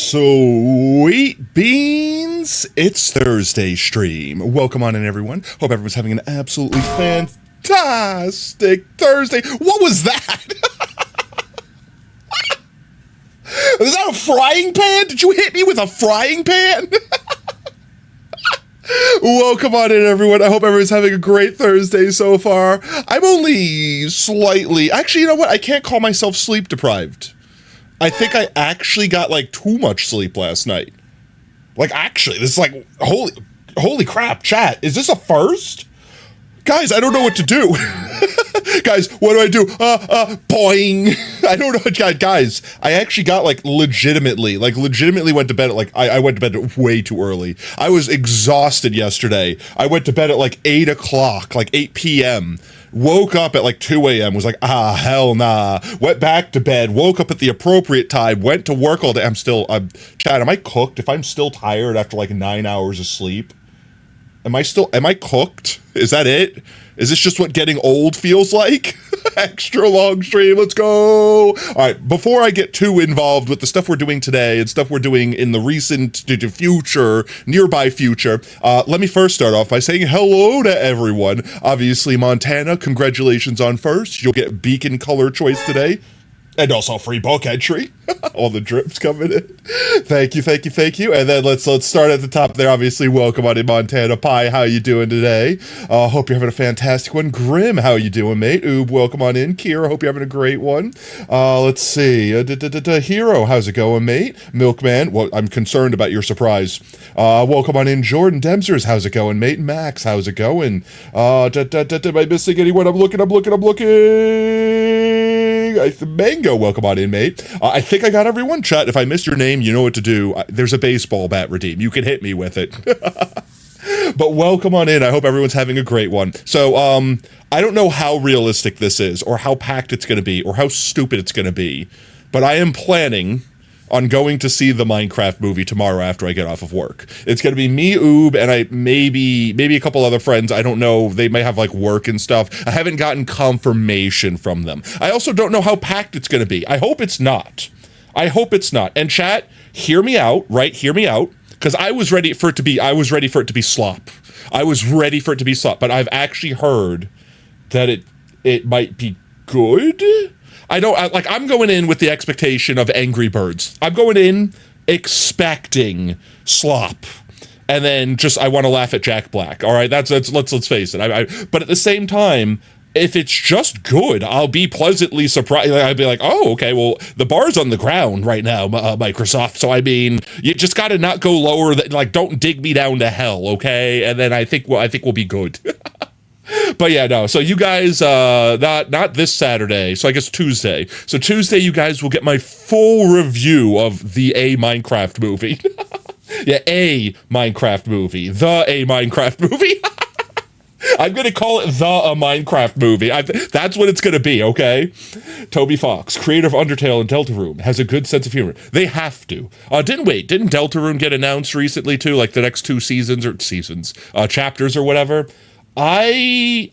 Sweet beans, it's Thursday stream. Welcome on in, everyone. Hope everyone's having an absolutely fantastic Thursday. What was that? Is that a frying pan? Did you hit me with a frying pan? Welcome on in, everyone. I hope everyone's having a great Thursday so far. I'm only slightly, actually, you know what? I can't call myself sleep deprived. I think I actually got like too much sleep last night. Like, actually, this is like, holy crap, chat. Is this a first? Guys, I don't know what to do. Guys, what do I do? Boing. I don't know. Guys, I actually got legitimately went to bed at I went to bed way too early. I was exhausted yesterday. I went to bed at 8 o'clock, 8 p.m. Woke up at 2 a.m. Was hell nah. Went back to bed, woke up at the appropriate time, went to work all day. Chad, am I cooked? If I'm still tired after 9 hours of sleep, am I cooked? Is that it? Is this just what getting old feels like? Extra long stream, let's go. All right, before I get too involved with the stuff we're doing today and stuff we're doing in the recent future, nearby future, let me first start off by saying hello to everyone. Obviously, Montana, congratulations on first. You'll get beacon color choice today. And also free book entry. All the drips coming in. Thank you. And then let's start at the top there. Obviously, welcome on in, Montana Pie. How you doing today? Hope you're having a fantastic one. Grim, how you doing, mate? Oob, welcome on in. Kira, hope you're having a great one. Let's see. Hero, how's it going, mate? Milkman, well, I'm concerned about your surprise. Welcome on in, Jordan Demsers. How's it going, mate? Max, how's it going? Am I missing anyone? I'm looking. Mango, welcome on in, mate. I think I got everyone. Chat, if I missed your name, you know what to do. There's a baseball bat redeem. You can hit me with it. But welcome on in. I hope everyone's having a great one. So, I don't know how realistic this is, or how packed it's going to be, or how stupid it's going to be, but I am planning on going to see the Minecraft movie tomorrow after I get off of work. It's going to be me, Oob, and maybe a couple other friends. I don't know. They may have work and stuff. I haven't gotten confirmation from them. I also don't know how packed it's going to be. I hope it's not. And chat, hear me out, right? Hear me out. Because I was ready for it to be slop. But I've actually heard that it might be good. I'm going in with the expectation of Angry Birds. I'm going in expecting slop. And then I want to laugh at Jack Black. All right, let's face it. But at the same time, if it's just good, I'll be pleasantly surprised. I'd be like, oh, okay, well, the bar's on the ground right now, Microsoft. So, I mean, you just got to not go lower. Don't dig me down to hell, okay? And then I think we'll be good. But yeah, no. So you guys, not this Saturday. So I guess Tuesday. So Tuesday, you guys will get my full review of the Minecraft movie. Yeah, a Minecraft movie. The Minecraft movie. I'm going to call it the Minecraft movie. That's what it's going to be, okay? Toby Fox, creator of Undertale and Deltarune, has a good sense of humor. They have to. Didn't Deltarune get announced recently too? The next 2 chapters or whatever? I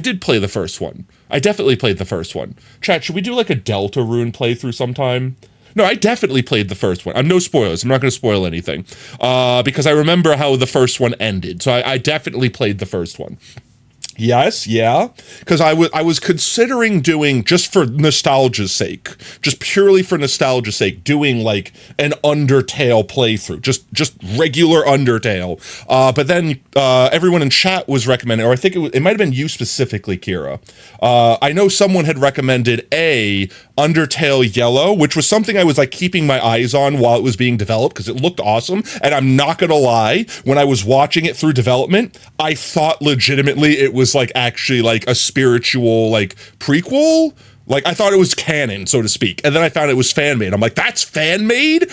did play the first one. I definitely played the first one. Chat, should we do a Deltarune playthrough sometime? No, I definitely played the first one. No spoilers. I'm not going to spoil anything. Because I remember how the first one ended. So I definitely played the first one. Yes, yeah, because I was considering doing, just for nostalgia's sake, just purely for nostalgia's sake, doing an Undertale playthrough, just regular Undertale. But then everyone in chat was recommending, or I think it might have been you specifically, Kira. I know someone had recommended Undertale Yellow, which was something I was keeping my eyes on while it was being developed because it looked awesome. And I'm not gonna lie, when I was watching it through development, I thought legitimately it was actually a spiritual prequel. I thought it was canon, so to speak. And then I found it was fan-made. I'm like, that's fan-made?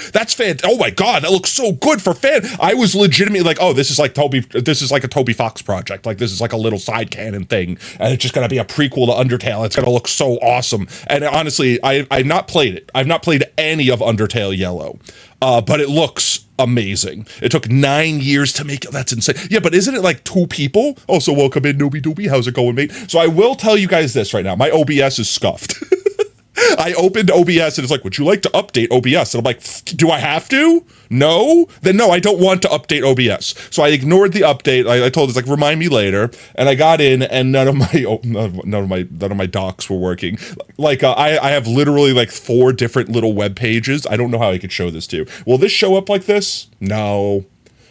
Oh my god, that looks so good for fan. I was legitimately oh, this is a Toby Fox project. This is a little side canon thing. And it's just gonna be a prequel to Undertale. It's gonna look so awesome. And honestly, I've not played it. I've not played any of Undertale Yellow. But it looks amazing. It took 9 years to make it. That's insane. Yeah, but isn't it 2 people? Oh, so welcome in, Noobie Doobie. How's it going, mate? So I will tell you guys this right now. My OBS is scuffed. I opened OBS and it's like, would you like to update OBS? And I'm like, do I have to? No? Then no, I don't want to update OBS. So I ignored the update. I told it, like, remind me later. And I got in and none of my docs were working. Like, I have literally like 4 different little web pages. I don't know how I could show this to you. Will this show up like this? No.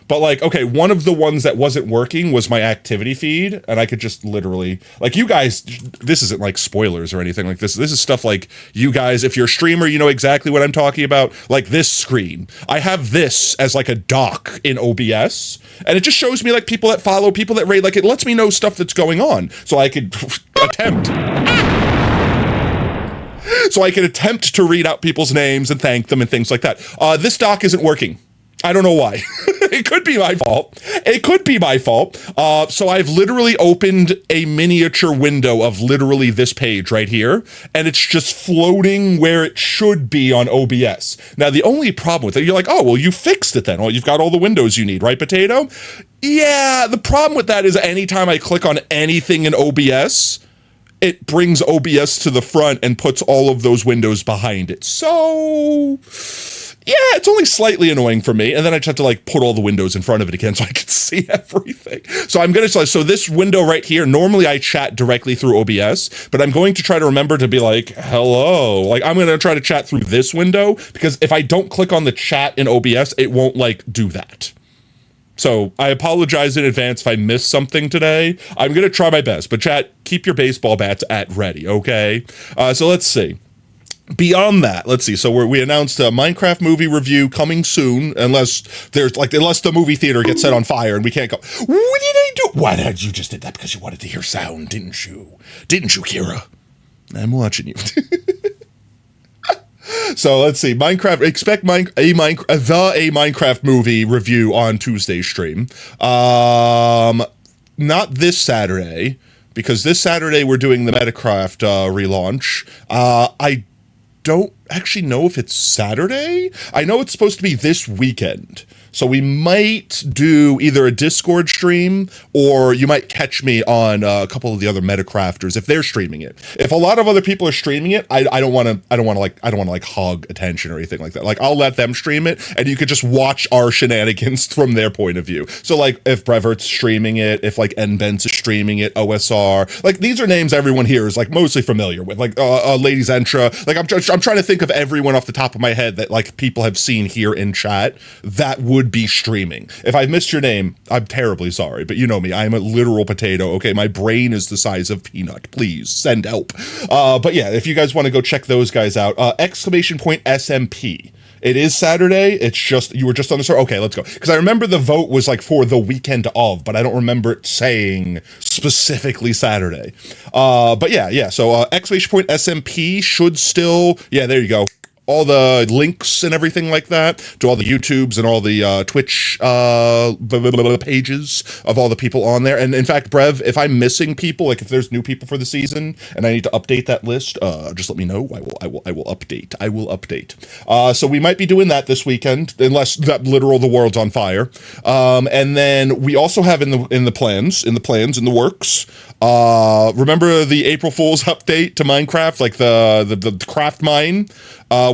But like, okay, one of the ones that wasn't working was my activity feed, and I could just literally, like, you guys, this isn't like spoilers or anything like this. This is stuff like, you guys, if you're a streamer, you know exactly what I'm talking about. Like this screen, I have this as like a doc in OBS, and it just shows me like people that follow, people that rate, like it lets me know stuff that's going on, so I could attempt. So I could attempt to read out people's names and thank them and things like that. This doc isn't working. I don't know why. It could be my fault. It could be my fault. So I've literally opened a miniature window of literally this page right here, and it's just floating where it should be on OBS. Now, the only problem with it, you're like, oh, well, you fixed it then. Well, you've got all the windows you need, right, Potato? Yeah, the problem with that is anytime I click on anything in OBS, it brings OBS to the front and puts all of those windows behind it. So yeah, it's only slightly annoying for me. And then I just have to like put all the windows in front of it again so I can see everything. So I'm going to, so this window right here, normally I chat directly through OBS, but I'm going to try to remember to be like, hello. Like I'm going to try to chat through this window, because if I don't click on the chat in OBS, it won't like do that. So I apologize in advance if I missed something today. I'm going to try my best, but chat, keep your baseball bats at ready, okay? So let's see. Beyond that, let's see. So we announced a Minecraft movie review coming soon, unless the movie theater gets set on fire and we can't go. What did I do? Why did you just did that because you wanted to hear sound, didn't you? Didn't you, Kira? I'm watching you. So let's see. Expect a Minecraft movie review on Tuesday's stream. Not this Saturday, because this Saturday we're doing the Metacraft relaunch. I don't actually know if it's Saturday. I know it's supposed to be this weekend. So we might do either a Discord stream, or you might catch me on a couple of the other Metacrafters if they're streaming it. If a lot of other people are streaming it, I don't want to hog attention or anything like that. Like I'll let them stream it, and you could just watch our shenanigans from their point of view. So like if Brevert's streaming it, if like NBence is streaming it, OSR, like these are names everyone here is like mostly familiar with. Like Ladies Entra. Like I'm trying to think of everyone off the top of my head that like people have seen here in chat that would be streaming. If I've missed your name, I'm terribly sorry, but you know me, I'm a literal potato, okay? My brain is the size of peanut. Please send help. But yeah, if you guys want to go check those guys out, !SMP. It is Saturday. It's just, you were just on the start. Okay, let's go. Because I remember the vote was like for the weekend of, but I don't remember it saying specifically Saturday. But yeah. So !SMP should still, yeah, there you go. All the links and everything like that to all the YouTubes and all the Twitch pages of all the people on there. And in fact, Brev, if I'm missing people, like if there's new people for the season and I need to update that list, just let me know. I will update. I will update. So we might be doing that this weekend, unless that literal the world's on fire. And then we also have in the works. Remember the April Fool's update to Minecraft, like the craft mine?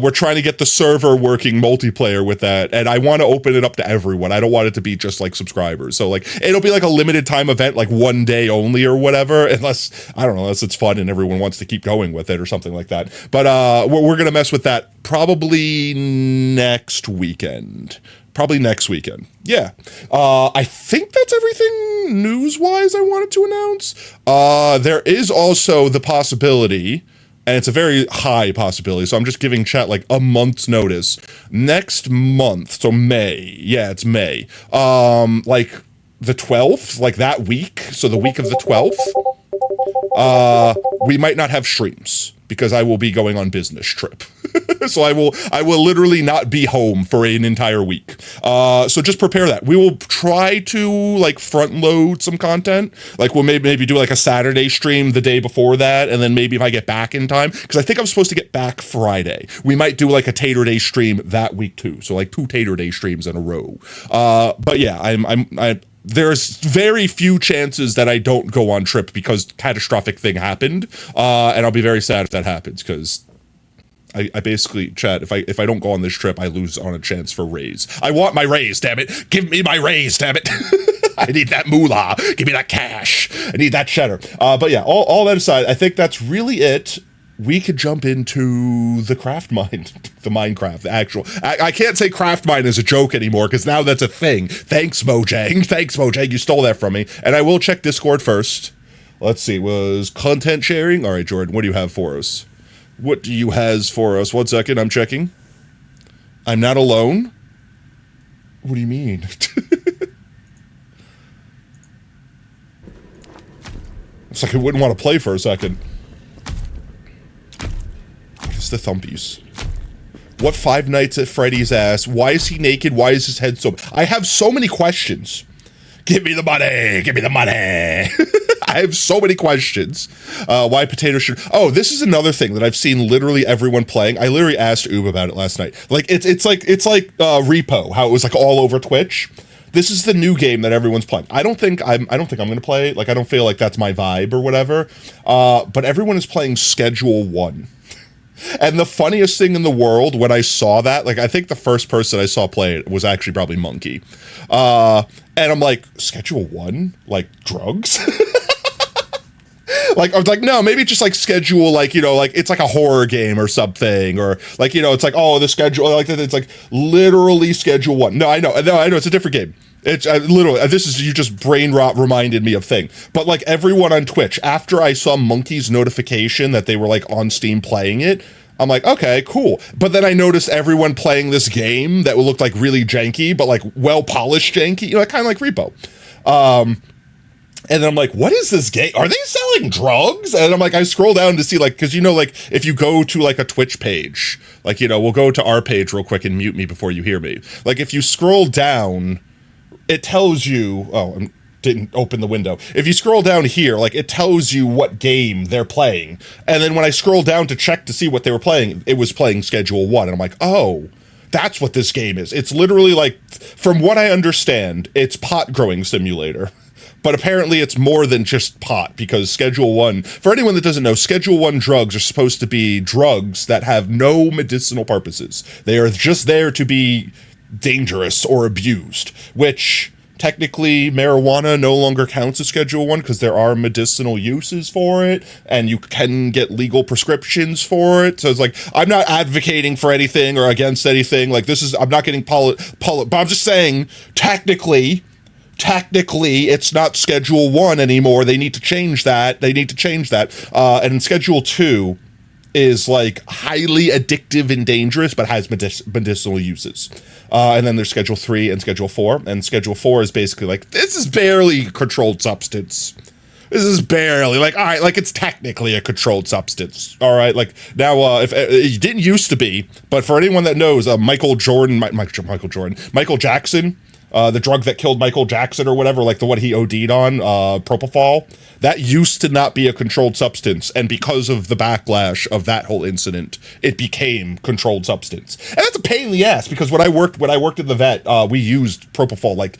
We're trying to get the server working multiplayer with that, and I want to open it up to everyone. I don't want it to be just like subscribers. So like it'll be like a limited time event, like one day only or whatever, unless it's fun and everyone wants to keep going with it or something like that. But we're gonna mess with that probably next weekend. Yeah. I think that's everything news-wise I wanted to announce. There is also the possibility, and it's a very high possibility, so I'm just giving chat like a month's notice. Next month, so May, yeah, it's May, like the 12th, like that week, so the week of the 12th, we might not have streams, because I will be going on business trip. So I will literally not be home for an entire week. So just prepare that. We will try to like front load some content. Like we'll maybe do like a Saturday stream the day before that, and then maybe if I get back in time, because I think I'm supposed to get back Friday. We might do like a Tater Day stream that week too. So like 2 Tater Day streams in a row. But yeah, there's very few chances that I don't go on trip because catastrophic thing happened. And I'll be very sad if that happens, because I basically, chat, if I don't go on this trip, I lose on a chance for raise. I want my raise, damn it. Give me my raise, damn it. I need that moolah. Give me that cash. I need that cheddar. But yeah, all that aside, I think that's really it. We could jump into the craft mine, the Minecraft, the actual. I can't say craft mine as a joke anymore because now that's a thing. Thanks, Mojang. Thanks, Mojang. You stole that from me. And I will check Discord first. Let's see. Was content sharing? All right, Jordan, what do you have for us? What do you has for us? 1 second. I'm checking. I'm not alone. What do you mean? It's like I wouldn't want to play for a second. It's the thumpies. What Five Nights at Freddy's ass? Why is he naked? Why is his head so... I have so many questions. Give me the money. Give me the money. I have so many questions. Why potato should... Oh, this is another thing that I've seen literally everyone playing. I literally asked Oob about it last night. Like, it's like Repo, how it was like all over Twitch. This is the new game that everyone's playing. I don't think I'm going to play it. Like, I don't feel like that's my vibe or whatever. But everyone is playing Schedule 1. And the funniest thing in the world when I saw that, like, I think the first person I saw play it was actually probably Monkey. And I'm like, Schedule 1? Like, drugs? Like, I was like, no, maybe just like schedule, like, you know, like it's like a horror game or something, or like, you know, it's like, oh, the schedule, like it's like literally Schedule 1. No, I know, it's a different game. It's literally, this is, you just brain rot reminded me of thing. But like everyone on Twitch, after I saw Monkey's notification that they were like on Steam playing it, I'm like, okay, cool. But then I noticed everyone playing this game that looked like really janky, but like well-polished janky, you know, kind of like Repo. And then I'm like, what is this game? Are they selling drugs? And I'm like, I scroll down to see, like, because, you know, like, if you go to, like, a Twitch page, like, you know, we'll go to our page real quick and mute me before you hear me. Like, if you scroll down, it tells you, oh, I didn't open the window. If you scroll down here, like, it tells you what game they're playing. And then when I scroll down to check to see what they were playing, it was playing Schedule 1. And I'm like, oh, that's what this game is. It's literally, like, from what I understand, it's pot growing simulator. But apparently it's more than just pot, because Schedule 1, for anyone that doesn't know, Schedule 1 drugs are supposed to be drugs that have no medicinal purposes. They are just there to be dangerous or abused, which technically marijuana no longer counts as Schedule 1 because there are medicinal uses for it, and you can get legal prescriptions for it. So it's like, I'm not advocating for anything or against anything. Like, this is, I'm not getting but I'm just saying, technically, it's not Schedule 1 anymore. They need to change that. And Schedule 2 is, like, highly addictive and dangerous, but has medicinal uses. And then there's Schedule 3 and Schedule 4. And Schedule 4 is basically like, this is barely a controlled substance. This is barely, like, all right, like, it's technically a controlled substance. All right, like, now, if it didn't used to be, but for anyone that knows, Michael Jackson, the drug that killed Michael Jackson or whatever, like the one he OD'd on, propofol, that used to not be a controlled substance. And because of the backlash of that whole incident, it became controlled substance. And that's a pain in the ass, because when I worked in the vet, we used propofol, like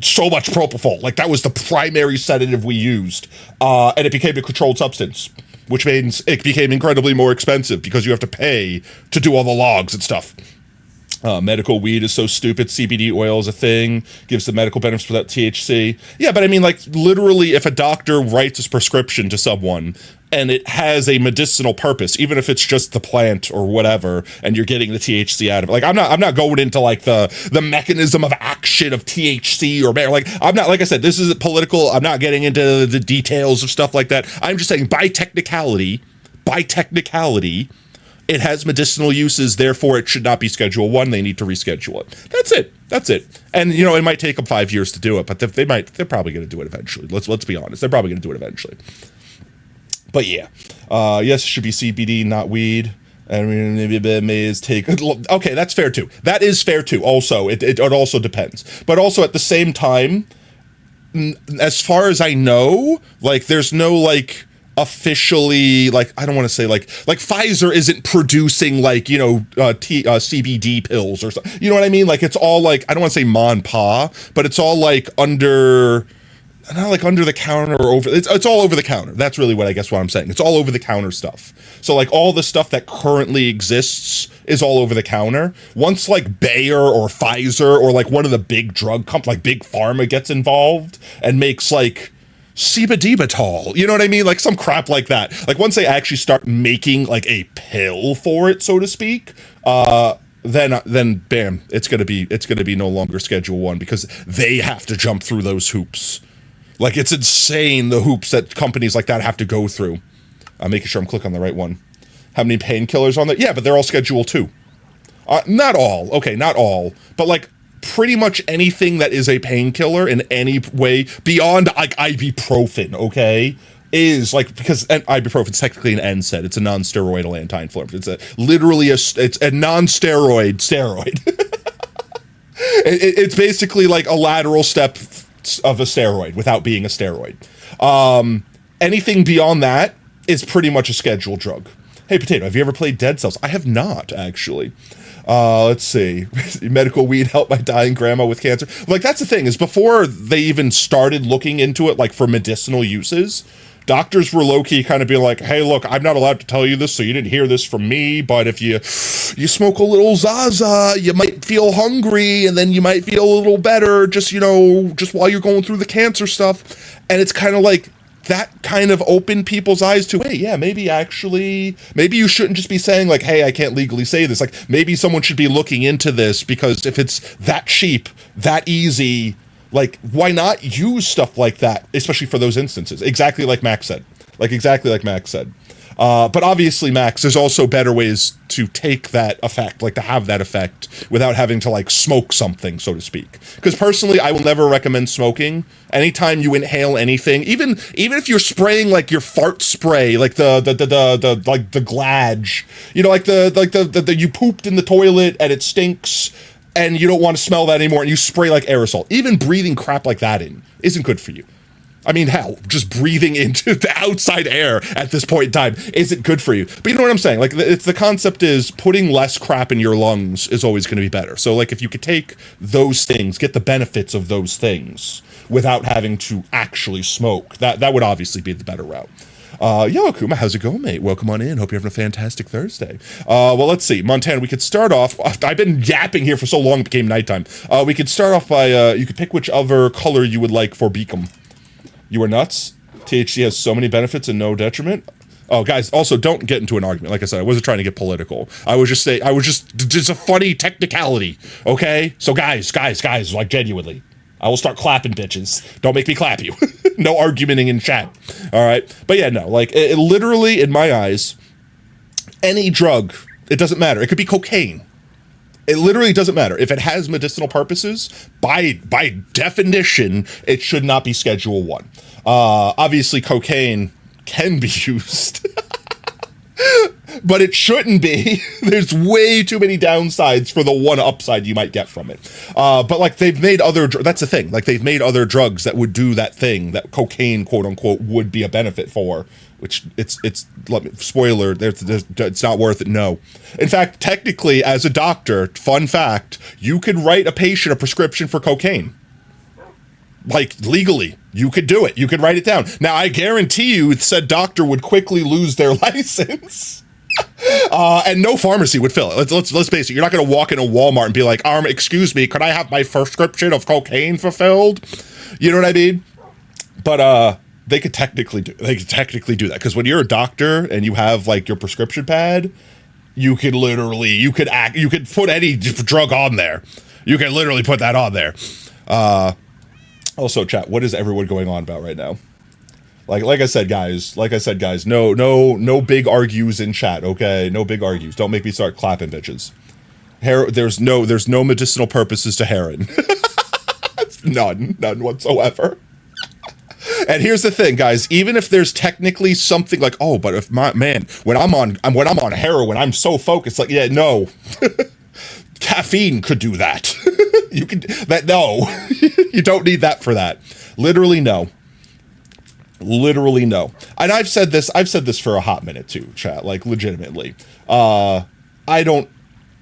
so much propofol. Like, that was the primary sedative we used. And it became a controlled substance, which means it became incredibly more expensive because you have to pay to do all the logs and stuff. Medical weed is so stupid. CBD oil is a thing, gives the medical benefits without THC. Yeah, but I mean, like, literally, if a doctor writes a prescription to someone and it has a medicinal purpose, even if it's just the plant or whatever, and you're getting the THC out of it. Like, I'm not going into, like, the mechanism of action of THC or, like, I'm not, like I said, this isn't political. I'm not getting into the details of stuff like that. I'm just saying, by technicality, it has medicinal uses, therefore it should not be Schedule 1. They need to reschedule it. That's it. And, you know, it might take them 5 years to do it, but they're probably going to do it eventually. Let's be honest. They're probably going to do it eventually. But yeah, yes, it should be CBD, not weed. And okay, that's fair too. That is fair too. Also, it also depends. But also at the same time, as far as I know, like, there's no, like, officially, like, I don't want to say like Pfizer isn't producing, like, you know, CBD pills or something. You know what I mean? Like, it's all, like, I don't want to say ma and pa, but it's all, like, under, not like under the counter or over, it's all over the counter. That's really what I'm saying. It's all over the counter stuff. So like all the stuff that currently exists is all over the counter. Once like Bayer or Pfizer or like one of the big drug companies, like Big Pharma gets involved and makes like Sebadibatol, you know what I mean? Like some crap like that. Like once they actually start making like a pill for it, so to speak, then bam, it's gonna be no longer Schedule 1 because they have to jump through those hoops. Like it's insane the hoops that companies like that have to go through. I'm making sure I'm clicking on the right one. How many painkillers on that? Yeah, but they're all Schedule 2. Not all, okay, not all, but like pretty much anything that is a painkiller in any way beyond like ibuprofen, okay, is like, because ibuprofen's technically an NSAID. It's a non-steroidal anti-inflammatory. It's a non-steroid steroid. It's basically like a lateral step of a steroid without being a steroid. Anything beyond that is pretty much a scheduled drug. Hey, Potato, have you ever played Dead Cells? I have not, actually. Let's see. Medical weed helped my dying grandma with cancer. Like, that's the thing, is before they even started looking into it, like, for medicinal uses, doctors were low-key kind of being like, hey, look, I'm not allowed to tell you this, so you didn't hear this from me, but if you smoke a little Zaza, you might feel hungry, and then you might feel a little better, just while you're going through the cancer stuff. And it's kind of like, that kind of opened people's eyes to, hey, yeah, maybe you shouldn't just be saying like, hey, I can't legally say this. Like maybe someone should be looking into this, because if it's that cheap, that easy, like why not use stuff like that, especially for those instances? Exactly like Max said. But obviously, Max, there's also better ways to take that effect, like to have that effect without having to like smoke something, so to speak. Because personally, I will never recommend smoking. Anytime you inhale anything, even if you're spraying like your fart spray, like the Glad, you know, like the you pooped in the toilet and it stinks and you don't want to smell that anymore, and you spray like aerosol. Even breathing crap like that in isn't good for you. I mean, hell, just breathing into the outside air at this point in time isn't good for you. But you know what I'm saying? Like, the concept is putting less crap in your lungs is always going to be better. So, like, if you could take those things, get the benefits of those things without having to actually smoke, that would obviously be the better route. Yo, Akuma, how's it going, mate? Welcome on in. Hope you're having a fantastic Thursday. Well, let's see. Montana, we could start off. I've been yapping here for so long it became nighttime. We could start off by, you could pick which other color you would like for Beacom. You are nuts. THC has so many benefits and no detriment. Oh, guys, also don't get into an argument. Like I said, I wasn't trying to get political. Just a funny technicality, okay? So guys, like genuinely, I will start clapping bitches. Don't make me clap you. No argumenting in chat. All right? But yeah, no, like it literally, in my eyes, any drug, it doesn't matter. It could be cocaine. It literally doesn't matter. If it has medicinal purposes, by definition, it should not be Schedule 1. Obviously, cocaine can be used, but it shouldn't be. There's way too many downsides for the one upside you might get from it. But like they've made that's the thing. Like they've made other drugs that would do that thing that cocaine, quote unquote, would be a benefit for. Which spoiler, it's not worth it, no. In fact, technically, as a doctor, fun fact, you could write a patient a prescription for cocaine. Like, legally, you could do it. You could write it down. Now, I guarantee you, said doctor would quickly lose their license. And no pharmacy would fill it. Let's face it, you're not going to walk into Walmart and be like, excuse me, could I have my prescription of cocaine fulfilled? You know what I mean? But, they could technically do that, because when you're a doctor and you have like your prescription pad, you could put any drug on there. You can literally put that on there. Also, chat, what is everyone going on about right now? Like I said, guys, no big argues in chat, okay? No big argues. Don't make me start clapping bitches. There's no medicinal purposes to heroin. None whatsoever. And here's the thing, guys, even if there's technically something like, oh, but if when I'm on heroin, I'm so focused, like, yeah, no. Caffeine could do that. No. You don't need that for that. Literally no. And I've said this for a hot minute too, chat, like legitimately. I don't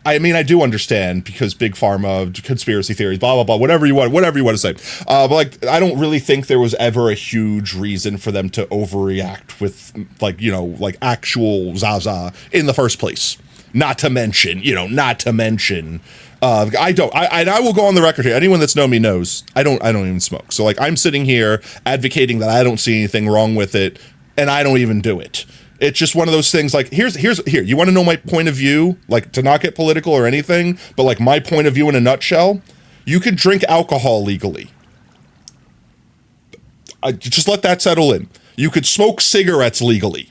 I mean, I do understand because big pharma, conspiracy theories, blah, blah, blah, whatever you want to say. But like, I don't really think there was ever a huge reason for them to overreact with like, you know, like actual Zaza in the first place. Not to mention, I will go on the record here. Anyone that's known me knows I don't even smoke. So like, I'm sitting here advocating that I don't see anything wrong with it, and I don't even do it. It's just one of those things. Like, here. You want to know my point of view? Like, to not get political or anything, but like my point of view in a nutshell. You can drink alcohol legally. Just let that settle in. You could smoke cigarettes legally.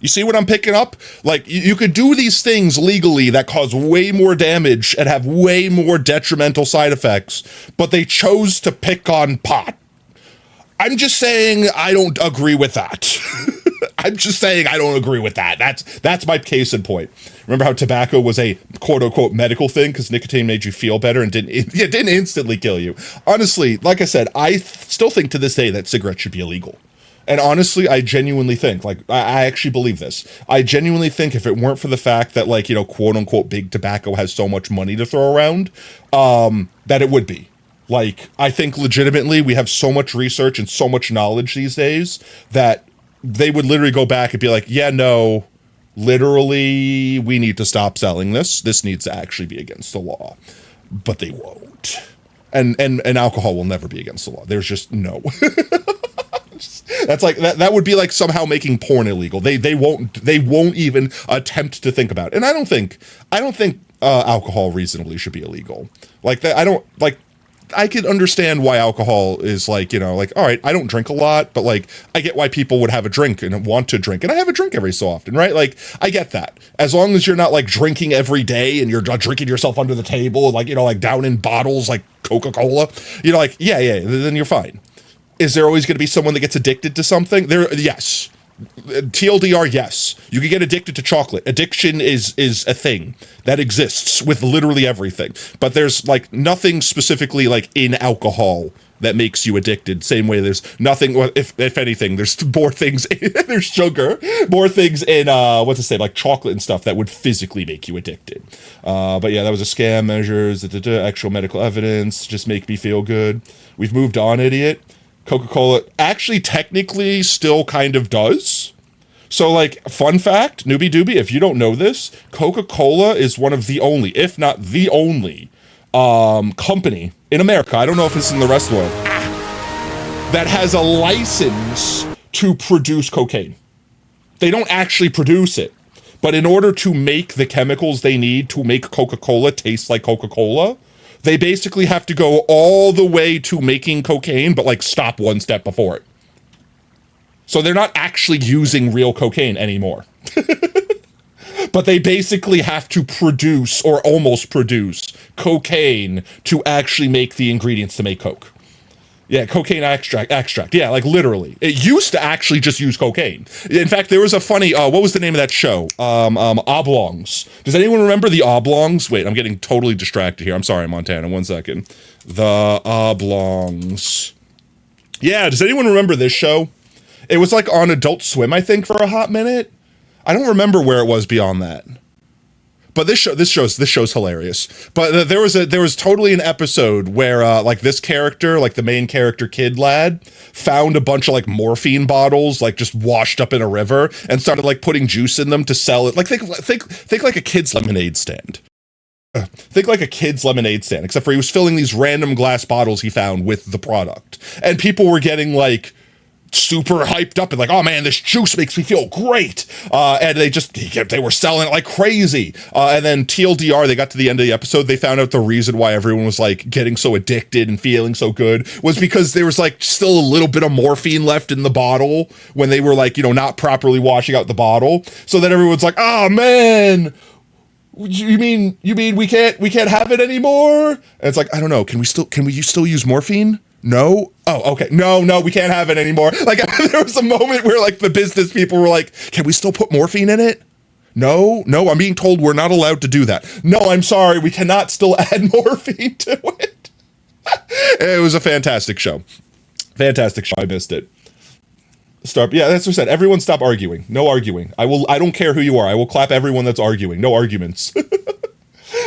You see what I'm picking up? Like, you could do these things legally that cause way more damage and have way more detrimental side effects, but they chose to pick on pot. I'm just saying I don't agree with that. I'm just saying I don't agree with that. That's my case in point. Remember how tobacco was a quote-unquote medical thing because nicotine made you feel better and didn't instantly kill you. Honestly, like I said, I still think to this day that cigarettes should be illegal. And honestly, I genuinely think, like, I actually believe this. I genuinely think if it weren't for the fact that, like, you know, quote-unquote big tobacco has so much money to throw around, that it would be. Like, I think legitimately we have so much research and so much knowledge these days that they would literally go back and be like, yeah, no, literally, we need to stop selling this. This needs to actually be against the law. But they won't. And alcohol will never be against the law. There's just no. That's like that would be like somehow making porn illegal. They won't even attempt to think about it. And I don't think alcohol reasonably should be illegal. Like that, I could understand why alcohol is like, you know, like, all right, I don't drink a lot, but like, I get why people would have a drink and want to drink. And I have a drink every so often, right? Like, I get that. As long as you're not like drinking every day and you're drinking yourself under the table, like, you know, like down in bottles like Coca-Cola, you know, like, yeah, then you're fine. Is there always going to be someone that gets addicted to something? Yes. TLDR, yes. You can get addicted to chocolate. Addiction is a thing that exists with literally everything. But there's like nothing specifically like in alcohol that makes you addicted. Same way there's nothing, if anything, there's more things, there's sugar, more things in, like chocolate and stuff that would physically make you addicted. But yeah, that was a scam, measures, actual medical evidence, just make me feel good. We've moved on, idiot. Coca-Cola actually technically still kind of does. So like, fun fact, newbie doobie, if you don't know this, Coca-Cola is one of the only, if not the only, company in America, I don't know if it's in the rest of the world, that has a license to produce cocaine. They don't actually produce it, but in order to make the chemicals they need to make Coca-Cola taste like Coca-Cola, they basically have to go all the way to making cocaine, but like stop one step before it. So they're not actually using real cocaine anymore. But they basically have to produce or almost produce cocaine to actually make the ingredients to make Coke. Yeah, cocaine extract. Yeah, like literally. It used to actually just use cocaine. In fact, there was a funny, what was the name of that show? Oblongs. Does anyone remember the Oblongs? Wait, I'm getting totally distracted here. I'm sorry, Montana. 1 second. The Oblongs. Yeah, does anyone remember this show? It was like on Adult Swim, I think, for a hot minute. I don't remember where it was beyond that. But this show's hilarious. But there was totally an episode where like this character, like the main character kid lad, found a bunch of like morphine bottles like just washed up in a river and started like putting juice in them to sell it. Like think like a kid's lemonade stand. Think like a kid's lemonade stand, except for he was filling these random glass bottles he found with the product, and people were getting like super hyped up and like, oh man, this juice makes me feel great. And they were selling it like crazy. And then TLDR, they got to the end of the episode, they found out the reason why everyone was like getting so addicted and feeling so good was because there was like still a little bit of morphine left in the bottle when they were like, you know, not properly washing out the bottle. So then everyone's like, oh man, you mean we can't have it anymore? And it's like, I don't know, can we still use morphine? No? Oh, okay. No, we can't have it anymore. Like, there was a moment where, like, the business people were like, can we still put morphine in it? No, I'm being told we're not allowed to do that. No, I'm sorry, we cannot still add morphine to it. It was a fantastic show. Fantastic show. I missed it. Yeah, that's what I said. Everyone stop arguing. No arguing. I don't care who you are. I will clap everyone that's arguing. No arguments.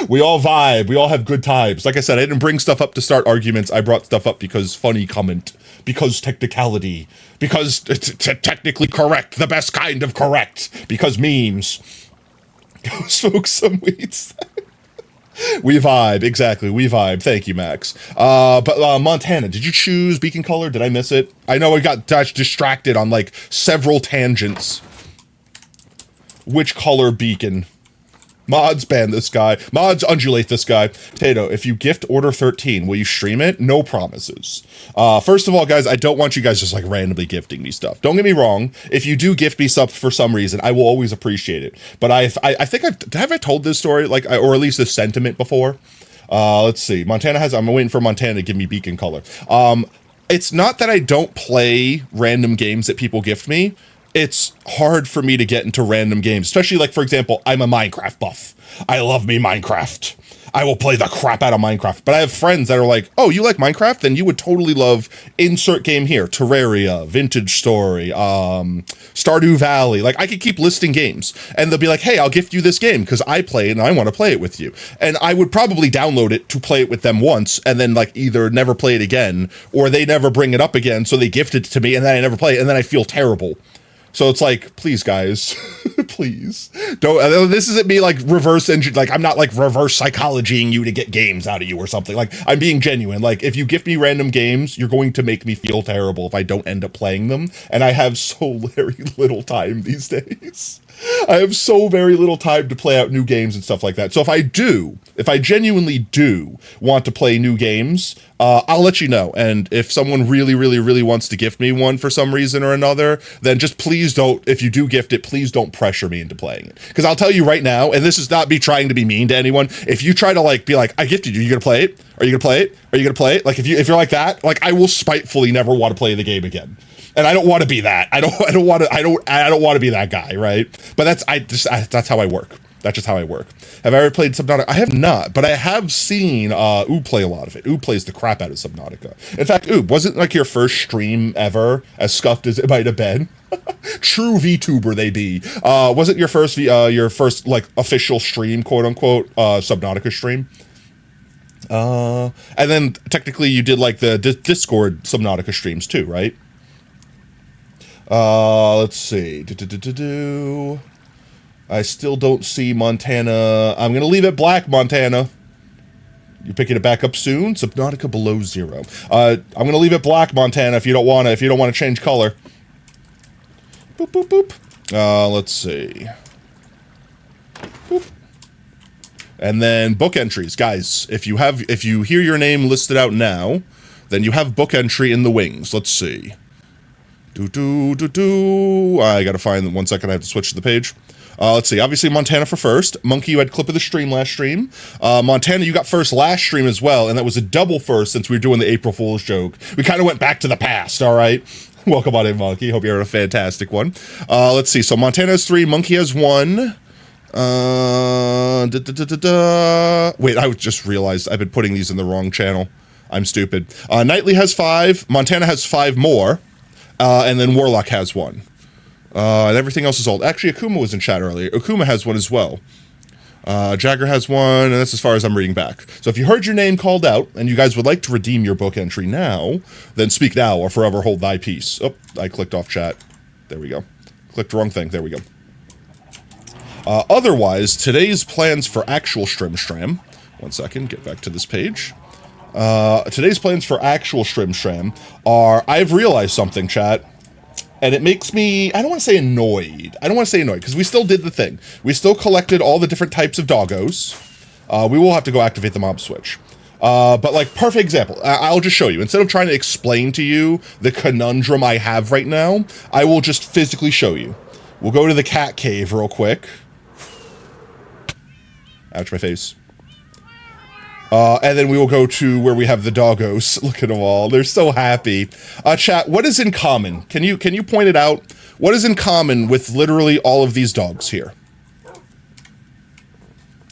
We all vibe. We all have good times. Like I said, I didn't bring stuff up to start arguments. I brought stuff up because funny comment, because technicality, because technically correct, the best kind of correct, because memes. Go smoke some weeds. We vibe, exactly. We vibe. Thank you, Max. But Montana, did you choose beacon color? Did I miss it? I know I got distracted on like several tangents. Which color beacon? Mods ban this guy. Mods undulate this guy. Tato, if you gift Order 13, will you stream it? No promises. First of all, guys, I don't want you guys just like randomly gifting me stuff. Don't get me wrong. If you do gift me stuff for some reason, I will always appreciate it. But I think have I told this story, like, or at least this sentiment before? Let's see. Montana has, I'm waiting for Montana to give me beacon color. It's not that I don't play random games that people gift me. It's hard for me to get into random games, especially like, for example, I'm a Minecraft buff. I love me Minecraft. I will play the crap out of Minecraft. But I have friends that are like, oh, you like Minecraft? Then you would totally love insert game here. Terraria, Vintage Story, Stardew Valley. Like, I could keep listing games. And they'll be like, hey, I'll gift you this game because I play it and I want to play it with you. And I would probably download it to play it with them once and then like either never play it again or they never bring it up again. So they gift it to me and then I never play it and then I feel terrible. So it's like, please, guys, please don't. This isn't me like reverse engine. Like I'm not like reverse psychologying you to get games out of you or something. Like I'm being genuine. Like if you gift me random games, you're going to make me feel terrible if I don't end up playing them. And I have so very little time these days. I have so very little time to play out new games and stuff like that. So if I genuinely do want to play new games, I'll let you know. And if someone really, really, really wants to gift me one for some reason or another, then just please don't, if you do gift it, please don't pressure me into playing it. Because I'll tell you right now, and this is not me trying to be mean to anyone, if you try to like be like, I gifted you, you gonna play it? Are you gonna play it? Are you gonna play it? Like if you're like that, like I will spitefully never want to play the game again. And I don't want to be that. I don't want to be that guy, right? But that's how I work. That's just how I work. Have I ever played Subnautica? I have not, but I have seen Oob play a lot of it. Oob plays the crap out of Subnautica. In fact, Oob, wasn't like your first stream ever, as scuffed as it might have been? True VTuber they be. Wasn't your first like official stream, quote unquote, Subnautica stream? And then technically you did like the Discord Subnautica streams too, right? Let's see. I still don't see Montana. I'm gonna leave it black, Montana. You're picking it back up soon? Subnautica below 0. I'm gonna leave it black, Montana, if you don't wanna change color. Boop, boop, boop. Let's see. Boop. And then book entries. Guys, if you hear your name listed out now, then you have book entry in the wings. Let's see. I gotta find 1 second. I have to switch to the page. Let's see. Obviously, Montana for first. Monkey, you had clip of the stream last stream. Montana, you got first last stream as well, and that was a double first since we were doing the April Fool's joke. We kind of went back to the past, all right? Welcome on in, Monkey. Hope you're having a fantastic one. Let's see. So Montana has 3. Monkey has 1. Wait, I just realized I've been putting these in the wrong channel. I'm stupid. Knightley has 5. Montana has 5 more. And then Warlock has 1. And everything else is old. Actually, Akuma was in chat earlier. Akuma has 1 as well. Jagger has 1, and that's as far as I'm reading back. So if you heard your name called out, and you guys would like to redeem your book entry now, then speak now or forever hold thy peace. Oh, I clicked off chat. There we go. Clicked the wrong thing. There we go. Otherwise, today's plans for actual Stram. 1 second, get back to this page. Today's plans for actual Stram are, I've realized something, chat, and it makes me, I don't want to say annoyed. Because we still did the thing. We still collected all the different types of doggos. We will have to go activate the mob switch. But like, perfect example, I'll just show you. Instead of trying to explain to you the conundrum I have right now, I will just physically show you. We'll go to the cat cave real quick. Ouch, my face. And then we will go to where we have the doggos. Look at them all. They're so happy. Chat, what is in common? Can you point it out? What is in common with literally all of these dogs here?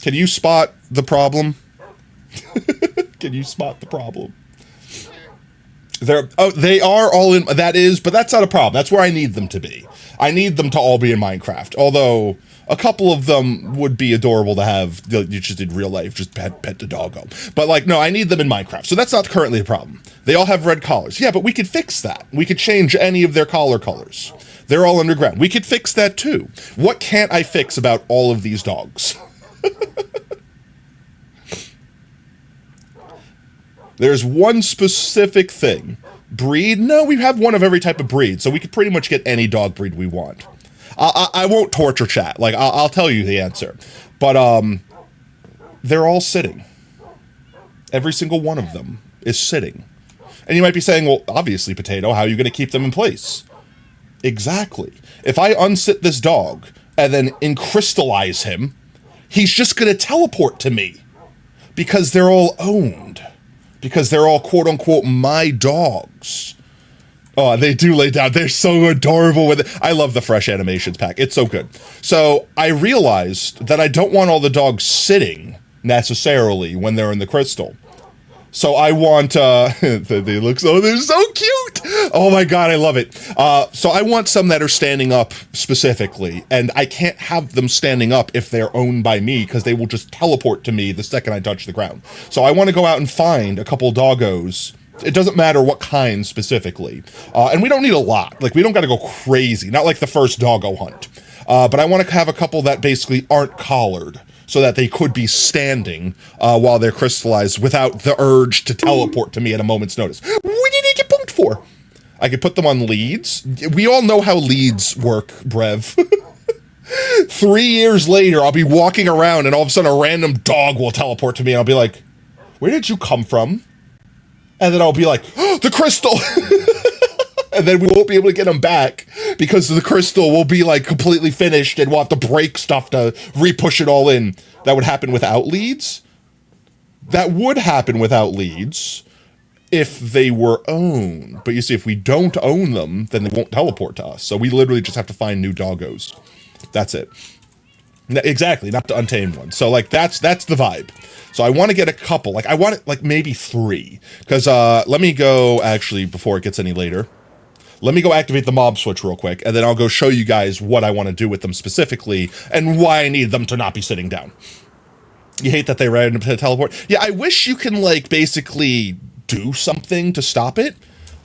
Can you spot the problem? Can you spot the problem? They are all in, that is, but that's not a problem. That's where I need them to be. I need them to all be in Minecraft. Although, A couple of them would be adorable to have, you just in real life, just pet the doggo. But like, no, I need them in Minecraft, so that's not currently a problem. They all have red collars. Yeah, but we could fix that. We could change any of their collar colors. They're all underground. We could fix that too. What can't I fix about all of these dogs? There's one specific thing. Breed? No, we have one of every type of breed, so we could pretty much get any dog breed we want. I won't torture chat. Like, I'll tell you the answer. But, they're all sitting. Every single one of them is sitting. And you might be saying, well, obviously, Potato, how are you going to keep them in place? Exactly. If I unsit this dog and then encrystallize him, he's just going to teleport to me. Because they're all owned. Because they're all, quote-unquote, my dogs. Oh, they do lay down. They're so adorable with it. I love the fresh animations pack. It's so good. So I realized that I don't want all the dogs sitting necessarily when they're in the crystal. So I want, they look so, they're so cute. Oh my God, I love it. So I want some that are standing up specifically, and I can't have them standing up if they're owned by me because they will just teleport to me the second I touch the ground. So I want to go out and find a couple doggos. It doesn't matter what kind specifically. And we don't need a lot. Like, we don't got to go crazy. Not like the first doggo hunt. But I want to have a couple that basically aren't collared so that they could be standing while they're crystallized without the urge to teleport to me at a moment's notice. What did he get punked for? I could put them on leads. We all know how leads work, Brev. 3 years later, I'll be walking around and all of a sudden a random dog will teleport to me and I'll be like, where did you come from? And then I'll be like, oh, the crystal! And then we won't be able to get them back because the crystal will be like completely finished and we'll have to break stuff to re-push it all in. That would happen without leads? That would happen without leads if they were owned. But you see, if we don't own them, then they won't teleport to us. So we literally just have to find new doggos. That's it. Exactly, not the untamed one. So like that's the vibe. So I want to get a couple. Like I want it like maybe 3. Because let me go actually before it gets any later. Let me go activate the mob switch real quick, and then I'll go show you guys what I want to do with them specifically and why I need them to not be sitting down. You hate that they ran to teleport? Yeah, I wish you can like basically do something to stop it.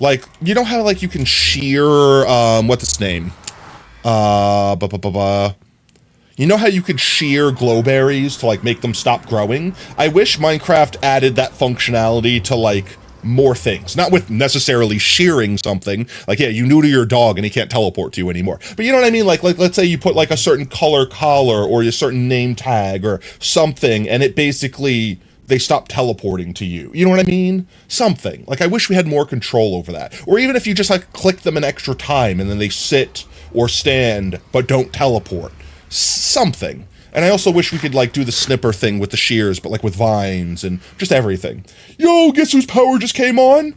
Like, you know how like you can shear what's its name? You know how you could shear glowberries to like make them stop growing? I wish Minecraft added that functionality to like more things, not with necessarily shearing something. Like, yeah, you neuter your dog and he can't teleport to you anymore. But you know what I mean? Like let's say you put like a certain color collar or a certain name tag or something, and it basically, they stop teleporting to you. You know what I mean? Something. Like, I wish we had more control over that. Or even if you just like click them an extra time and then they sit or stand but don't teleport. Something. And I also wish we could like do the snipper thing with the shears, but like with vines and just everything. Yo, guess whose power just came on?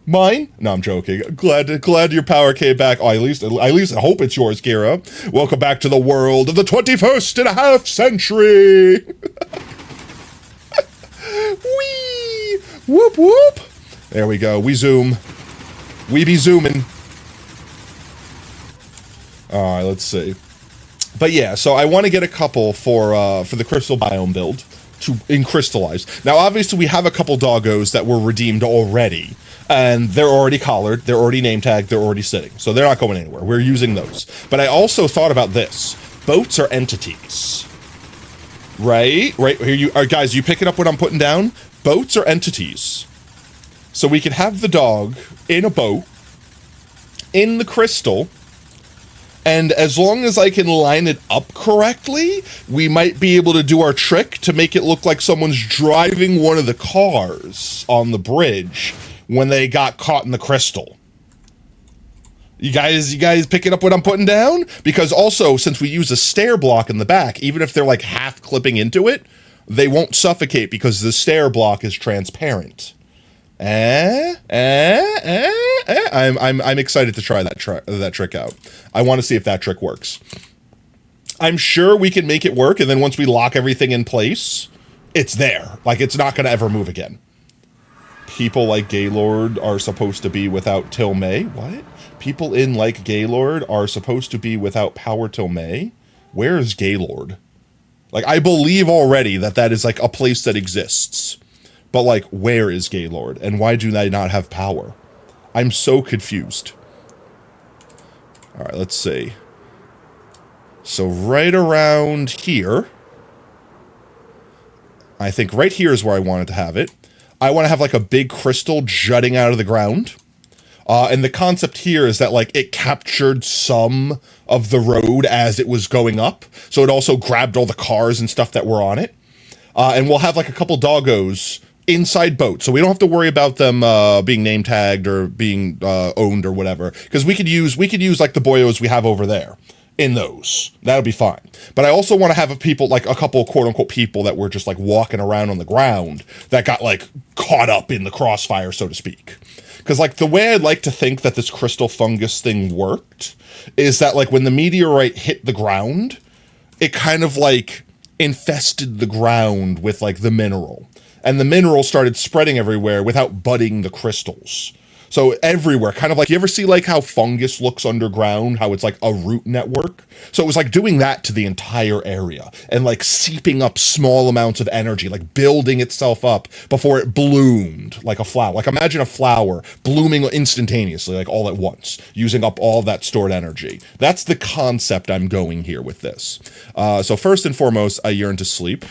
Mine? No, I'm joking. Glad your power came back. Oh, at least I hope it's yours, Kira. Welcome back to the world of the 21st and a half century. Whee! Whoop whoop. There we go. We zoom. We be zooming. All right, let's see. But yeah, so I want to get a couple for the crystal biome build to encrystallize. Now, obviously, we have a couple doggos that were redeemed already, and they're already collared, they're already name tagged, they're already sitting, so they're not going anywhere. We're using those. But I also thought about this: boats are entities, right? Right here, you guys. You picking up what I'm putting down? Boats are entities, so we can have the dog in a boat in the crystal. And as long as I can line it up correctly, we might be able to do our trick to make it look like someone's driving one of the cars on the bridge when they got caught in the crystal. You guys picking up what I'm putting down? Because also, since we use a stair block in the back, even if they're like half clipping into it, they won't suffocate because the stair block is transparent. I'm excited to try that trick out. I want to see if that trick works. I'm sure we can make it work, and then once we lock everything in place, it's there. Like, it's not going to ever move again. People like Gaylord are supposed to be without till May. What? People in like Gaylord are supposed to be without power till May? Where is Gaylord? Like, I believe already that that is, like, a place that exists. But, like, where is Gaylord? And why do they not have power? I'm so confused. Alright, let's see. So, right around here... I think right here is where I wanted to have it. I want to have, like, a big crystal jutting out of the ground. And the concept here is that, like, it captured some of the road as it was going up. So it also grabbed all the cars and stuff that were on it. And we'll have, like, a couple doggos inside boats. So we don't have to worry about them being name tagged or being owned or whatever. Because we could use, like, the boyos we have over there in those. That'll be fine. But I also want to have people, like, a couple quote-unquote people that were just, like, walking around on the ground that got, like, caught up in the crossfire, so to speak. Because, like, the way I'd like to think that this crystal fungus thing worked is that, like, when the meteorite hit the ground, it kind of, like, infested the ground with, like, the mineral. And the mineral started spreading everywhere without budding the crystals. So everywhere, kind of like, you ever see, like, how fungus looks underground, how it's, like, a root network? So it was, like, doing that to the entire area, and, like, seeping up small amounts of energy, like, building itself up before it bloomed like a flower. Like, imagine a flower blooming instantaneously, like, all at once, using up all that stored energy. That's the concept I'm going here with this. So first and foremost, I yearn to sleep.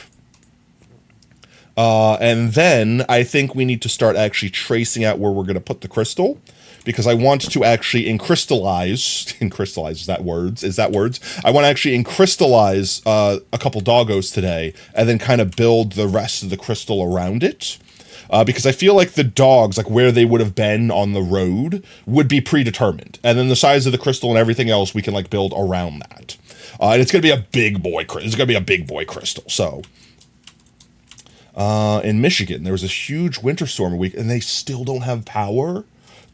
And then I think we need to start actually tracing out where we're going to put the crystal, because I want to actually encrystallize, is that words? I want to actually encrystallize a couple doggos today, and then kind of build the rest of the crystal around it. Because I feel like the dogs, like where they would have been on the road, would be predetermined. And then the size of the crystal and everything else, we can, like, build around that. And it's going to be a big boy crystal, so... in Michigan, there was this huge winter storm a week, and they still don't have power.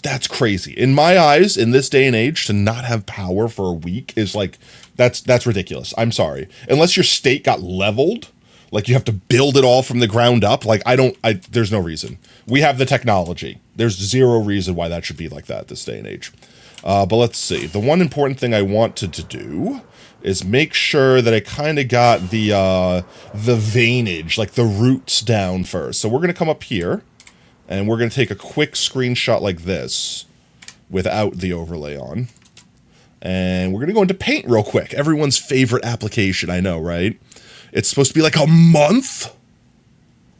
That's crazy. In my eyes, in this day and age, to not have power for a week is like, that's ridiculous. I'm sorry. Unless your state got leveled, like you have to build it all from the ground up. Like, there's no reason. We have the technology. There's zero reason why that should be like that this day and age. But let's see. The one important thing I wanted to do is make sure that I kind of got the veinage, like the roots down first. So we're going to come up here, and we're going to take a quick screenshot like this without the overlay on. And we're going to go into Paint real quick. Everyone's favorite application, I know, right? It's supposed to be like a month?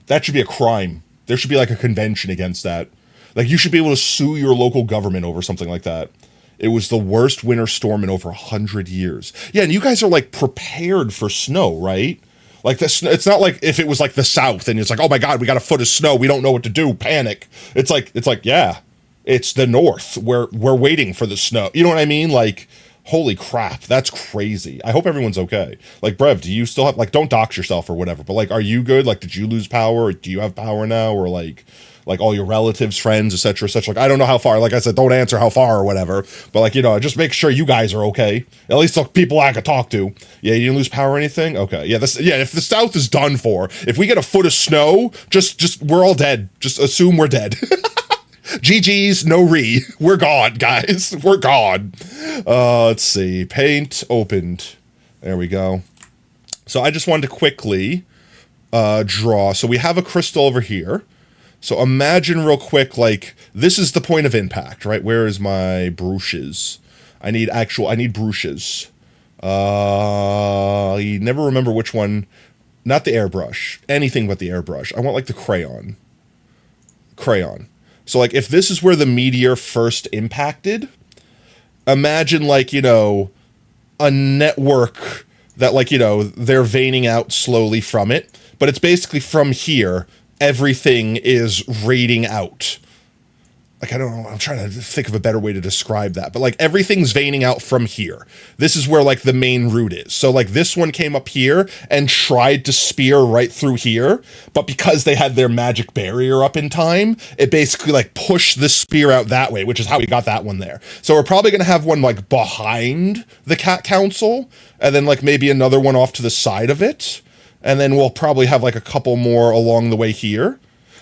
That should be a crime. There should be like a convention against that. Like, you should be able to sue your local government over something like that. It was the worst winter storm in over 100 years. Yeah, and you guys are, like, prepared for snow, right? Like, it's not like if it was, like, the South, and it's like, oh, my God, we got a foot of snow. We don't know what to do. Panic. It's like, yeah, it's the North. We're waiting for the snow. You know what I mean? Like, holy crap, that's crazy. I hope everyone's okay. Like, Brev, do you still have, like, don't dox yourself or whatever, but, like, are you good? Like, did you lose power? Or do you have power now? Or, like all your relatives, friends, etc., etc. Like, I don't know how far. Like I said, don't answer how far or whatever. But, like, you know, just make sure you guys are okay. At least the people I could talk to. Yeah, you didn't lose power or anything? Okay. Yeah, if the South is done for, if we get a foot of snow, just we're all dead. Just assume we're dead. GG's, no re. We're gone, guys. We're gone. Let's see. Paint opened. There we go. So I just wanted to quickly draw. So we have a crystal over here. So imagine real quick, like, this is the point of impact, right? Where is my brushes? I need brushes. I never remember which one. Not the airbrush. Anything but the airbrush. I want, like, the crayon. So, like, if this is where the meteor first impacted, imagine, like, you know, a network that, like, you know, they're veining out slowly from it. But it's basically from here, everything is radiating out. Like, I don't know, I'm trying to think of a better way to describe that, but, like, everything's veining out from here. This is where, like, the main root is. So, like, this one came up here and tried to spear right through here, but because they had their magic barrier up in time, it basically, like, pushed the spear out that way, which is how we got that one there. So we're probably going to have one, like, behind the Cat Council, and then, like, maybe another one off to the side of it, and then we'll probably have, like, a couple more along the way here.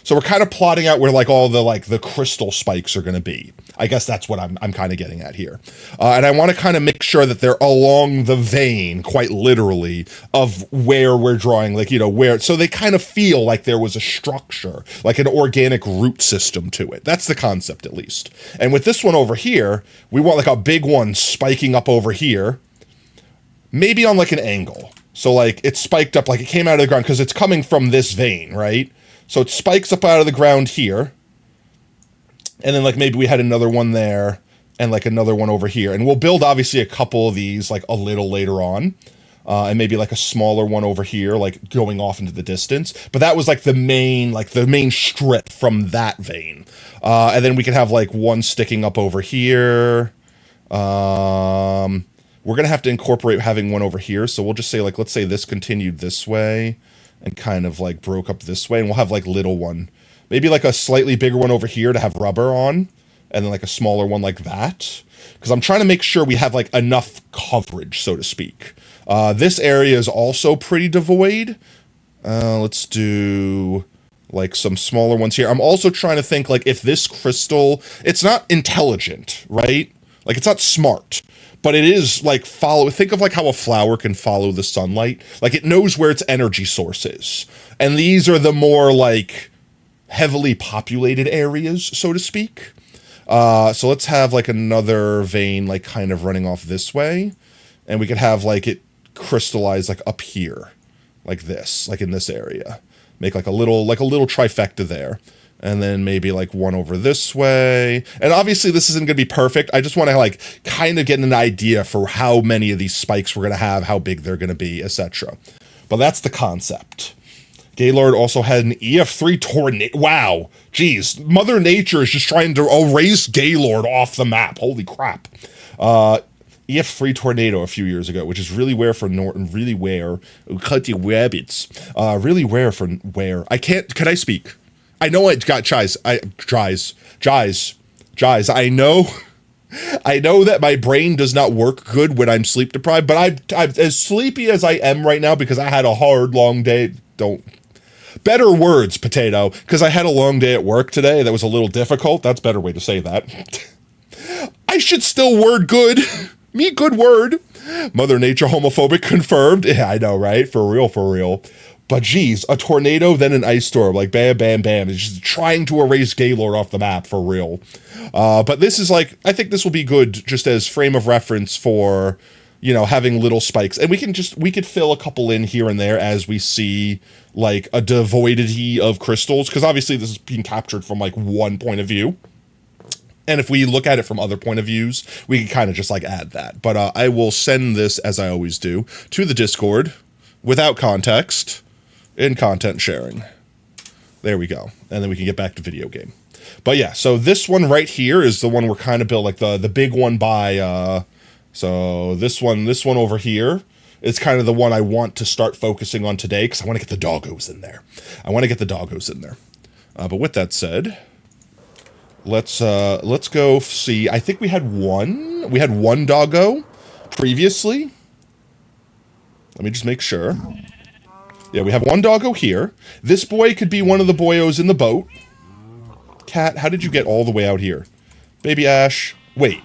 So we're kind of plotting out where like all the like the crystal spikes are going to be. I guess that's what I'm kind of getting at here. And I want to kind of make sure that they're along the vein, quite literally, of where we're drawing, like, you know, where, so they kind of feel like there was a structure, like an organic root system to it. That's the concept, at least. And with this one over here, we want like a big one spiking up over here, maybe on like an angle. So like it spiked up, like it came out of the ground because it's coming from this vein, right? So it spikes up out of the ground here. And then like maybe we had another one there and like another one over here. And we'll build obviously a couple of these like a little later on. And maybe like a smaller one over here, like going off into the distance. But that was like the main strip from that vein. And then we can have like one sticking up over here. We're going to have to incorporate having one over here. So we'll just say like, let's say this continued this way and kind of like broke up this way. And we'll have like little one, maybe like a slightly bigger one over here to have rubber on. And then like a smaller one like that. Because I'm trying to make sure we have like enough coverage, so to speak. This area is also pretty devoid. Let's do like some smaller ones here. I'm also trying to think like if this crystal, it's not intelligent, right? Like it's not smart. But it is like think of like how a flower can follow the sunlight. Like it knows where its energy source is. And these are the more like heavily populated areas, so to speak. So let's have like another vein like kind of running off this way. And we could have like it crystallize like up here, like this, like in this area. Make like a little trifecta there. And then maybe like one over this way. And obviously this isn't going to be perfect. I just want to like kind of get an idea for how many of these spikes we're going to have, how big they're going to be, etc. But that's the concept. Gaylord also had an EF3 tornado. Wow. Geez. Mother Nature is just trying to erase Gaylord off the map. Holy crap. EF3 tornado a few years ago, which is really rare for Norton, really rare. Cut your rabbits. Really rare for where. Can I speak? I know I got Jais. I know that my brain does not work good when I'm sleep deprived, but I'm as sleepy as I am right now because I had a hard, long day. Better words, potato, because I had a long day at work today that was a little difficult. That's a better way to say that. I should still word good. Me good word. Mother Nature homophobic confirmed. Yeah, I know, right? For real. But geez, a tornado, then an ice storm, like bam, bam, bam. It's just trying to erase Gaylord off the map, for real. But this is like, I think this will be good just as frame of reference for, you know, having little spikes. And we could fill a couple in here and there as we see like a devoidity of crystals. Because obviously this is being captured from like one point of view. And if we look at it from other point of views, we can kind of just like add that. But I will send this, as I always do, to the Discord without context. In content sharing. There we go. And then we can get back to video game. But yeah, so this one right here is the one we're kind of built, like the big one by, so this one over here is kind of the one I want to start focusing on today because I want to get the doggos in there. But with that said, let's go see. I think we had one doggo previously. Let me just make sure. Yeah, we have one doggo here. This boy could be one of the boyos in the boat. Cat, how did you get all the way out here? Baby Ash. Wait.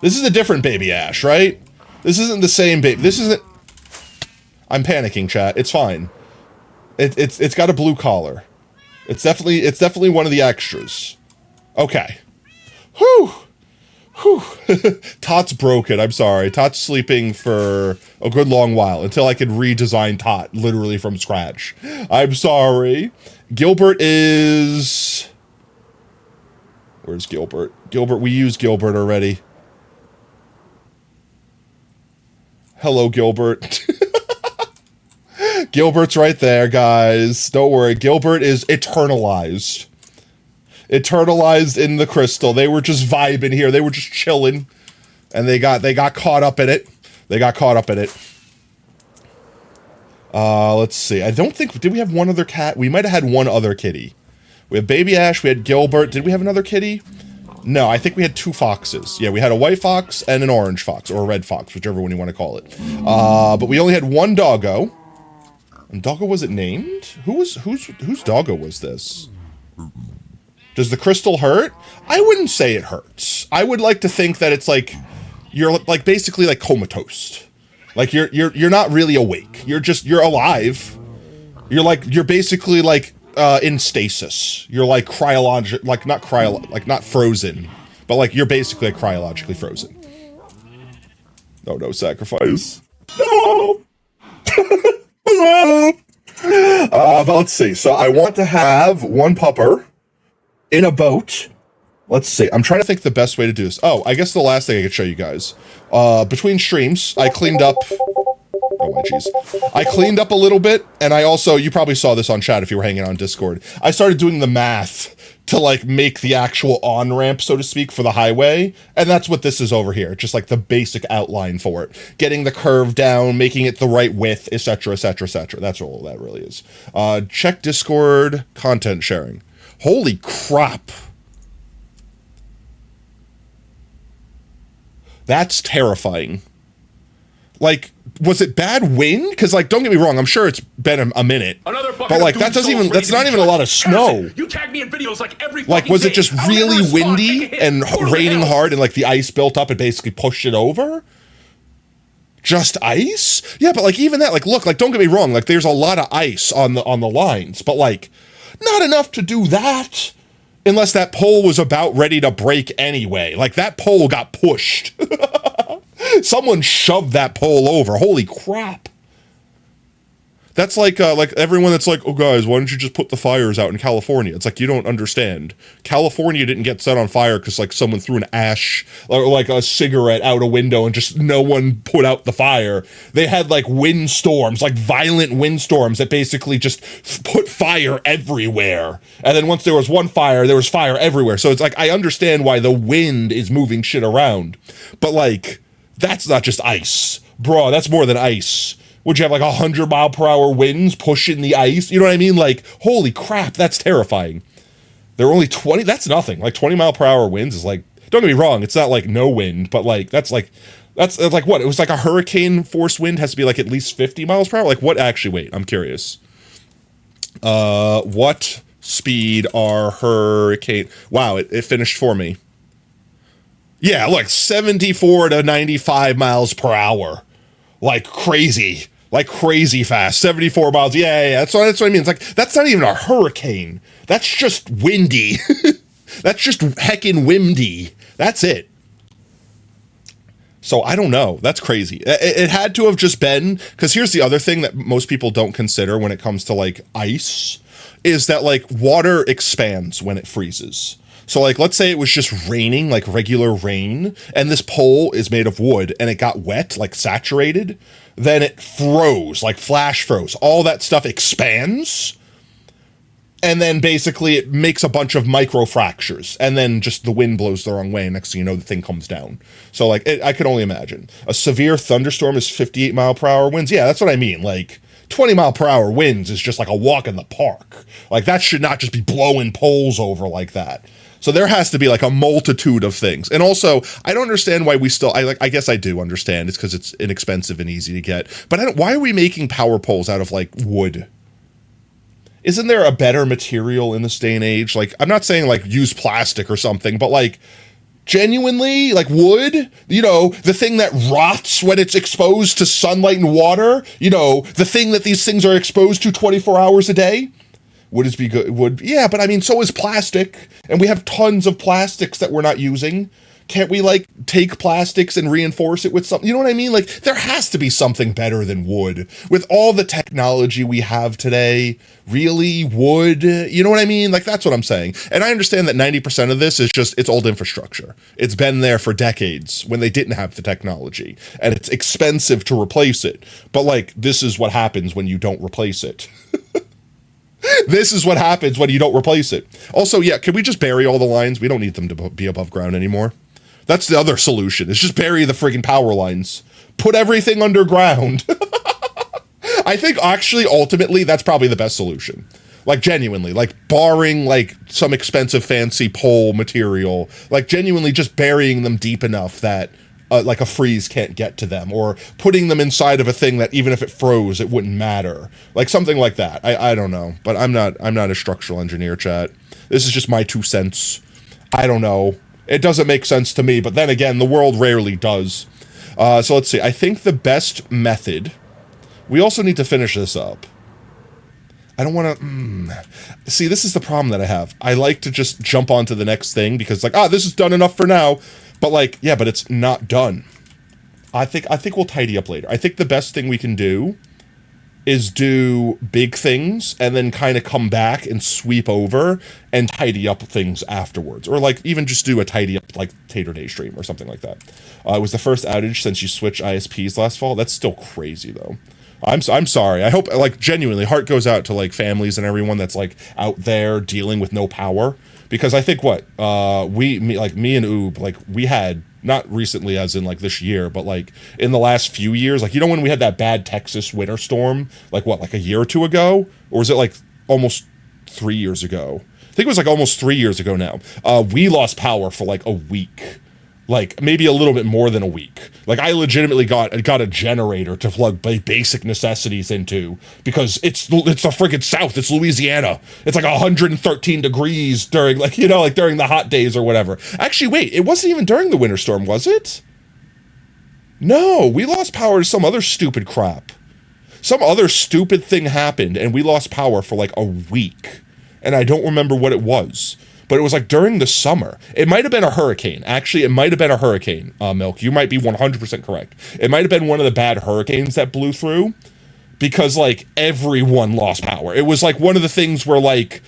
This is a different Baby Ash, right? This isn't the same baby. This isn't... I'm panicking, chat. It's fine. It's got a blue collar. It's definitely one of the extras. Okay. Whew. Tot's broken. I'm sorry. Tot's sleeping for a good long while until I can redesign Tot literally from scratch. I'm sorry. Gilbert is... Where's Gilbert? Gilbert, we used Gilbert already. Hello, Gilbert. Gilbert's right there, guys. Don't worry. Gilbert is eternalized. Eternalized in the crystal. They were just vibing here. They were just chilling. And they got caught up in it. Let's see. I don't think... Did we have one other cat? We might have had one other kitty. We have Baby Ash. We had Gilbert. Did we have another kitty? No, I think we had two foxes. Yeah, we had a white fox and an orange fox. Or a red fox, whichever one you want to call it. But we only had one doggo. And Doggo, was it named? Whose Doggo was this? Does the crystal hurt? I wouldn't say it hurts. I would like to think that it's like you're like basically like comatose. Like you're not really awake. You're alive. You're basically like in stasis. You're like not frozen, but like you're basically like cryologically frozen. Oh no, sacrifice. No. But let's see. So I want to have one pupper in a boat. Let's see. I'm trying to think the best way to do this. Oh, I guess the last thing I could show you guys. Between streams, I cleaned up. Oh my jeez. I cleaned up a little bit, and I also, you probably saw this on chat if you were hanging on Discord. I started doing the math to like make the actual on-ramp, so to speak, for the highway, and that's what this is over here. Just like the basic outline for it. Getting the curve down, making it the right width, etc., etc., etc. That's all that really is. Check Discord content sharing. Holy crap. That's terrifying. Like, was it bad wind? Because, like, don't get me wrong, I'm sure it's been a minute. But, like, that's not even a lot of snow. You tag me in videos like every Like, was it just really windy and raining hard and, like, the ice built up and basically pushed it over? Just ice? Yeah, but, like, even that, like, look, like, don't get me wrong, like, there's a lot of ice on the lines, but, like, not enough to do that. Unless that pole was about ready to break anyway. Like, that pole got pushed. Someone shoved that pole over. Holy crap. That's like everyone that's like, oh guys, why don't you just put the fires out in California? It's like, you don't understand. California didn't get set on fire because like someone threw an ash or like a cigarette out a window and just no one put out the fire. They had like windstorms, like violent windstorms that basically just put fire everywhere. And then once there was one fire, there was fire everywhere. So it's like, I understand why the wind is moving shit around. But like, that's not just ice. Bro, that's more than ice. Would you have like 100-mile-per-hour winds pushing the ice? You know what I mean? Like, holy crap, that's terrifying. They're only 20, that's nothing. Like 20-mile-per-hour winds is like, don't get me wrong, it's not like no wind, but like, that's like what? It was like a hurricane force wind has to be like at least 50 miles per hour? Like what actually, wait, I'm curious. What speed are hurricane, wow, it finished for me. Yeah, look, 74 to 95 miles per hour. Like crazy fast. 74 miles. Yeah. That's what I mean. It's like, that's not even a hurricane. That's just windy. That's just heckin' windy. That's it. So I don't know. That's crazy. It had to have just been, because here's the other thing that most people don't consider when it comes to like ice, is that like water expands when it freezes. So like, let's say it was just raining, like regular rain, and this pole is made of wood and it got wet, like saturated, then it froze, like flash froze. All that stuff expands, and then basically it makes a bunch of micro fractures, and then just the wind blows the wrong way, and next thing you know, the thing comes down. So like, I could only imagine. A severe thunderstorm is 58-mile-per-hour winds. Yeah, that's what I mean. Like, 20-mile-per-hour winds is just like a walk in the park. Like, that should not just be blowing poles over like that. So there has to be like a multitude of things. And also, I don't understand why we still, I guess I do understand. It's because it's inexpensive and easy to get. But why are we making power poles out of like wood? Isn't there a better material in this day and age? Like, I'm not saying like use plastic or something, but like genuinely, like wood, you know, the thing that rots when it's exposed to sunlight and water, you know, the thing that these things are exposed to 24 hours a day. Would it be good? Yeah, but I mean, so is plastic, and we have tons of plastics that we're not using. Can't we like take plastics and reinforce it with something? You know what I mean? Like, there has to be something better than wood. With all the technology we have today, really, wood? You know what I mean? Like, that's what I'm saying. And I understand that 90% of this is just, it's old infrastructure. It's been there for decades when they didn't have the technology, and it's expensive to replace it. But like, this is what happens when you don't replace it. This is what happens when you don't replace it. Also, yeah, can we just bury all the lines? We don't need them to be above ground anymore. That's the other solution, is just bury the friggin' power lines. Put everything underground. I think actually, ultimately, that's probably the best solution. Like, genuinely, like barring like some expensive fancy pole material, like genuinely just burying them deep enough that like a freeze can't get to them, or putting them inside of a thing that even if it froze, it wouldn't matter. Like something like that. I don't know, but I'm not a structural engineer, chat. This is just my 2 cents. I don't know. It doesn't make sense to me, but then again, the world rarely does. So let's see. I think the best method, we also need to finish this up. I don't want to, see, this is the problem that I have. I like to just jump onto the next thing because like, this is done enough for now. But like, yeah, but it's not done. I think we'll tidy up later. I think the best thing we can do is do big things and then kind of come back and sweep over and tidy up things afterwards. Or like even just do a tidy up like Tater Day stream or something like that. It was the first outage since you switched ISPs last fall. That's still crazy though. I'm sorry. I hope, like, genuinely, heart goes out to like families and everyone that's like out there dealing with no power. Because I think me and Oob, like we had, not recently as in like this year, but like in the last few years, like, you know, when we had that bad Texas winter storm, like what, like a year or 2 ago? Or was it like almost 3 years ago? I think it was like almost 3 years ago now. We lost power for like a week. Like maybe a little bit more than a week. Like I legitimately got a generator to plug basic necessities into because it's the freaking South. It's Louisiana. It's like 113 degrees during like, you know, like during the hot days or whatever. Actually, wait, it wasn't even during the winter storm, was it? No, we lost power to some other stupid crap. Some other stupid thing happened and we lost power for like a week. And I don't remember what it was. But it was like during the summer. It might have been a hurricane. Actually, it might have been a hurricane, Milk. You might be 100% correct. It might have been one of the bad hurricanes that blew through because, like, everyone lost power. It was, like, one of the things where, like,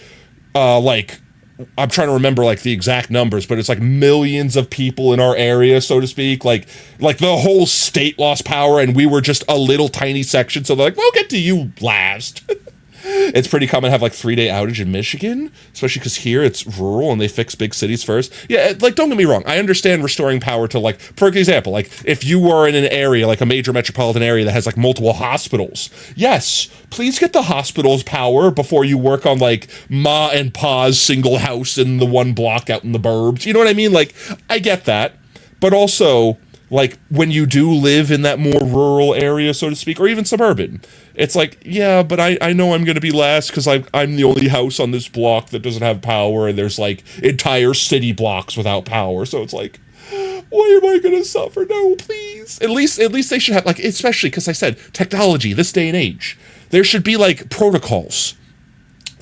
I'm trying to remember, like, the exact numbers, but it's, like, millions of people in our area, so to speak. Like the whole state lost power, and we were just a little tiny section. So they're like, we'll get to you last. It's pretty common to have like 3-day outage in Michigan, especially because here it's rural and they fix big cities first. Yeah, like don't get me wrong. I understand restoring power to like, for example, like if you were in an area, like a major metropolitan area that has like multiple hospitals. Yes, please get the hospitals power before you work on like Ma and Pa's single house in the one block out in the burbs. You know what I mean? Like I get that, but also like when you do live in that more rural area, so to speak, or even suburban, it's like, yeah, but I know I'm going to be last because I'm the only house on this block that doesn't have power, and there's like entire city blocks without power. So it's like, why am I going to suffer? No, please. At least they should have like, especially because I said technology, this day and age, there should be like protocols.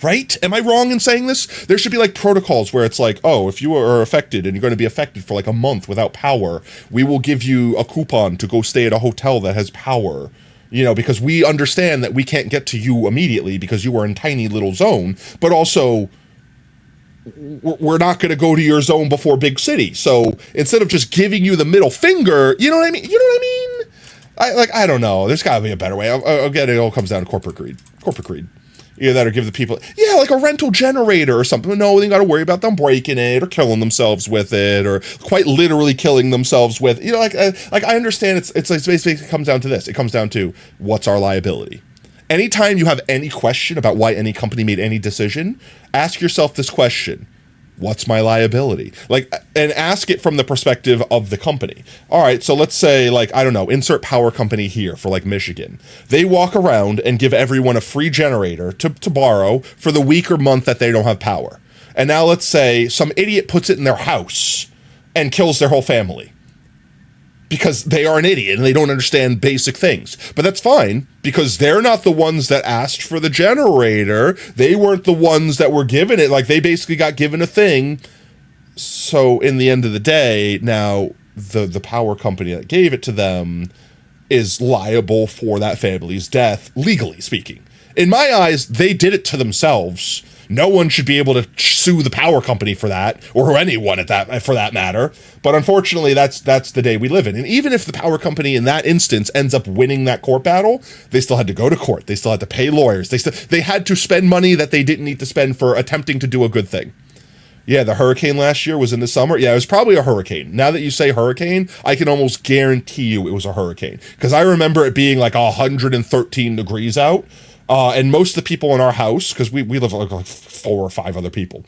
Right? Am I wrong in saying this? There should be like protocols where it's like, oh, if you are affected and you're going to be affected for like a month without power, we will give you a coupon to go stay at a hotel that has power. You know, because we understand that we can't get to you immediately because you are in tiny little zone, but also we're not going to go to your zone before big city. So instead of just giving you the middle finger, you know what I mean? You know what I mean? I don't know. There's got to be a better way. Again, it all comes down to corporate greed. Corporate greed. Either that or give the people, yeah, like a rental generator or something. No, they got to worry about them breaking it or killing themselves with it or quite literally killing themselves with, you know, like I understand it's basically it comes down to this. It comes down to what's our liability. Anytime you have any question about why any company made any decision, ask yourself this question. What's my liability? Like, and ask it from the perspective of the company. All right, so let's say, like, I don't know, insert power company here for, like, Michigan. They walk around and give everyone a free generator to borrow for the week or month that they don't have power. And now let's say some idiot puts it in their house and kills their whole family. Because they are an idiot and they don't understand basic things. But that's fine, because they're not the ones that asked for the generator. They weren't the ones that were given it. Like, they basically got given a thing. So, in the end of the day, now, the power company that gave it to them is liable for that family's death, legally speaking. In my eyes, they did it to themselves. No one should be able to sue the power company for that, or anyone at that for that matter. But unfortunately, that's the day we live in. And even if the power company in that instance ends up winning that court battle, they still had to go to court. They still had to pay lawyers. They had to spend money that they didn't need to spend for attempting to do a good thing. Yeah, the hurricane last year was in the summer. Yeah, it was probably a hurricane. Now that you say hurricane, I can almost guarantee you it was a hurricane. Because I remember it being like 113 degrees out. And most of the people in our house, because we live with like 4 or 5 other people,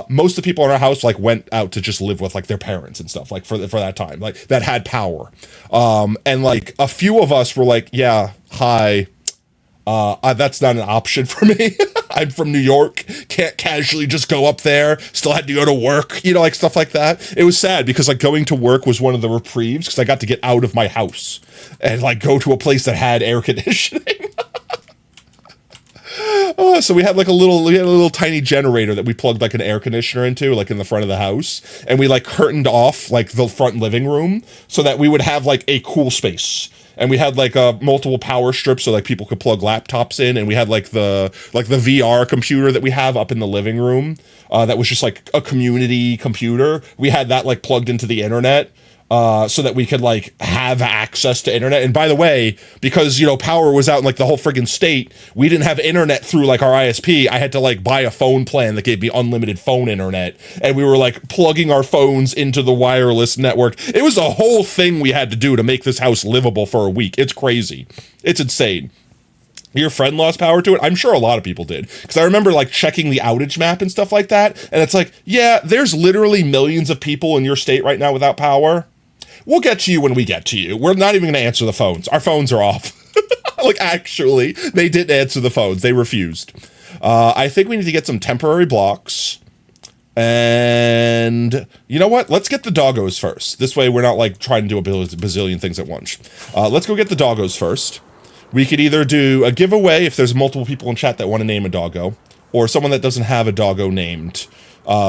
most of the people in our house like went out to just live with like their parents and stuff, like for that time, like that had power. And like a few of us were like, yeah, hi, that's not an option for me. I'm from New York, can't casually just go up there, still had to go to work, you know, like stuff like that. It was sad because like going to work was one of the reprieves because I got to get out of my house and like go to a place that had air conditioning. So we had a little tiny generator that we plugged like an air conditioner into, like in the front of the house, and we like curtained off like the front living room so that we would have like a cool space. And we had like multiple power strips so like people could plug laptops in, and we had like the VR computer that we have up in the living room that was just like a community computer. We had that like plugged into the internet. So that we could like have access to internet. And by the way, because you know power was out in like the whole friggin' state, we didn't have internet through like our ISP. I had to like buy a phone plan that gave me unlimited phone internet, and we were like plugging our phones into the wireless network. It was a whole thing we had to do to make this house livable for a week. It's crazy. It's insane. Your friend lost power to it? I'm sure a lot of people did. Because I remember like checking the outage map and stuff like that, and it's like, yeah, there's literally millions of people in your state right now without power. We'll get to you when we get to you. We're not even going to answer the phones. Our phones are off. Like, actually, they didn't answer the phones. They refused. I think we need to get some temporary blocks. And you know what? Let's get the doggos first. This way, we're not, like, trying to do a bazillion things at once. Let's go get the doggos first. We could either do a giveaway if there's multiple people in chat that want to name a doggo, or someone that doesn't have a doggo named.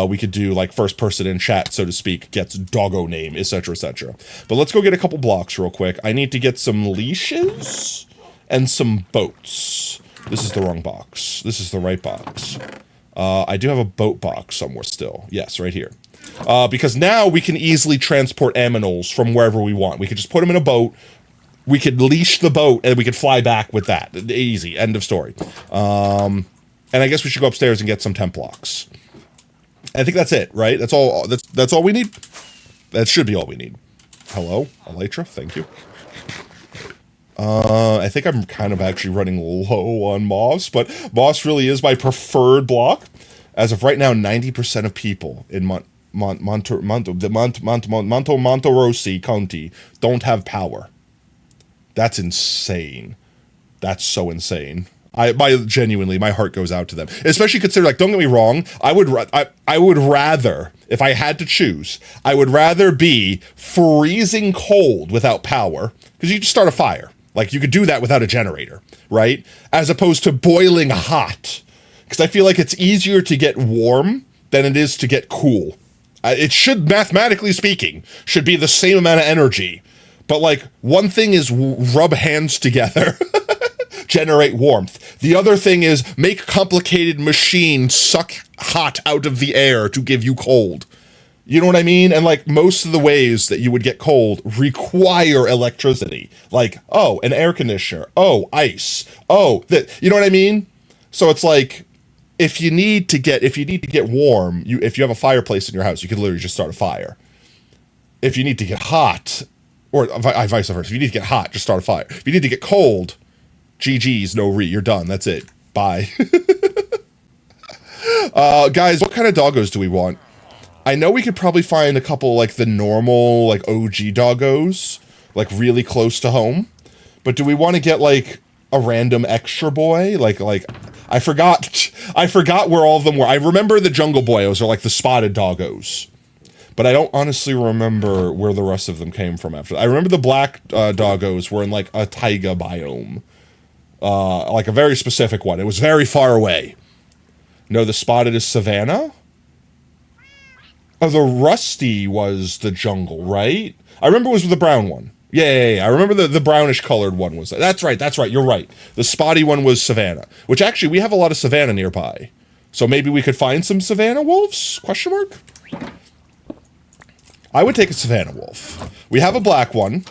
We could do like first person in chat, so to speak, gets doggo name, etc., etc. But let's go get a couple blocks real quick. I need to get some leashes and some boats. This is the wrong box. This is the right box. I do have a boat box somewhere still. Yes, right here. Because now we can easily transport aminals from wherever we want. We could just put them in a boat. We could leash the boat and we could fly back with that. Easy. End of story. And I guess we should go upstairs and get some temp blocks. I think that's it, right? That's all. That's all we need. That should be all we need. Hello, Elytra. Thank you. I think I'm kind of actually running low on moss, but moss really is my preferred block. As of right now, 90% of people in Monte Rossi County don't have power. That's insane. That's so insane. Genuinely, my heart goes out to them. Especially consider, like, don't get me wrong, I would rather, if I had to choose, I would rather be freezing cold without power, because you just start a fire. Like, you could do that without a generator, right? As opposed to boiling hot. Because I feel like it's easier to get warm than it is to get cool. It should, mathematically speaking, should be the same amount of energy. But, like, one thing is rub hands together. Generate warmth. The other thing is make complicated machines suck hot out of the air to give you cold. You know what I mean? And like most of the ways that you would get cold require electricity. Like, oh, an air conditioner. Oh, ice. Oh, that. You know what I mean? So it's like if you need to get warm, if you have a fireplace in your house, you could literally just start a fire. If you need to get hot, or vice versa, if you need to get hot, just start a fire. If you need to get cold, GG's, you're done. That's it. Bye. Guys, what kind of doggos do we want? I know we could probably find a couple, like, the normal, like, OG doggos, like, really close to home. But do we want to get, like, a random extra boy? Like, I forgot where all of them were. I remember the jungle boyos are, like, the spotted doggos. But I don't honestly remember where the rest of them came from after. I remember the black doggos were in, like, a taiga biome. Like a very specific one. It was very far away. No, the spotted is Savannah? Oh, the rusty was the jungle, right? I remember it was the brown one. Yeah. I remember the brownish colored one was. That's right. You're right. The spotty one was Savannah. Which actually, we have a lot of Savannah nearby. So maybe we could find some Savannah wolves? Question mark? I would take a Savannah wolf. We have a black one.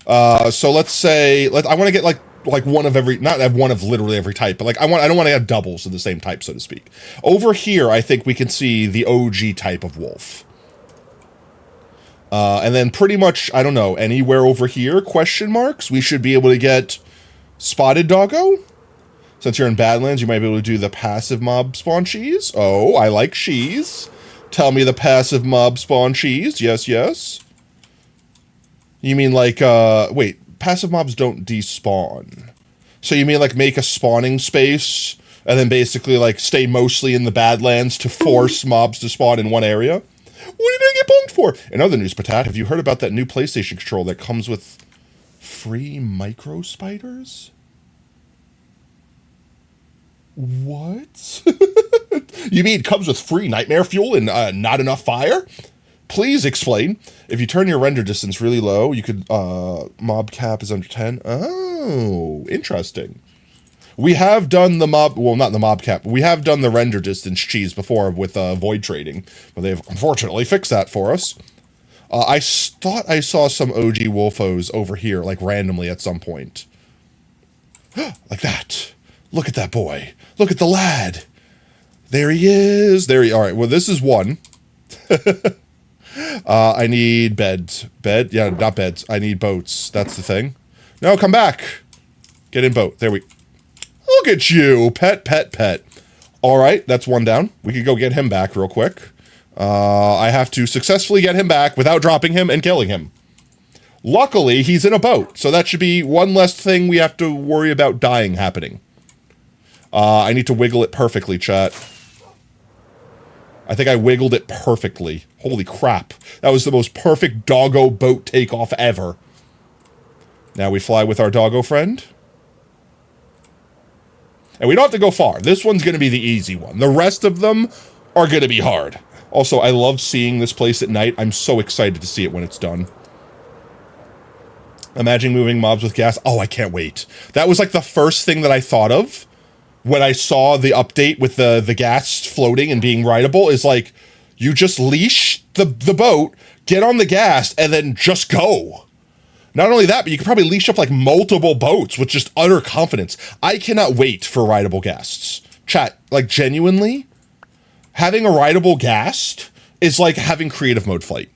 So let's say, I want to get like one of every, not have one of literally every type, but like I don't want to have doubles of the same type, so to speak. Over here, I think we can see the OG type of wolf. And then pretty much, I don't know, anywhere over here, question marks, we should be able to get spotted doggo. Since you're in Badlands, you might be able to do the passive mob spawn cheese. Oh, I like cheese. Tell me the passive mob spawn cheese. Yes, yes. You mean like, wait, passive mobs don't despawn. So you mean like make a spawning space and then basically like stay mostly in the Badlands to force mobs to spawn in one area? What did I get bumped for? In other news, Patat, have you heard about that new PlayStation controller that comes with free micro spiders? What? You mean it comes with free nightmare fuel and not enough fire? Please explain. If you turn your render distance really low, you could, mob cap is under 10. Oh, interesting. We have done the mob, well, not the mob cap, we have done the render distance cheese before with void trading, but they've unfortunately fixed that for us. I thought I saw some OG Wolfos over here, like randomly at some point. Like that. Look at that boy. Look at the lad. There he is. All right, well, this is one. I need beds. Yeah, not beds. I need boats. That's the thing. No, come back. Get in boat. There we... Look at you. Pet. All right, that's one down. We could go get him back real quick. I have to successfully get him back without dropping him and killing him. Luckily, he's in a boat, so that should be one less thing we have to worry about dying happening. I need to wiggle it perfectly, chat. I think I wiggled it perfectly. Holy crap. That was the most perfect doggo boat takeoff ever. Now we fly with our doggo friend. And we don't have to go far. This one's going to be the easy one. The rest of them are going to be hard. Also, I love seeing this place at night. I'm so excited to see it when it's done. Imagine moving mobs with gas. Oh, I can't wait. That was like the first thing that I thought of when I saw the update with the gas floating and being rideable, is like, you just leash the boat, get on the gas, and then just go. Not only that, but you could probably leash up like multiple boats with just utter confidence. I cannot wait for rideable ghasts. Chat, like genuinely, having a rideable ghast is like having creative mode flight.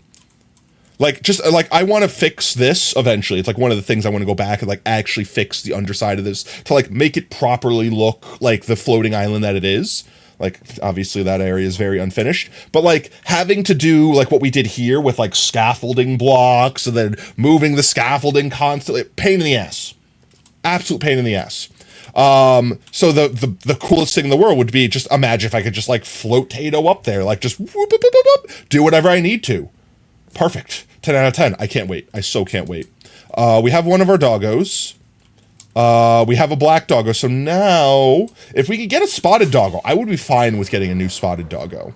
Like, just, like, I want to fix this eventually. It's, like, one of the things I want to go back and, like, actually fix the underside of this to, like, make it properly look like the floating island that it is. Like, obviously that area is very unfinished. But, like, having to do, like, what we did here with, like, scaffolding blocks and then moving the scaffolding constantly. Pain in the ass. Absolute pain in the ass. So the coolest thing in the world would be just imagine if I could just, like, float Tato up there. Like, just whoop, whoop, whoop, whoop, whoop, do whatever I need to. Perfect. 10 out of 10. I can't wait. I so can't wait. We have one of our doggos. We have a black doggo. So now, if we could get a spotted doggo, I would be fine with getting a new spotted doggo.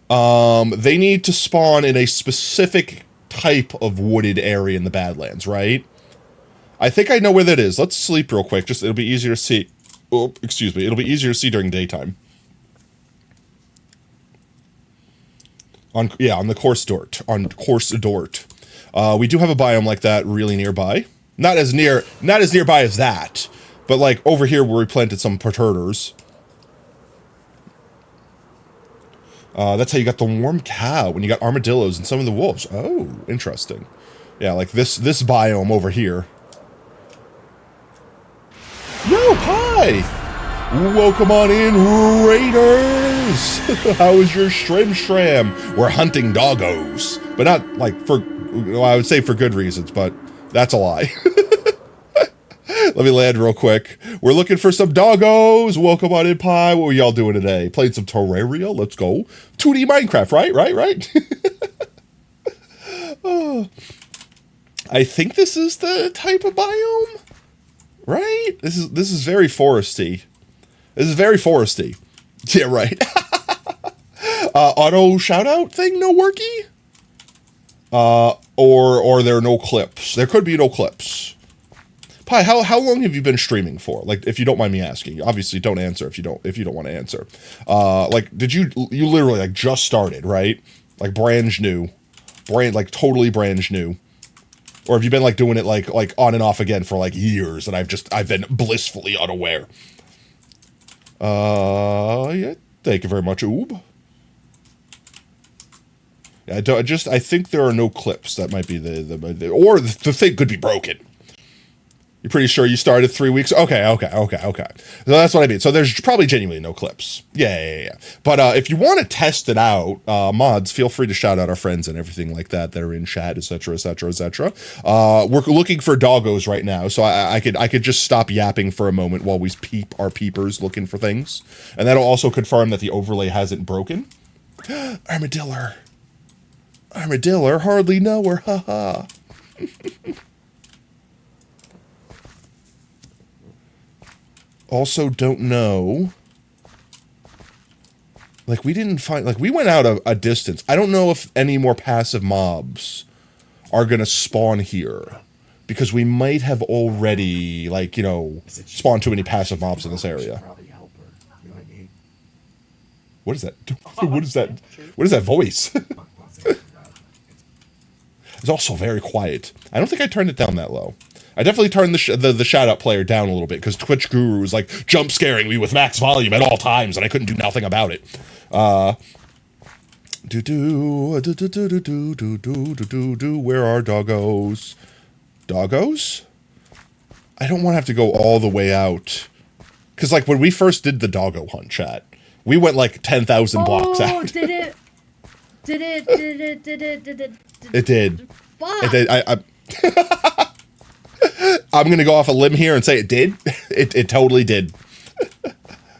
They need to spawn in a specific type of wooded area in the Badlands, right? I think I know where that is. Let's sleep real quick. Just, it'll be easier to see. Oh, excuse me. It'll be easier to see during daytime. On the course dort. We do have a biome like that really nearby. Not as nearby as that, but like over here where we planted some perturters. That's how you got the warm cow when you got armadillos and some of the wolves. Oh, interesting. Yeah, like this biome over here. Yo, hi! Welcome on in, Raiders! How is your shram? We're hunting doggos. But not, like, well, I would say for good reasons, but that's a lie. Let me land real quick. We're looking for some doggos. Welcome on in, Pie. What were y'all doing today? Playing some Terraria? Let's go. 2D Minecraft, right? Oh. I think this is the type of biome, right? This is very foresty. This is very foresty. Yeah, right. Auto shout-out thing, no worky? Or there are no clips. There could be no clips. Pi, how long have you been streaming for? Like, if you don't mind me asking. Obviously, don't answer if you don't want to answer. Like, you literally, like, just started, right? Like, brand new. Like, totally brand new. Or have you been, like, doing it, like on and off again for, like, years, and I've been blissfully unaware? Yeah, thank you very much, Oob. Yeah, I think there are no clips. That might be or the thing could be broken. You're pretty sure you started 3 weeks? Okay. So that's what I mean. So there's probably genuinely no clips. Yeah. But if you want to test it out, mods, feel free to shout out our friends and everything like that are in chat, etc. We're looking for doggos right now, so I could just stop yapping for a moment while we peep our peepers looking for things. And that'll also confirm that the overlay hasn't broken. Armadillo, hardly know her, haha. Also don't know, like we didn't find, like we went out a distance. I don't know if any more passive mobs are gonna spawn here, because we might have already, like, you know, spawned too many passive mobs in this area. What is that? What is that? What is that voice? It's also very quiet. I don't think I turned it down that low. I definitely turned the shout-out player down a little bit, because Twitch Guru was, like, jump-scaring me with max volume at all times, and I couldn't do nothing about it. Where are doggos? Doggos? I don't want to have to go all the way out. Because, like, when we first did the doggo hunt, chat, we went, like, 10,000 blocks out. Oh, did it? It did. Fuck. It did. I'm gonna go off a limb here and say it did. It totally did.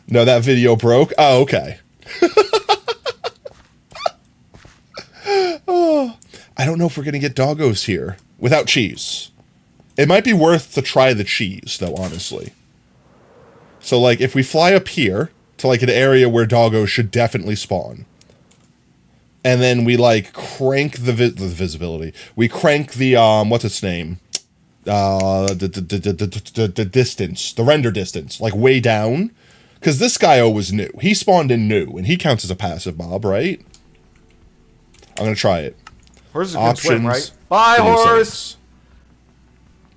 No, that video broke. Oh, okay. Oh, I don't know if we're gonna get doggos here without cheese. It might be worth to try the cheese, though, honestly. So, like, if we fly up here to, like, an area where doggos should definitely spawn, and then we, like, crank the visibility. We crank the, what's its name? The distance, the render distance, like, way down. Because this guy was new. He spawned in new, and he counts as a passive mob, right? I'm gonna try it. Horse is a good swim, right? Bye, horse!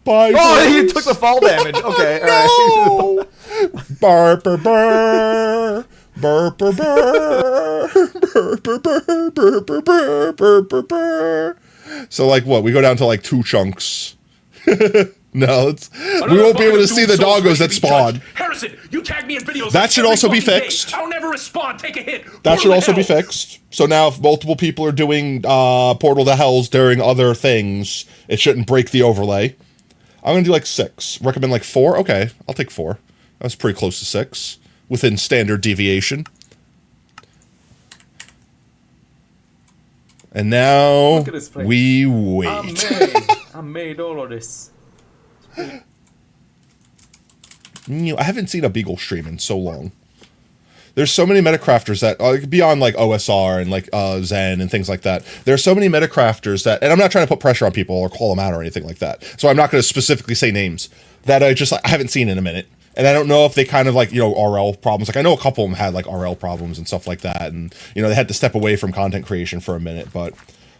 Bye, horse! Oh, he took the fall damage. Okay, no! Alright. Burr, burr, burr. Burr, burr, burr. Burr, burr, burr. Burr, burr, burr. Burr, burr, burr. So, like, what? We go down to, like, 2 chunks. No, we won't be able to see the doggos that spawn. Harrison, you tag me in videos. That should also be fixed. I'll never respond. Take a hit. That should also be fixed. So now, if multiple people are doing Portal to Hells during other things, it shouldn't break the overlay. I'm gonna do like 6. Recommend like 4. Okay, I'll take 4. That's pretty close to 6 within standard deviation. And now we wait. I made all of this. I haven't seen a Beagle stream in so long. There's so many metacrafters that, beyond like OSR and like Zen and things like that, there's so many metacrafters that, and I'm not trying to put pressure on people or call them out or anything like that, so I'm not going to specifically say names, that I haven't seen in a minute. And I don't know if they kind of like, RL problems. Like I know a couple of them had like RL problems and stuff like that. And, they had to step away from content creation for a minute, but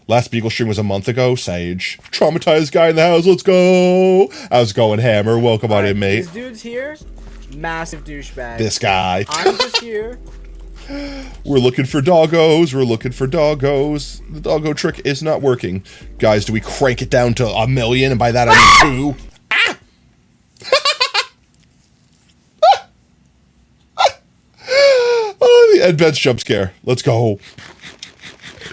last Beagle stream was a month ago. Sage. Traumatized guy in the house. Let's go. How's it going, Hammer? Welcome on in, mate. This dude's here. Massive douchebag. This guy. I'm just here. We're looking for doggos. We're looking for doggos. The doggo trick is not working. Guys, do we crank it down to 1 million? And by that I mean 2. Ah! Oh, the Ed Beds jump scare. Let's go.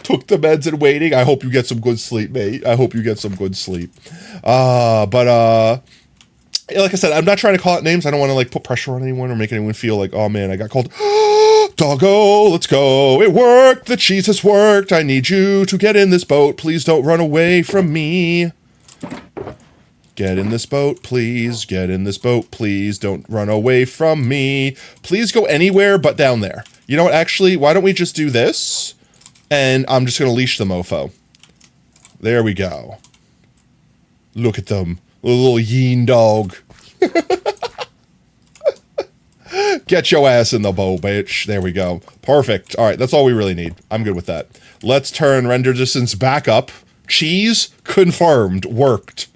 Took the meds and waiting. I hope you get some good sleep, mate. I hope you get some good sleep. Like I said, I'm not trying to call out names. I don't want to like put pressure on anyone or make anyone feel like, oh man, I got called. Doggo, let's go. It worked. The cheese has worked. I need you to get in this boat. Please don't run away from me. Get in this boat, please. Get in this boat, please. Don't run away from me. Please go anywhere but down there. You know what? Actually, why don't we just do this? And I'm just going to leash the mofo. There we go. Look at them. Little yeen dog. Get your ass in the boat, bitch. There we go. Perfect. All right, that's all we really need. I'm good with that. Let's turn render distance back up. Cheese confirmed. Worked.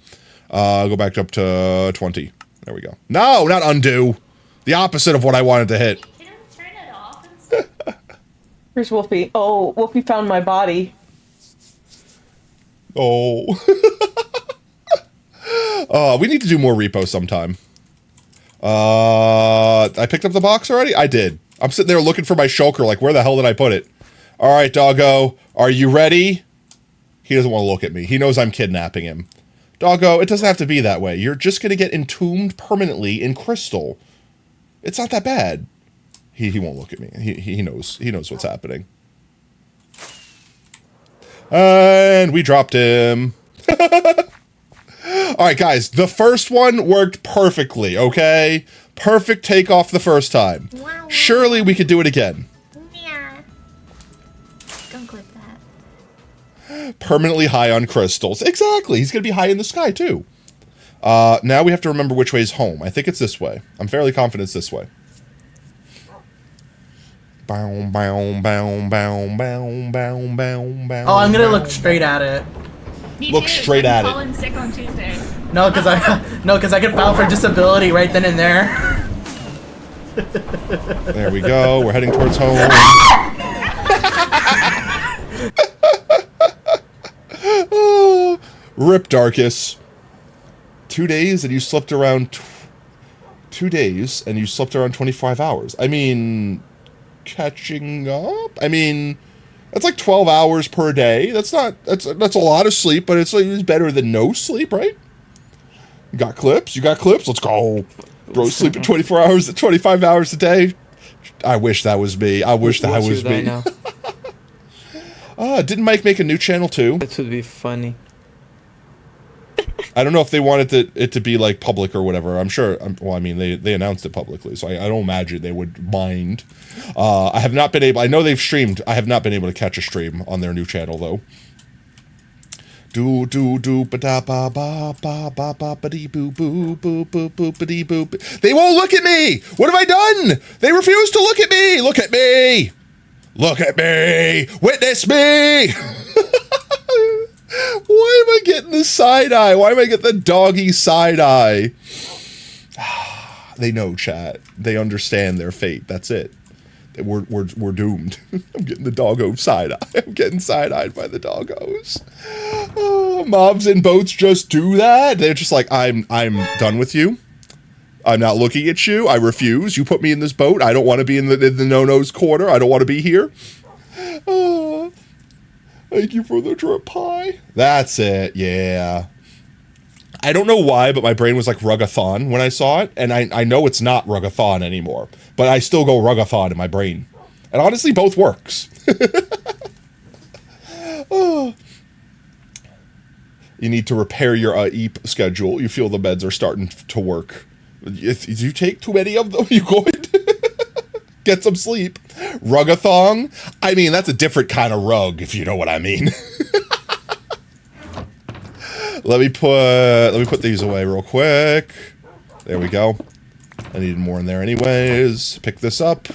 Go back up to 20. There we go. No, not undo. The opposite of what I wanted to hit. Can you turn it off instead? Where's Wolfie? Oh, Wolfie found my body. Oh. We need to do more repo sometime. I picked up the box already? I did. I'm sitting there looking for my shulker, like, where the hell did I put it? All right, doggo, are you ready? He doesn't want to look at me. He knows I'm kidnapping him. Doggo, it doesn't have to be that way. You're just going to get entombed permanently in crystal. It's not that bad. He won't look at me. He knows what's happening. And we dropped him. All right, guys, the first one worked perfectly, okay? Perfect takeoff the first time. Wow. Surely we could do it again. Yeah. Don't clip that. Permanently high on crystals. Exactly. He's going to be high in the sky, too. Now we have to remember which way is home. I think it's this way. I'm fairly confident it's this way. Bow, bow, bow, bow, bow, bow, bow, bow. Oh, I'm gonna look straight at it. Me Look too, straight I'm at it. calling sick on Tuesday. No, because I could file for disability right then and there. There we go. We're heading towards home. Oh, Rip Darkus. 2 days and you slept around 2 days and you slept around 25 hours. I mean, catching up? I mean, that's like 12 hours per day. That's a lot of sleep, but it's better than no sleep, right? You got clips? You got clips? Let's go. Bro, sleeping 24 hours, 25 hours a day. I wish that was me. I wish that was me. Now? Didn't Mike make a new channel too? That would be funny. I don't know if they wanted it to be like public or whatever. I'm sure. Well, I mean, they announced it publicly, so I don't imagine they would mind. I have not been able. I know they've streamed. I have not been able to catch a stream on their new channel though. Do do do ba da ba ba ba ba ba ba dee boo boo boo boo boo ba dee boo. They won't look at me. What have I done? They refuse to look at me. Look at me. Look at me. Witness me. Why am I getting the side eye? Why am I getting the doggy side eye? They know, chat. They understand their fate. That's it. We're doomed. I'm getting the doggo side eye. I'm getting side eyed by the doggos. Oh, mobs in boats just do that. They're just like, I'm done with you. I'm not looking at you. I refuse. You put me in this boat. I don't want to be in the no-no's corner. I don't want to be here. Oh. Thank you for the drip pie. That's it, yeah. I don't know why, but my brain was like Rugathon when I saw it, and I know it's not Rugathon anymore, but I still go Rugathon in my brain. And honestly, both works. Oh. You need to repair your EAP schedule. You feel the meds are starting to work. If you take too many of them, you good. Get some sleep. Rugathon? I mean, that's a different kind of rug, if you know what I mean. Let me put these away real quick. There we go. I needed more in there anyways. Pick this up.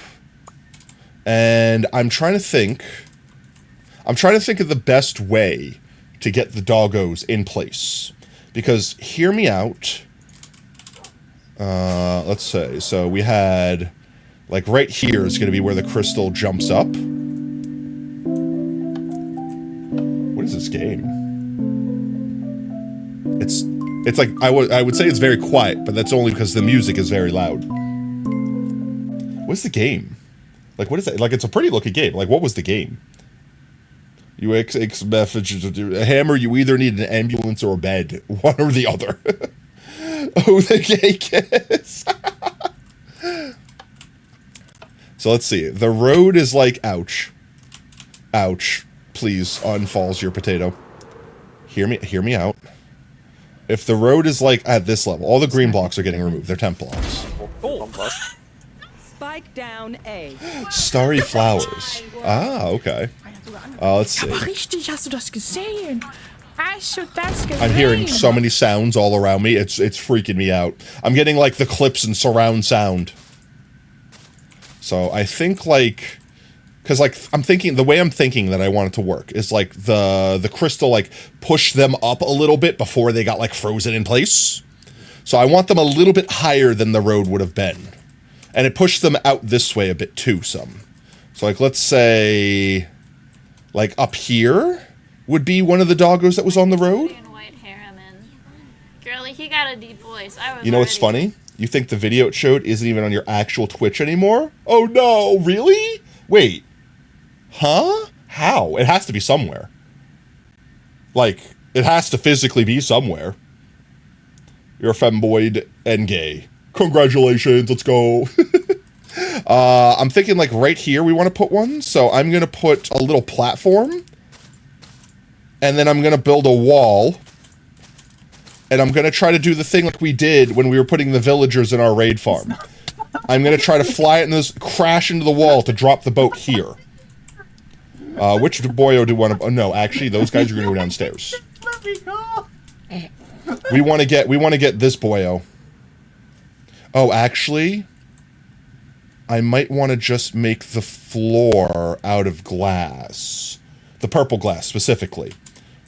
And I'm trying to think of the best way to get the doggos in place. Because hear me out. Let's say, so we had like right here is going to be where the crystal jumps up. What is this game? It's like I would say it's very quiet, but that's only because the music is very loud. What's the game? Like what is that? Like it's a pretty looking game. Like what was the game? You X message a hammer. You either need an ambulance or a bed, one or the other. Oh, the gay kiss. So let's see. The road is like, ouch. Ouch. Please, unfalls your potato. Hear me out. If the road is like at this level, all the green blocks are getting removed. They're temp blocks. Spike down A. Starry flowers. Ah, okay. Let's see. Richtig, hast du das gesehen? Hast du das gesehen? I'm hearing so many sounds all around me. It's freaking me out. I'm getting like the clips and surround sound. So I think like, because like the way I'm thinking that I want it to work is like the crystal like push them up a little bit before they got like frozen in place. So I want them a little bit higher than the road would have been. And it pushed them out this way a bit too some. So like let's say like up here would be one of the doggos that was on the road. And white hair, I'm in. Girly he got a deep voice. I was You know what's already- funny? You think the video it showed isn't even on your actual Twitch anymore? Oh no, really? Wait. Huh? How? It has to be somewhere. Like, it has to physically be somewhere. You're a femboid and gay. Congratulations, let's go. I'm thinking like right here we want to put one. So I'm going to put a little platform. And then I'm going to build a wall. And I'm going to try to do the thing like we did when we were putting the villagers in our raid farm. I'm going to try to fly it and this crash into the wall to drop the boat here. Which boyo do you want to... Oh, no, actually, those guys are going to go downstairs. Let me go. We want to get this boyo. Oh, actually, I might want to just make the floor out of glass. The purple glass, specifically.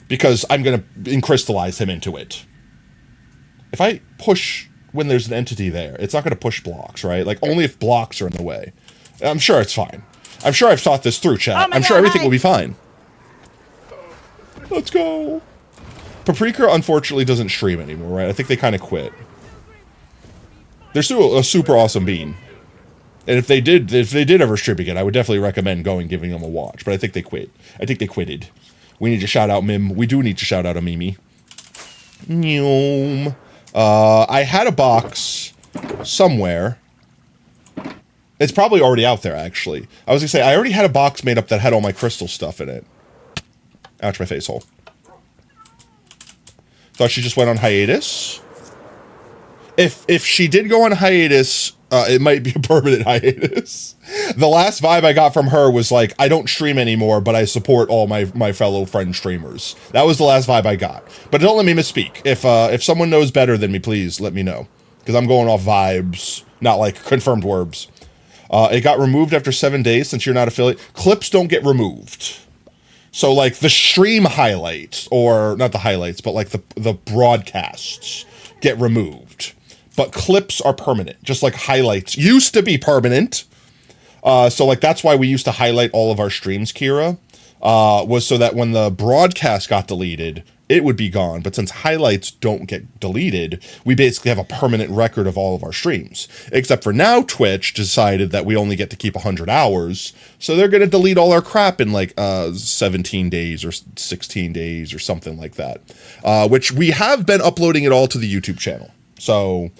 Because I'm going to crystallize him into it. If I push when there's an entity there, it's not going to push blocks, right? Like, only if blocks are in the way. I'm sure it's fine. I'm sure I've thought this through, chat. I'm sure everything will be fine. Let's go. Paprika, unfortunately, doesn't stream anymore, right? I think they kind of quit. They're still a super awesome bean. And if they did ever stream again, I would definitely recommend giving them a watch. But I think they quit. I think they quitted. We need to shout out Mim. We do need to shout out a Mimi. Nyom. I had a box somewhere. It's probably already out there, actually. I was going to say, I already had a box made up that had all my crystal stuff in it. Ouch, my face hole. Thought she just went on hiatus. If she did go on hiatus, it might be a permanent hiatus. The last vibe I got from her was like, I don't stream anymore, but I support all my fellow friend streamers. That was the last vibe I got. But don't let me misspeak. If someone knows better than me, please let me know. Because I'm going off vibes, not like confirmed words. It got removed after 7 days since you're not affiliate. Clips don't get removed. So like the stream highlights, or not the highlights, but like the broadcasts get removed. But clips are permanent, just like highlights used to be permanent. So like that's why we used to highlight all of our streams, Kira, was so that when the broadcast got deleted, it would be gone. But since highlights don't get deleted, we basically have a permanent record of all of our streams. Except for now, Twitch decided that we only get to keep 100 hours. So they're going to delete all our crap in like 17 days or 16 days or something like that. Which we have been uploading it all to the YouTube channel. So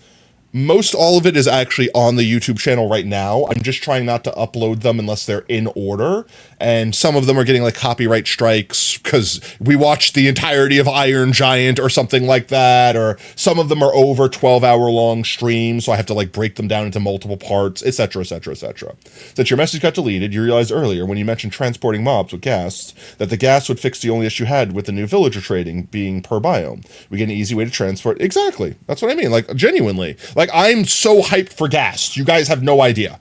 most all of it is actually on the YouTube channel right now. I'm just trying not to upload them unless they're in order. And some of them are getting like copyright strikes because we watched the entirety of Iron Giant or something like that. Or some of them are over 12-hour long streams, so I have to like break them down into multiple parts, etc., etc., etc. Since your message got deleted, you realized earlier when you mentioned transporting mobs with gas that the gas would fix the only issue you had with the new villager trading being per biome. We get an easy way to transport. Exactly. That's what I mean. Like, genuinely. Like, I'm so hyped for gas. You guys have no idea.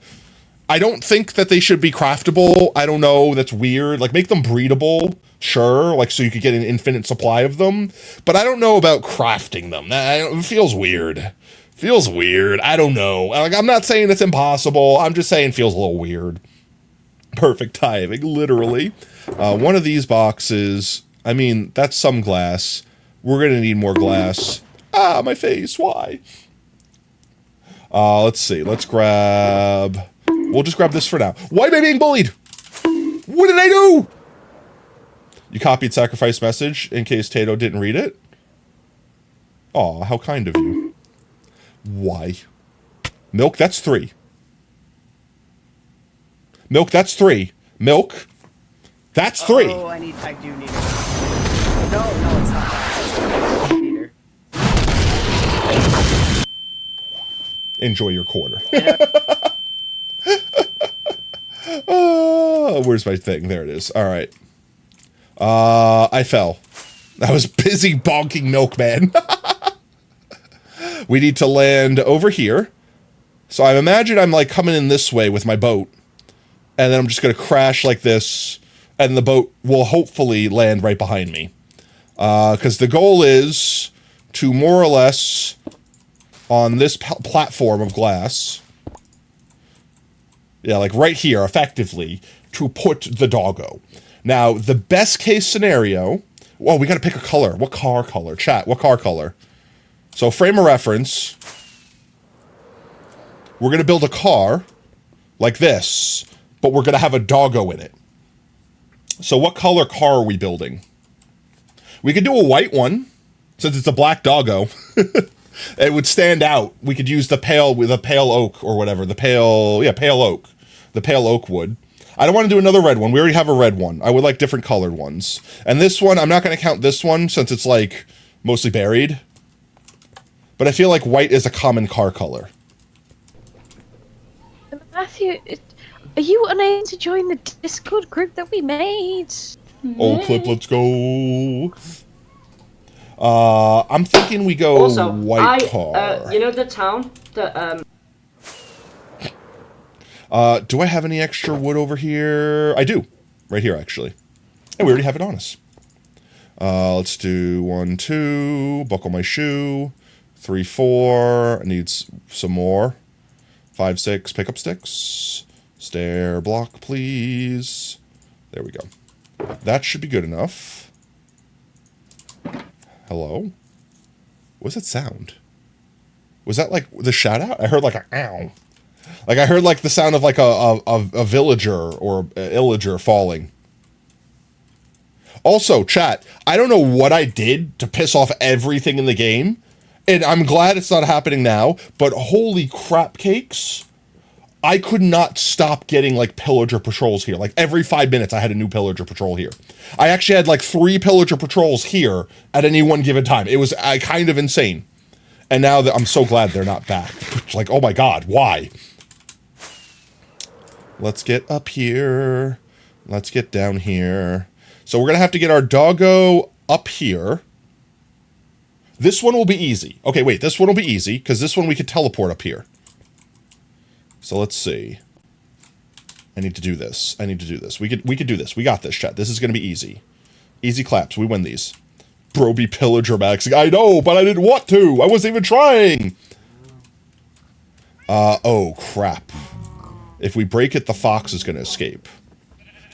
I don't think that they should be craftable. I don't know. That's weird. Like, make them breedable. Sure. Like, so you could get an infinite supply of them. But I don't know about crafting them. It feels weird. Feels weird. I don't know. Like, I'm not saying it's impossible. I'm just saying it feels a little weird. Perfect timing, literally. One of these boxes, I mean, that's some glass. We're going to need more glass. Ah, my face. Why? Let's see. Let's grab... We'll just grab this for now. Why am I being bullied? What did I do? You copied sacrifice message in case Tato didn't read it? Aw, how kind of you. Why? Milk, that's 3. Milk, that's 3. Milk, that's 3. Oh, I do need it. No, it's not that. It's Peter. Enjoy your quarter. Where's my thing? There it is. All right. I fell. I was busy bonking Milkman. We need to land over here. So I imagine I'm like coming in this way with my boat. And then I'm just going to crash like this. And the boat will hopefully land right behind me. Because the goal is to more or less on this platform of glass. Yeah, like right here, effectively, to put the doggo. Now, the best case scenario... Whoa, we gotta pick a color. What car color? Chat, what car color? So frame of reference, we're going to build a car like this, but we're going to have a doggo in it. So what color car are we building? We could do a white one, since it's a black doggo. It would stand out. We could use the pale with a pale oak or whatever. Pale oak. The pale oak wood. I don't want to do another red one. We already have a red one. I would like different colored ones. And this one, I'm not going to count this one since it's like mostly buried. But I feel like white is a common car color. Matthew, are you unable to join the Discord group that we made? Old clip, let's go. I'm thinking we go Also, white car. you know the town that Do I have any extra wood over here? I do. Right here, actually. And we already have it on us. Let's do 1, 2, buckle my shoe. 3, 4, I need some more. 5, 6, pick up sticks. Stair block, please. There we go. That should be good enough. Hello? What's that sound? Was that like the shout out? I heard like a ow. Like I heard like the sound of like a villager or an illager falling. Also, chat, I don't know what I did to piss off everything in the game. And I'm glad it's not happening now, but holy crap cakes. I could not stop getting like pillager patrols here. Like every 5 minutes I had a new pillager patrol here. I actually had like 3 pillager patrols here at any one given time. It was kind of insane. And now that I'm so glad they're not back. It's like, oh my god, why? Let's get up here. Let's get down here. So we're going to have to get our doggo up here. This one will be easy. Okay, wait, this one will be easy, because this one we could teleport up here. So let's see. I need to do this. I need to do this. We could do this. We got this, chat. This is going to be easy. Easy claps. We win these. Bro be pillager maxing. I know, but I didn't want to. I wasn't even trying. Oh, crap. If we break it, the fox is going to escape.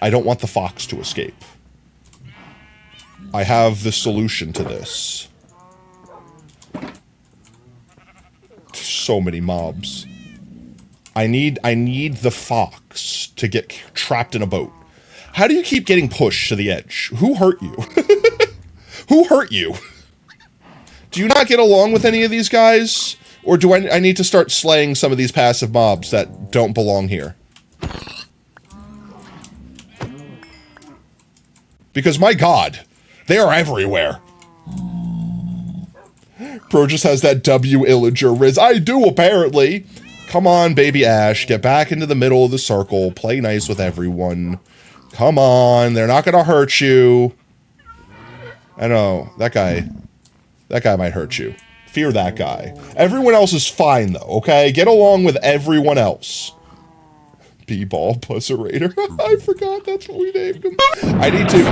I don't want the fox to escape. I have the solution to this. So many mobs. I need the fox to get trapped in a boat. How do you keep getting pushed to the edge? Who hurt you? Who hurt you? Do you not get along with any of these guys? Or do I need to start slaying some of these passive mobs that don't belong here? Because my god, they are everywhere. Bro just has that W illager riz. I do, apparently. Come on, baby Ash. Get back into the middle of the circle. Play nice with everyone. Come on. They're not going to hurt you. I know. That guy might hurt you. Fear that guy. Everyone else is fine, though, okay? Get along with everyone else. B-ball pusserator. I forgot that's what we named him. I need to...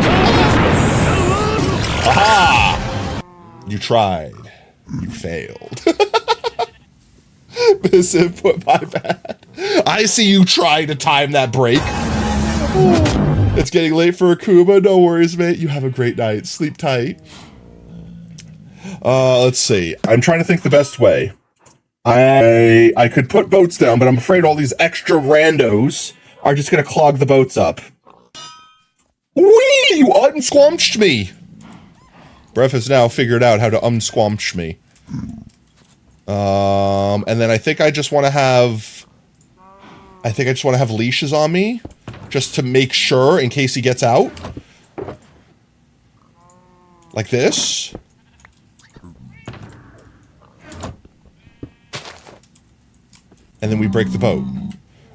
Aha! You tried. You failed. Miss input, my bad. I see you trying to time that break. It's getting late for Akuma. No worries, mate. You have a great night. Sleep tight. Let's see. I'm trying to think the best way. I could put boats down, but I'm afraid all these extra randos are just going to clog the boats up. Whee! You unsquamched me! Breath has now figured out how to unsquamch me. And then I think I just want to have... leashes on me. Just to make sure, in case he gets out. Like this. And then we break the boat.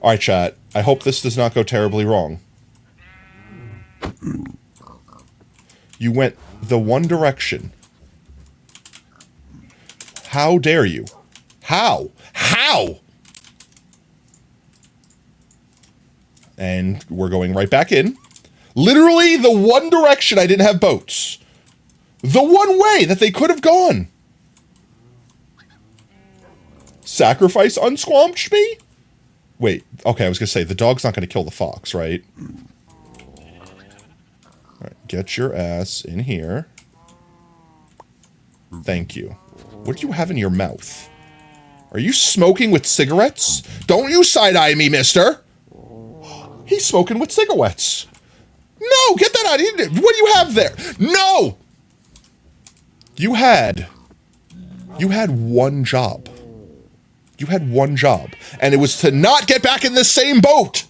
Alright, chat. I hope this does not go terribly wrong. You went the one direction. How dare you? How? How? And we're going right back in. Literally the one direction I didn't have boats. The one way that they could have gone. Sacrifice unsquamched me? Wait, okay, I was gonna say, the dog's not gonna kill the fox, right? Alright, get your ass in here. Thank you. What do you have in your mouth? Are you smoking with cigarettes? Don't you side-eye me, mister! He's smoking with cigarettes. No, get that out of here. What do you have there? No! You had one job. You had one job. And it was to not get back in the same boat!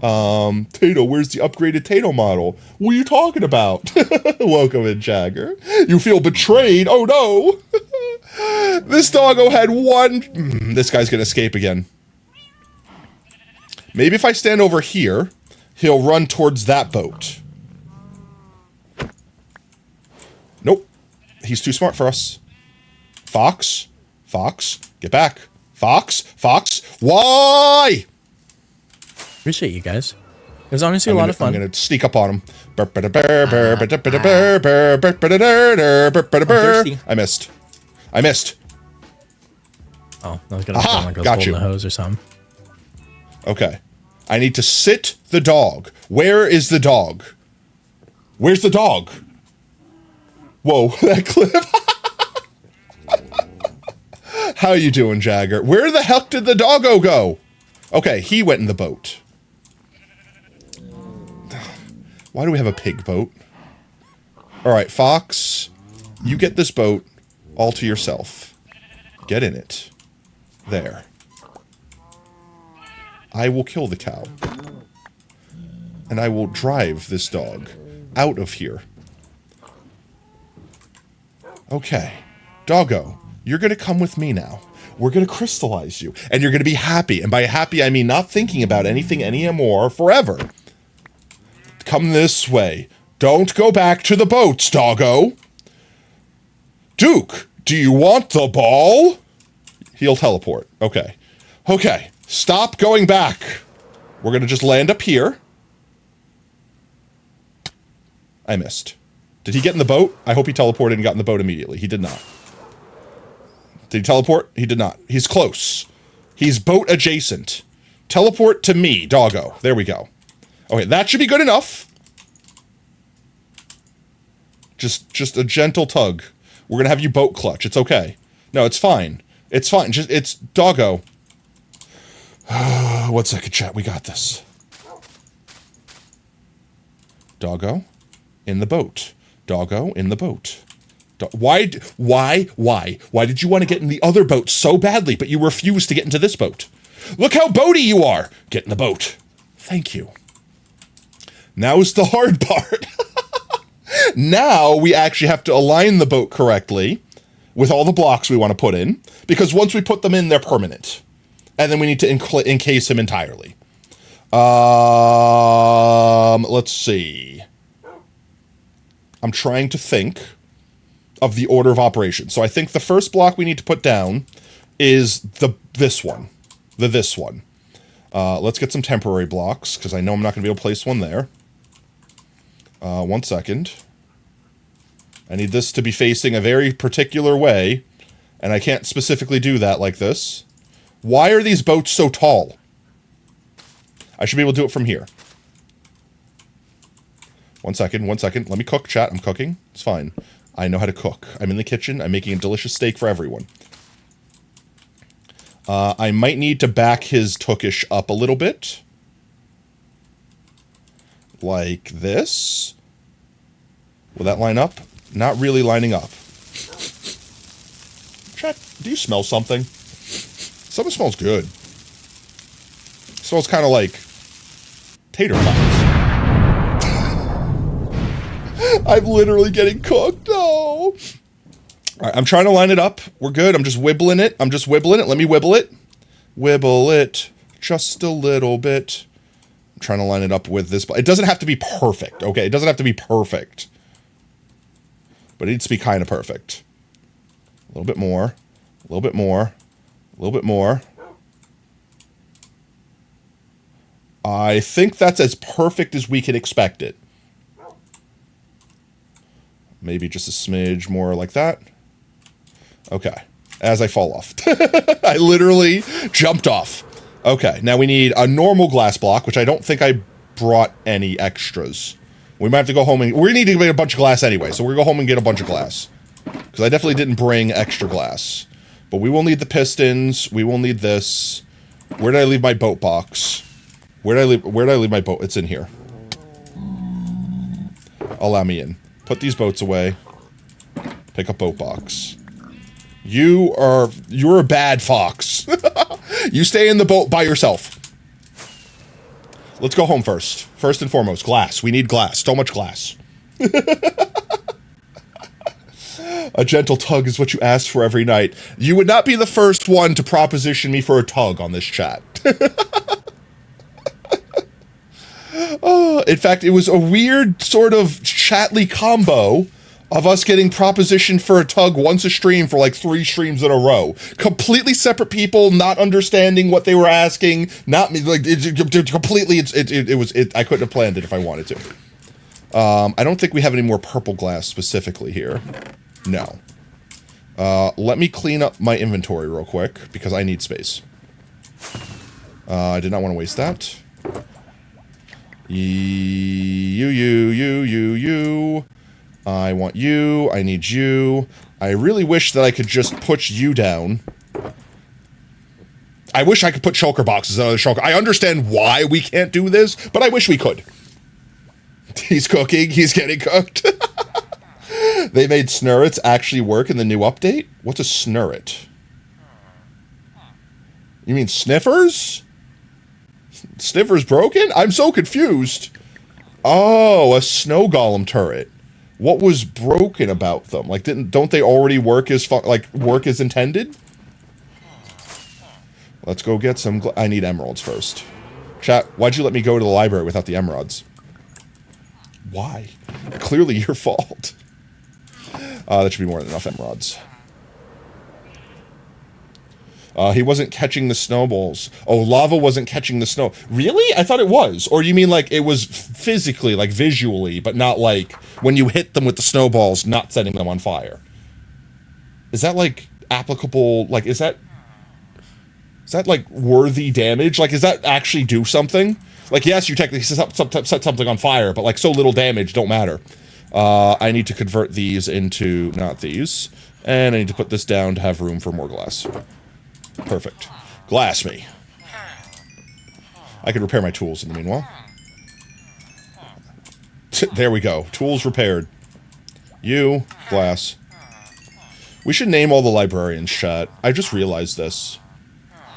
Tato, where's the upgraded Tato model? What are you talking about? Welcome in, Jagger. You feel betrayed? Oh no! This doggo had one... This guy's gonna escape again. Maybe if I stand over here, he'll run towards that boat. Nope. He's too smart for us. Fox? Fox? Get back. Fox? Fox? Why? Appreciate you guys. It was honestly a lot of fun. I'm gonna sneak up on him. I'm thirsty. I missed. I missed. Oh, I was gonna sound like I was holding the hose or something. Okay. I need to sit the dog. Where is the dog? Where's the dog? Whoa, that clip. How you doing, Jagger? Where the heck did the doggo go? Okay, he went in the boat. Why do we have a pig boat? Alright, Fox, you get this boat all to yourself. Get in it. There. I will kill the cow. And I will drive this dog out of here. Okay. Doggo, you're gonna come with me now. We're gonna crystallize you. And you're gonna be happy. And by happy, I mean not thinking about anything anymore forever. Come this way. Don't go back to the boats, doggo. Duke, do you want the ball? He'll teleport. Okay. Okay. Stop going back. We're gonna just land up here. I missed. Did he get in the boat? I hope he teleported and got in the boat immediately. He did not. Did he teleport? He did not. He's close. He's boat adjacent. Teleport to me, doggo. There we go. Okay, that should be good enough. Just a gentle tug. We're gonna have you boat clutch. It's okay. No, it's fine. It's fine. It's doggo. 1 second, chat. We got this. Doggo in the boat. Doggo in the boat. Why did you want to get in the other boat so badly, but you refused to get into this boat? Look how boaty you are! Get in the boat. Thank you. Now's the hard part. Now we actually have to align the boat correctly with all the blocks we want to put in, because once we put them in, they're permanent. And then we need to encase him entirely. Let's see. I'm trying to think of the order of operations. So I think the first block we need to put down is this one. This one. Let's get some temporary blocks, because I know I'm not going to be able to place one there. 1 second. I need this to be facing a very particular way, and I can't specifically do that like this. Why are these boats so tall? I should be able to do it from here. 1 second, 1 second. Let me cook, chat. I'm cooking. It's fine. I know how to cook. I'm in the kitchen. I'm making a delicious steak for everyone. I might need to back his tookish up a little bit. Like this. Will that line up? Not really lining up. Chat, do you smell something? Something smells good. It smells kind of like tater tots. I'm literally getting cooked. No. All right, I'm trying to line it up. We're good. I'm just wibbling it. Let me wibble it. Wibble it just a little bit. I'm trying to line it up with this. But it doesn't have to be perfect, okay? It doesn't have to be perfect. But it needs to be kind of perfect. A little bit more. A little bit more. A little bit more. I think that's as perfect as we can expect it. Maybe just a smidge more like that. Okay. As I fall off. I literally jumped off. Okay. Now we need a normal glass block, which I don't think I brought any extras. We might have to go home and... We need to get a bunch of glass anyway, so we're going to go home and get a bunch of glass. Because I definitely didn't bring extra glass. But we will need the pistons. We will need this. Where did I leave my boat box? Where did I leave my boat? It's in here. Allow me in. Put these boats away. Pick up boat box. You're a bad fox. You stay in the boat by yourself. Let's go home first. First and foremost, glass. We need glass. So much glass. A gentle tug is what you ask for every night. You would not be the first one to proposition me for a tug on this chat. In fact, it was a weird sort of chatly combo of us getting propositioned for a tug once a stream for like 3 streams in a row. Completely separate people, not understanding what they were asking. Not me, like completely. I couldn't have planned it if I wanted to. I don't think we have any more purple glass specifically here. No. Let me clean up my inventory real quick because I need space. I did not want to waste that. You. I want you. I need you. I really wish that I could just put you down. I wish I could put shulker boxes on the shulker. I understand why we can't do this, but I wish we could. He's cooking. He's getting cooked. They made snurrets actually work in the new update? What's a snurret? You mean sniffers? Sniffers broken? I'm so confused. Oh, a snow golem turret. What was broken about them? Like, don't they already work as intended? Let's go get some. I need emeralds first. Chat, why'd you let me go to the library without the emeralds? Why? Clearly your fault. That should be more than enough emeralds. He wasn't catching the snowballs. Oh, lava wasn't catching the snow. Really? I thought it was. Or you mean like it was physically, like visually, but not like when you hit them with the snowballs, not setting them on fire. Is that like applicable? Like, is that like worthy damage? Like, does that actually do something? Like, yes, you technically set something on fire, but like so little damage don't matter. I need to convert these into not these. And I need to put this down to have room for more glass. Perfect. Glass me. I can repair my tools in the meanwhile. There we go. Tools repaired. You, glass. We should name all the librarians, chat. I just realized this.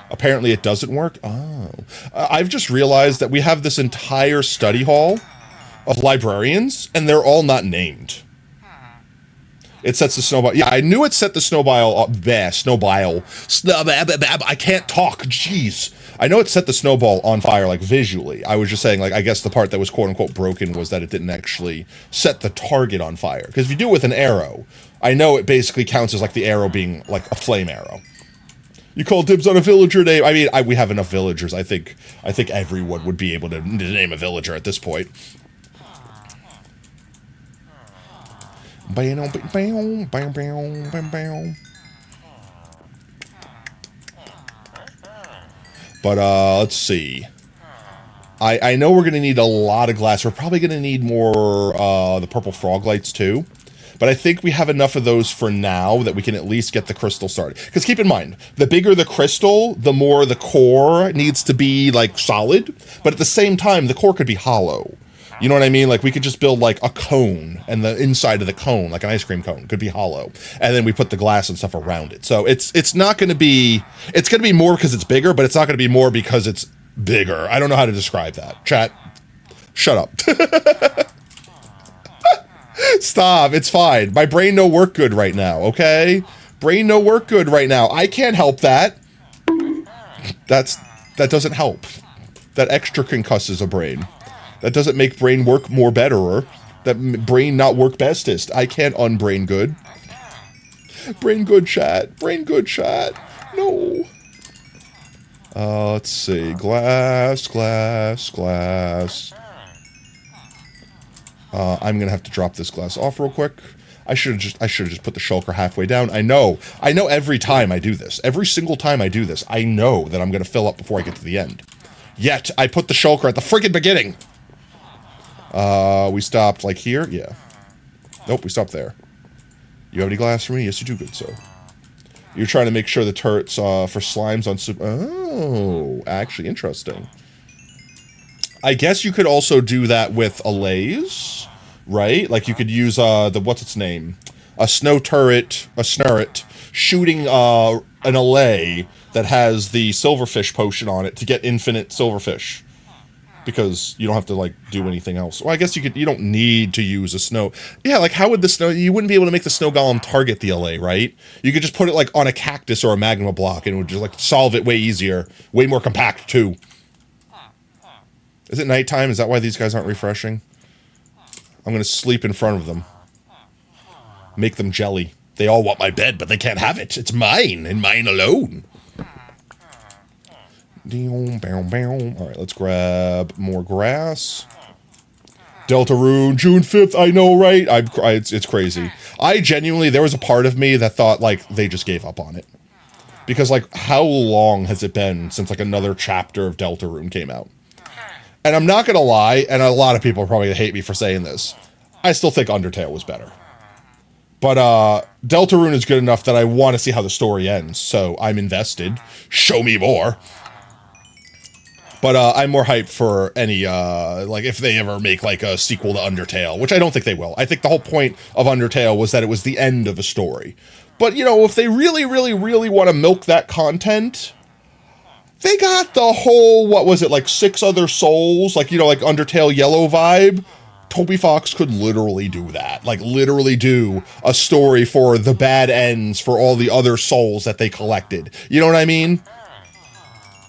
Apparently it doesn't work. Oh. I've just realized that we have this entire study hall of librarians, and they're all not named. It sets the snowball. Yeah, I knew it set the snowball up there. Snowball. I can't talk. Jeez. I know it set the snowball on fire, like, visually. I was just saying, like, I guess the part that was quote-unquote broken was that it didn't actually set the target on fire. Because if you do it with an arrow, I know it basically counts as, like, the arrow being, like, a flame arrow. You call dibs on a villager name. I mean, we have enough villagers. I think everyone would be able to name a villager at this point. But let's see. I know we're gonna need a lot of glass. We're probably gonna need more the purple frog lights too. But I think we have enough of those for now that we can at least get the crystal started. Because keep in mind, the bigger the crystal, the more the core needs to be like solid. But at the same time, the core could be hollow. You know what I mean? Like, we could just build, like, a cone, and the inside of the cone, like an ice cream cone, could be hollow. And then we put the glass and stuff around it. So it's not going to be... It's going to be more because it's bigger, but it's not going to be more because it's bigger. I don't know how to describe that. Chat, shut up. Stop, it's fine. My brain no work good right now, okay? Brain no work good right now. I can't help that. That doesn't help. That extra concusses a brain. That doesn't make brain work more betterer. That brain not work bestest. I can't unbrain good. Brain good chat. Brain good chat. No. Let's see. Glass. I'm gonna have to drop this glass off real quick. I should have just put the shulker halfway down. I know every time I do this. Every single time I do this, I know that I'm gonna fill up before I get to the end. Yet, I put the shulker at the friggin' beginning. We stopped, like, here? Yeah. Nope, we stopped there. You have any glass for me? Yes, you do, good sir. You're trying to make sure the turrets for slimes on super... Oh, actually interesting. I guess you could also do that with allays, right? Like you could use the... What's its name? A snow turret, a snurret, shooting an allay that has the silverfish potion on it to get infinite silverfish. Because you don't have to, like, do anything else. Well, I guess you don't need to use a snow... Yeah, like, how would the snow... You wouldn't be able to make the snow golem target the LA, right? You could just put it, like, on a cactus or a magma block, and it would just, like, solve it way easier. Way more compact, too. Is it nighttime? Is that why these guys aren't refreshing? I'm gonna sleep in front of them. Make them jelly. They all want my bed, but they can't have it. It's mine, and mine alone. Alright, let's grab more grass. Deltarune, June 5th, I know, right? It's crazy. I genuinely, there was a part of me that thought, like, they just gave up on it. Because, like, how long has it been since, like, another chapter of Deltarune came out? And I'm not gonna lie, and a lot of people are probably gonna hate me for saying this, I still think Undertale was better. But, Deltarune is good enough that I want to see how the story ends, so I'm invested. Show me more! But I'm more hyped for any, like, if they ever make, like, a sequel to Undertale, which I don't think they will. I think the whole point of Undertale was that it was the end of a story. But, you know, if they really, really, really want to milk that content, they got the whole, what was it, like, 6 other souls, like, you know, like, Undertale Yellow vibe. Toby Fox could literally do that. Like, literally do a story for the bad ends for all the other souls that they collected. You know what I mean?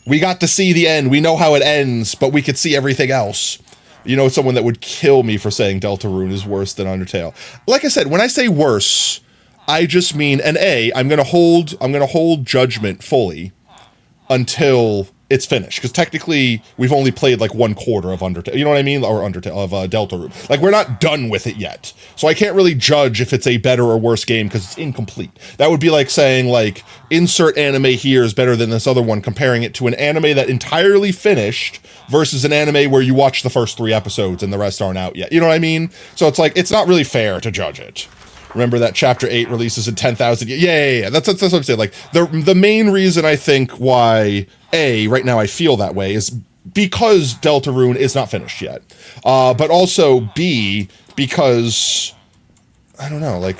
We got to see the end. We know how it ends, but we could see everything else. You know, someone that would kill me for saying Deltarune is worse than Undertale. Like I said, when I say worse, I just mean, and I'm gonna hold judgment fully until it's finished. Because technically, we've only played like 1/4 of Undertale. You know what I mean? Or Undertale, of Deltarune. Like, we're not done with it yet. So I can't really judge if it's a better or worse game because it's incomplete. That would be like saying, like, insert anime here is better than this other one, comparing it to an anime that entirely finished versus an anime where you watch the first 3 episodes and the rest aren't out yet. You know what I mean? So it's like, it's not really fair to judge it. Remember that Chapter 8 releases in 10,000... Yeah. That's what I'm saying. Like, the main reason I think why, right now I feel that way is because Deltarune is not finished yet. But also, B, because... I don't know, like...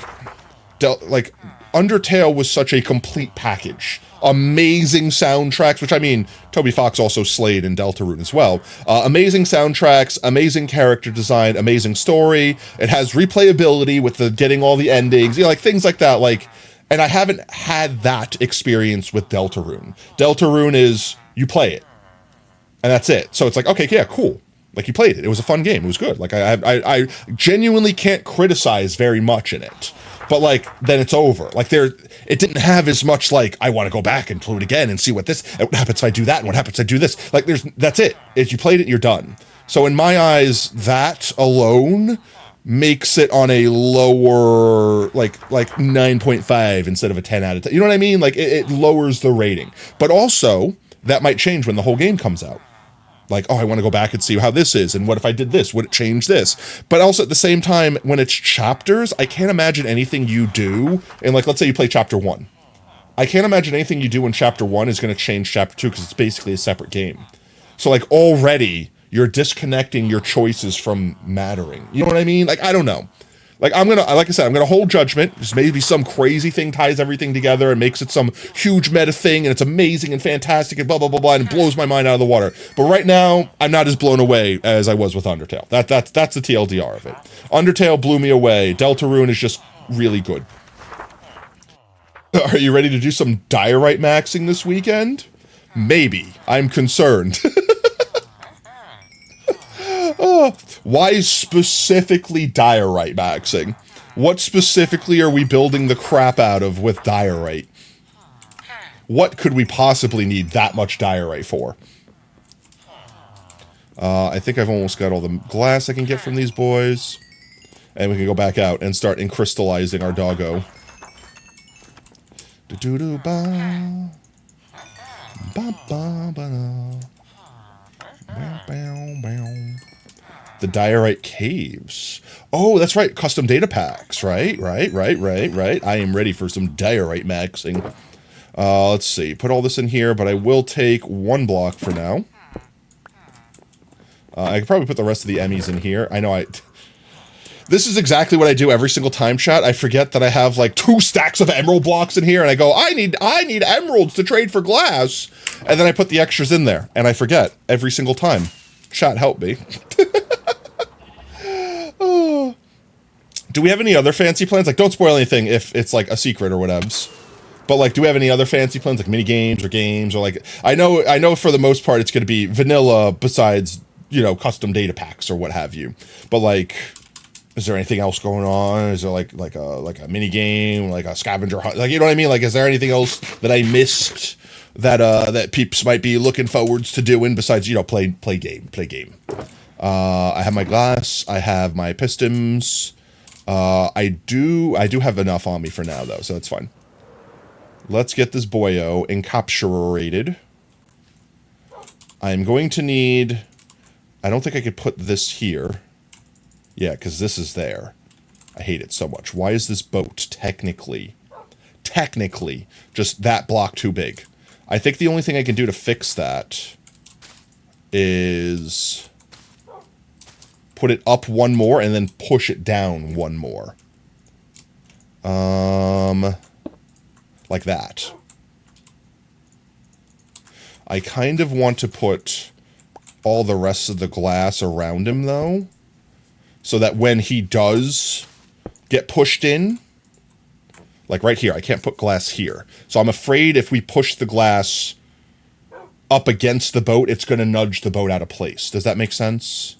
Undertale was such a complete package. Amazing soundtracks, which I mean, Toby Fox also slayed in Deltarune as well. Amazing soundtracks, amazing character design, amazing story. It has replayability with the getting all the endings, you know, like things like that. Like, and I haven't had that experience with Deltarune. Deltarune is you play it, and that's it. So it's like, okay, yeah, cool. Like, you played it. It was a fun game. It was good. Like, I genuinely can't criticize very much in it. But, like, then it's over. Like, it didn't have as much, like, I want to go back and play it again and see what happens if I do that, and what happens if I do this. Like, that's it. If you played it, you're done. So in my eyes, that alone makes it on a lower, like 9.5 instead of a 10 out of 10. You know what I mean? Like, it lowers the rating. But also, that might change when the whole game comes out. Like, oh, I want to go back and see how this is, and what if I did this? Would it change this? But also, at the same time, when it's chapters, I can't imagine anything you do, and like, let's say you play Chapter 1. I can't imagine anything you do in Chapter 1 is going to change Chapter 2, because it's basically a separate game. So, like, already, you're disconnecting your choices from mattering. You know what I mean? Like, I don't know. Like, like I said, I'm gonna hold judgment. Just maybe some crazy thing ties everything together and makes it some huge meta thing, and it's amazing and fantastic and blah, blah, blah, blah, and it blows my mind out of the water. But right now, I'm not as blown away as I was with Undertale. That's the TLDR of it. Undertale blew me away. Deltarune is just really good. Are you ready to do some diorite maxing this weekend? Maybe. I'm concerned. Oh, why specifically diorite maxing? What specifically are we building the crap out of with diorite? What could we possibly need that much diorite for? I think I've almost got all the glass I can get from these boys. And we can go back out and start crystallizing our doggo. Do-do-do-ba. Ba-ba-ba-da. Bow, bow, bow. The diorite caves. Oh, that's right. Custom data packs. Right. I am ready for some diorite maxing. Let's see. Put all this in here, but I will take 1 block for now. I could probably put the rest of the Emmys in here. I know This is exactly what I do every single time, chat. I forget that I have like 2 stacks of emerald blocks in here, and I go, I need emeralds to trade for glass. And then I put the extras in there, and I forget every single time. Chat, help me. Oh. Do we have any other fancy plans? Like, don't spoil anything if it's like a secret or whatevs. But like, do we have any other fancy plans, like mini games or games, or like? I know for the most part it's going to be vanilla, besides, you know, custom data packs or what have you. But like, is there anything else going on? Is there like a mini game, like a scavenger hunt? Like, you know what I mean? Like, is there anything else that I missed that that peeps might be looking forwards to doing besides, you know, play game? I have my glass. I have my pistons. I do have enough on me for now though, so that's fine. Let's get this boyo encapsulated. I'm going to need... I don't think I could put this here. Yeah, because this is there. I hate it so much. Why is this boat technically just that block too big? I think the only thing I can do to fix that is put it up 1 more and then push it down 1 more. Like that. I kind of want to put all the rest of the glass around him, though, so that when he does get pushed in, like right here, I can't put glass here. So I'm afraid if we push the glass up against the boat, it's going to nudge the boat out of place. Does that make sense?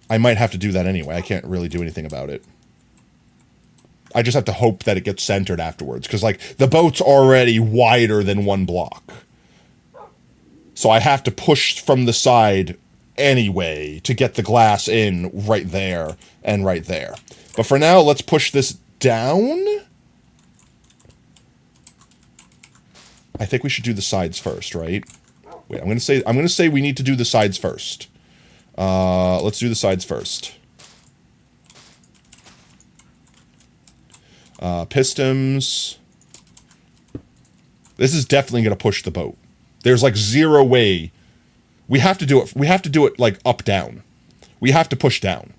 I might have to do that anyway. I can't really do anything about it. I just have to hope that it gets centered afterwards, because like the boat's already wider than 1 block. So I have to push from the side anyway to get the glass in right there and right there. But for now, let's push this down. I think we should do the sides first, right? Wait, I'm gonna say we need to do the sides first. Let's do the sides first. Pistons. This is definitely going to push the boat. There's like 0 way. We have to do it. We have to do it like up, down. We have to push down.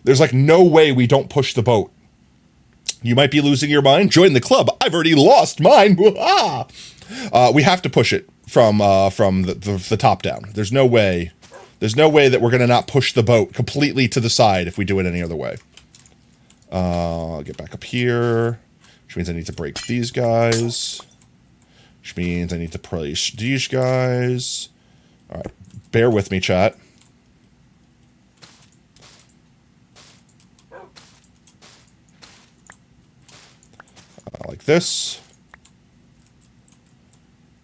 There's like no way we don't push the boat. You might be losing your mind. Join the club. I've already lost mine. We have to push it from the top down. There's no way. There's no way that we're going to not push the boat completely to the side if we do it any other way. I'll get back up here, which means I need to break these guys, which means I need to place these guys. All right, bear with me, chat. Like this.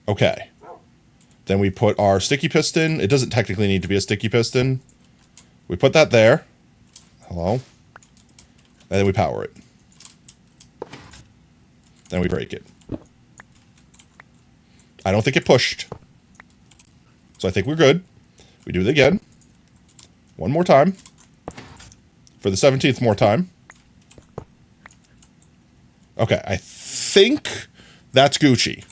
Okay. Then we put our sticky piston. It doesn't technically need to be a sticky piston. We put that there. Hello. And then we power it. Then we break it. I don't think it pushed. So I think we're good. We do it again. 1 more time. For the 17th more time. Okay, I think that's Gucci.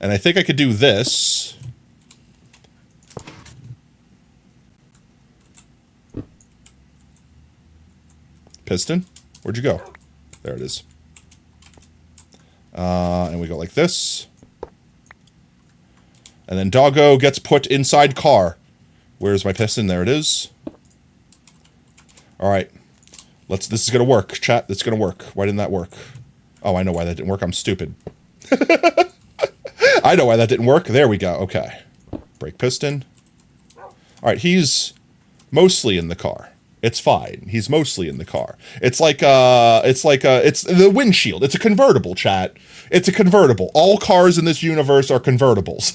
And I think I could do this. Piston? Where'd you go? There it is. And we go like this. And then Doggo gets put inside car. Where's my piston? There it is. All right. This is going to work. Chat, this is going to work. Why didn't that work? Oh, I know why that didn't work. I'm stupid. I know why that didn't work. There we go. Okay. Brake piston. All right, he's mostly in the car. It's fine. He's mostly in the car. It's the windshield. It's a convertible, chat. It's a convertible. All cars in this universe are convertibles.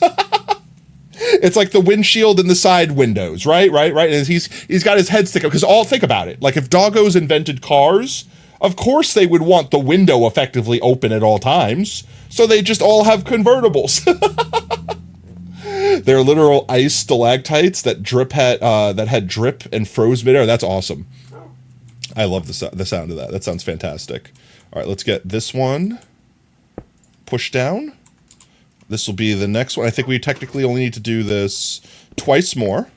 It's like the windshield and the side windows, right? And he's got his head stick up, because think about it. Like if Doggos invented cars, of course they would want the window effectively open at all times. So they just all have convertibles. They're literal ice stalactites that had drip and froze midair. That's awesome. I love the sound of that. That sounds fantastic. All right, let's get this one pushed down. This will be the next one. I think we technically only need to do this twice more.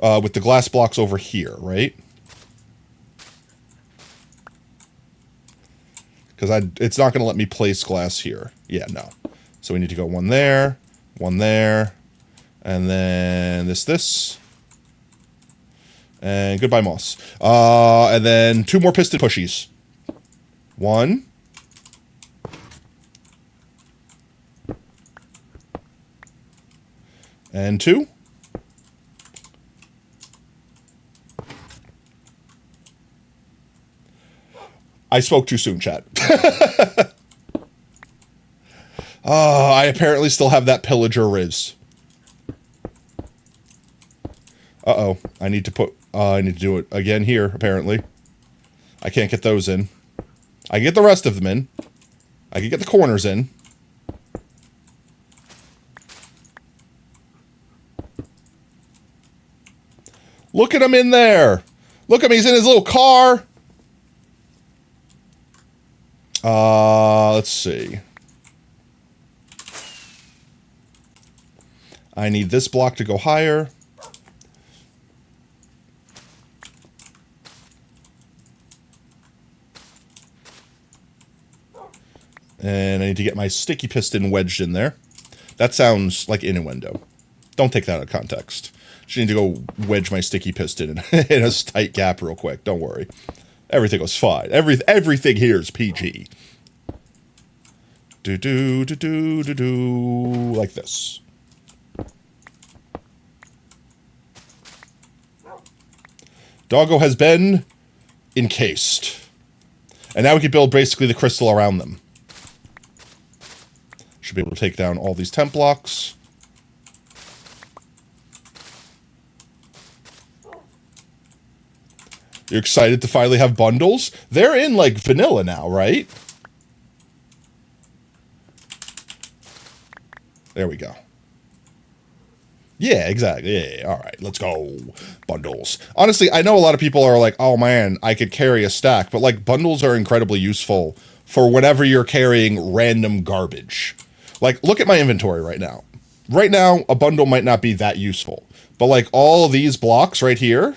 With the glass blocks over here, right? Because it's not going to let me place glass here. Yeah, no. So we need to go one there, and then this. And goodbye, moss. And then 2 more piston pushies. 1. And 2. I spoke too soon, chat. I apparently still have that pillager riz. Uh-oh. I need to do it again here, apparently. I can't get those in. I can get the rest of them in. I can get the corners in. Look at him in there. Look at him. He's in his little car. Let's see. I need this block to go higher. And I need to get my sticky piston wedged in there. That sounds like innuendo. Don't take that out of context. Just need to go wedge my sticky piston in a tight gap real quick. Don't worry. Everything was fine. Everything here is PG. Do like this. Doggo has been encased. And now we can build basically the crystal around them. Should be able to take down all these temp blocks. You're excited to finally have bundles? They're in, like, vanilla now, right? There we go. Yeah, exactly. Yeah, all right, let's go. Bundles. Honestly, I know a lot of people are like, oh man, I could carry a stack. But, like, bundles are incredibly useful for whenever you're carrying random garbage. Like, look at my inventory right now. Right now, a bundle might not be that useful. But, like, all of these blocks right here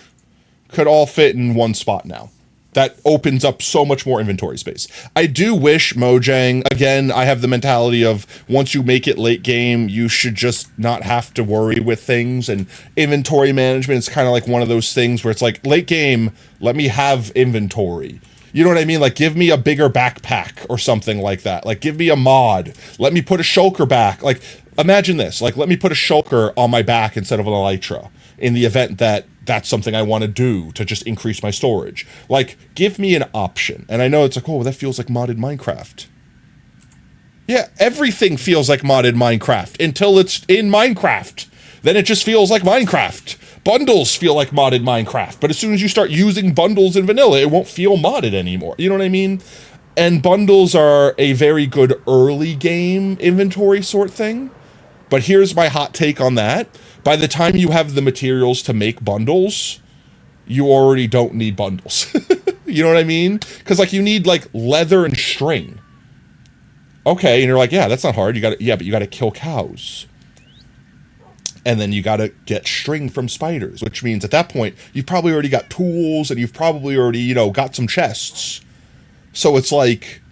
could all fit in one spot now. That opens up so much more inventory space. I do wish Mojang, again, I have the mentality of once you make it late game, you should just not have to worry with things. And inventory management is kind of like one of those things where it's like, late game, let me have inventory. You know what I mean? Like, give me a bigger backpack or something like that. Like, give me a mod. Let me put a shulker back. Like, imagine this. Like, let me put a shulker on my back instead of an elytra in the event that that's something I want to do to just increase my storage. Like, give me an option. And I know it's like, oh, that feels like modded Minecraft. Yeah, everything feels like modded Minecraft until it's in Minecraft. Then it just feels like Minecraft. Bundles feel like modded Minecraft. But as soon as you start using bundles in vanilla, it won't feel modded anymore. You know what I mean? And bundles are a very good early game inventory sort thing. But here's my hot take on that. By the time you have the materials to make bundles, you already don't need bundles. You know what I mean? Because, like, you need, like, leather and string. Okay, and you're like, yeah, that's not hard. But you gotta kill cows. And then you gotta get string from spiders, which means at that point, you've probably already got tools, and you've probably already, you know, got some chests. So it's like,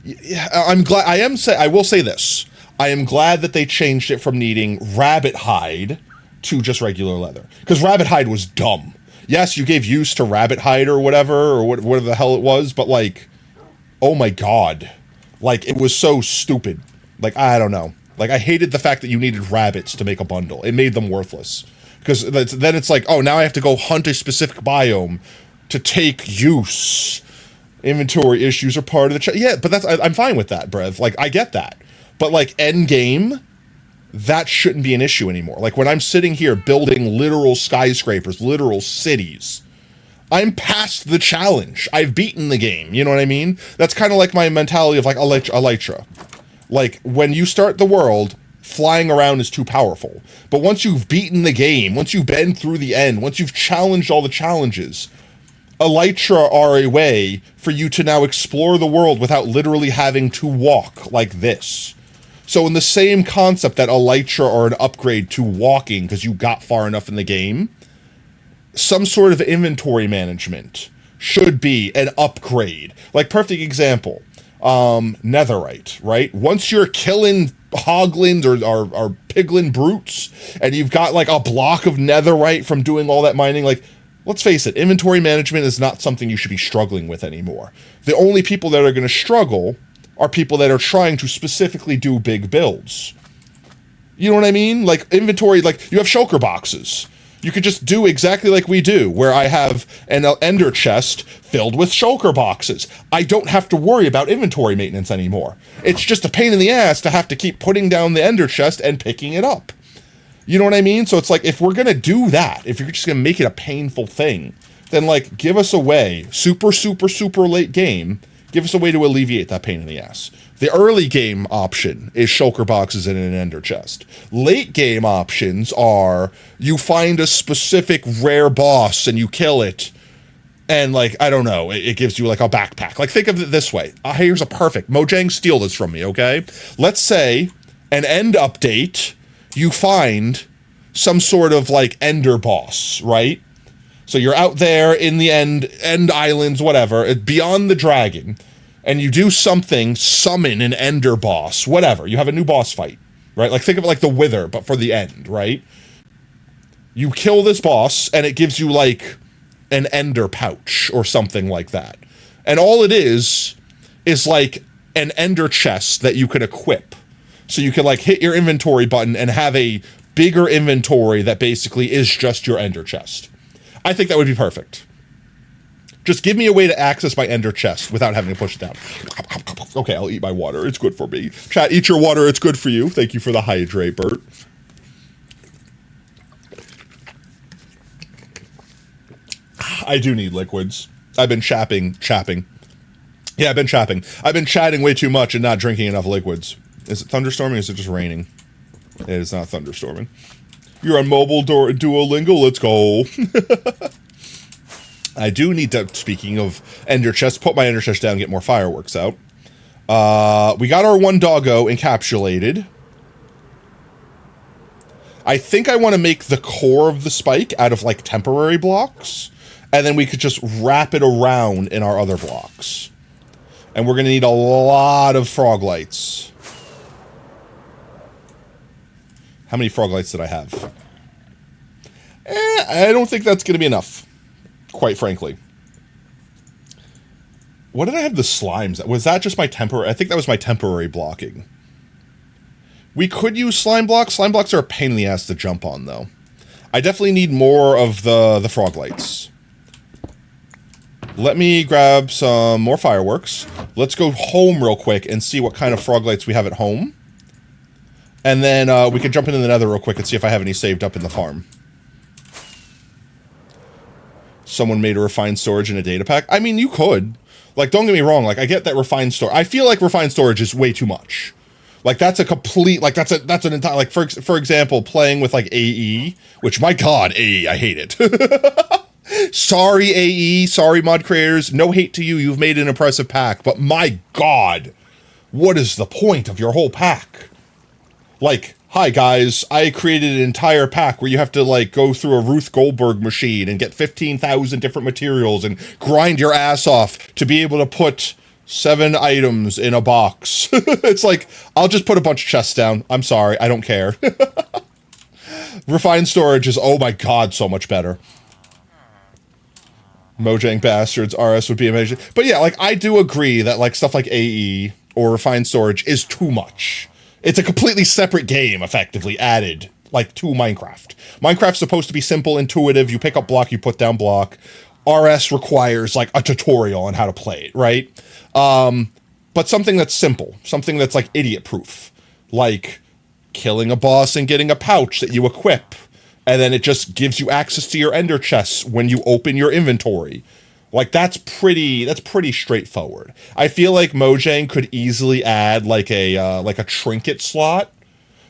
yeah, I'm glad, I will say this. I am glad that they changed it from needing rabbit hide to just regular leather. Because rabbit hide was dumb. Yes, you gave use to rabbit hide or whatever the hell it was, but, like, oh my god. Like, it was so stupid. Like, I don't know. Like, I hated the fact that you needed rabbits to make a bundle. It made them worthless. Because then it's like, oh, now I have to go hunt a specific biome to take use. Inventory issues are part of the... Yeah, but I'm fine with that, Brev. Like, I get that. But, like, end game, that shouldn't be an issue anymore. Like, when I'm sitting here building literal skyscrapers, literal cities, I'm past the challenge. I've beaten the game. You know what I mean? That's kind of like my mentality of, like, Elytra. Like, when you start the world, flying around is too powerful. But once you've beaten the game, once you've been through the end, once you've challenged all the challenges, elytra are a way for you to now explore the world without literally having to walk like this. So in the same concept that elytra are an upgrade to walking because you got far enough in the game, some sort of inventory management should be an upgrade. Like, perfect example, netherite, right? Once you're killing hoglins or piglin brutes, and you've got like a block of netherite from doing all that mining, like, let's face it, inventory management is not something you should be struggling with anymore. The only people that are going to struggle are people that are trying to specifically do big builds. You know what I mean? Like, inventory, like, you have shulker boxes. You could just do exactly like we do, where I have an ender chest filled with shulker boxes. I don't have to worry about inventory maintenance anymore. It's just a pain in the ass to have to keep putting down the ender chest and picking it up. You know what I mean? So it's like, if we're going to do that, if you're just going to make it a painful thing, then, like, give us a way, super late game, give us a way to alleviate that pain in the ass. The early game option is shulker boxes and an ender chest. Late game options are you find a specific rare boss and you kill it, and, like, I don't know, it gives you like a backpack. Like, think of it this way. Here's a perfect, Mojang, steal this from me, okay? Let's say an end update, you find some sort of like ender boss, right? So you're out there in the end islands, whatever, beyond the dragon, and you do something, summon an ender boss, whatever. You have a new boss fight, right? Like, think of it like the Wither, but for the end, right? You kill this boss, and it gives you like an ender pouch or something like that. And all it is like an ender chest that you can equip. So you can, like, hit your inventory button and have a bigger inventory that basically is just your ender chest. I think that would be perfect. Just give me a way to access my ender chest without having to push it down. Okay, I'll eat my water. It's good for me. Chat, eat your water. It's good for you. Thank you for the hydrate, Bert. I do need liquids. I've been chapping. Yeah, I've been chapping. I've been chatting way too much and not drinking enough liquids. Is it thunderstorming or is it just raining? It is not thunderstorming. You're on mobile Duolingo, let's go. I do need to, speaking of ender chest, put my ender chest down and get more fireworks out. We got our one doggo encapsulated. I think I want to make the core of the spike out of, like, temporary blocks, and then we could just wrap it around in our other blocks. And we're going to need a lot of frog lights. How many frog lights did I have? I don't think that's going to be enough, quite frankly. What did I have the slimes? Was that just my temporary? I think that was my temporary blocking. We could use slime blocks. Slime blocks are a pain in the ass to jump on, though. I definitely need more of the frog lights. Let me grab some more fireworks. Let's go home real quick and see what kind of frog lights we have at home. And then we can jump into the nether real quick and see if I have any saved up in the farm. Someone made a refined storage in a data pack. I mean, you could. Like, don't get me wrong. Like, I get that refined storage. I feel like refined storage is way too much. Like, that's a complete, like, that's an entire, like, for example, playing with, like, AE, which, my god, AE, I hate it. Sorry, AE, sorry, mod creators, no hate to you, you've made an impressive pack, but my god, what is the point of your whole pack? Like, hi guys, I created an entire pack where you have to, like, go through a Ruth Goldberg machine and get 15,000 different materials and grind your ass off to be able to put 7 items in a box. It's like, I'll just put a bunch of chests down. I'm sorry, I don't care. Refined storage is, oh my god, so much better. Mojang bastards, RS would be amazing. But yeah, like, I do agree that, like, stuff like AE or refined storage is too much. It's a completely separate game, effectively, added, like, to Minecraft. Minecraft's supposed to be simple, intuitive, you pick up block, you put down block. RS requires, like, a tutorial on how to play it, right? But something that's simple, something that's, like, idiot-proof. Like, killing a boss and getting a pouch that you equip, and then it just gives you access to your ender chests when you open your inventory. Like, that's pretty straightforward. I feel like Mojang could easily add, like a trinket slot,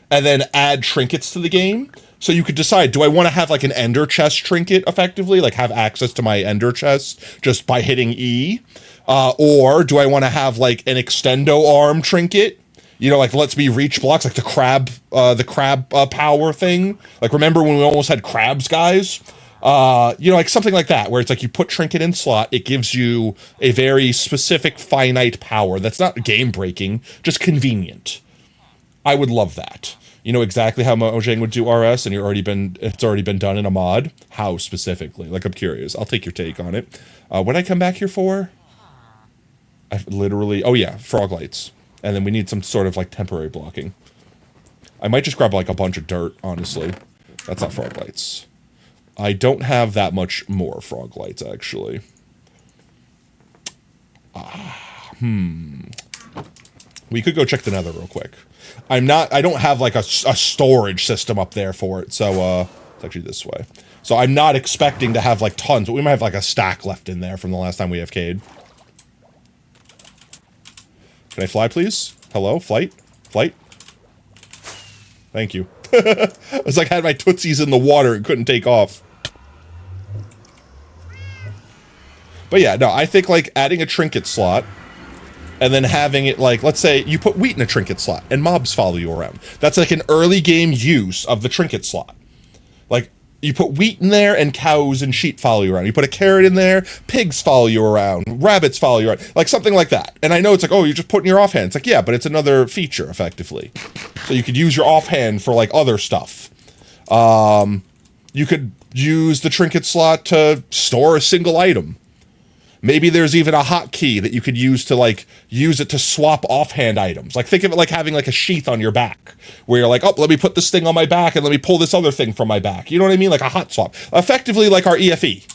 and then add trinkets to the game. So you could decide, do I want to have like an ender chest trinket effectively, like have access to my ender chest just by hitting E? Or do I want to have like an extendo arm trinket? You know, like lets me reach blocks, like the crab power thing. Like remember when we almost had crabs, guys? You know, like something like that, where it's like you put trinket in slot, it gives you a very specific finite power that's not game breaking, just convenient. I would love that. You know exactly how Mojang would do RS, and it's already been done in a mod. How specifically? Like I'm curious. I'll take your take on it. What I come back here for? Oh yeah, frog lights. And then we need some sort of like temporary blocking. I might just grab like a bunch of dirt, honestly. That's not frog lights. I don't have that much more frog lights, actually. We could go check the nether real quick. I don't have like a storage system up there for it, so it's actually this way. So I'm not expecting to have like tons, but we might have like a stack left in there from the last time we AFK'd. Can I fly, please? Hello? Flight? Flight? Thank you. I was like, I had my tootsies in the water and couldn't take off. But yeah, no, I think like adding a trinket slot and then having it like, let's say you put wheat in a trinket slot and mobs follow you around. That's like an early game use of the trinket slot. Like you put wheat in there and cows and sheep follow you around. You put a carrot in there, pigs follow you around, rabbits follow you around, like something like that. And I know it's like, oh, you're just putting your offhand. It's like, yeah, but it's another feature effectively. So you could use your offhand for like other stuff. You could use the trinket slot to store a single item. Maybe there's even a hotkey that you could use to like use it to swap offhand items. Like think of it like having like a sheath on your back where you're like, oh, let me put this thing on my back and let me pull this other thing from my back. You know what I mean? Like a hot swap. Effectively like our EFE.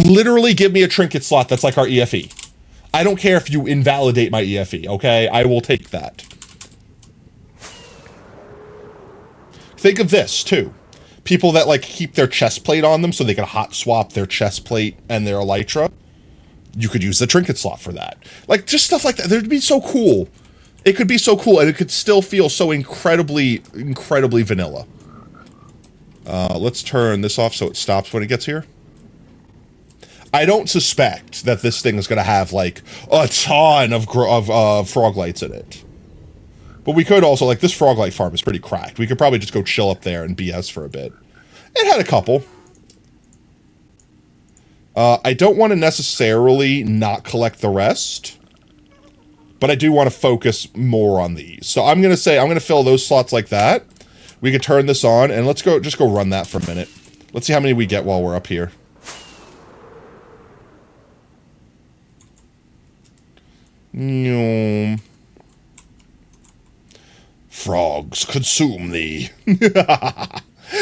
Literally give me a trinket slot that's like our EFE. I don't care if you invalidate my EFE, okay? I will take that. Think of this too. People that like keep their chest plate on them so they can hot swap their chest plate and their elytra. You could use the trinket slot for that. Like, just stuff like that. It'd be so cool. It could be so cool, and it could still feel so incredibly vanilla. Let's turn this off so it stops when it gets here. I don't suspect that this thing is going to have, like, a ton of frog lights in it. But we could also, like, this frog light farm is pretty cracked. We could probably just go chill up there and BS for a bit. It had a couple. I don't want to necessarily not collect the rest, but I do want to focus more on these. So I'm going to say, I'm going to fill those slots like that. We could turn this on, and let's go, just go run that for a minute. Let's see how many we get while we're up here. Frogs consume thee.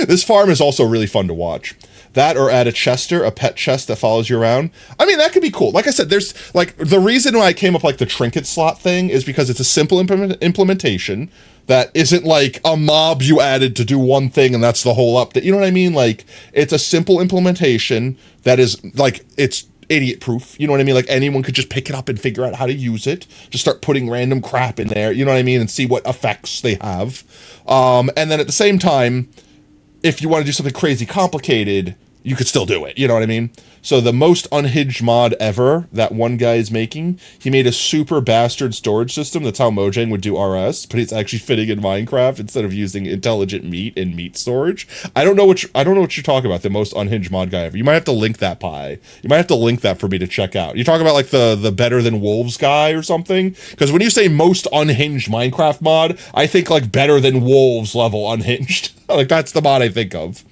This farm is also really fun to watch. That or add a chester, a pet chest that follows you around. I mean, that could be cool. Like I said, there's like the reason why I came up like the trinket slot thing is because it's a simple implementation that isn't like a mob you added to do one thing and that's the whole update. You know what I mean? Like it's a simple implementation that is like it's idiot proof. You know what I mean? Like anyone could just pick it up and figure out how to use it. Just start putting random crap in there. You know what I mean? And see what effects they have. And then at the same time, if you want to do something crazy complicated, you could still do it, you know what I mean? So the most unhinged mod ever that one guy is making, he made a super bastard storage system. That's how Mojang would do RS, but it's actually fitting in Minecraft instead of using intelligent meat and meat storage. I don't know what you're talking about. The most unhinged mod guy ever. You might have to link that pie. You might have to link that for me to check out. You talking about like the better than wolves guy or something? Because when you say most unhinged Minecraft mod, I think like better than wolves level unhinged. Like that's the mod I think of.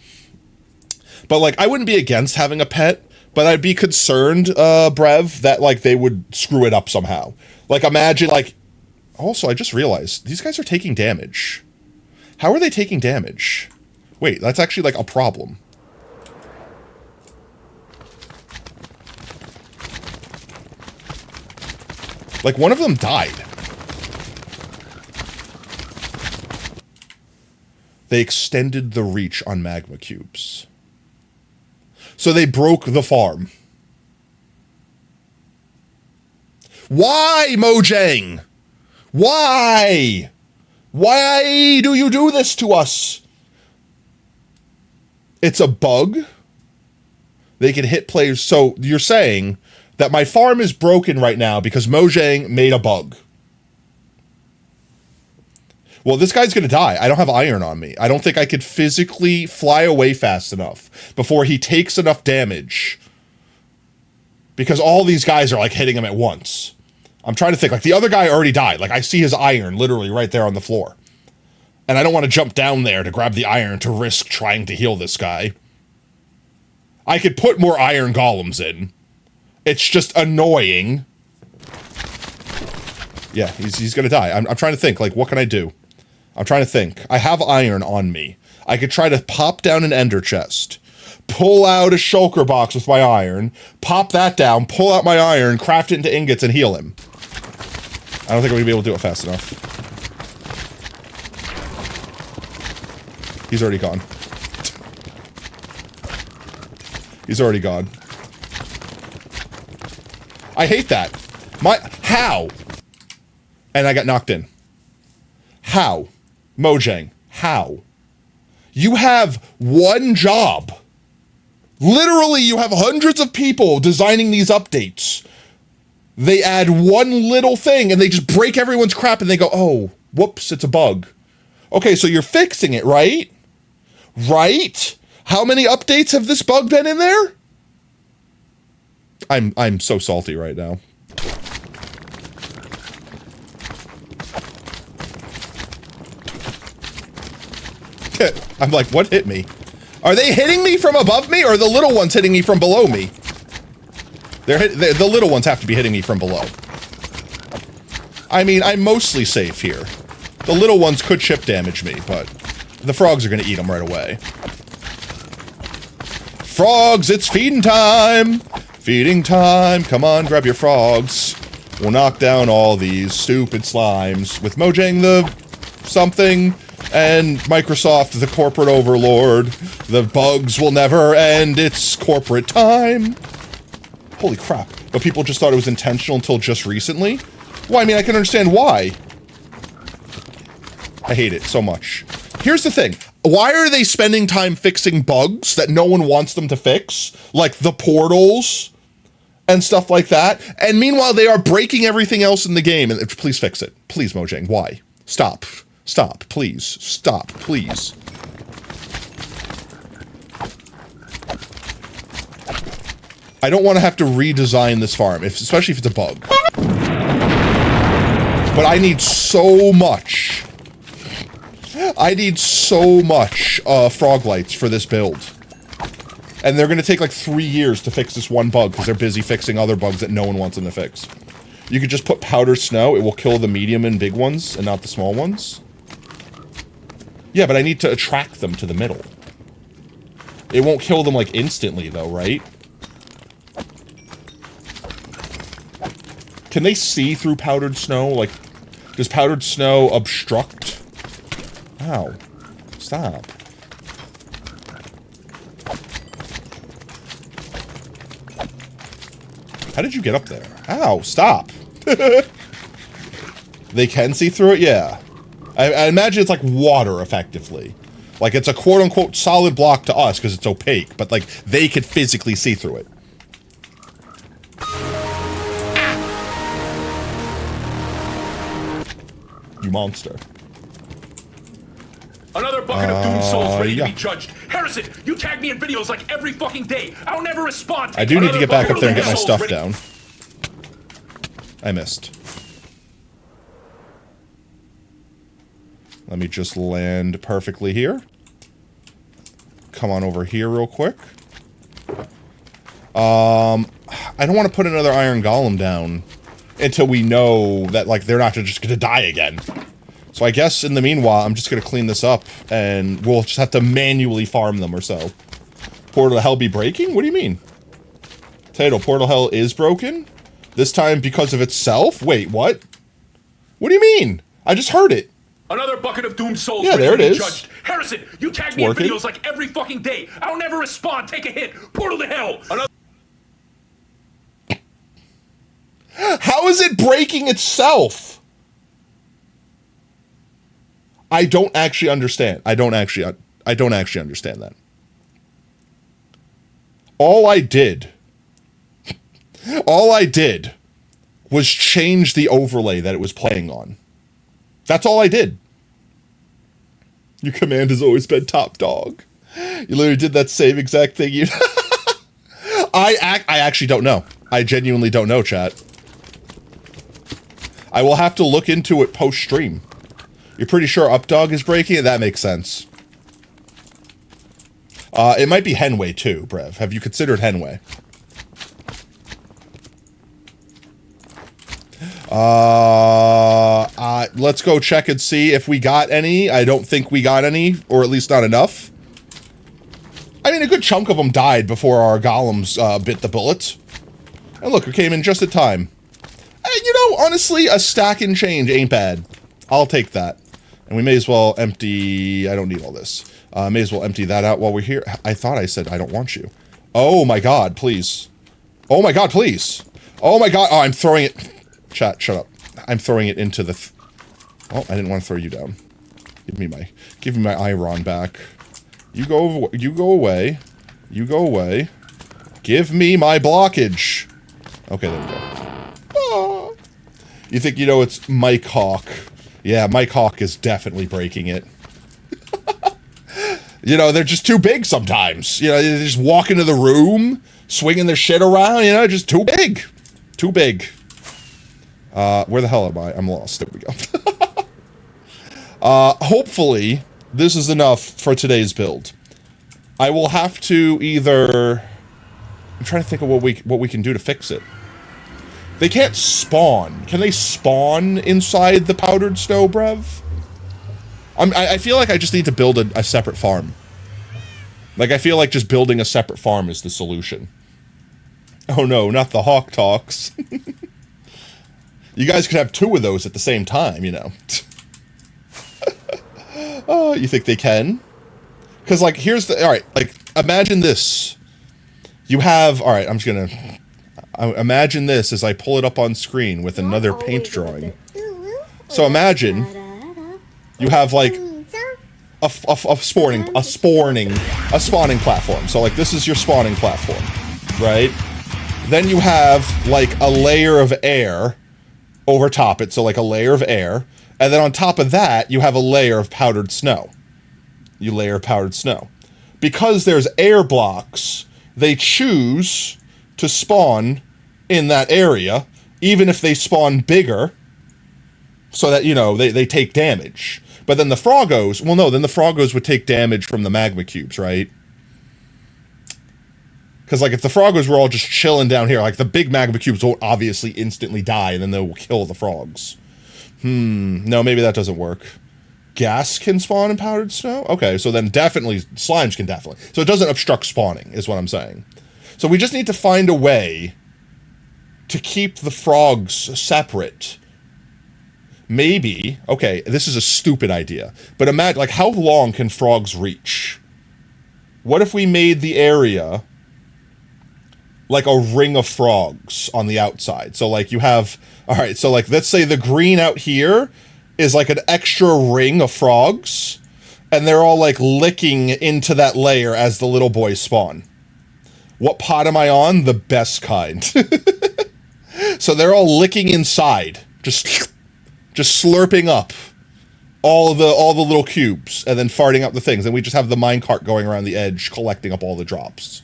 But, like, I wouldn't be against having a pet, but I'd be concerned, Brev, that, like, they would screw it up somehow. Like, imagine, like... Also, I just realized, these guys are taking damage. How are they taking damage? Wait, that's actually, like, a problem. Like, one of them died. They extended the reach on magma cubes. So they broke the farm. Why, Mojang? Why? Why do you do this to us? It's a bug? They can hit players. So you're saying that my farm is broken right now because Mojang made a bug. Well, this guy's going to die. I don't have iron on me. I don't think I could physically fly away fast enough before he takes enough damage. Because all these guys are like hitting him at once. I'm trying to think, like the other guy already died. Like I see his iron literally right there on the floor. And I don't want to jump down there to grab the iron to risk trying to heal this guy. I could put more iron golems in. It's just annoying. Yeah, he's going to die. I'm trying to think, like, what can I do? I'm trying to think. I have iron on me. I could try to pop down an ender chest, pull out a shulker box with my iron, pop that down, pull out my iron, craft it into ingots, and heal him. I don't think I'm going to be able to do it fast enough. He's already gone. He's already gone. I hate that. How? And I got knocked in. How? Mojang, how? You have one job. Literally, you have hundreds of people designing these updates. They add one little thing and they just break everyone's crap and they go, oh, whoops, it's a bug. Okay, so you're fixing it, right? Right? How many updates have this bug been in there? I'm so salty right now. I'm like, what hit me? Are they hitting me from above me, or are the little ones hitting me from below me? The little ones have to be hitting me from below. I mean, I'm mostly safe here. The little ones could chip damage me, but the frogs are going to eat them right away. Frogs, it's feeding time! Feeding time. Come on, grab your frogs. We'll knock down all these stupid slimes with Mojang the something and Microsoft the corporate overlord. The bugs will never end. It's corporate time. Holy crap. But people just thought it was intentional until just recently? Well, I mean, I can understand why. I hate it so much. Here's the thing. Why are they spending time fixing bugs that no one wants them to fix? Like the portals and stuff like that. And meanwhile, they are breaking everything else in the game. And please fix it. Please, Mojang. Why? Stop. Stop. Please. Stop. Please. I don't want to have to redesign this farm, especially if it's a bug. But I need so much. I need so much frog lights for this build. And they're going to take like 3 years to fix this one bug because they're busy fixing other bugs that no one wants them to fix. You could just put powdered snow. It will kill the medium and big ones and not the small ones. Yeah, but I need to attract them to the middle. It won't kill them like instantly though, right? Can they see through powdered snow? Like, does powdered snow obstruct? Ow. Stop. How did you get up there? Ow, stop. They can see through it? Yeah. I imagine it's like water, effectively. Like, it's a quote-unquote solid block to us because it's opaque, but, like, they could physically see through it. You monster. Another bucket of doomed souls ready yeah. to be judged. Harrison, you tag me in videos like every fucking day. I'll never respond. I do need to get back up there and get my stuff down. I missed. Let me just land perfectly here. Come on over here real quick. I don't want to put another iron golem down until we know that, like, they're not just gonna die again. So I guess in the meanwhile, I'm just gonna clean this up and we'll just have to manually farm them or so. Portal to Hell be breaking? What do you mean? Tater, Portal Hell is broken? This time because of itself? Wait, what? What do you mean? I just heard it. Another bucket of doomed souls. Yeah, there it is. Judged. Harrison, you tag me in videos like every fucking day. I'll never respond. Take a hit. Portal to Hell. Another. How is it breaking itself? I don't actually understand. I don't actually understand that. All I did was change the overlay that it was playing on. That's all I did. Your command has always been top dog. You literally did that same exact thing. I actually don't know. I genuinely don't know, chat. I will have to look into it post-stream. You're pretty sure Updog is breaking it? That makes sense. It might be Henway too, Brev. Have you considered Henway? Let's go check and see if we got any. I don't think we got any, or at least not enough. I mean, a good chunk of them died before our golems bit the bullet. And look, it came in just in time. And, you know, honestly, a stack and change ain't bad. I'll take that. And we may as well empty... I don't need all this. May as well empty that out while we're here. I thought I said I don't want you. Oh my god, please. Oh my god, please. Oh my god. Oh, I'm throwing it... Chat, shut up. I'm throwing it into the... Oh, I didn't want to throw you down. Give me my iron back. You go away. You go away. Give me my blockage. Okay, there we go. Ah. You think you know it's Mike Hawk. Yeah, Mike Hawk is definitely breaking it. You know, they're just too big sometimes. You know, they just walk into the room, swinging their shit around, you know, just too big. Too big. Where the hell am I? I'm lost. There we go. Hopefully, this is enough for today's build. I will have to either... I'm trying to think of what we can do to fix it. They can't spawn. Can they spawn inside the powdered snow, Brev? I feel like I just need to build a separate farm. Like, I feel like just building a separate farm is the solution. Oh no, not the Hawk Talks. You guys could have two of those at the same time, you know. Oh, you think they can? Because, like, here's the... Alright, like, imagine this. You have... Alright, I'm just gonna... imagine this as I pull it up on screen with another paint drawing. So imagine... You have, like... A spawning platform. So, like, this is your spawning platform. Right? Then you have, like, a layer of air over top it. So, like, a layer of air. And then on top of that, you have a layer of powdered snow. You layer powdered snow. Because there's air blocks, they choose to spawn in that area, even if they spawn bigger, so that, you know, they take damage. But then the Froggos, well, no, then the Froggos would take damage from the magma cubes, right? Because, like, if the Froggos were all just chilling down here, like, the big magma cubes won't obviously instantly die, and then they'll kill the frogs. No, maybe that doesn't work. Gas can spawn in powdered snow? Okay, so then definitely, slimes can definitely. So it doesn't obstruct spawning, is what I'm saying. So we just need to find a way to keep the frogs separate. Maybe, okay, this is a stupid idea, but imagine, like, how long can frogs reach? What if we made the area like a ring of frogs on the outside? So, like, you have... Alright, so, like, let's say the green out here is, like, an extra ring of frogs, and they're all, like, licking into that layer as the little boys spawn. What pot am I on? The best kind. So they're all licking inside. Just slurping up all the little cubes, and then farting out the things, and we just have the minecart going around the edge, collecting up all the drops.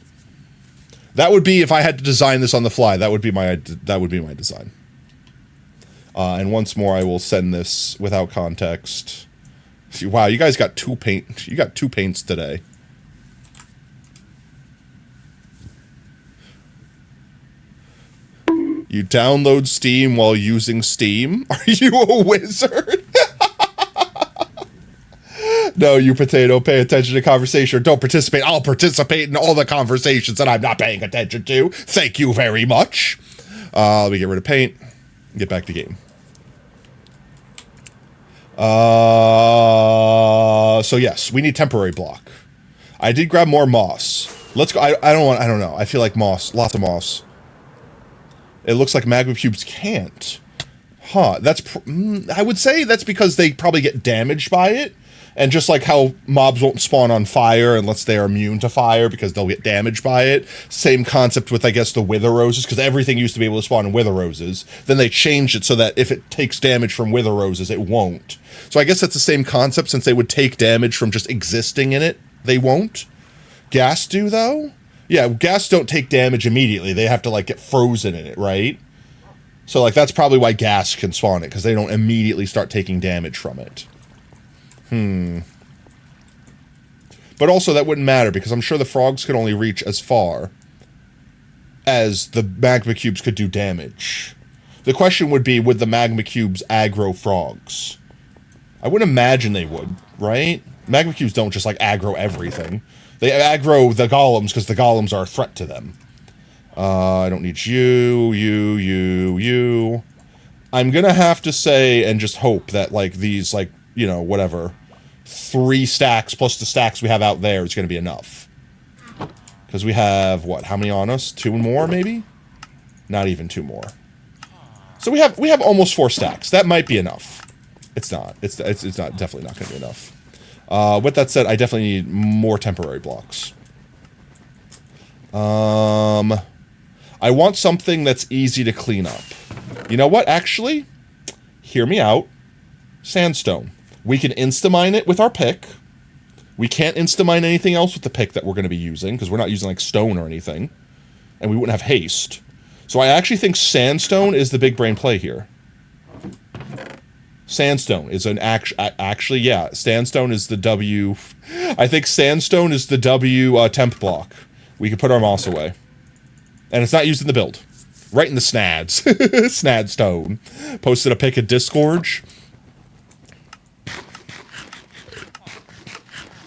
That would be, if I had to design this on the fly, that would be my design. And once more, I will send this without context. See, wow, you guys got two paints today. You download Steam while using Steam? Are you a wizard? No, you potato, pay attention to conversation. Don't participate. I'll participate in all the conversations that I'm not paying attention to. Thank you very much. Let me get rid of paint. Get back to game. So yes, we need temporary block. I did grab more moss. Let's go. I don't know. I feel like moss. Lots of moss. It looks like magma cubes can't. Huh, I would say that's because they probably get damaged by it. And just like how mobs won't spawn on fire unless they are immune to fire because they'll get damaged by it. Same concept with, I guess, the Wither Roses, because everything used to be able to spawn in Wither Roses. Then they changed it so that if it takes damage from Wither Roses, it won't. So I guess that's the same concept. Since they would take damage from just existing in it, they won't. Gas do, though? Yeah, gas don't take damage immediately. They have to, like, get frozen in it, right? So, like, that's probably why gas can spawn it, because they don't immediately start taking damage from it. But also, that wouldn't matter, because I'm sure the frogs could only reach as far as the magma cubes could do damage. The question would be, would the magma cubes aggro frogs? I would imagine they would, right? Magma cubes don't just, like, aggro everything. They aggro the golems, because the golems are a threat to them. I don't need you. I'm gonna have to say, and just hope that, like, these, like, you know, whatever, 3 stacks plus the stacks we have out there is going to be enough. Because we have, what, how many on us? 2 more, maybe? Not even 2 more. So we have almost 4 stacks. That might be enough. It's not. It's not, definitely not going to be enough. With that said, I definitely need more temporary blocks. I want something that's easy to clean up. You know what, actually? Hear me out. Sandstone. We can insta-mine it with our pick. We can't insta-mine anything else with the pick that we're going to be using, because we're not using, like, stone or anything. And we wouldn't have haste. So I actually think sandstone is the big brain play here. Sandstone is an actually, yeah, sandstone is the W. I think sandstone is the W temp block. We can put our moss away. And it's not used in the build. Right in the snads. Snadstone. Posted a pic at Disgorge.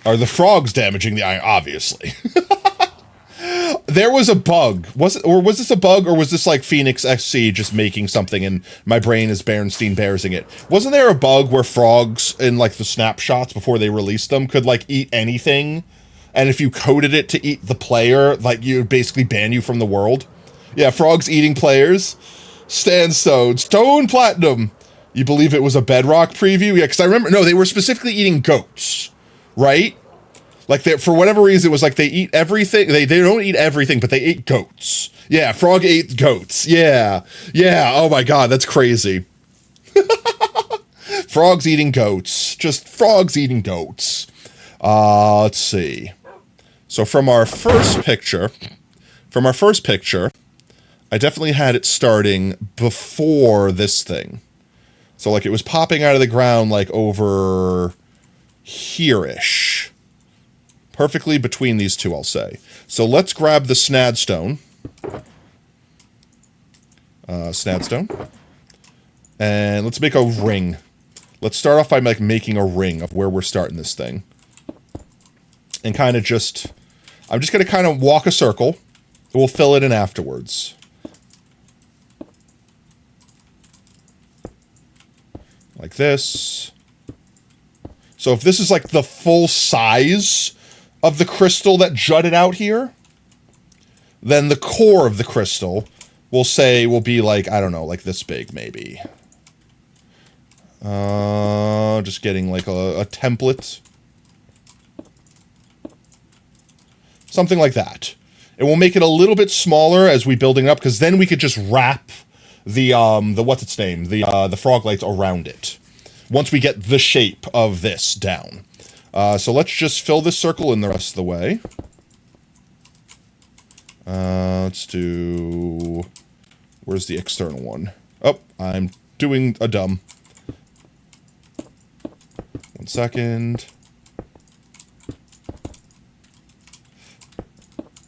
Are the frogs damaging the iron? Obviously. There was a bug. Was this a bug, or was this like Phoenix SC just making something and my brain is Berenstein Bearsing it? Wasn't there a bug where frogs in like the snapshots before they released them could like eat anything? And if you coded it to eat the player, like you would basically ban you from the world? Yeah, frogs eating players. Sandstone. Stone Platinum. You believe it was a Bedrock preview? Yeah, because I remember, no, they were specifically eating goats. Right? Like, for whatever reason, it was like they eat everything. They don't eat everything, but they ate goats. Yeah, frog ate goats. Yeah. Yeah, oh my god, that's crazy. Frogs eating goats. Just frogs eating goats. Let's see. So from our first picture, I definitely had it starting before this thing. So, like, it was popping out of the ground, like, over here-ish. Perfectly between these two, I'll say. So let's grab the snadstone. Snadstone. And let's make a ring. Let's start off by like making a ring of where we're starting this thing. And kind of just... I'm just going to kind of walk a circle. We'll fill it in afterwards. Like this. So if this is like the full size of the crystal that jutted out here, then the core of the crystal will be like, I don't know, like this big maybe. Just getting like a template. Something like that. And we'll make it a little bit smaller as we building it up, because then we could just wrap the what's its name? The frog lights around it. Once we get the shape of this down. So let's just fill this circle in the rest of the way. Let's do... Where's the external one? Oh, I'm doing a dumb. 1 second.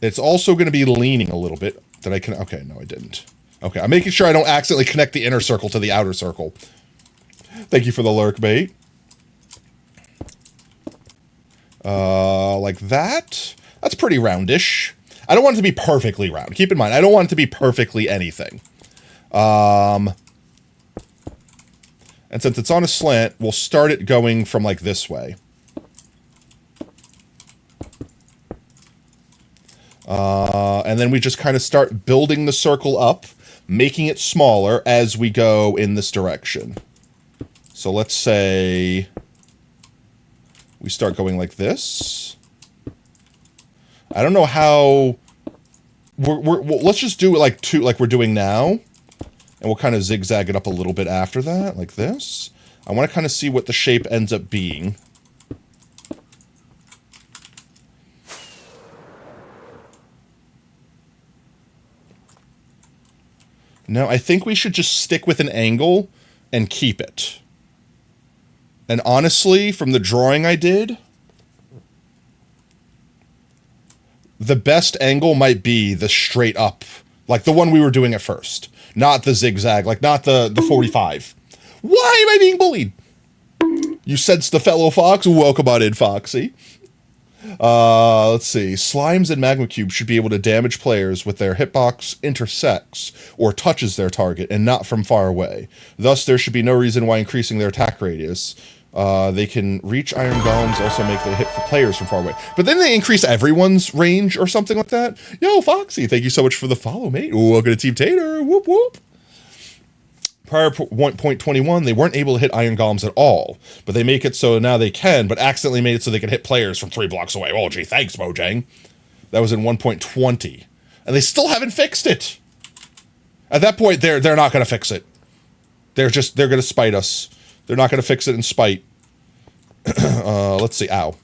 It's also going to be leaning a little bit. Did I connect? Okay, no, I didn't. Okay, I'm making sure I don't accidentally connect the inner circle to the outer circle. Thank you for the lurk, mate. Like that? That's pretty roundish. I don't want it to be perfectly round. Keep in mind, I don't want it to be perfectly anything. And since it's on a slant, we'll start it going from like this way. And then we just kind of start building the circle up making it smaller as we go in this direction. So let's say we start going like this. I don't know how... well, let's just do it like we're doing now. And we'll kind of zigzag it up a little bit after that, like this. I want to kind of see what the shape ends up being. No, I think we should just stick with an angle and keep it. And honestly, from the drawing I did, the best angle might be the straight up, like the one we were doing at first. Not the zigzag, like not the 45. Why am I being bullied? You sense the fellow fox? Welcome on in, Foxy. Let's see. Slimes and magma cubes should be able to damage players with their hitbox intersects or touches their target and not from far away. Thus, there should be no reason why increasing their attack radius. They can reach iron golems, also make the hit for players from far away. But then they increase everyone's range or something like that. Yo, Foxy, thank you so much for the follow, mate. Welcome to Team Tater. Whoop, whoop. Prior point 21, they weren't able to hit iron golems at all, but they make it so now they can, but accidentally made it so they can hit players from 3 blocks away. Oh, gee, thanks, Mojang. That was in 1.20, and they still haven't fixed it. At that point, they're not going to fix it. They're going to spite us. They're not going to fix it in spite. Let's see. Ow.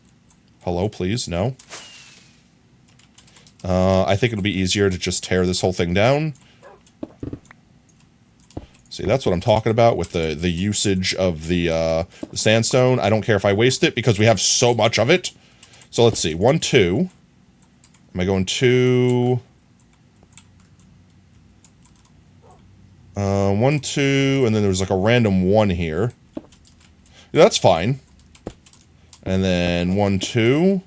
Hello, please. No. I think it'll be easier to just tear this whole thing down. See, that's what I'm talking about with the usage of the sandstone. I don't care if I waste it because we have so much of it. So let's see. 1, 2. Am I going 2? 1, 2, and then there's like a random 1 here. Yeah, that's fine. And then 1, 2.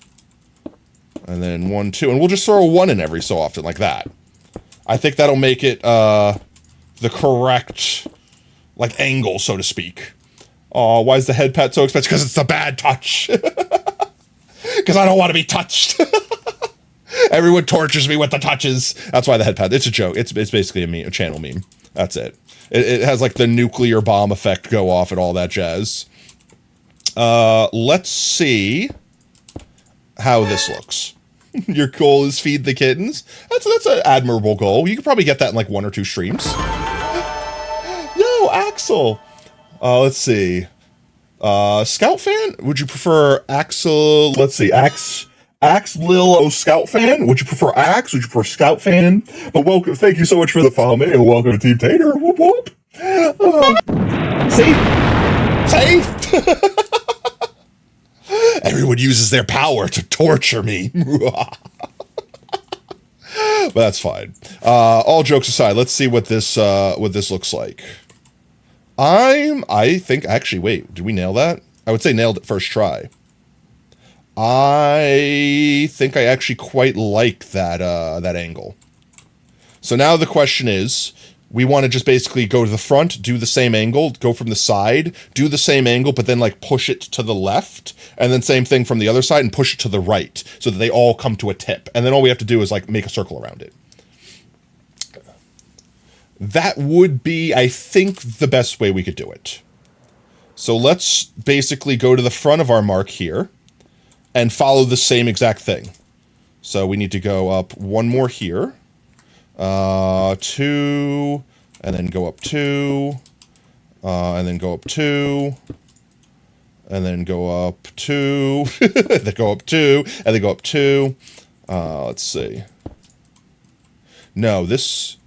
And then 1, 2. And we'll just throw a 1 in every so often like that. I think that'll make it the correct, like, angle, so to speak. Oh, why is the head pat so expensive? Because it's the bad touch. Because I don't want to be touched. Everyone tortures me with the touches. That's why the head pat. It's a joke. It's basically a meme, a channel meme. That's it. It has, like, the nuclear bomb effect go off and all that jazz. Let's see how this looks. Your goal is feed the kittens. That's an admirable goal. You could probably get that in like 1 or 2 streams. Yo, Axel. Let's see. Scout fan? Would you prefer Axel? Let's see. Ax Lil O Scout fan? Would you prefer Ax? Would you prefer Scout fan? But welcome. Thank you so much for the follow, man. And welcome to Team Tater. Whoop whoop. See? Everyone uses their power to torture me. But that's fine. All jokes aside, let's see what this looks like. I think actually, wait, did we nail that? I would say nailed it first try. I think I actually quite like that that angle. So now the question is, we want to just basically go to the front, do the same angle, go from the side, do the same angle, but then like push it to the left, and then same thing from the other side and push it to the right, so that they all come to a tip. And then all we have to do is like make a circle around it. That would be, I think, the best way we could do it. So let's basically go to the front of our mark here and follow the same exact thing. So we need to go up 1 more here. 2, and then go up 2, and then go up 2, and then go up 2, then go up 2, and then go up 2. Let's see. No, this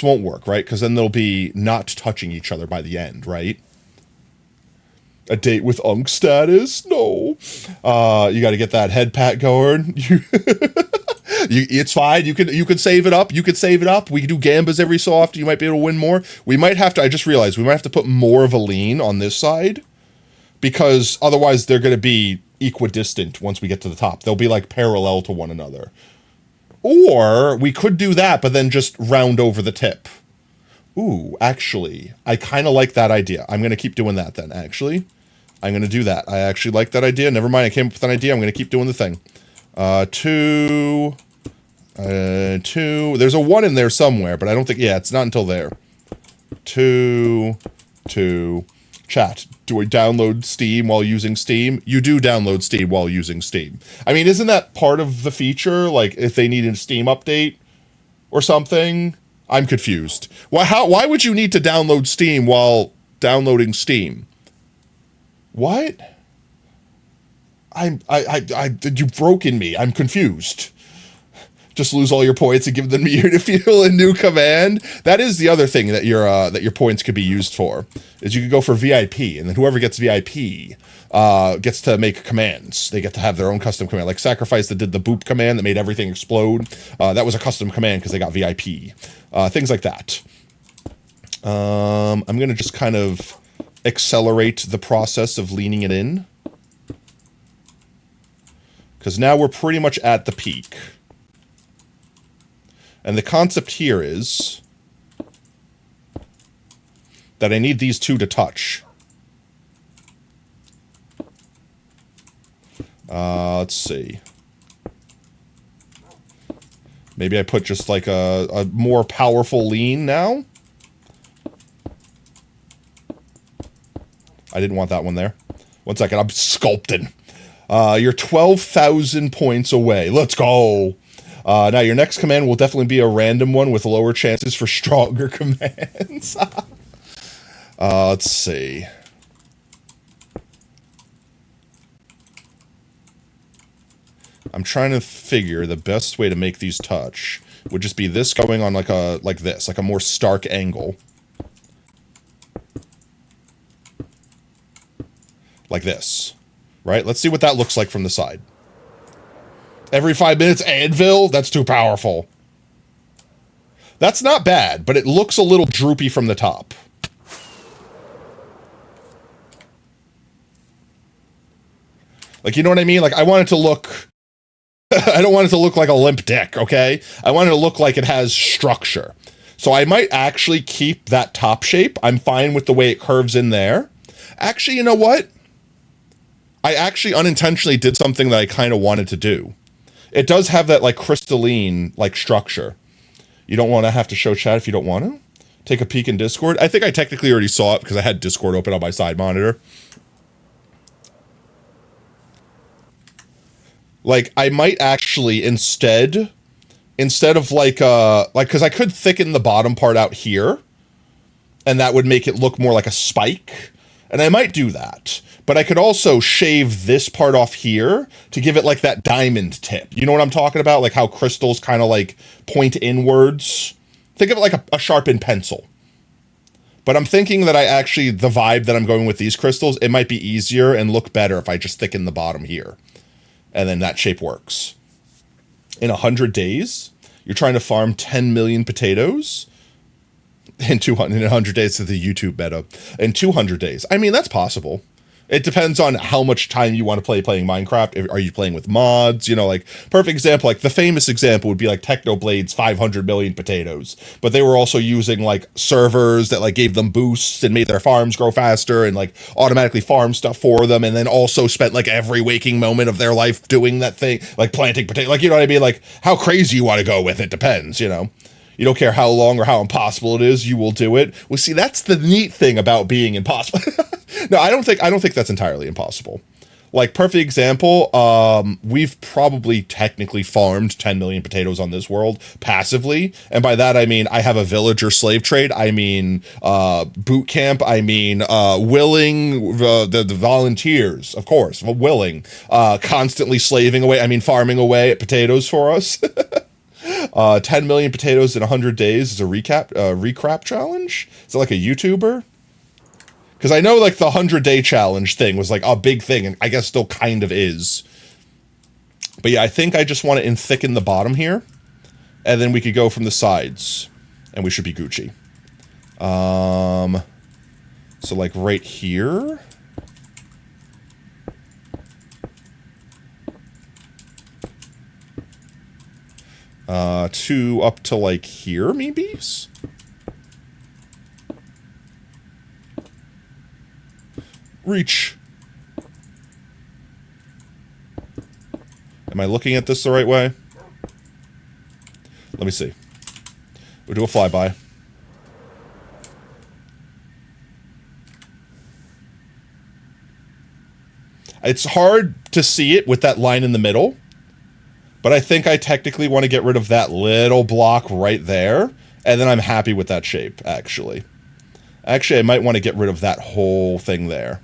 won't work, right? Because then they'll be not touching each other by the end, right? A date with Unk status? No. You got to get that head pat going. It's fine. You can save it up. You can save it up. We can do gambas every so often. You might be able to win more. We might have to. I just realized we might have to put more of a lean on this side, because otherwise they're going to be equidistant once we get to the top. They'll be like parallel to one another. Or we could do that, but then just round over the tip. Ooh, actually, I kind of like that idea. I'm going to keep doing that then. Actually, I'm going to do that. I actually like that idea. Never mind. I came up with an idea. I'm going to keep doing the thing. 2. 2. There's a 1 in there somewhere, but I don't think... Yeah, it's not until there. 2. Chat. Do I download Steam while using Steam? You do download Steam while using Steam. I mean, isn't that part of the feature? Like, if they need a Steam update or something? I'm confused. Why would you need to download Steam while downloading Steam? What? You've broken me. I'm confused. Just lose all your points and give them you to feel a new command. That is the other thing that your points could be used for. Is you could go for VIP, and then whoever gets VIP gets to make commands. They get to have their own custom command, like Sacrifice that did the boop command that made everything explode. That was a custom command because they got VIP. Things like that. I'm gonna just kind of accelerate the process of leaning it in, because now we're pretty much at the peak. And the concept here is that I need these two to touch. Let's see. Maybe I put just like a more powerful lean now. I didn't want that one there. 1 second, I'm sculpting. You're 12,000 points away. Let's go. Now, your next command will definitely be a random one with lower chances for stronger commands. Let's see. I'm trying to figure the best way to make these touch would just be this going on like a more stark angle. Like this. Right? Let's see what that looks like from the side. Every 5 minutes, anvil? That's too powerful. That's not bad, but it looks a little droopy from the top. Like, you know what I mean? Like, I want it to look... I don't want it to look like a limp dick, okay? I want it to look like it has structure. So I might actually keep that top shape. I'm fine with the way it curves in there. Actually, you know what? I actually unintentionally did something that I kind of wanted to do. It does have that, like, crystalline, like, structure. You don't want to have to show chat if you don't want to. Take a peek in Discord. I think I technically already saw it because I had Discord open on my side monitor. Like, I might actually, instead of, like, because I could thicken the bottom part out here, and that would make it look more like a spike, and I might do that. But I could also shave this part off here to give it like that diamond tip. You know what I'm talking about? Like how crystals kind of like point inwards. Think of it like a sharpened pencil. But I'm thinking that the vibe that I'm going with these crystals, it might be easier and look better if I just thicken the bottom here. And then that shape works. In 100 days, you're trying to farm 10 million potatoes. In 100 days to the YouTube meta. In 200 days. I mean, that's possible. It depends on how much time you want to playing Minecraft. Are you playing with mods? You know, like, perfect example, like, the famous example would be, like, Technoblade's 500 million potatoes. But they were also using, like, servers that, like, gave them boosts and made their farms grow faster and, like, automatically farm stuff for them, and then also spent, like, every waking moment of their life doing that thing, like, planting potatoes. Like, you know what I mean? Like, how crazy you want to go with it depends, you know? You don't care how long or how impossible it is, you will do it. Well, see, that's the neat thing about being impossible. No, I don't think that's entirely impossible. Like, perfect example, we've probably technically farmed 10 million potatoes on this world passively. And by that, I mean, I have a villager slave trade. I mean, boot camp. I mean, willing, the volunteers, of course, willing, constantly slaving away. I mean, farming away at potatoes for us. 10 million potatoes in 100 days is a recrap challenge? Is it like a YouTuber? Because I know, like, the 100-day challenge thing was, like, a big thing, and I guess still kind of is. But yeah, I think I just want to thicken the bottom here, and then we could go from the sides, and we should be Gucci. So, like, right here... 2 up to, like, here, maybe? Reach. Am I looking at this the right way? Let me see. We'll do a flyby. It's hard to see it with that line in the middle, but I think I technically want to get rid of that little block right there, and then I'm happy with that shape, actually. Actually, I might want to get rid of that whole thing there.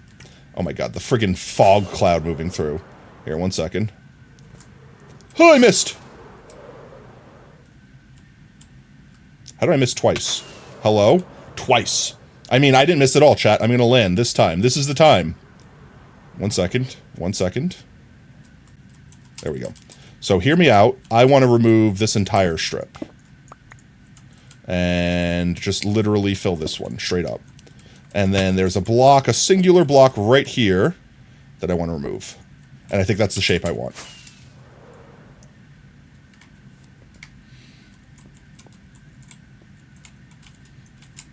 Oh my god, the friggin' fog cloud moving through. Here, 1 second. Oh, I missed! How did I miss twice? Hello? Twice. I mean, I didn't miss at all, chat. I'm gonna land this time. This is the time. 1 second. 1 second. There we go. So hear me out. I want to remove this entire strip. And just literally fill this one straight up. And then there's a block, a singular block right here that I want to remove. And I think that's the shape I want.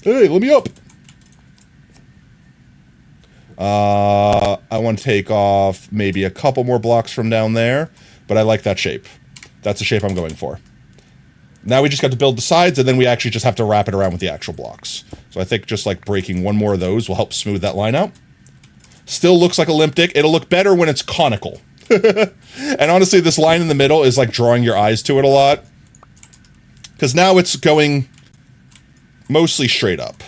Hey, let me up! I want to take off maybe a couple more blocks from down there, but I like that shape. That's the shape I'm going for. Now we just got to build the sides, and then we actually just have to wrap it around with the actual blocks. So I think just like breaking one more of those will help smooth that line out. Still looks like a limp dick. It'll look better when it's conical. And honestly, this line in the middle is like drawing your eyes to it a lot. Because now it's going mostly straight up.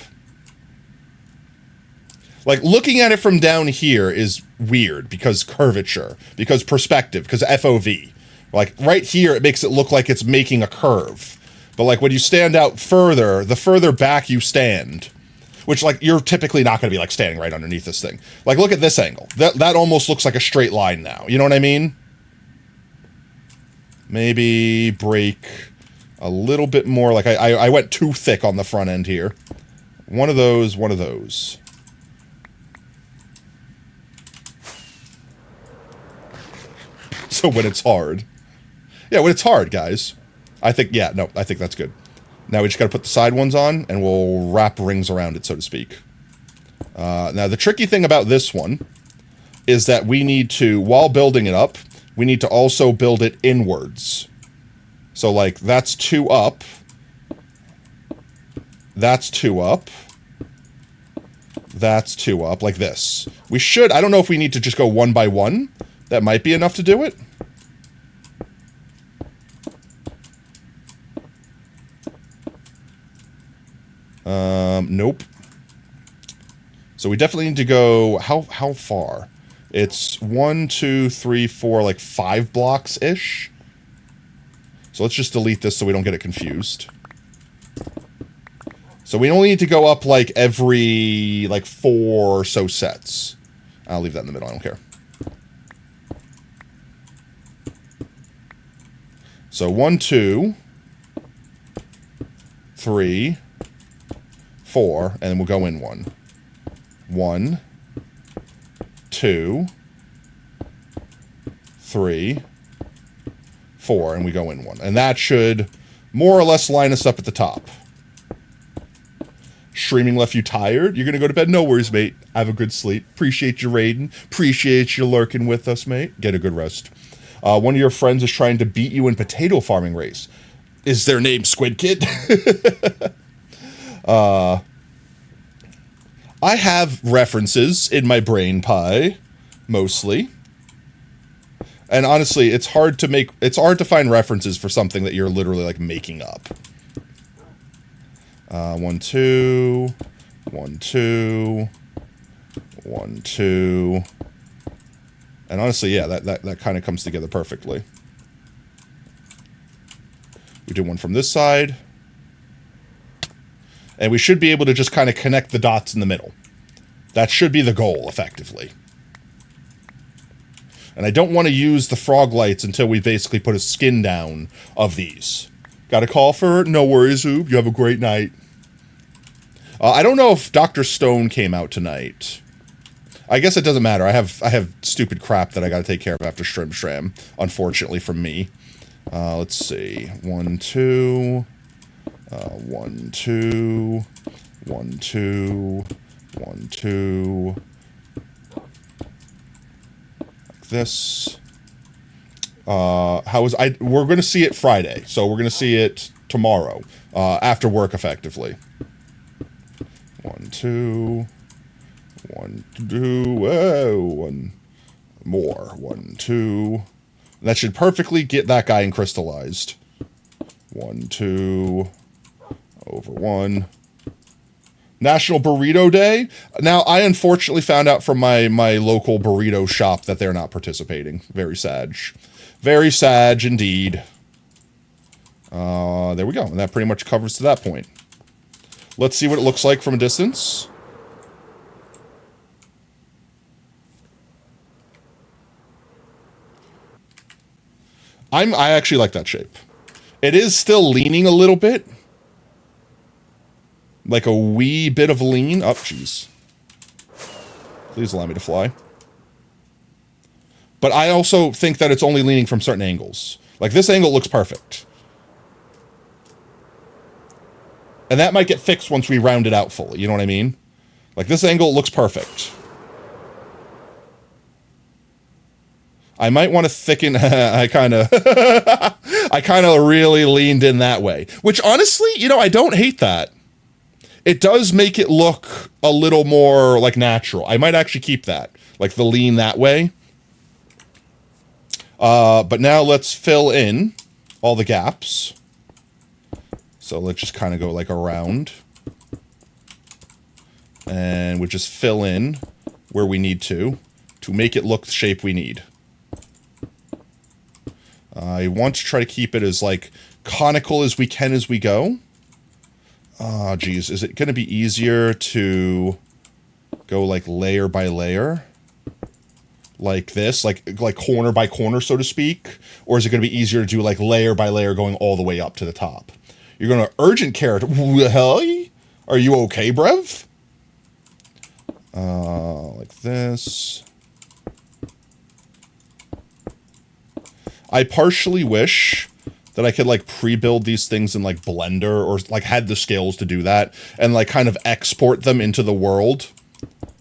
Like, looking at it from down here is weird because curvature, because perspective, because FOV. Like, right here, it makes it look like it's making a curve. But, like, when you stand out further, the further back you stand, which, like, you're typically not going to be, like, standing right underneath this thing. Like, look at this angle. That almost looks like a straight line now. You know what I mean? Maybe break a little bit more. Like, I went too thick on the front end here. One of those, one of those. So when it's hard. Yeah, when it's hard, guys. I think, yeah, no, I think that's good. Now we just got to put the side ones on, and we'll wrap rings around it, so to speak. Now, the tricky thing about this one is that we need to, while building it up, we need to also build it inwards. So, like, that's 2 up. That's 2 up. That's 2 up, like this. We should, I don't know if we need to just go 1 by 1. That might be enough to do it. Nope. So we definitely need to go, how far? It's 1, 2, 3, 4, like 5 blocks-ish. So let's just delete this so we don't get it confused. So we only need to go up like every, like 4 or so sets. I'll leave that in the middle, I don't care. So 1, 2, 3, 4, and then we'll go in 1. 1, 2, 3, 4, and we go in 1. And that should more or less line us up at the top. Streaming left you tired? You're gonna go to bed? No worries, mate. Have a good sleep. Appreciate you raiding. Appreciate you lurking with us, mate. Get a good rest. One of your friends is trying to beat you in potato farming race. Is their name Squid Kid? I have references in my brain pie, mostly. And honestly, it's hard to find references for something that you're literally like making up. 1, 2, 1, 2, 1, 2. And honestly, yeah, that kind of comes together perfectly. We do one from this side. And we should be able to just kind of connect the dots in the middle. That should be the goal, effectively. And I don't want to use the frog lights until we basically put a skin down of these. Got a call for it? No worries, Oob. You have a great night. I don't know if Dr. Stone came out tonight. I guess it doesn't matter. I have stupid crap that I got to take care of after Strim Shram, unfortunately for me. Let's see. 1, 2... 1, 2, 1, 2, 1, 2, like this. We're going to see it Friday, so we're going to see it tomorrow, after work effectively. 1, 2, 1, 2, whoa, 1 more, 1, 2. That should perfectly get that guy crystallized. 1, 2, over 1. National Burrito Day. Now, I unfortunately found out from my local burrito shop that they're not participating. Very sad. Very sad indeed. There we go. And that pretty much covers to that point. Let's see what it looks like from a distance. I actually like that shape. It is still leaning a little bit. Like a wee bit of lean. Oh, jeez. Please allow me to fly. But I also think that it's only leaning from certain angles. Like, this angle looks perfect. And that might get fixed once we round it out fully. You know what I mean? Like, this angle looks perfect. I might want to thicken. I kind of really leaned in that way. Which, honestly, you know, I don't hate that. It does make it look a little more, like, natural. I might actually keep that. Like, the lean that way. But now let's fill in all the gaps. So let's just kind of go, like, around. And we just fill in where we need to make it look the shape we need. I want to try to keep it as, like, conical as we can as we go. Oh, geez. Is it going to be easier to go, like, layer by layer? Like this? Like corner by corner, so to speak? Or is it going to be easier to do, like, layer by layer going all the way up to the top? You're going to urgent care. Hell? Are you okay, Brev? Like this. I partially wish that I could, like, pre-build these things in, like, Blender, or, like, had the skills to do that, and, like, kind of export them into the world.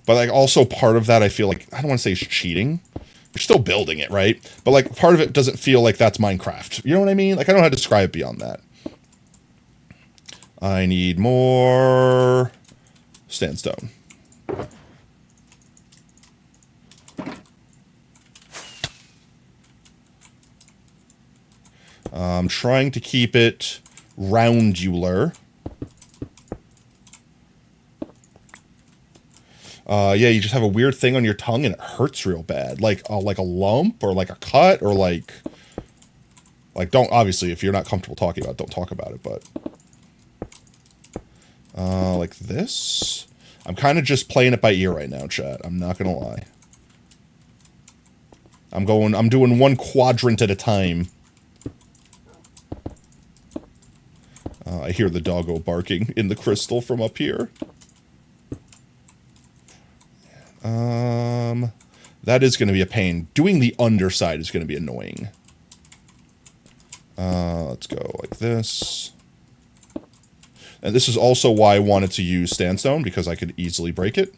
But, like, also part of that, I feel like, I don't want to say it's cheating. You're still building it, right? But, like, part of it doesn't feel like that's Minecraft. You know what I mean? Like, I don't know how to describe it beyond that. I need more sandstone. I'm trying to keep it roundular. Yeah, you just have a weird thing on your tongue and it hurts real bad. Like a lump or like a cut or like don't, obviously, if you're not comfortable talking about it, don't talk about it, but like this. I'm kind of just playing it by ear right now, chat. I'm not gonna lie. I'm doing one quadrant at a time. I hear the doggo barking in the crystal from up here. That is going to be a pain. Doing the underside is going to be annoying. Let's go like this. And this is also why I wanted to use sandstone, because I could easily break it.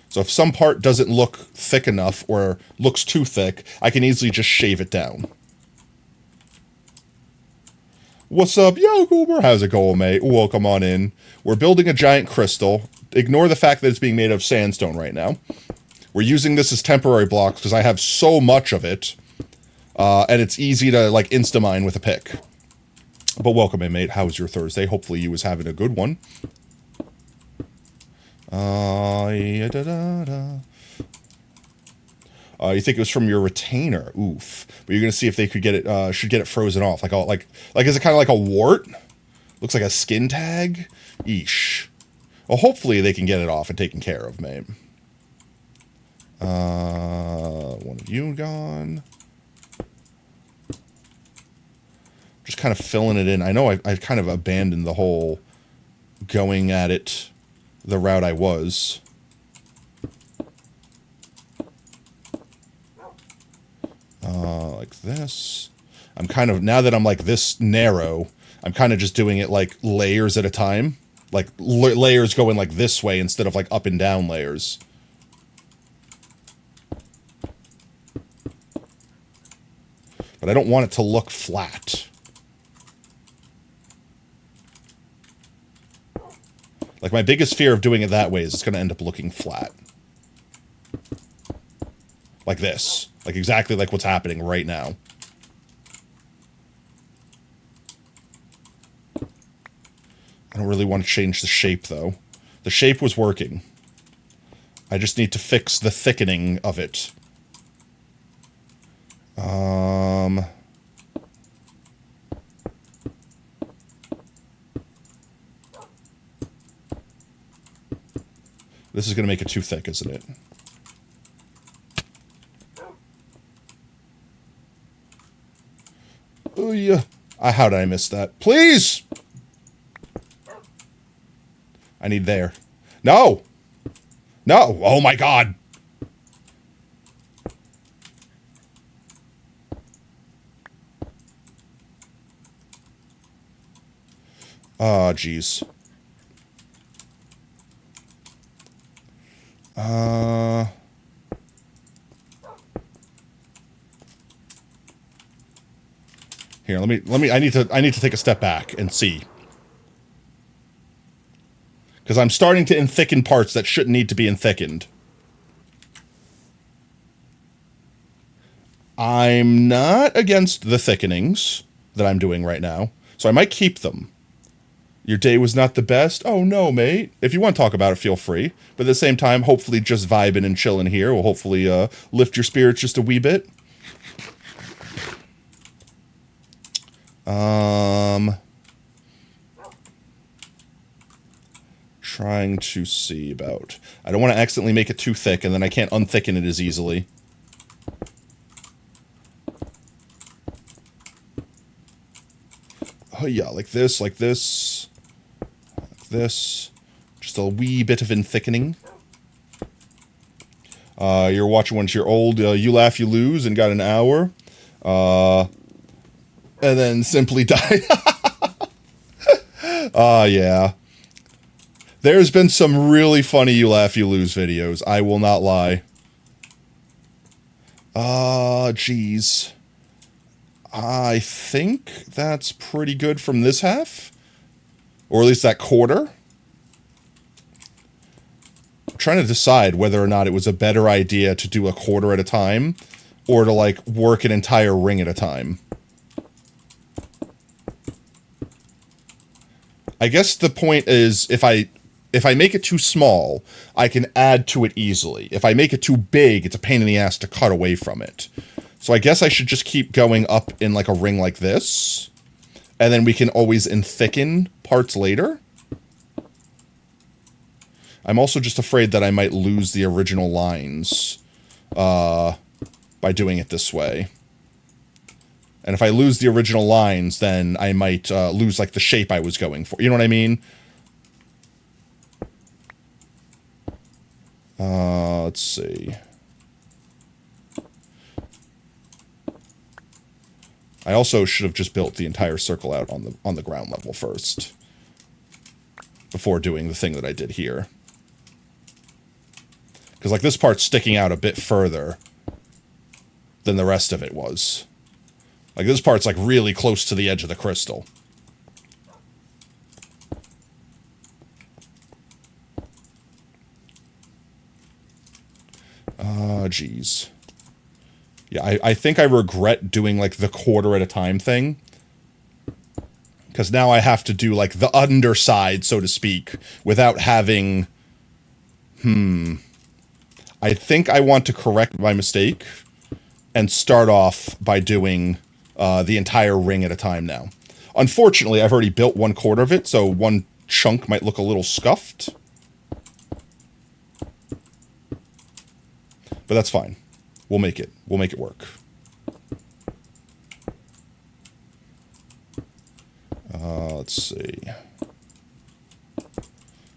So if some part doesn't look thick enough or looks too thick, I can easily just shave it down. What's up, yo, Goober? How's it going, mate? Welcome on in. We're building a giant crystal. Ignore the fact that it's being made of sandstone right now. We're using this as temporary blocks because I have so much of it. And it's easy to, like, insta-mine with a pick. But welcome in, mate. How was your Thursday? Hopefully you was having a good one. You think it was from your retainer? Oof. But you're gonna see if they could get it. Should get it frozen off. Like is it kind of like a wart? Looks like a skin tag. Eesh. Well, hopefully they can get it off and taken care of, mate. One of you gone. Just kind of filling it in. I know I've kind of abandoned the whole going at it the route I was. Like this. I'm kind of, now that I'm like this narrow, I'm kind of just doing it like layers at a time. Like layers going like this way instead of like up and down layers. But I don't want it to look flat. Like, my biggest fear of doing it that way is it's going to end up looking flat. Like this. Like, exactly like what's happening right now. I don't really want to change the shape, though. The shape was working. I just need to fix the thickening of it. This is going to make it too thick, isn't it? Oh, yeah. How did I miss that? Please! I need there. No! No! Oh my god! Oh, jeez. Here, I need to take a step back and see. Because I'm starting to thicken parts that shouldn't need to be thickened. I'm not against the thickenings that I'm doing right now, so I might keep them. Your day was not the best? Oh, no, mate. If you want to talk about it, feel free. But at the same time, hopefully just vibing and chilling here will hopefully lift your spirits just a wee bit. Trying to see about... I don't want to accidentally make it too thick, and then I can't unthicken it as easily. Oh, yeah, like this, like this. Like this. Just a wee bit of thickening. You're watching once you're old, you laugh, you lose, and got an hour. And then simply die. Yeah. There's been some really funny you laugh, you lose videos. I will not lie. Jeez. I think that's pretty good from this half. Or at least that quarter. I'm trying to decide whether or not it was a better idea to do a quarter at a time, or to, like, work an entire ring at a time. I guess the point is, if I make it too small, I can add to it easily. If I make it too big, it's a pain in the ass to cut away from it. So I guess I should just keep going up in like a ring like this. And then we can always thicken parts later. I'm also just afraid that I might lose the original lines by doing it this way. And if I lose the original lines, then I might lose like the shape I was going for. You know what I mean? Let's see. I also should have just built the entire circle out on the ground level first, before doing the thing that I did here. Because like this part's sticking out a bit further than the rest of it was. Like this part's like really close to the edge of the crystal. Geez. Yeah, I think I regret doing, like, the quarter at a time thing. Because now I have to do, like, the underside, so to speak, without having... I think I want to correct my mistake and start off by doing the entire ring at a time now. Unfortunately, I've already built 1/4 of it, so one chunk might look a little scuffed. But that's fine. We'll make it. We'll make it work. Let's see.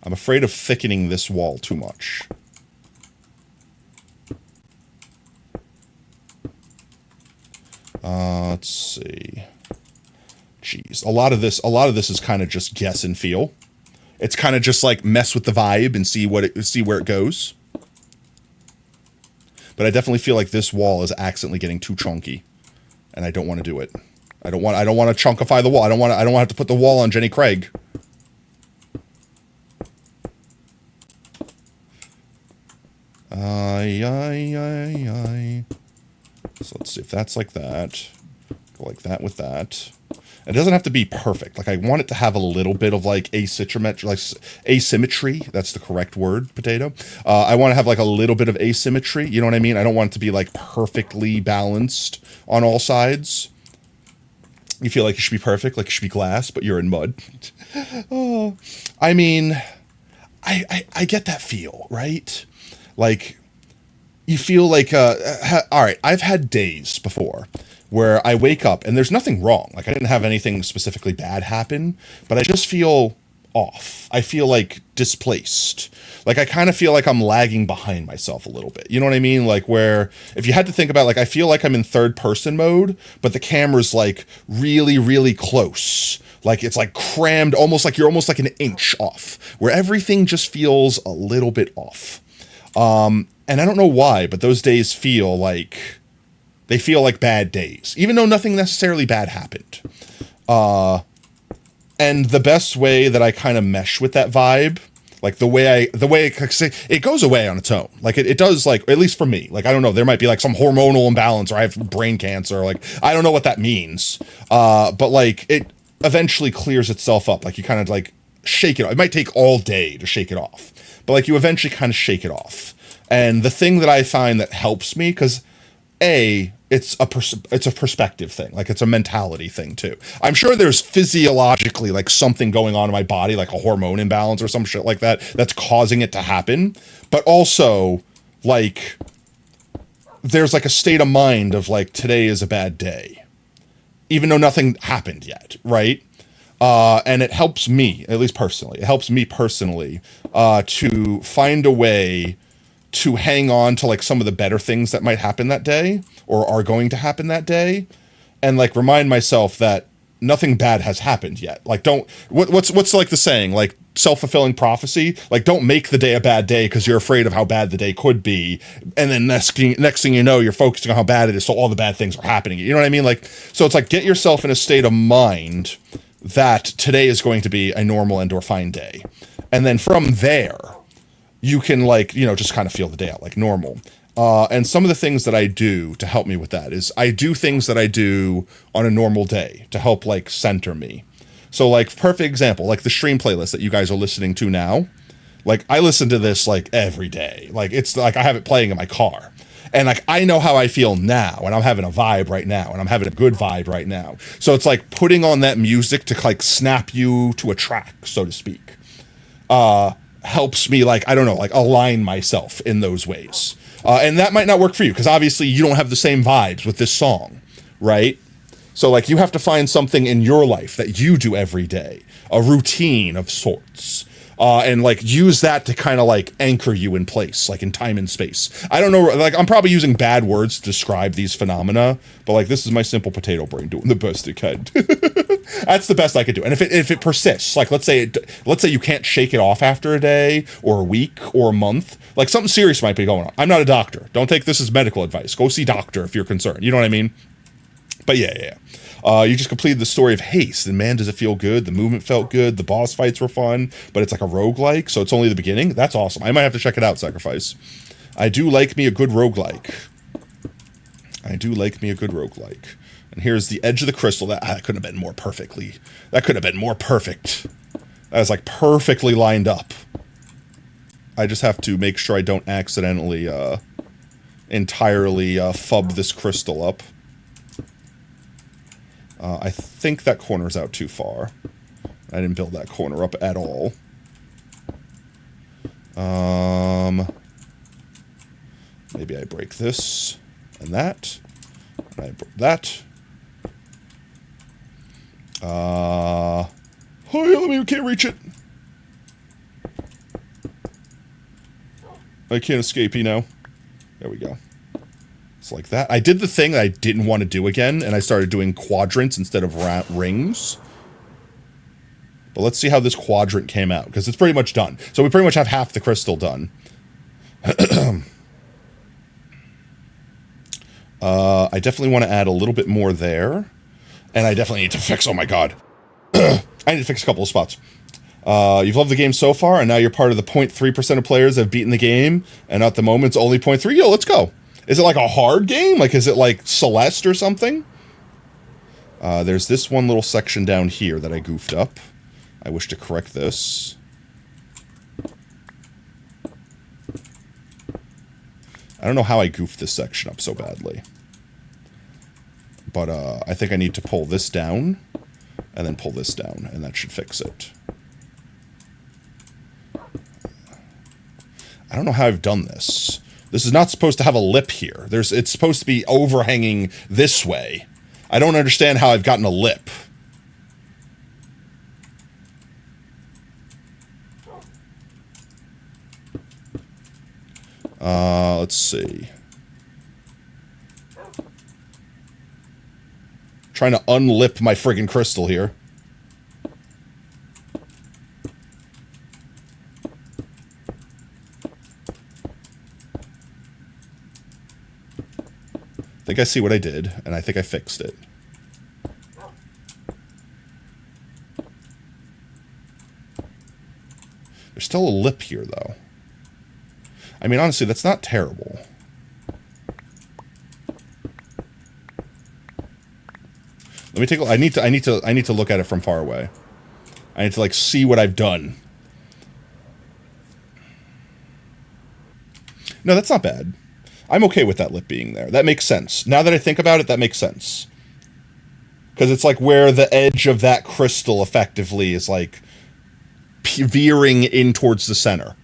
I'm afraid of thickening this wall too much. Let's see. Jeez, a lot of this is kind of just guess and feel. It's kind of just like mess with the vibe and see where it goes. But I definitely feel like this wall is accidentally getting too chunky. and I don't want to do it. I don't want to chunkify the wall. I don't want to have to put the wall on Jenny Craig. So let's see if that's like that. Go like that with that. It doesn't have to be perfect. Like I want it to have a little bit of like asymmetry. That's the correct word, potato. I want to have like a little bit of asymmetry. You know what I mean? I don't want it to be like perfectly balanced on all sides. You feel like it should be perfect, like it should be glass, but you're in mud. Oh, I mean, I get that feel, right? Like, you feel like, all right, I've had days before where I wake up and there's nothing wrong. Like, I didn't have anything specifically bad happen, but I just feel off. I feel like displaced. Like, I kind of feel like I'm lagging behind myself a little bit. You know what I mean? Like, where if you had to think about, like, I feel like I'm in third person mode, but the camera's like really, really close. Like, it's like crammed, almost like you're almost like an inch off, where everything just feels a little bit off. And I don't know why, but those days feel like, they feel like bad days, even though nothing necessarily bad happened. And the best way that I kind of mesh with that vibe, like the way it goes away on its own. Like it does, like, at least for me, like, I don't know, there might be like some hormonal imbalance or I have brain cancer. Like, I don't know what that means. But like it eventually clears itself up. Like you kind of like shake it off. It might take all day to shake it off, but like you eventually kind of shake it off. And the thing that I find that helps me, because it's a perspective thing, like it's a mentality thing too. I'm sure there's physiologically like something going on in my body, like a hormone imbalance or some shit like that, that's causing it to happen. But also, like, there's like a state of mind of like, today is a bad day, even though nothing happened yet, right? And it helps me, at least personally, to find a way to hang on to like some of the better things that might happen that day or are going to happen that day, and like remind myself that nothing bad has happened yet. Like, what's like the saying, like self-fulfilling prophecy, like don't make the day a bad day because you're afraid of how bad the day could be, and then next thing you know, you're focusing on how bad it is, so all the bad things are happening. You know what I mean? Like, so it's like, get yourself in a state of mind that today is going to be a normal and or fine day, and then from there you can, like, you know, just kind of feel the day out like normal. And some of the things that I do to help me with that is I do things that I do on a normal day to help like center me. So like, perfect example, like the stream playlist that you guys are listening to now, like I listen to this like every day. Like it's like I have it playing in my car. And like, I know how I feel now, and I'm having a vibe right now, and I'm having a good vibe right now. So it's like putting on that music to like snap you to a track, so to speak. Helps me, like, I don't know, like align myself in those ways. And that might not work for you, because obviously you don't have the same vibes with this song, right? So like, you have to find something in your life that you do every day, a routine of sorts, and like use that to kind of like anchor you in place, like in time and space. I don't know, like I'm probably using bad words to describe these phenomena, but like this is my simple potato brain doing the best it can. That's the best I could do. And if it persists, like let's say you can't shake it off after a day or a week or a month, like something serious might be going on. I'm not a doctor. Don't take this as medical advice. Go see doctor if you're concerned. You know what I mean? But yeah. You just completed the story of Haste, and man, does it feel good. The movement felt good. The boss fights were fun, but it's like a roguelike, so it's only the beginning. That's awesome. I might have to check it out, Sacrifice. I do like me a good roguelike. And here's the edge of the crystal. That couldn't have been more perfectly. That could have been more perfect. That was like perfectly lined up. I just have to make sure I don't accidentally entirely fub this crystal up. I think that corner's out too far. I didn't build that corner up at all. Maybe I break this and that. And I break that. Oh, yeah, can't reach it. I can't escape, you know. There we go. It's like that. I did the thing that I didn't want to do again, and I started doing quadrants instead of rings. But let's see how this quadrant came out, because it's pretty much done. So we pretty much have half the crystal done. I definitely want to add a little bit more there. And I definitely need to fix, oh my god. I need to fix a couple of spots. You've loved the game so far, and now you're part of the 0.3% of players that have beaten the game, and at the moment it's only 0.3. Yo, let's go. Is it like a hard game? Like, is it like Celeste or something? There's this one little section down here that I goofed up. I wish to correct this. I don't know how I goofed this section up so badly. But I think I need to pull this down, and then pull this down, and that should fix it. I don't know how I've done this. This is not supposed to have a lip here. It's supposed to be overhanging this way. I don't understand how I've gotten a lip. Let's see. Trying to unlip my friggin' crystal here. I think I see what I did, and I think I fixed it. There's still a lip here, though. I mean, honestly, that's not terrible. Let me take a, I need to look at it from far away. I need to like see what I've done. No, that's not bad. I'm okay with that lip being there. That makes sense. Now that I think about it, that makes sense. Because it's like where the edge of that crystal effectively is like veering in towards the center.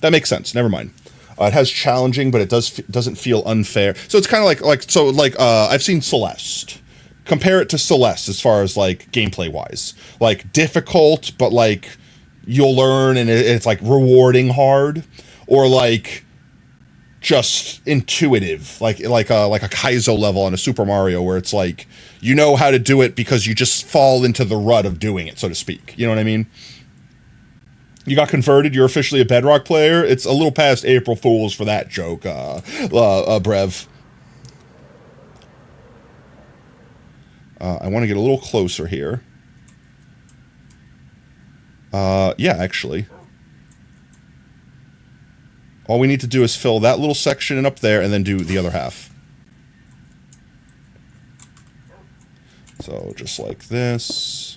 That makes sense. Never mind. It has challenging, but it doesn't feel unfair. So it's kind of like I've seen Celeste. Compare it to Celeste as far as like gameplay wise. Like difficult, but like you'll learn and it's like rewarding hard, or like just intuitive, like a Kaizo level on a Super Mario where it's like you know how to do it because you just fall into the rut of doing it, so to speak. You know what I mean? You got converted. You're officially a Bedrock player. It's a little past April Fools for that joke, Brev. I want to get a little closer here. Yeah, actually. All we need to do is fill that little section in up there and then do the other half. So just like this.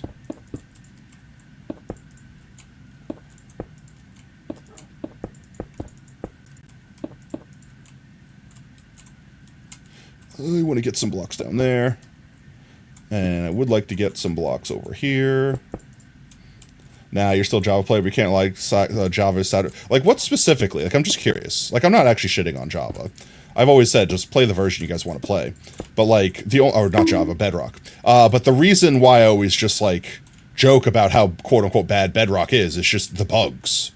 I want to get some blocks down there. And I would like to get some blocks over here. Nah, you're still a Java player, but you can't like Java side. Like, what specifically? Like, I'm just curious. Like, I'm not actually shitting on Java. I've always said just play the version you guys want to play. But like or not Java, Bedrock. But the reason why I always just like joke about how quote unquote bad Bedrock is just the bugs.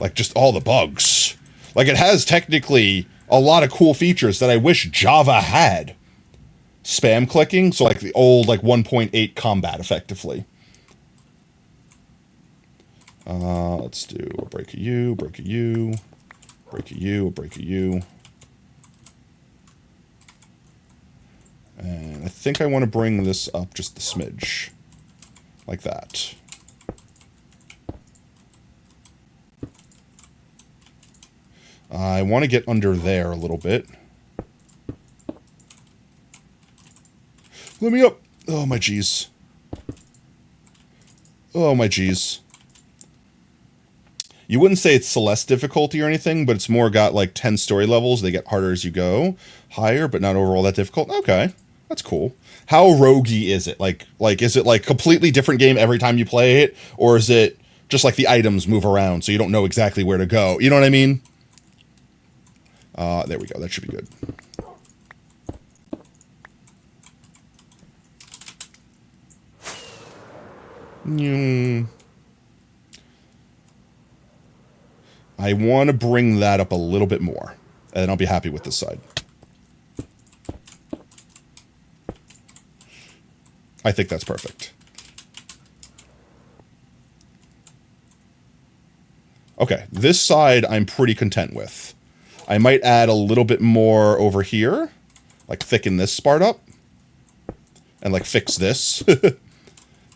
Like, just all the bugs. Like, it has technically a lot of cool features that I wish Java had. Spam clicking, so like the old like 1.8 combat effectively. Let's do a break a U, break a U, break a U, a break a U. And I think I want to bring this up just a smidge. Like that. I want to get under there a little bit. Let me up. Oh, my G's. Oh, my G's. You wouldn't say it's Celeste difficulty or anything, but it's more got like 10 story levels. They get harder as you go. Higher, but not overall that difficult. Okay. That's cool. How roguey is it? Like is it like completely different game every time you play it? Or is it just like the items move around so you don't know exactly where to go? You know what I mean? There we go. That should be good. I want to bring that up a little bit more, and I'll be happy with this side. I think that's perfect. Okay, this side I'm pretty content with. I might add a little bit more over here. like thicken this part up and like fix this.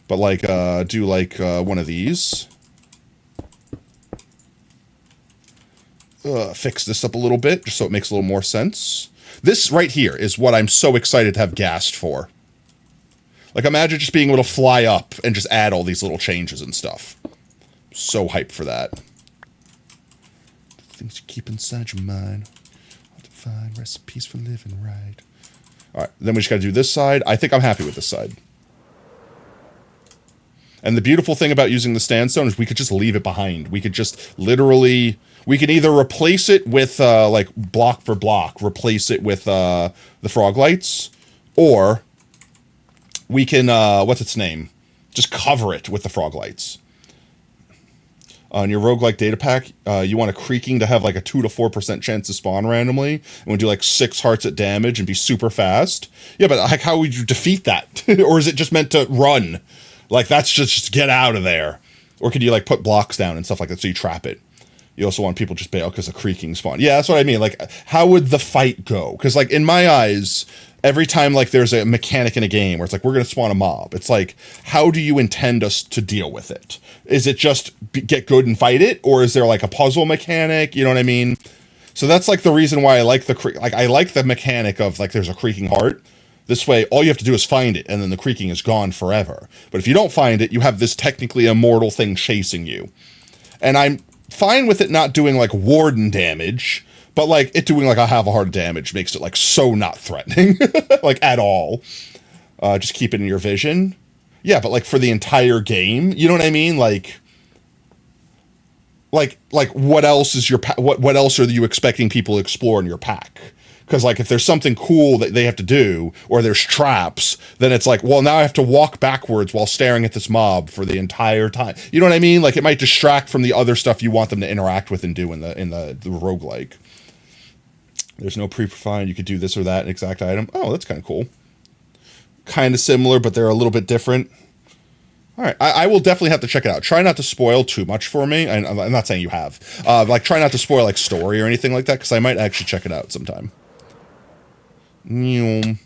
But like do like one of these. Fix this up a little bit just so it makes a little more sense. This right here is what I'm so excited to have gassed for. Like, imagine just being able to fly up and just add all these little changes and stuff. So hyped for that. Things you keep inside your mind. How to find recipes for living right. Alright, then we just gotta do this side. I think I'm happy with this side. And the beautiful thing about using the sandstone is we could just leave it behind. We could just literally... We can either replace it with, like, block for block, replace it with the frog lights, or we can, what's its name? Just cover it with the frog lights. On your roguelike data pack, you want a creaking to have, like, a 2 to 4% chance to spawn randomly, and we do, like, 6 hearts at damage and be super fast. Yeah, but, like, how would you defeat that? Or is it just meant to run? Like, that's just get out of there. Or could you, like, put blocks down and stuff like that so you trap it? You also want people just bail because of creaking spawn. Yeah, that's what I mean. Like, how would the fight go? Because, like, in my eyes, every time, like, there's a mechanic in a game where it's like, we're going to spawn a mob, it's like, how do you intend us to deal with it? Is it just get good and fight it? Or is there, like, a puzzle mechanic? You know what I mean? So that's, like, the reason why I like I like the mechanic of, like, there's a creaking heart. This way, all you have to do is find it, and then the creaking is gone forever. But if you don't find it, you have this technically immortal thing chasing you. And I'm fine with it not doing, like, warden damage, but, like, it doing, like, a half a heart of damage makes it, like, so not threatening. Like, at all. Just keep it in your vision. Yeah, but, like, for the entire game, you know what I mean? Like, what else is your what else are you expecting people to explore in your pack? Because, like, if there's something cool that they have to do, or there's traps, then it's like, well, now I have to walk backwards while staring at this mob for the entire time. You know what I mean? Like, it might distract from the other stuff you want them to interact with and do in the roguelike. There's no pre-prefined, you could do this or that exact item. Oh, that's kind of cool. Kind of similar, but they're a little bit different. All right, I will definitely have to check it out. Try not to spoil too much for me. I'm not saying you have. Like, try not to spoil, like, story or anything like that, because I might actually check it out sometime. I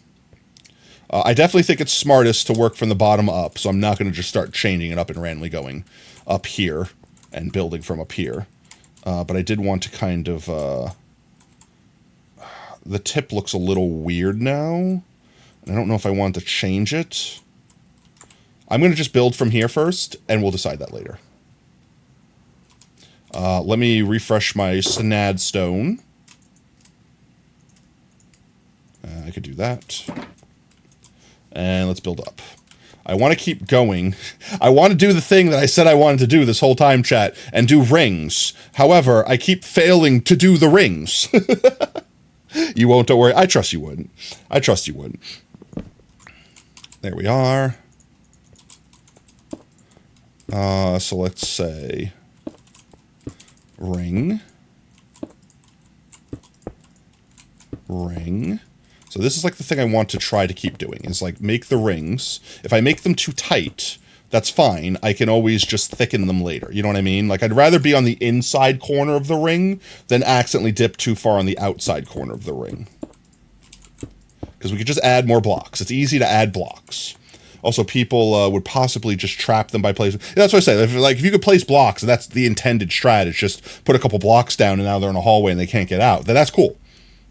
definitely think it's smartest to work from the bottom up, so I'm not going to just start chaining it up and randomly going up here and building from up here. But I did want to kind of... the tip looks a little weird now. I don't know if I want to change it. I'm going to just build from here first, and we'll decide that later. Let me refresh my Snad Stone. I could do that. And let's build up. I want to keep going. I want to do the thing that I said I wanted to do this whole time, chat, and do rings. However, I keep failing to do the rings. You won't, don't worry. I trust you wouldn't. I trust you wouldn't. There we are. So let's say ring. Ring. So this is like the thing I want to try to keep doing, is like make the rings. If I make them too tight, that's fine. I can always just thicken them later. You know what I mean? Like, I'd rather be on the inside corner of the ring than accidentally dip too far on the outside corner of the ring. Because we could just add more blocks. It's easy to add blocks. Also, people would possibly just trap them by placing... Yeah, that's what I say. If you could place blocks, and that's the intended strat, it's just put a couple blocks down and now they're in a hallway and they can't get out, then that's cool.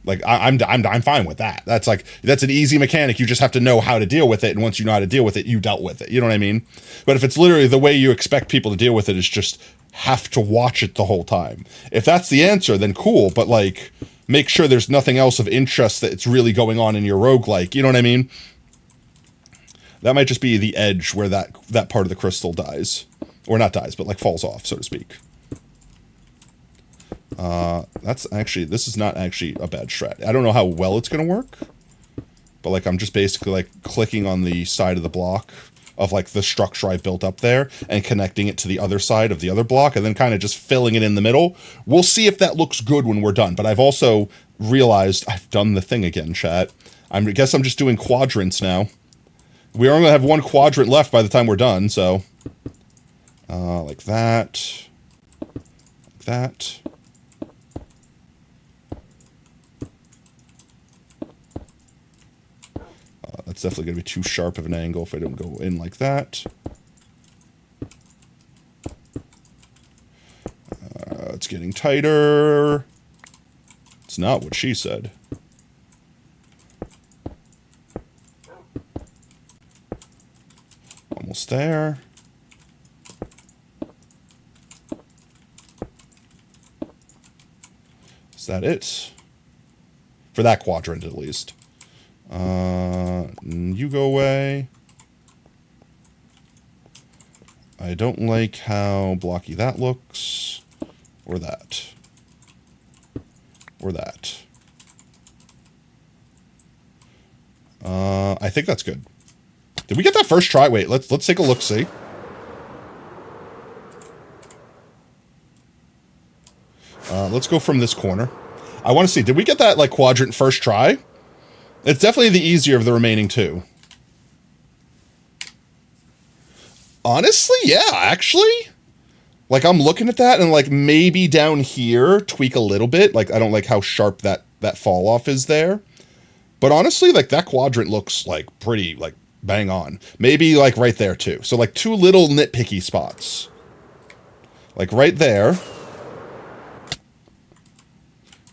Like, I'm fine with that. That's an easy mechanic. You just have to know how to deal with it, and once you know how to deal with it, you dealt with it. You know what I mean? But if it's literally the way you expect people to deal with it is just have to watch it the whole time. If that's the answer, then cool, but, like, make sure there's nothing else of interest that's really going on in your roguelike. You know what I mean? That might just be the edge where that part of the crystal dies. Or not dies, but, like, falls off, so to speak. This is not actually a bad strat. I don't know how well it's going to work, but, like, I'm just basically, like, clicking on the side of the block of, like, the structure I built up there and connecting it to the other side of the other block and then kind of just filling it in the middle. We'll see if that looks good when we're done, but I've also realized I've done the thing again, chat. I guess I'm just doing quadrants now. We're only going to have one quadrant left by the time we're done, so... like that. Like that. That's definitely going to be too sharp of an angle if I don't go in like that. It's getting tighter. It's not what she said. Almost there. Is that it? For that quadrant, at least. You go away. I don't like how blocky that looks. Or that. Or that. I think that's good. Did we get that first try? Wait, let's take a look, see. Let's go from this corner. I want to see, did we get that, like, quadrant first try? It's definitely the easier of the remaining two. Honestly, yeah, actually. Like, I'm looking at that, and, like, maybe down here, tweak a little bit. Like, I don't like how sharp that fall off is there. But honestly, like, that quadrant looks, like, pretty, like, bang on. Maybe, like, right there, too. So, like, two little nitpicky spots. Like, right there.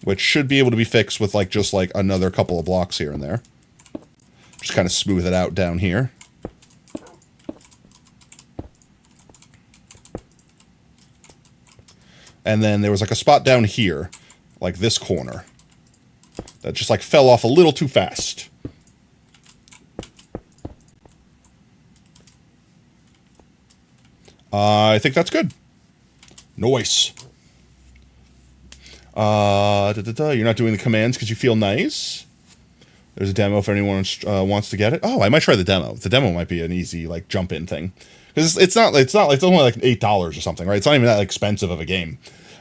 Which should be able to be fixed with, like, just, like, another couple of blocks here and there. Just kind of smooth it out down here. And then there was, like, a spot down here. Like, this corner. That just, like, fell off a little too fast. I think that's good. Nice. You're not doing the commands because you feel nice. There's a demo if anyone wants to get it. Oh, I might try the demo. The demo might be an easy, like, jump in thing, because it's only like $8 or something, right? It's not even that expensive of a game.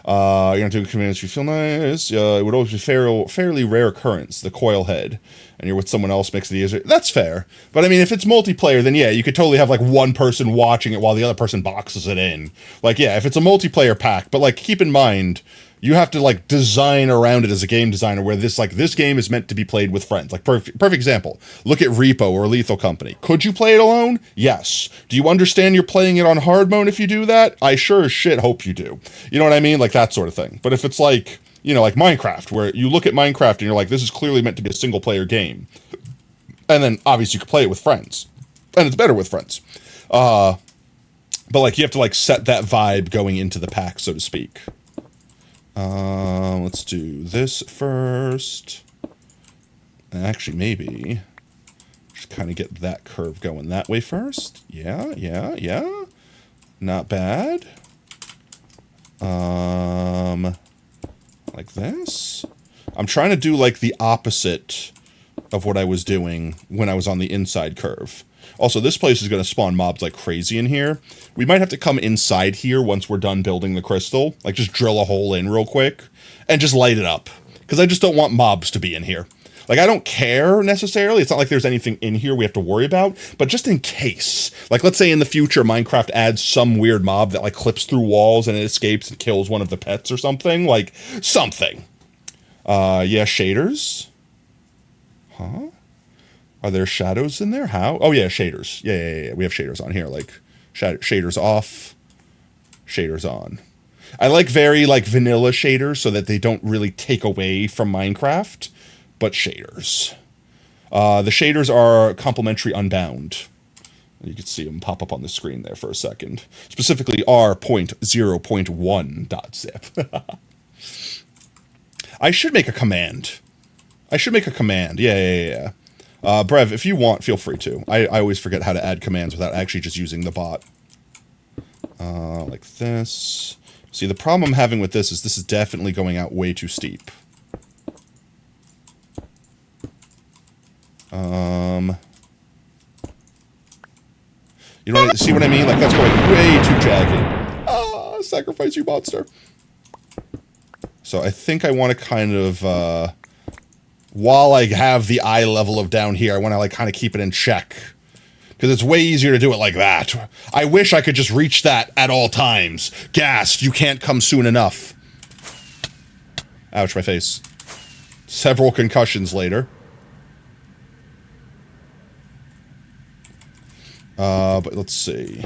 You're not doing commands if you feel nice. It would always be fairly rare occurrence. The coil head, and you're with someone else makes it easier. That's fair, but I mean, if it's multiplayer, then yeah, you could totally have like one person watching it while the other person boxes it in. Like, yeah, if it's a multiplayer pack, but like keep in mind, you have to like design around it as a game designer where this game is meant to be played with friends. Like perfect example. Look at Repo or Lethal Company. Could you play it alone? Yes. Do you understand you're playing it on hard mode if you do that? I sure as shit hope you do. You know what I mean? Like that sort of thing. But if it's like, you know, like Minecraft, where you look at Minecraft and you're like, this is clearly meant to be a single player game. And then obviously you can play it with friends. And it's better with friends. But like you have to like set that vibe going into the pack, so to speak. Let's do this first. Actually, maybe just kind of get that curve going that way first. Yeah. Not bad. Like this. I'm trying to do like the opposite of what I was doing when I was on the inside curve. Also, this place is going to spawn mobs like crazy in here. We might have to come inside here once we're done building the crystal. Like, just drill a hole in real quick and just light it up. Because I just don't want mobs to be in here. Like, I don't care necessarily. It's not like there's anything in here we have to worry about. But just in case. Like, let's say in the future, Minecraft adds some weird mob that, like, clips through walls and it escapes and kills one of the pets or something. Like, something. Yeah, shaders. Huh? Are there shadows in there? How? Oh, yeah, shaders. Yeah. We have shaders on here. Like, shaders off, shaders on. I like very, like, vanilla shaders so that they don't really take away from Minecraft, but shaders. The shaders are complementary unbound. You can see them pop up on the screen there for a second. Specifically, r.0.1.zip. I should make a command. Yeah. Brev, if you want, feel free to. I always forget how to add commands without actually just using the bot. Like this. See, the problem I'm having with this is definitely going out way too steep. You know, see what I mean? Like, that's going way too jagged. Ah, sacrifice you, monster. So I think I want to kind of, while I have the eye level of down here, I want to like kind of keep it in check. Because it's way easier to do it like that. I wish I could just reach that at all times. Gassed, you can't come soon enough. Ouch, my face. Several concussions later. But let's see.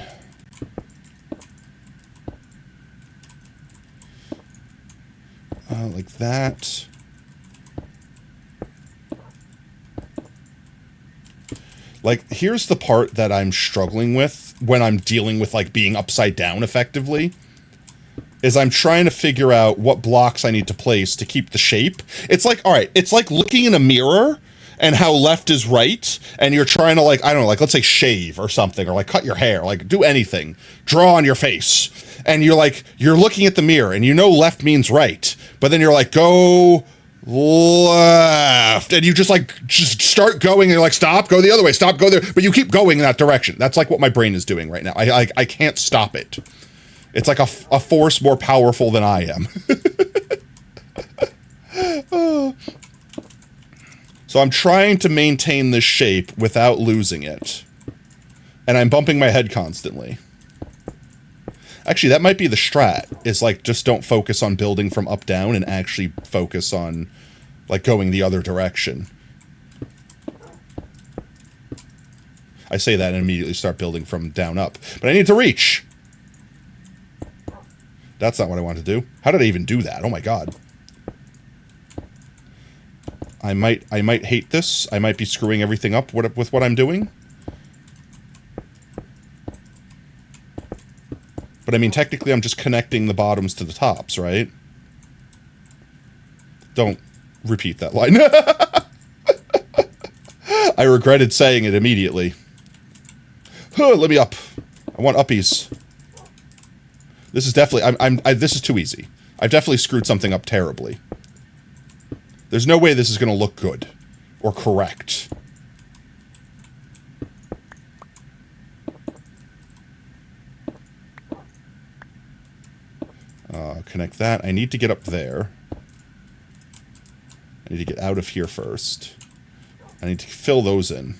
Like that. Like, here's the part that I'm struggling with when I'm dealing with, like, being upside down effectively. Is I'm trying to figure out what blocks I need to place to keep the shape. It's like, alright, it's like looking in a mirror and how left is right, and you're trying to, like, I don't know, like, let's say shave or something, or, like, cut your hair, like, do anything. Draw on your face. And you're, like, you're looking at the mirror, and you know left means right, but then you're like, go left, and you just, like, just start going, and you're like, stop, go the other way, stop, go there, but you keep going in that direction. That's, like, what my brain is doing right now. I can't stop it. It's like a force more powerful than I am. So I'm trying to maintain this shape without losing it. And I'm bumping my head constantly. Actually, that might be the strat. Is like, just don't focus on building from up down and actually focus on, like, going the other direction. I say that and immediately start building from down up. But I need to reach! That's not what I want to do. How did I even do that? Oh my god. I might hate this. I might be screwing everything up with what I'm doing. But I mean, technically I'm just connecting the bottoms to the tops, right? Don't repeat that line. I regretted saying it immediately. Let me up. I want uppies. This is definitely, this is too easy. I've definitely screwed something up terribly. There's no way this is going to look good. Or correct. Connect that. I need to get up there. I need to get out of here first. I need to fill those in.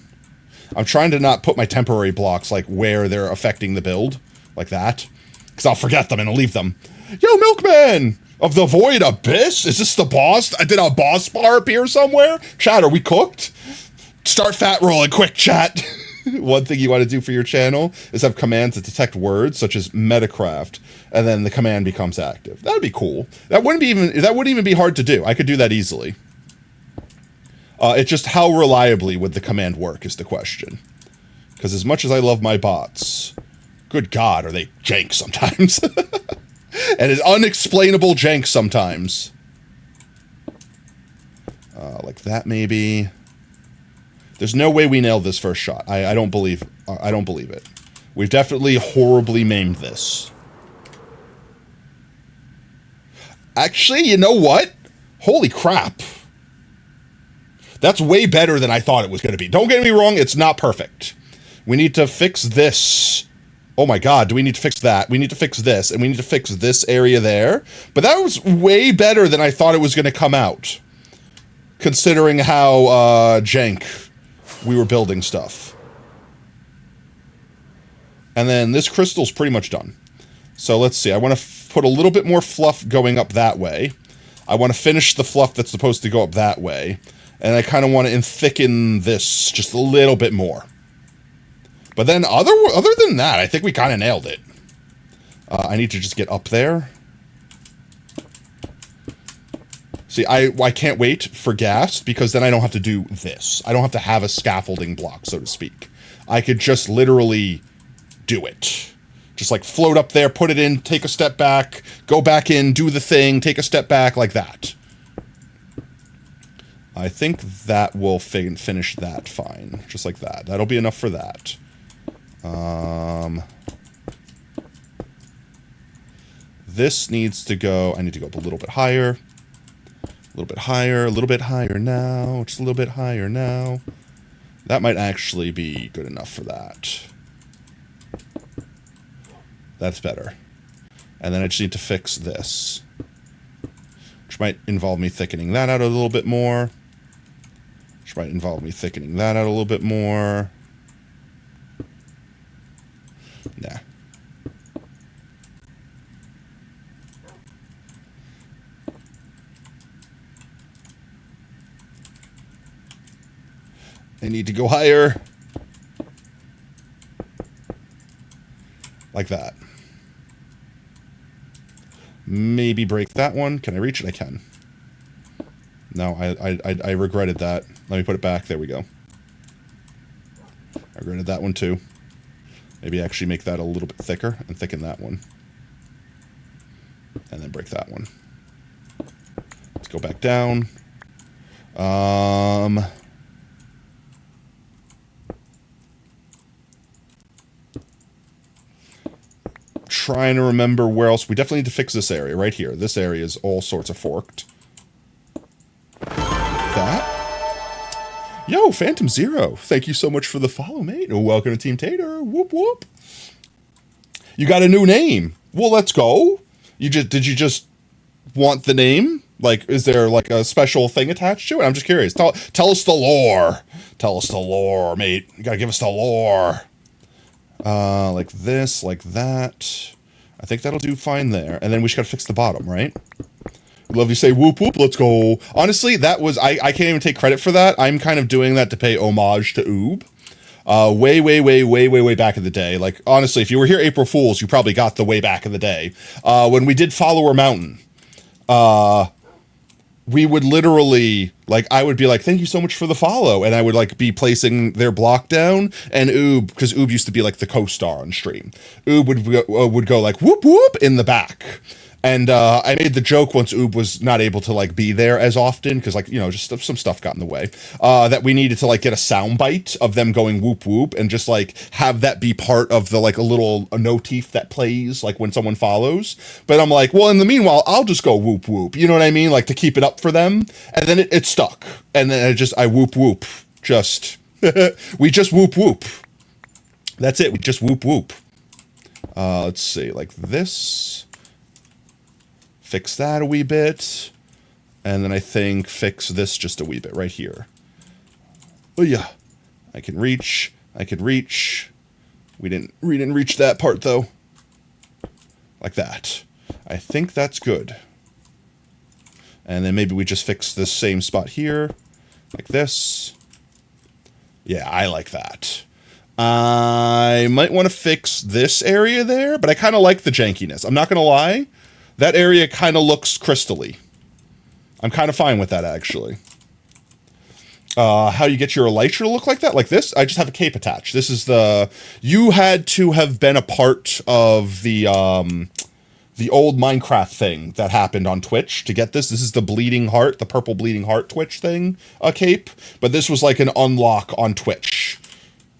I'm trying to not put my temporary blocks, like, where they're affecting the build. Like that. Because I'll forget them and I'll leave them. Yo, Milkman! Of the Void Abyss? Is this the boss? Did a boss bar appear somewhere? Chat, are we cooked? Start fat rolling, quick, chat. One thing you want to do for your channel is have commands that detect words, such as Metacraft, and then the command becomes active. That'd be cool. That wouldn't even be hard to do. I could do that easily. It's just how reliably would the command work is the question. Because as much as I love my bots, good God, are they jank sometimes. And it's unexplainable jank sometimes. Like that, maybe. There's no way we nailed this first shot. I don't believe it. We've definitely horribly maimed this. Actually, you know what? Holy crap. That's way better than I thought it was going to be. Don't get me wrong, it's not perfect. We need to fix this. Oh my god, do we need to fix that? We need to fix this, and we need to fix this area there. But that was way better than I thought it was going to come out. Considering how jank we were building stuff. And then this crystal's pretty much done. So let's see, I want to put a little bit more fluff going up that way. I want to finish the fluff that's supposed to go up that way. And I kind of want to thicken this just a little bit more. But then other than that, I think we kind of nailed it. I need to just get up there. See, I can't wait for gas, because then I don't have to do this. I don't have to have a scaffolding block, so to speak. I could just literally do it. Just like float up there, put it in, take a step back, go back in, do the thing, take a step back, like that. I think that will finish that fine. Just like that. That'll be enough for that. This needs to go... I need to go up a little bit higher. A little bit higher. A little bit higher now. Just a little bit higher now. That might actually be good enough for that. That's better. And then I just need to fix this. Which might involve me thickening that out a little bit more. Which might involve me thickening that out a little bit more. Nah. I need to go higher. Like that. Maybe break that one. Can I reach it? I can. No, I regretted that. Let me put it back. There we go. I regretted that one too. Maybe actually make that a little bit thicker and thicken that one. And then break that one. Let's go back down. Trying to remember where else. We definitely need to fix this area right here. This area is all sorts of forked. That. Yo, Phantom Zero. Thank you so much for the follow, mate. Welcome to Team Tater. Whoop whoop. You got a new name. Well, let's go. Did you just want the name? Like, is there like a special thing attached to it? I'm just curious. Tell us the lore. Tell us the lore, mate. You gotta give us the lore. Like this, like that. I think that'll do fine there. And then we just gotta fix the bottom, right? Love you say whoop whoop, let's go. Honestly, that was, I can't even take credit for that. I'm kind of doing that to pay homage to Oob. Way back in the day. Like, honestly, if you were here April Fools, you probably got the way back in the day. When we did Follower Mountain, we would literally, like, I would be like, thank you so much for the follow. And I would, like, be placing their block down. And Oob, because Oob used to be, like, the co-star on stream. Oob would go, like, whoop, whoop, in the back. And I made the joke once Oob was not able to, like, be there as often, because, like, you know, just some stuff got in the way, that we needed to, like, get a soundbite of them going whoop whoop and just, like, have that be part of the, like, a little notif that plays, like, when someone follows. But I'm like, well, in the meanwhile, I'll just go whoop whoop. You know what I mean? Like, to keep it up for them. And then it stuck. And then I whoop whoop. Just, we just whoop whoop. That's it. We just whoop whoop. Let's see, like this. Fix that a wee bit, and then I think fix this just a wee bit right here. Oh yeah, I can reach. We didn't reach that part though. Like that. I think that's good. And then maybe we just fix this same spot here, like this. Yeah, I like that. I might want to fix this area there, but I kind of like the jankiness. I'm not gonna lie. That area kind of looks crystally. I'm kind of fine with that, actually. How you get your elytra to look like that? Like this? I just have a cape attached. This is the... You had to have been a part of the old Minecraft thing that happened on Twitch to get this. This is the bleeding heart, the purple bleeding heart Twitch thing, cape. But this was like an unlock on Twitch.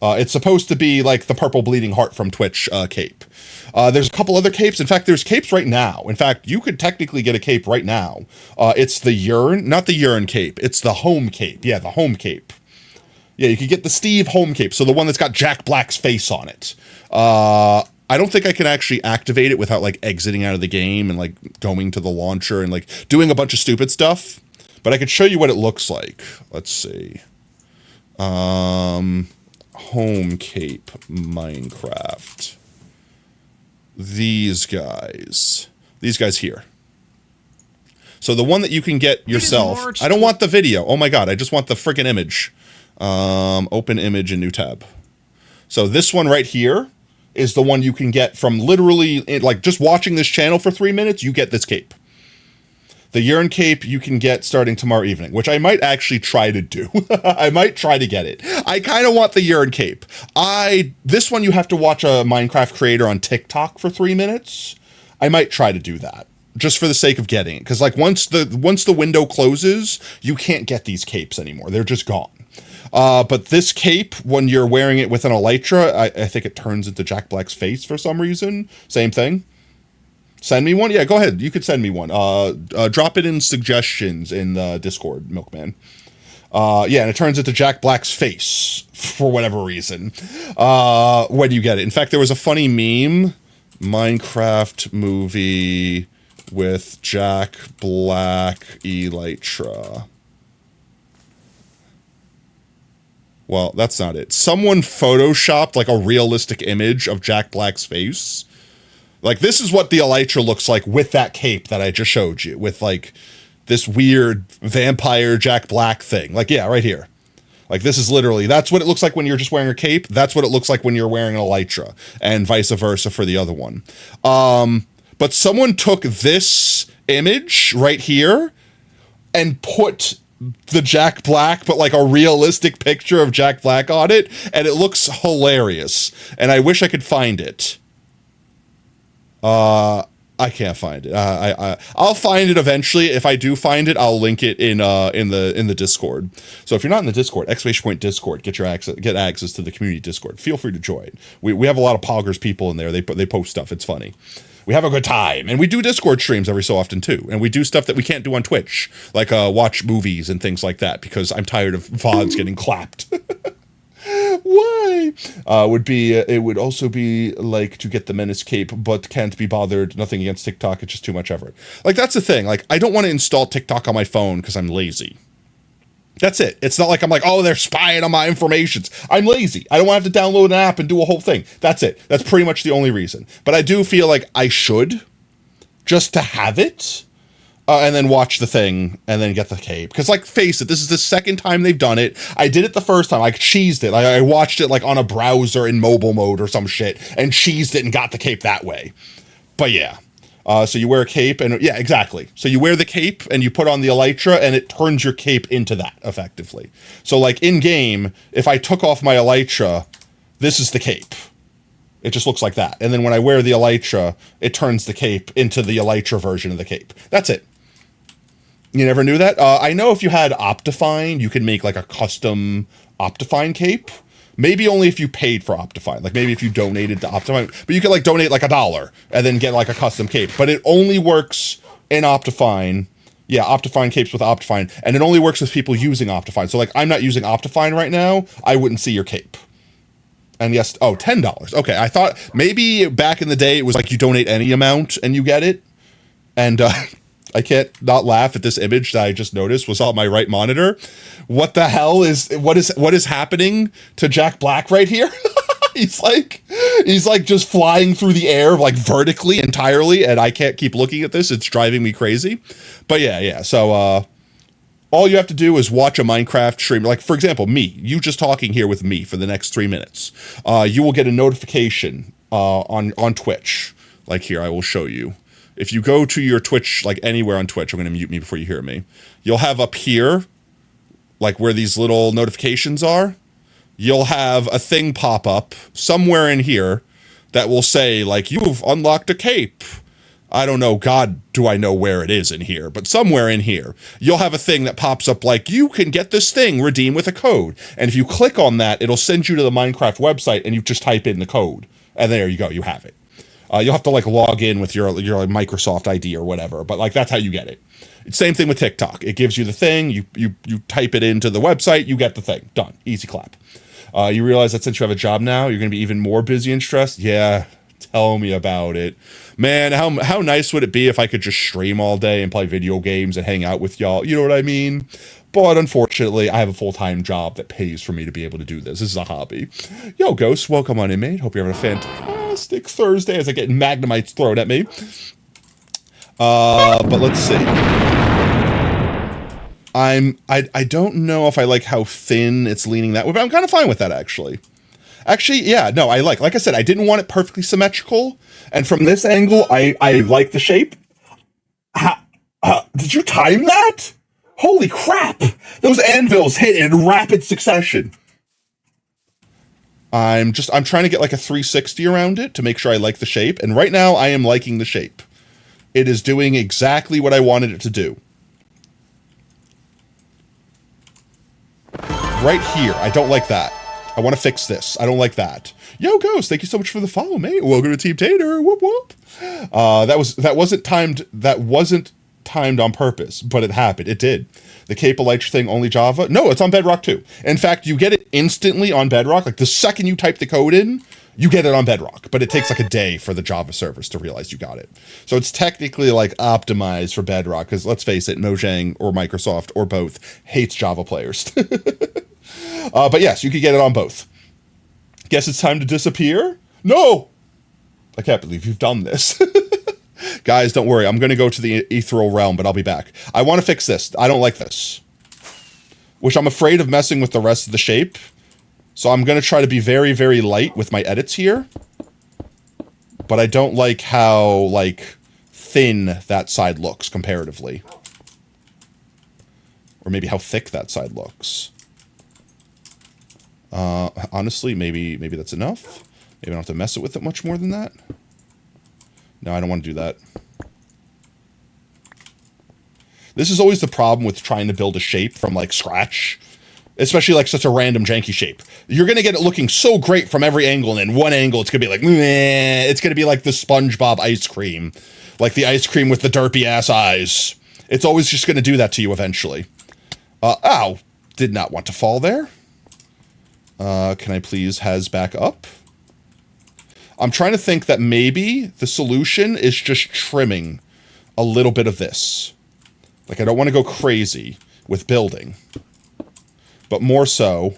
It's supposed to be like the purple bleeding heart from Twitch cape. There's a couple other capes. In fact, there's capes right now. In fact, you could technically get a cape right now. It's the urine, not the urine cape. It's the home cape. Yeah, the home cape. Yeah, you could get the Steve home cape. So the one that's got Jack Black's face on it. I don't think I can actually activate it without like exiting out of the game and like going to the launcher and like doing a bunch of stupid stuff. But I could show you what it looks like. Let's see. Home cape Minecraft. These guys here. So the one that you can get yourself. I don't want the video. Oh my god, I just want the freaking image. Open image in new tab. So this one right here is the one you can get from literally, like, just watching this channel for 3 minutes, you get this cape. The urine cape you can get starting tomorrow evening, which I might actually try to do. I might try to get it. I kind of want the urine cape. This one you have to watch a Minecraft creator on TikTok for 3 minutes. I might try to do that just for the sake of getting it. Because like once the window closes, you can't get these capes anymore. They're just gone. But this cape, when you're wearing it with an elytra, I think it turns into Jack Black's face for some reason. Same thing. Send me one? Yeah, go ahead. You could send me one. Drop it in suggestions in the Discord, Milkman. Yeah, and it turns into Jack Black's face for whatever reason when you get it. In fact, there was a funny meme, Minecraft movie with Jack Black elytra. Well, that's not it. Someone photoshopped like a realistic image of Jack Black's face. Like, this is what the elytra looks like with that cape that I just showed you, with, like, this weird vampire Jack Black thing. Like, yeah, right here. Like this is literally, that's what it looks like when you're just wearing a cape. That's what it looks like when you're wearing an elytra, and vice versa for the other one. But someone took this image right here and put the Jack Black, but like a realistic picture of Jack Black on it, and it looks hilarious. And I wish I could find it. I can't find it. I'll find it eventually. If I do find it, I'll link it in the Discord. So if you're not in the Discord, !Discord, get access to the community Discord. Feel free to join. We have a lot of Poggers people in there. They post stuff. It's funny. We have a good time, and we do Discord streams every so often too. And we do stuff that we can't do on Twitch, like watch movies and things like that, because I'm tired of VODs getting clapped. Why? It would also be like to get the Menace cape, but can't be bothered. Nothing against TikTok. It's just too much effort. Like, that's the thing. Like, I don't want to install TikTok on my phone because I'm lazy. That's it. It's not like I'm like, oh, they're spying on my informations. I'm lazy. I don't want to have to download an app and do a whole thing. That's it. That's pretty much the only reason. But I do feel like I should, just to have it, and then watch the thing, and then get the cape. Because, like, face it, this is the second time they've done it. I did it the first time. I cheesed it. I watched it, like, on a browser in mobile mode or some shit, and cheesed it and got the cape that way. But, yeah. So you wear a cape, and yeah, exactly. So you wear the cape, and you put on the elytra, and it turns your cape into that, effectively. So, like, in-game, if I took off my elytra, this is the cape. It just looks like that. And then when I wear the elytra, it turns the cape into the elytra version of the cape. That's it. You never knew that? I know if you had Optifine, you could make, like, a custom Optifine cape. Maybe only if you paid for Optifine. Like, maybe if you donated to Optifine. But you could, like, donate, like, $1 and then get, like, a custom cape. But it only works in Optifine. Yeah, Optifine capes with Optifine. And it only works with people using Optifine. So, like, I'm not using Optifine right now. I wouldn't see your cape. And yes, oh, $10. Okay, I thought maybe back in the day it was, like, you donate any amount and you get it. And, I can't not laugh at this image that I just noticed was on my right monitor. What the hell what is happening to Jack Black right here? he's like just flying through the air, like vertically entirely, and I can't keep looking at this. It's driving me crazy. But yeah. So all you have to do is watch a Minecraft stream. Like, for example, me, you just talking here with me for the next 3 minutes. You will get a notification on Twitch. Like here, I will show you. If you go to your Twitch, like anywhere on Twitch, I'm going to mute me before you hear me. You'll have up here, like where these little notifications are, you'll have a thing pop up somewhere in here that will say, like, you've unlocked a cape. I don't know, God, do I know where it is in here, but somewhere in here, you'll have a thing that pops up like, you can get this thing, redeem with a code. And if you click on that, it'll send you to the Minecraft website and you just type in the code. And there you go, you have it. You'll have to, like, log in with your Microsoft ID or whatever, but, like, that's how you get it. It's same thing with TikTok. It gives you the thing, you type it into the website, you get the thing. Done. Easy clap. You realize that since you have a job now, you're going to be even more busy and stressed? Yeah, tell me about it. Man, how nice would it be if I could just stream all day and play video games and hang out with y'all? You know what I mean? But unfortunately, I have a full-time job that pays for me to be able to do this. This is a hobby. Yo, Ghost, welcome on in, mate. Hope you're having a fantastic Thursday as I get Magnemites thrown at me. But let's see. I don't know if I like how thin it's leaning that way, but I'm kind of fine with that, actually. Actually, yeah, no, I like I said, I didn't want it perfectly symmetrical, and from this angle, I like the shape. Did you time that? Holy crap! Those anvils hit in rapid succession. I'm trying to get like a 360 around it to make sure I like the shape, and right now I am liking the shape. It is doing exactly what I wanted it to do. Right here, I don't like that. I want to fix this. I don't like that. Yo, Ghost, thank you so much for the follow, mate. Welcome to Team Tater. Whoop whoop. That wasn't timed on purpose, but it happened. It did. The Cape Elytra thing, only Java? No, it's on Bedrock too. In fact, you get it instantly on Bedrock. Like the second you type the code in, you get it on Bedrock, but it takes like a day for the Java servers to realize you got it. So it's technically like optimized for Bedrock, because let's face it, Mojang or Microsoft or both hates Java players. But yes, you could get it on both. Guess it's time to disappear? No! I can't believe you've done this. Guys, don't worry. I'm going to go to the ethereal realm, but I'll be back. I want to fix this. I don't like this. which I'm afraid of messing with the rest of the shape. So I'm going to try to be very, very light with my edits here. But I don't like how, like, thin that side looks comparatively. Or maybe how thick that side looks. Honestly, maybe that's enough. Maybe I don't have to mess it with it much more than that. No, I don't want to do that. This is always the problem with trying to build a shape from, like, scratch. Especially, like, such a random janky shape. You're going to get it looking so great from every angle, and then one angle, it's going to be like, meh. It's going to be like the SpongeBob ice cream. Like the ice cream with the derpy-ass eyes. It's always just going to do that to you eventually. Ow. Did not want to fall there. Can I please has back up? I'm trying to think that maybe the solution is just trimming a little bit of this. Like, I don't want to go crazy with building. But more so,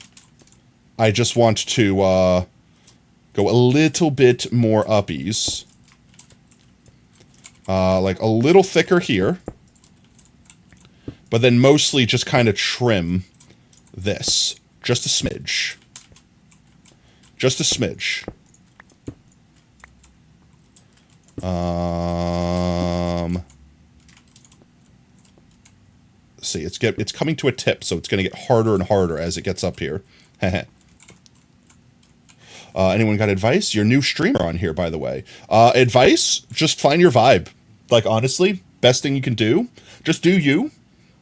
I just want to go a little bit more uppies. Like, a little thicker here. But then mostly just kind of trim this. Just a smidge. Just a smidge. See, it's coming to a tip, so it's going to get harder and harder as it gets up here. Anyone got advice? Your new streamer on here, by the way. Advice? Just find your vibe. Like, honestly, best thing you can do. Just do you.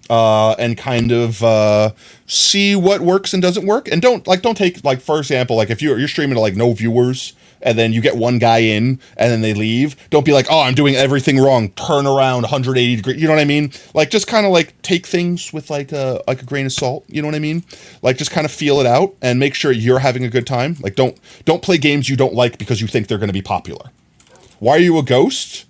And kind of see what works and doesn't work. And don't take, like, for example, like, if you're streaming to, like, no viewers, and then you get one guy in, and then they leave, don't be like, oh, I'm doing everything wrong, turn around 180 degrees, you know what I mean? Like, just kind of, like, take things with, like a grain of salt, you know what I mean? Like, just kind of feel it out, and make sure you're having a good time. Like, don't play games you don't like because you think they're going to be popular. Why are you a ghost?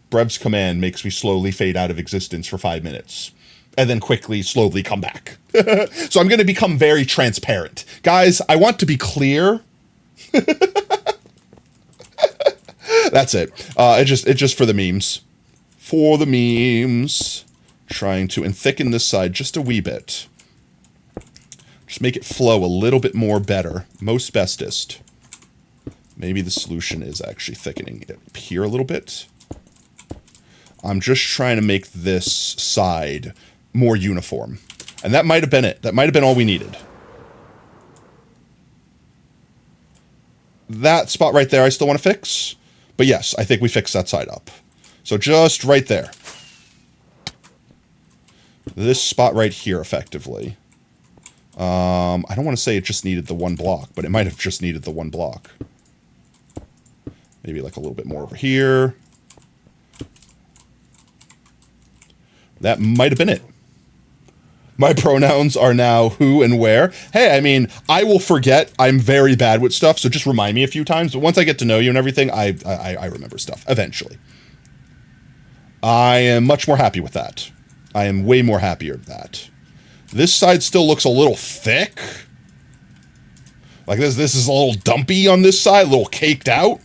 Brev's command makes me slowly fade out of existence for 5 minutes. And then quickly, slowly come back. So I'm going to become very transparent. Guys, I want to be clear. That's it. It's just for the memes. For the memes. Trying to thicken this side just a wee bit. Just make it flow a little bit more better. Most bestest. Maybe the solution is actually thickening it up here a little bit. I'm just trying to make this side more uniform. And that might have been it. That might have been all we needed. That spot right there I still want to fix. But yes, I think we fixed that side up. So just right there. This spot right here, effectively. I don't want to say it just needed the one block, but it might have just needed the one block. Maybe like a little bit more over here. That might have been it. My pronouns are now who and where. Hey, I mean, I will forget. I'm very bad with stuff, so just remind me a few times. But once I get to know you and everything, I remember stuff, eventually. I am much more happy with that. I am way more happier with that. This side still looks a little thick. Like this is a little dumpy on this side, a little caked out.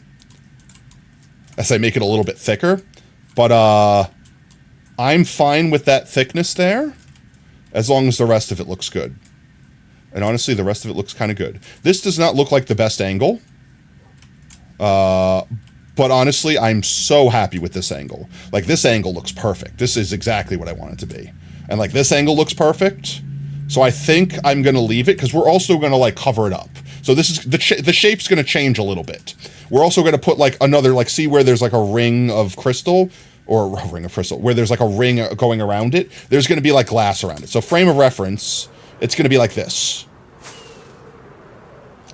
As I make it a little bit thicker. But, I'm fine with that thickness there. As long as the rest of it looks good. And honestly, the rest of it looks kind of good. This does not look like the best angle. But honestly, I'm so happy with this angle. Like, this angle looks perfect. This is exactly what I want it to be. And, like, this angle looks perfect. So I think I'm going to leave it, because we're also going to, like, cover it up. So this is, the shape's going to change a little bit. We're also going to put, like, another, like, see where there's, like, a ring of crystal? Or a ring of crystal, where there's like a ring going around it, there's going to be like glass around it. So frame of reference, it's going to be like this.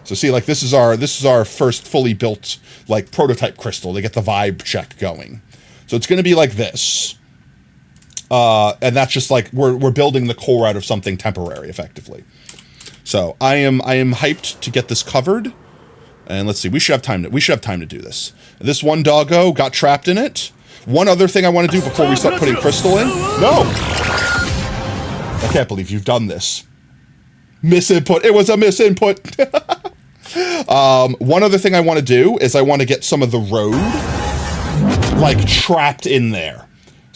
So see, like this is our first fully built like prototype crystal to get the vibe check going. So it's going to be like this. And that's just like we're building the core out of something temporary, effectively. So I am hyped to get this covered. And let's see, we should have time to do this. This one doggo got trapped in it. One other thing I want to do before we start putting crystal in. No! I can't believe you've done this. Misinput. It was a misinput. One other thing I want to do is I want to get some of the road, like, trapped in there.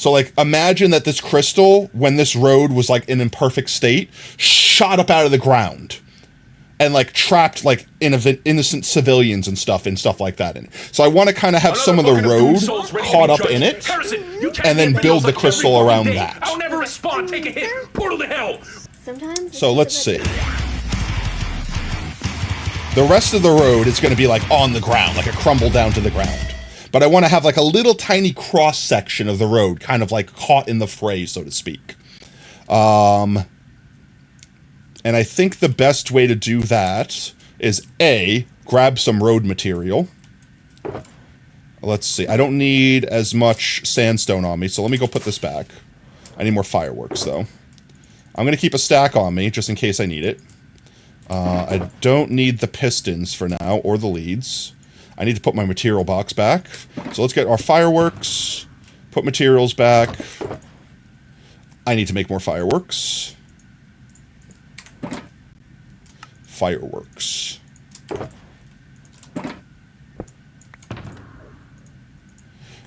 So, like, imagine that this crystal, when this road was, like, in imperfect state, shot up out of the ground. And, like, trapped, like, innocent civilians and stuff like that in it. So I want to kind of have some of the road caught up in it, and then build the crystal around that. I'll never respond. Take a hit. Portal to hell. Sometimes. So let's see. The rest of the road is going to be, like, on the ground, like a crumble down to the ground. But I want to have, like, a little tiny cross-section of the road kind of, like, caught in the fray, so to speak. And I think the best way to do that is A, grab some road material. Let's see. I don't need as much sandstone on me, so let me go put this back. I need more fireworks, though. I'm going to keep a stack on me, just in case I need it. I don't need the pistons for now, or the leads. I need to put my material box back. So let's get our fireworks. Put materials back. I need to make more fireworks. Fireworks.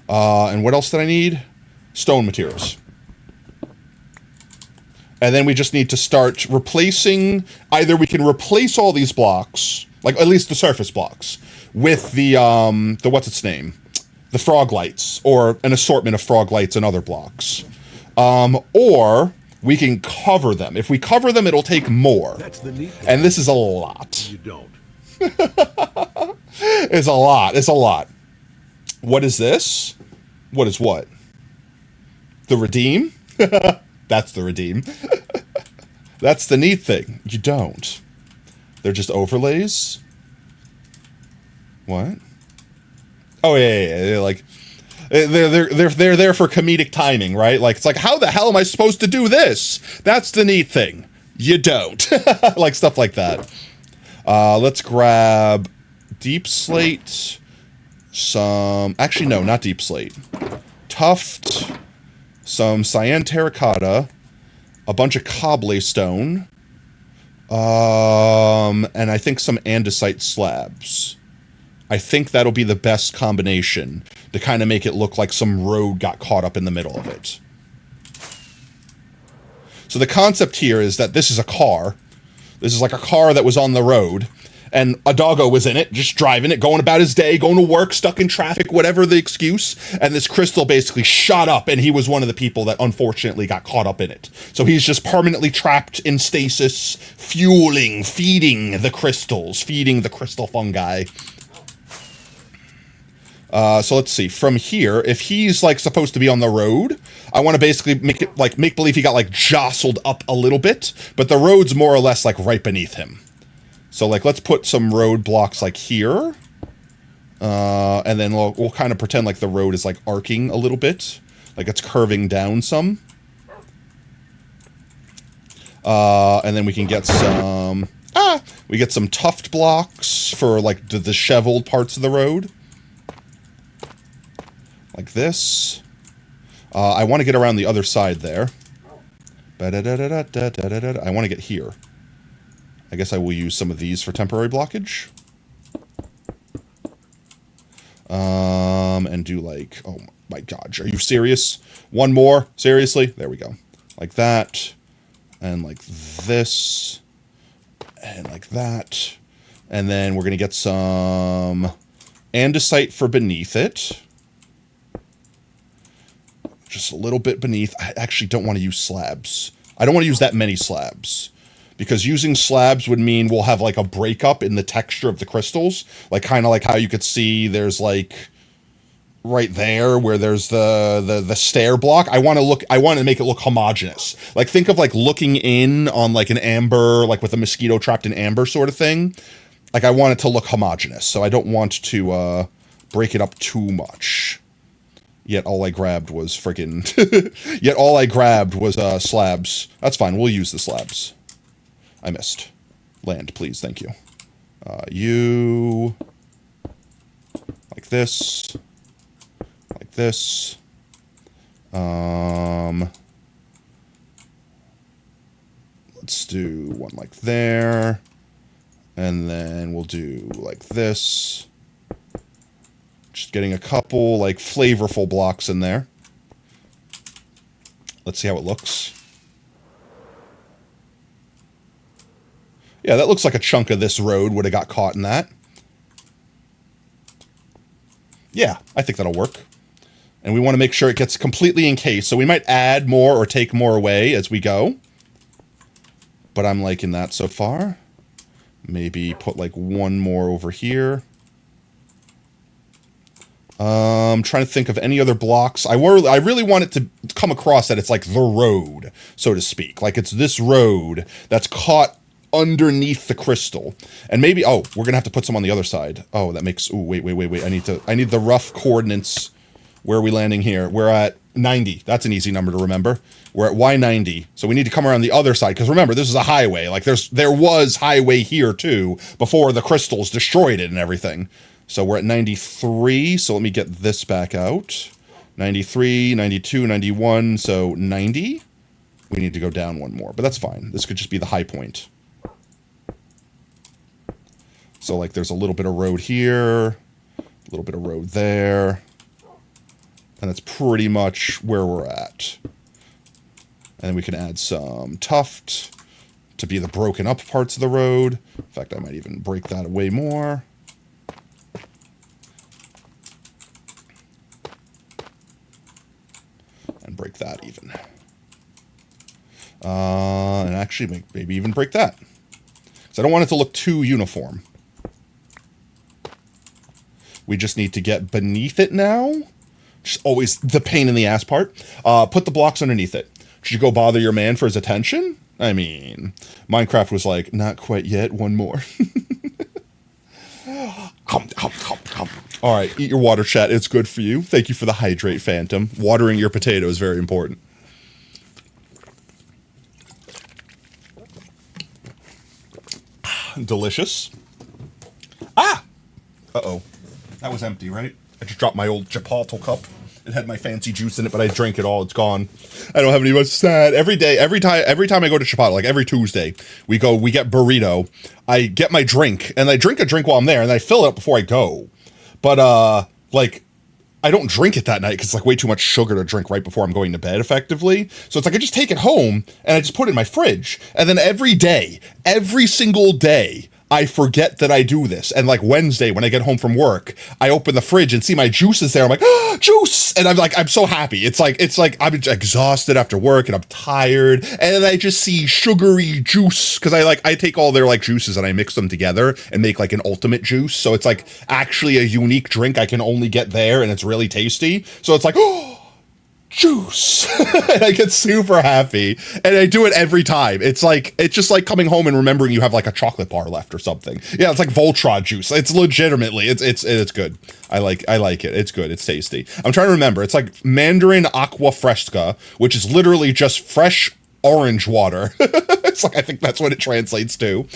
And what else did I need? Stone materials. And then we just need to start replacing, either we can replace all these blocks, like at least the surface blocks, with the what's its name? The frog lights, or an assortment of frog lights and other blocks. Or we can cover them. If we cover them, it'll take more. That's the neat thing. And this is a lot. You don't. It's a lot. It's a lot. What is this? What is what? The redeem? That's the redeem. That's the neat thing. You don't. They're just overlays? What? Oh, yeah. They're like... They're there for comedic timing, right? Like, it's like, how the hell am I supposed to do this? That's the neat thing. You don't. Like, stuff like that. Let's grab deep slate. Actually, no, not deep slate. Tuft. Some cyan terracotta. A bunch of cobble stone. And I think some andesite slabs. I think that'll be the best combination to kind of make it look like some road got caught up in the middle of it. So the concept here is that this is a car. This is like a car that was on the road, and a doggo was in it, just driving it, going about his day, going to work, stuck in traffic, whatever the excuse, and this crystal basically shot up, and he was one of the people that unfortunately got caught up in it. So he's just permanently trapped in stasis, feeding the crystals, feeding the crystal fungi. So let's see. From here, if he's like supposed to be on the road, I want to basically make it like make believe he got like jostled up a little bit, but the road's more or less like right beneath him. So like let's put some road blocks like here, and then we'll kind of pretend like the road is like arcing a little bit, like it's curving down some. And then we can get some we get some tuft blocks for like the disheveled parts of the road. Like this. I want to get around the other side there. I want to get here. I guess I will use some of these for temporary blockage. And do like, oh my god, are you serious? One more? Seriously? There we go. Like that. And like this. And like that. And then we're going to get some andesite for beneath it. Just a little bit beneath. I actually don't want to use slabs. I don't want to use that many slabs. Because using slabs would mean we'll have like a breakup in the texture of the crystals. Like kind of like how you could see there's like right there where there's the stair block. I want to make it look homogeneous. Like think of like looking in on like an amber, like with a mosquito trapped in amber sort of thing. Like I want it to look homogeneous. So I don't want to break it up too much. Yet all I grabbed was friggin' slabs. That's fine, we'll use the slabs. I missed. Land, please, thank you. You... Like this. Like this. Let's do one like there. And then we'll do like this. Just getting a couple, like, flavorful blocks in there. Let's see how it looks. Yeah, that looks like a chunk of this road would have got caught in that. Yeah, I think that'll work. And we want to make sure it gets completely encased. So we might add more or take more away as we go. But I'm liking that so far. Maybe put like one more over here. I'm trying to think of any other blocks. I really want it to come across that it's like the road, so to speak. Like it's this road that's caught underneath the crystal. And maybe, oh, we're going to have to put some on the other side. Oh, that makes, ooh, wait. I need the rough coordinates. Where are we landing here? We're at 90. That's an easy number to remember. We're at Y90. So we need to come around the other side. Because remember, this is a highway. Like there was highway here too before the crystals destroyed it and everything. So we're at 93. So let me get this back out. 93, 92, 91. So 90. We need to go down one more. But that's fine. This could just be the high point. So like there's a little bit of road here. A little bit of road there. And that's pretty much where we're at. And we can add some tuft to be the broken up parts of the road. In fact, I might even break that away more. And break that even. And actually maybe even break that. So I don't want it to look too uniform. We just need to get beneath it now. Just always the pain in the ass part. Put the blocks underneath it. Should you go bother your man for his attention? I mean, Minecraft was like, not quite yet, one more. All right, eat your water, chat. It's good for you. Thank you for the hydrate, Phantom. Watering your potato is very important. Delicious. Ah! Uh-oh. That was empty, right? I just dropped my old Chipotle cup. It had my fancy juice in it, but I drank it all. It's gone. I don't have any much. Sad. Every time I go to Chipotle, like every Tuesday, we get burrito. I get my drink, and I drink a drink while I'm there, and I fill it up before I go. But like, I don't drink it that night because it's like way too much sugar to drink right before I'm going to bed, effectively. So it's like I just take it home and I just put it in my fridge, and then every single day, I forget that I do this. And like Wednesday, when I get home from work, I open the fridge and see my juices there. I'm like, oh, juice! And I'm so happy. It's like I'm exhausted after work and I'm tired. And then I just see sugary juice. Cause I take all their like juices and I mix them together and make like an ultimate juice. So it's like actually a unique drink I can only get there, and it's really tasty. So it's like, oh, juice. And I get super happy, and I do it every time. It's just like coming home and remembering you have like a chocolate bar left or something. Yeah, it's like Voltron juice. It's legitimately, it's good. I like it. It's good. It's tasty. I'm trying to remember. It's like Mandarin Aqua Fresca, which is literally just fresh orange water. It's like, I think that's what it translates to.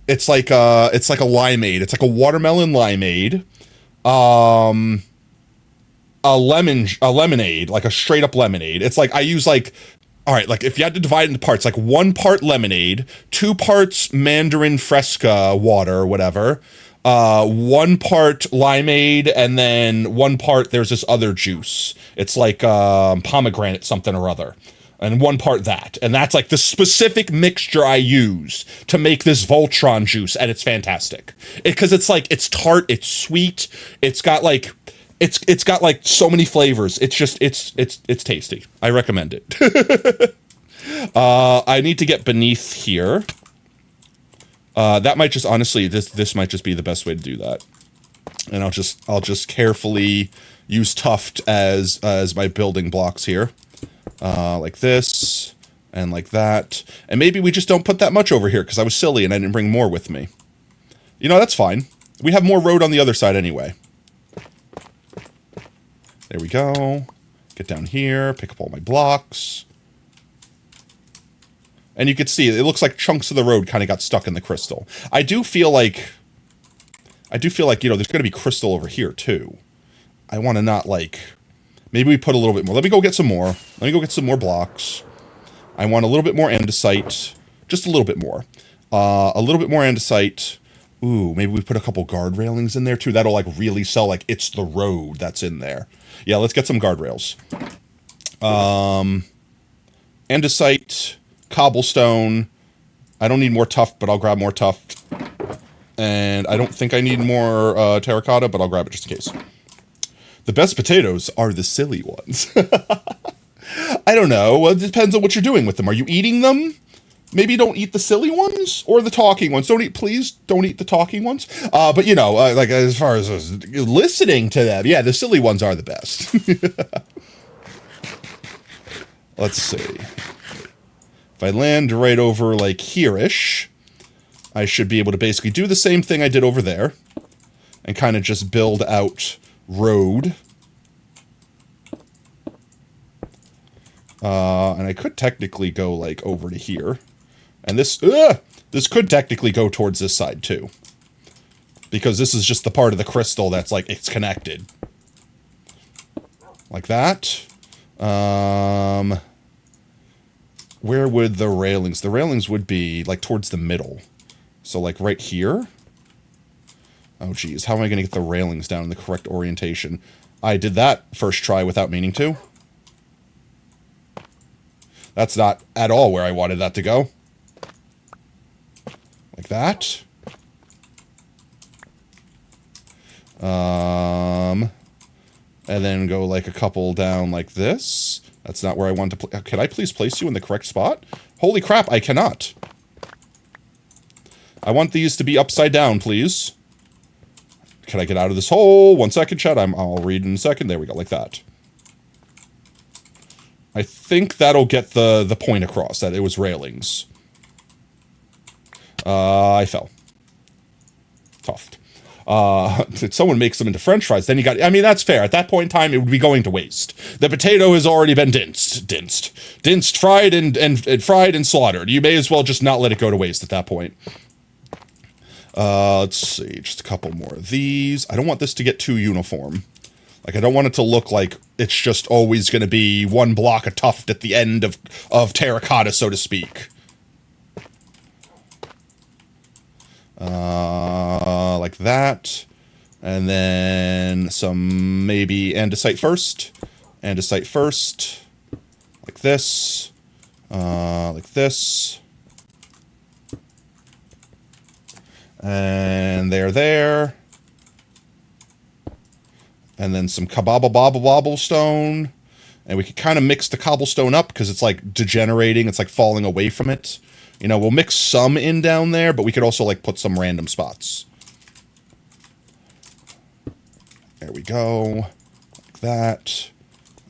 It's like a limeade. It's like a watermelon limeade. A lemonade, like a straight up lemonade. It's like I use like, all right, like if you had to divide it into parts, like 1 part lemonade, 2 parts Mandarin Fresca water or whatever, 1 part limeade, and then 1 part there's this other juice. It's like pomegranate something or other. And 1 part that. And that's like the specific mixture I use to make this Voltron juice, and it's fantastic. Because it's like, it's tart, it's sweet, it's got like, it's got like so many flavors. It's just it's tasty. I recommend it. I need to get beneath here. That might just honestly this might just be the best way to do that. And I'll just carefully use tuft as my building blocks here. Like this and like that. And maybe we just don't put that much over here because I was silly and I didn't bring more with me. You know, that's fine. We have more road on the other side anyway. There we go. Get down here, pick up all my blocks. And you can see, it looks like chunks of the road kind of got stuck in the crystal. I do feel like, you know, there's going to be crystal over here too. I want to not like, maybe we put a little bit more. Let me go get some more. Let me go get some more blocks. I want a little bit more andesite. Just a little bit more. A little bit more andesite. Ooh, maybe we put a couple guard railings in there too. That'll like really sell like it's the road that's in there. Yeah, let's get some guardrails. Andesite, cobblestone. I don't need more tuft, but I'll grab more tuft. And I don't think I need more terracotta, but I'll grab it just in case. The best potatoes are the silly ones. I don't know. Well, it depends on what you're doing with them. Are you eating them? Maybe don't eat the silly ones or the talking ones. Please don't eat the talking ones. But you know, like as far as listening to them, yeah, the silly ones are the best. Let's see. If I land right over like here-ish, I should be able to basically do the same thing I did over there and kind of just build out road. And I could technically go like over to here. And this could technically go towards this side too. Because this is just the part of the crystal that's like, it's connected. Like that. Where would the railings? The railings would be like towards the middle. So like right here. Oh geez, how am I going to get the railings down in the correct orientation? I did that first try without meaning to. That's not at all where I wanted that to go. Like that. And then go like a couple down like this. That's not where I want to can I please place you in the correct spot? Holy crap, I cannot. I want these to be upside down, please. Can I get out of this hole? 1 second, chat. I'll read in a second. There we go, like that. I think that'll get the point across, that it was railings. I fell. Tuft. If someone makes them into french fries, then you got... I mean, that's fair. At that point in time, it would be going to waste. The potato has already been dinced, fried, and fried and slaughtered. You may as well just not let it go to waste at that point. Let's see. Just a couple more of these. I don't want this to get too uniform. Like, I don't want it to look like it's just always going to be one block of tuft at the end of terracotta, so to speak. Like that. And then some maybe andesite first. Andesite first. Like this. Like this. And there. And then some cobblestone. And we could kind of mix the cobblestone up because it's like degenerating. It's like falling away from it. You know, we'll mix some in down there, but we could also like put some random spots. There we go. Like that.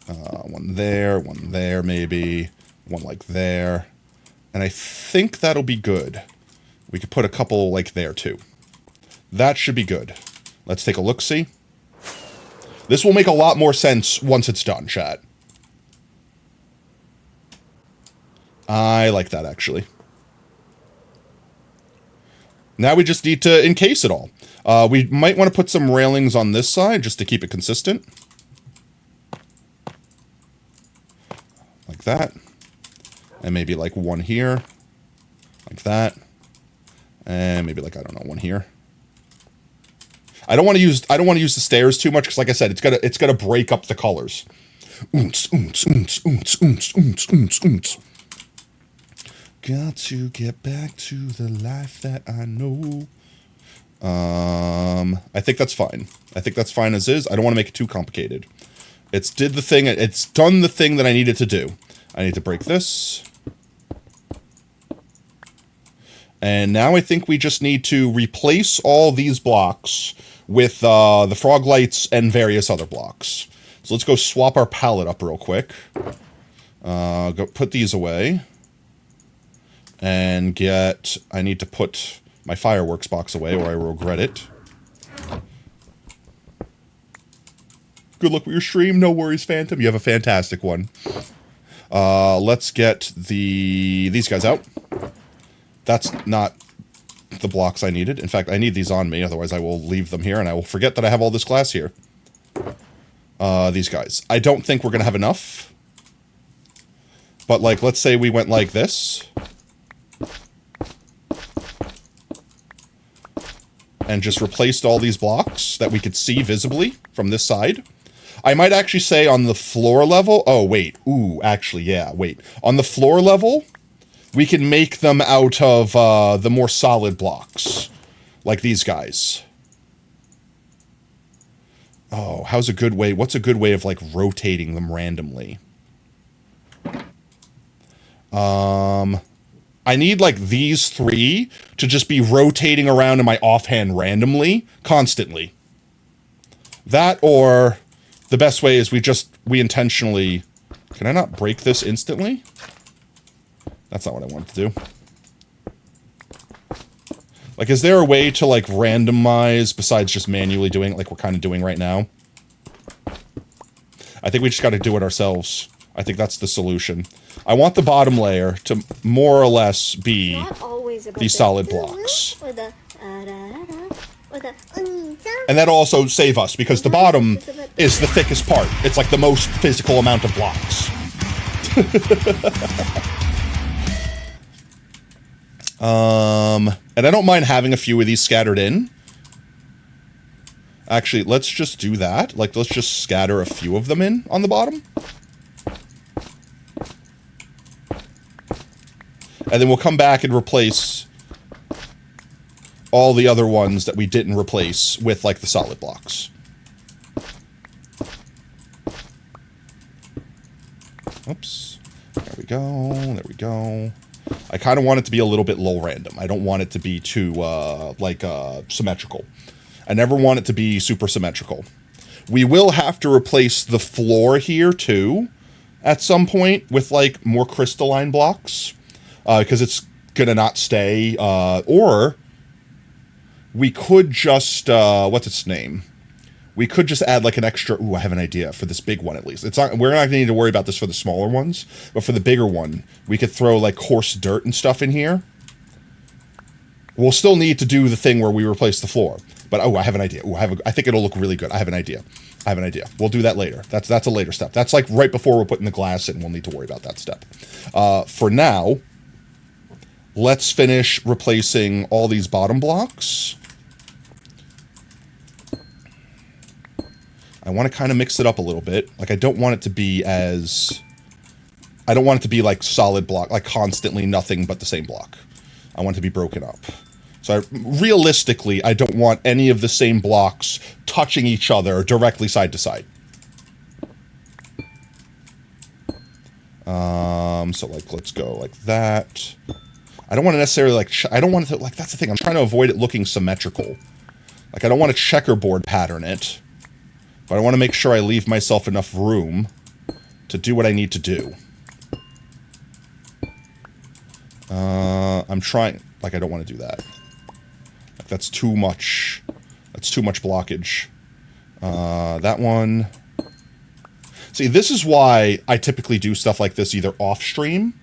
One there maybe. One like there. And I think that'll be good. We could put a couple like there too. That should be good. Let's take a look-see. This will make a lot more sense once it's done, chat. I like that, actually. Now we just need to encase it all. We might want to put some railings on this side just to keep it consistent. Like that. And maybe like one here. Like that. And maybe like, I don't know, one here. I don't want to use the stairs too much because, like I said, it's gonna break up the colors. Got to get back to the life that I know. I think that's fine. I think that's fine as is. I don't want to make it too complicated. It's done the thing that I needed to do. I need to break this. And now I think we just need to replace all these blocks with the frog lights and various other blocks. So let's go swap our palette up real quick. Go put these away. And I need to put my fireworks box away or I will regret it. Good luck with your stream. No worries, Phantom. You have a fantastic one. Let's get these guys out. That's not the blocks I needed. In fact, I need these on me, otherwise I will leave them here and I will forget that I have all this glass here. These guys. I don't think we're going to have enough. But, like, let's say we went like this. And just replaced all these blocks that we could see visibly from this side. I might actually say on the floor level. Oh, wait. Ooh, actually, yeah, wait. On the floor level, we can make them out of the more solid blocks. Like these guys. Oh, what's a good way of, like, rotating them randomly? I need, like, these 3 to just be rotating around in my offhand randomly, constantly. That, or the best way is we intentionally... Can I not break this instantly? That's not what I wanted to do. Like, is there a way to, like, randomize besides just manually doing it like we're kind of doing right now? I think we just got to do it ourselves. I think that's the solution. I want the bottom layer to more or less be these solid blocks. And that'll also save us, because the bottom is the thickest part. It's like the most physical amount of blocks. And I don't mind having a few of these scattered in. Actually, let's just do that. Like, let's just scatter a few of them in on the bottom. And then we'll come back and replace all the other ones that we didn't replace with, like, the solid blocks. Oops. There we go. There we go. I kind of want it to be a little bit low random. I don't want it to be too, symmetrical. I never want it to be super symmetrical. We will have to replace the floor here, too, at some point with, like, more crystalline blocks. Because it's going to not stay. Or we could just, what's its name? We could just add, like, an extra... Ooh, I have an idea for this big one, at least. It's not. We're not going to need to worry about this for the smaller ones. But for the bigger one, we could throw, like, coarse dirt and stuff in here. We'll still need to do the thing where we replace the floor. But, oh, I have an idea. Ooh, I think it'll look really good. I have an idea. We'll do that later. That's a later step. That's, like, right before we're putting the glass in. We'll need to worry about that step. For now, let's finish replacing all these bottom blocks. I want to kind of mix it up a little bit. Like, I don't want it to be as... I don't want it to be, like, solid block, like, constantly nothing but the same block. I want it to be broken up. So, realistically, I don't want any of the same blocks touching each other directly side to side. So, like, let's go like that. I don't want to necessarily, like, I don't want it to, like, that's the thing. I'm trying to avoid it looking symmetrical. Like, I don't want to checkerboard pattern it. But I want to make sure I leave myself enough room to do what I need to do. I'm trying... Like, I don't want to do that. Like, that's too much... That's too much blockage. That one... See, this is why I typically do stuff like this either off-stream.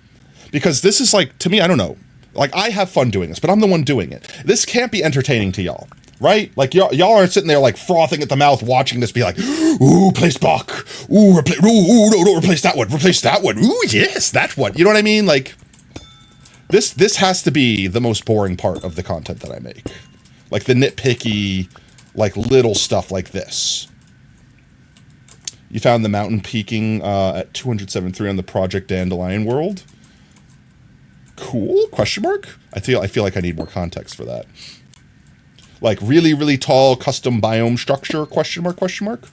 Because this is, like, to me, I don't know. Like, I have fun doing this, but I'm the one doing it. This can't be entertaining to y'all. Right? Like, y'all aren't sitting there, like, frothing at the mouth watching this be like, ooh, place block. Ooh, no, replace that one. Replace that one. Ooh, yes, that one. You know what I mean? Like, this has to be the most boring part of the content that I make. Like, the nitpicky, like, little stuff like this. You found the mountain peaking at 207.3 on the Project Dandelion world? Cool? Question mark? I feel like I need more context for that. Like, really, really tall custom biome structure, question mark, question mark?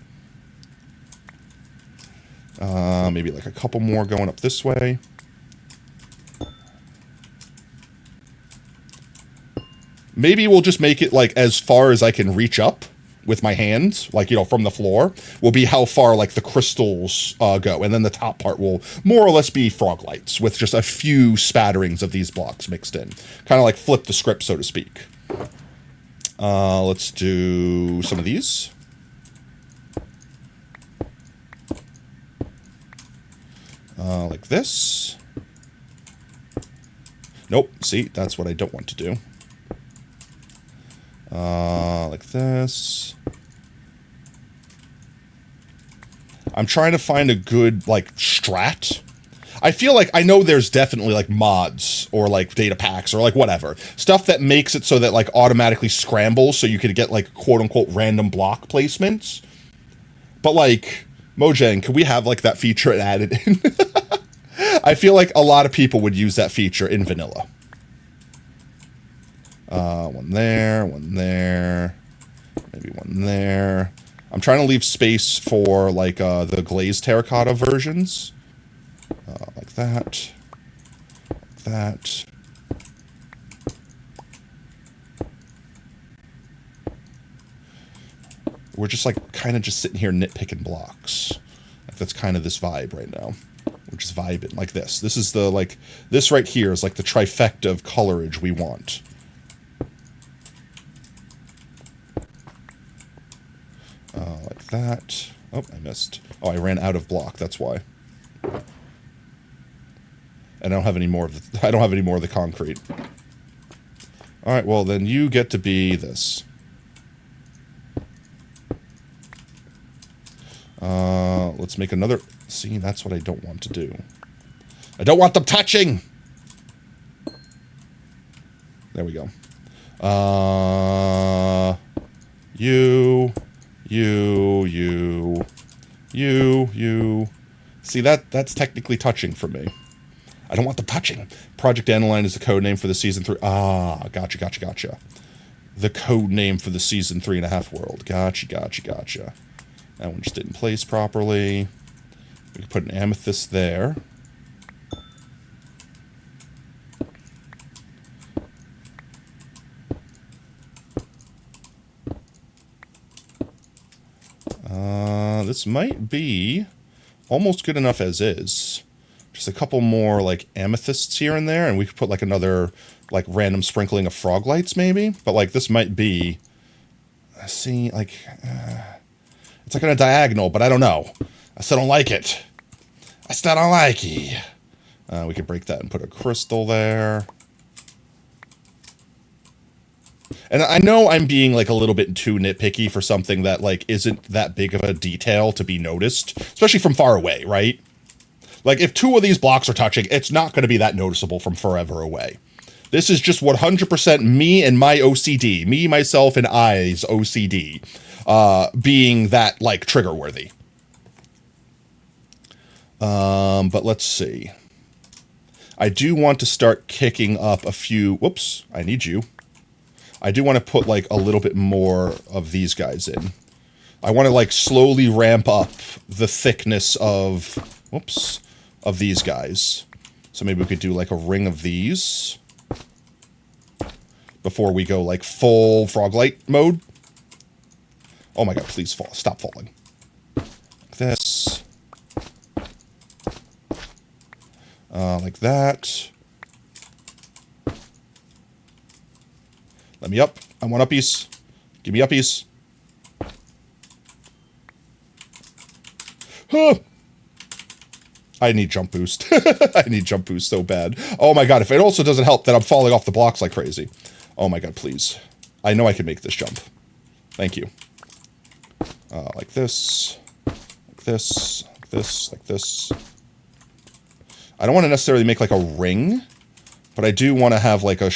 Maybe like a couple more going up this way. Maybe we'll just make it, like, as far as I can reach up with my hands, like, you know, from the floor, will be how far, like, the crystals go. And then the top part will more or less be frog lights with just a few spatterings of these blocks mixed in. Kind of like flip the script, so to speak. Let's do some of these. Like this. Nope, see, that's what I don't want to do. Like this. I'm trying to find a good, like, strat. I feel like I know there's definitely, like, mods or, like, data packs or, like, whatever. Stuff that makes it so that, like, automatically scrambles so you could get, like, quote-unquote random block placements. But, like, Mojang, can we have like that feature added in? I feel like a lot of people would use that feature in vanilla. One there, maybe one there. I'm trying to leave space for like the glazed terracotta versions. Like that. Like that. We're just like kind of just sitting here nitpicking blocks. Like that's kind of this vibe right now. We're just vibing like this. This is the like this right here is like the trifecta of colorage we want. Like that. Oh, I missed. Oh, I ran out of block. That's why. And I don't have any more of the, I don't have any more of the concrete. All right. Well, then you get to be this. Let's make another. See, that's what I don't want to do. I don't want them touching. There we go. You. See, that's technically touching for me. I don't want them touching. Project Dandelion is the code name for the Season 3. Ah, gotcha. The code name for the Season 3.5 world. Gotcha. That one just didn't place properly. We can put an amethyst there. This might be almost good enough as is. Just a couple more like amethysts here and there, and we could put like another like random sprinkling of frog lights maybe. But like this might be, see, like it's like on a diagonal, but I don't know. I still don't like it. I still don't like it. We could break that and put a crystal there. And I know I'm being like a little bit too nitpicky for something that like isn't that big of a detail to be noticed, especially from far away, right? Like if two of these blocks are touching, it's not going to be that noticeable from forever away. This is just 100% me and my OCD, me, myself, and I's OCD, being that like trigger worthy. But let's see. I do want to start kicking up a few. Whoops, I need you. I do want to put like a little bit more of these guys in. I want to like slowly ramp up the thickness of, whoops, of these guys. So maybe we could do like a ring of these before we go like full froglight mode. Oh my god, please fall. Stop falling. Like this. Like that. Let me up. I want uppies. Give me uppies. Huh. I need jump boost. I need jump boost so bad. Oh my god, if it also doesn't help that I'm falling off the blocks like crazy. Oh my god, please. I know I can make this jump. Thank you. Like this. Like this. Like this. Like this. I don't want to necessarily make like a ring, but I do want to have like a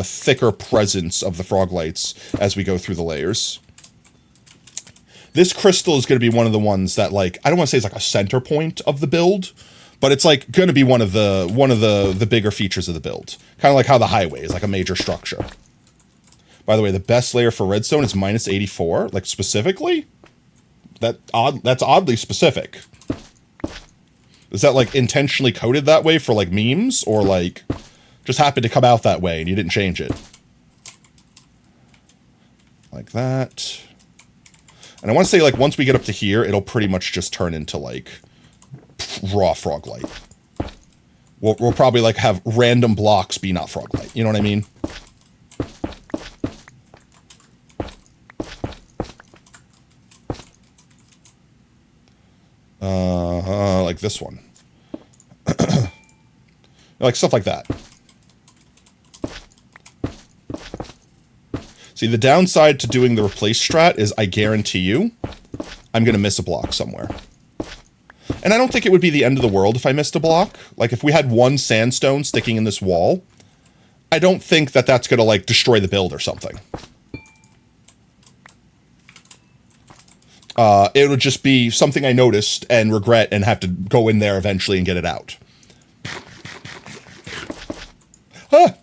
thicker presence of the frog lights as we go through the layers. This crystal is going to be one of the ones that like, I don't want to say it's like a center point of the build, but it's like going to be one of the bigger features of the build. Kind of like how the highway is like a major structure. By the way, the best layer for redstone is -84, like specifically. That's oddly specific. Is that like intentionally coded that way for like memes, or like just happened to come out that way and you didn't change it? Like that. And I want to say like once we get up to here, it'll pretty much just turn into like raw frog light. We'll probably like have random blocks be not frog light. You know what I mean? Like this one. Like stuff like that. See, the downside to doing the replace strat is I guarantee you I'm going to miss a block somewhere. And I don't think it would be the end of the world if I missed a block. Like if we had one sandstone sticking in this wall, I don't think that that's going to like destroy the build or something. It would just be something I noticed and regret and have to go in there eventually and get it out.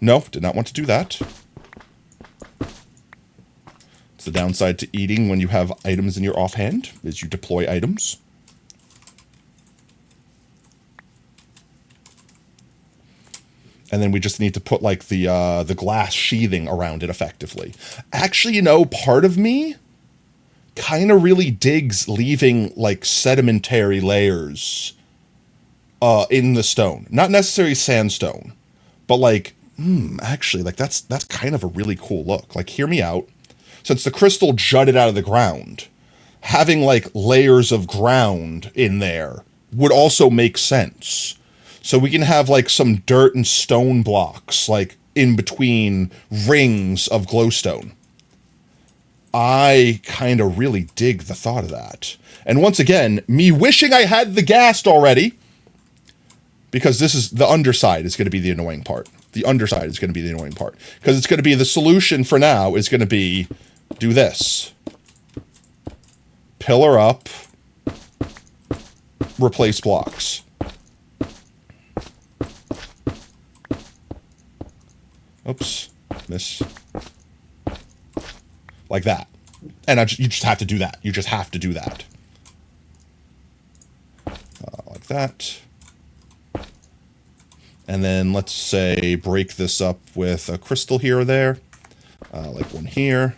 No, did not want to do that. It's the downside to eating when you have items in your offhand, is you deploy items. And then we just need to put like the glass sheathing around it effectively. Actually, you know, part of me kind of really digs leaving like sedimentary layers in the stone. Not necessarily sandstone, but like, actually, like that's kind of a really cool look. Like, hear me out. Since the crystal jutted out of the ground, having like layers of ground in there would also make sense. So we can have like some dirt and stone blocks like in between rings of glowstone. I kind of really dig the thought of that. And once again, me wishing I had the ghast already, because this is the underside is going to be the annoying part. The underside is going to be the annoying part, because it's going to be the solution for now is going to be do this. Pillar up, replace blocks. Oops, miss. Like that. And you just have to do that. You just have to do that. Like that. And then let's say break this up with a crystal here or there. Like one here.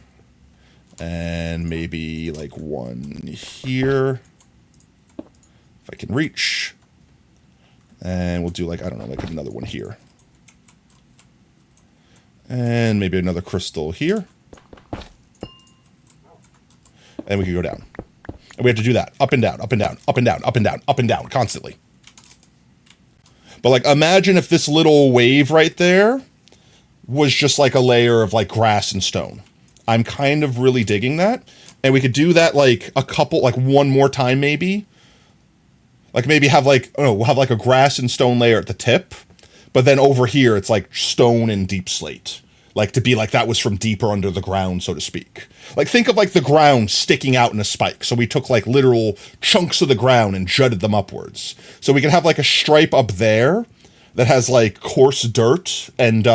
And maybe like one here. If I can reach. And we'll do like, I don't know, like another one here. And maybe another crystal here. And we can go down. And we have to do that. Up and down, up and down, up and down, up and down, up and down, constantly. But like, imagine if this little wave right there was just like a layer of like grass and stone. I'm kind of really digging that. And we could do that like a couple, like one more time maybe. Like maybe have like, oh, we'll have like a grass and stone layer at the tip. But then over here, it's like stone and deep slate. Like to be like that was from deeper under the ground, so to speak. Like think of like the ground sticking out in a spike. So we took like literal chunks of the ground and jutted them upwards. So we can have like a stripe up there that has like coarse dirt and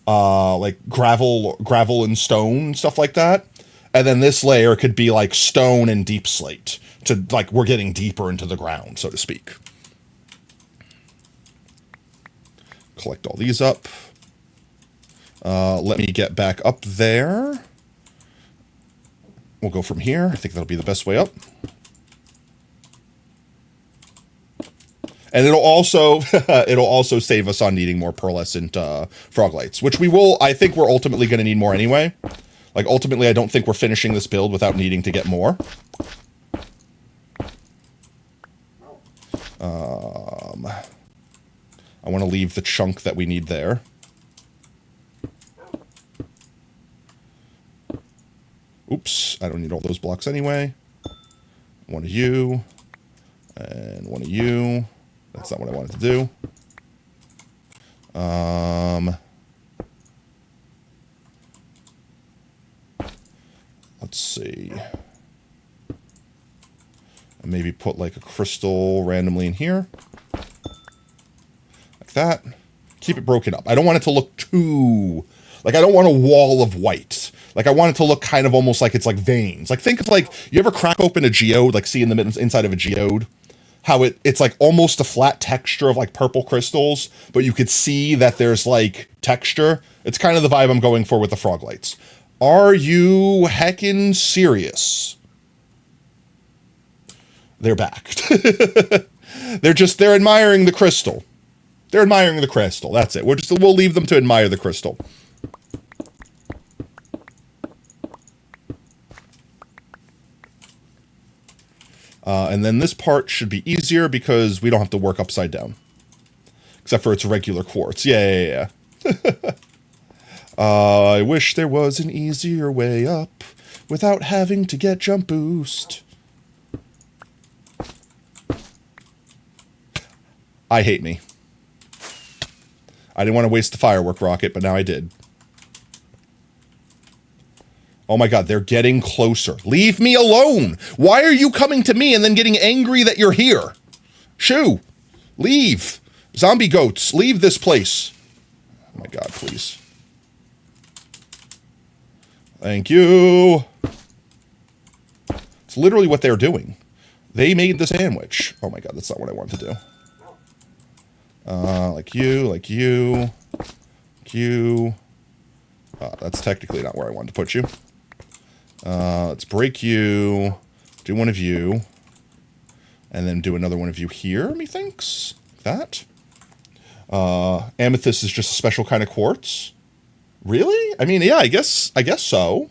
like gravel and stone, stuff like that. And then this layer could be like stone and deep slate to like we're getting deeper into the ground, so to speak. Collect all these up. Let me get back up there. We'll go from here. I think that'll be the best way up. And it'll also save us on needing more pearlescent frog lights, which we will. I think we're ultimately going to need more anyway. Like ultimately, I don't think we're finishing this build without needing to get more. I want to leave the chunk that we need there. Oops, I don't need all those blocks anyway. One of you, and one of you. That's not what I wanted to do. Let's see. Maybe put like a crystal randomly in here. Like that. Keep it broken up. I don't want it to look too... Like, I don't want a wall of white. Like, I want it to look kind of almost like it's like veins. Like, think of like, you ever crack open a geode, like see in the inside of a geode? How it's like almost a flat texture of like purple crystals, but you could see that there's like texture. It's kind of the vibe I'm going for with the frog lights. Are you heckin' serious? They're back. They're admiring the crystal. They're admiring the crystal. That's it. We'll leave them to admire the crystal. And then this part should be easier because we don't have to work upside down. Except for it's regular quartz. Yeah. I wish there was an easier way up without having to get jump boost. I hate me. I didn't want to waste the firework rocket, but now I did. Oh my god, they're getting closer. Leave me alone! Why are you coming to me and then getting angry that you're here? Shoo! Leave! Zombie goats, leave this place. Oh my god, please. Thank you. It's literally what they're doing. They made the sandwich. Oh my god, that's not what I wanted to do. Like you, like you, like you. That's technically not where I wanted to put you. Let's break you, do one of you, and then do another one of you here, methinks. That. Amethyst is just a special kind of quartz. Really? I mean, yeah, I guess so.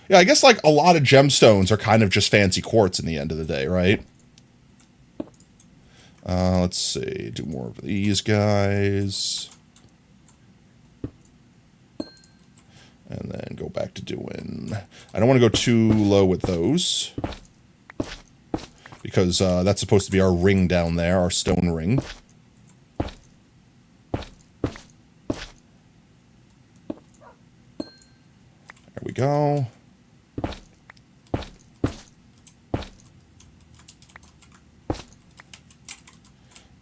Yeah, I guess like a lot of gemstones are kind of just fancy quartz in the end of the day, right? Let's see, do more of these guys. And then go back to doing... I don't want to go too low with those. Because that's supposed to be our ring down there, our stone ring. There we go.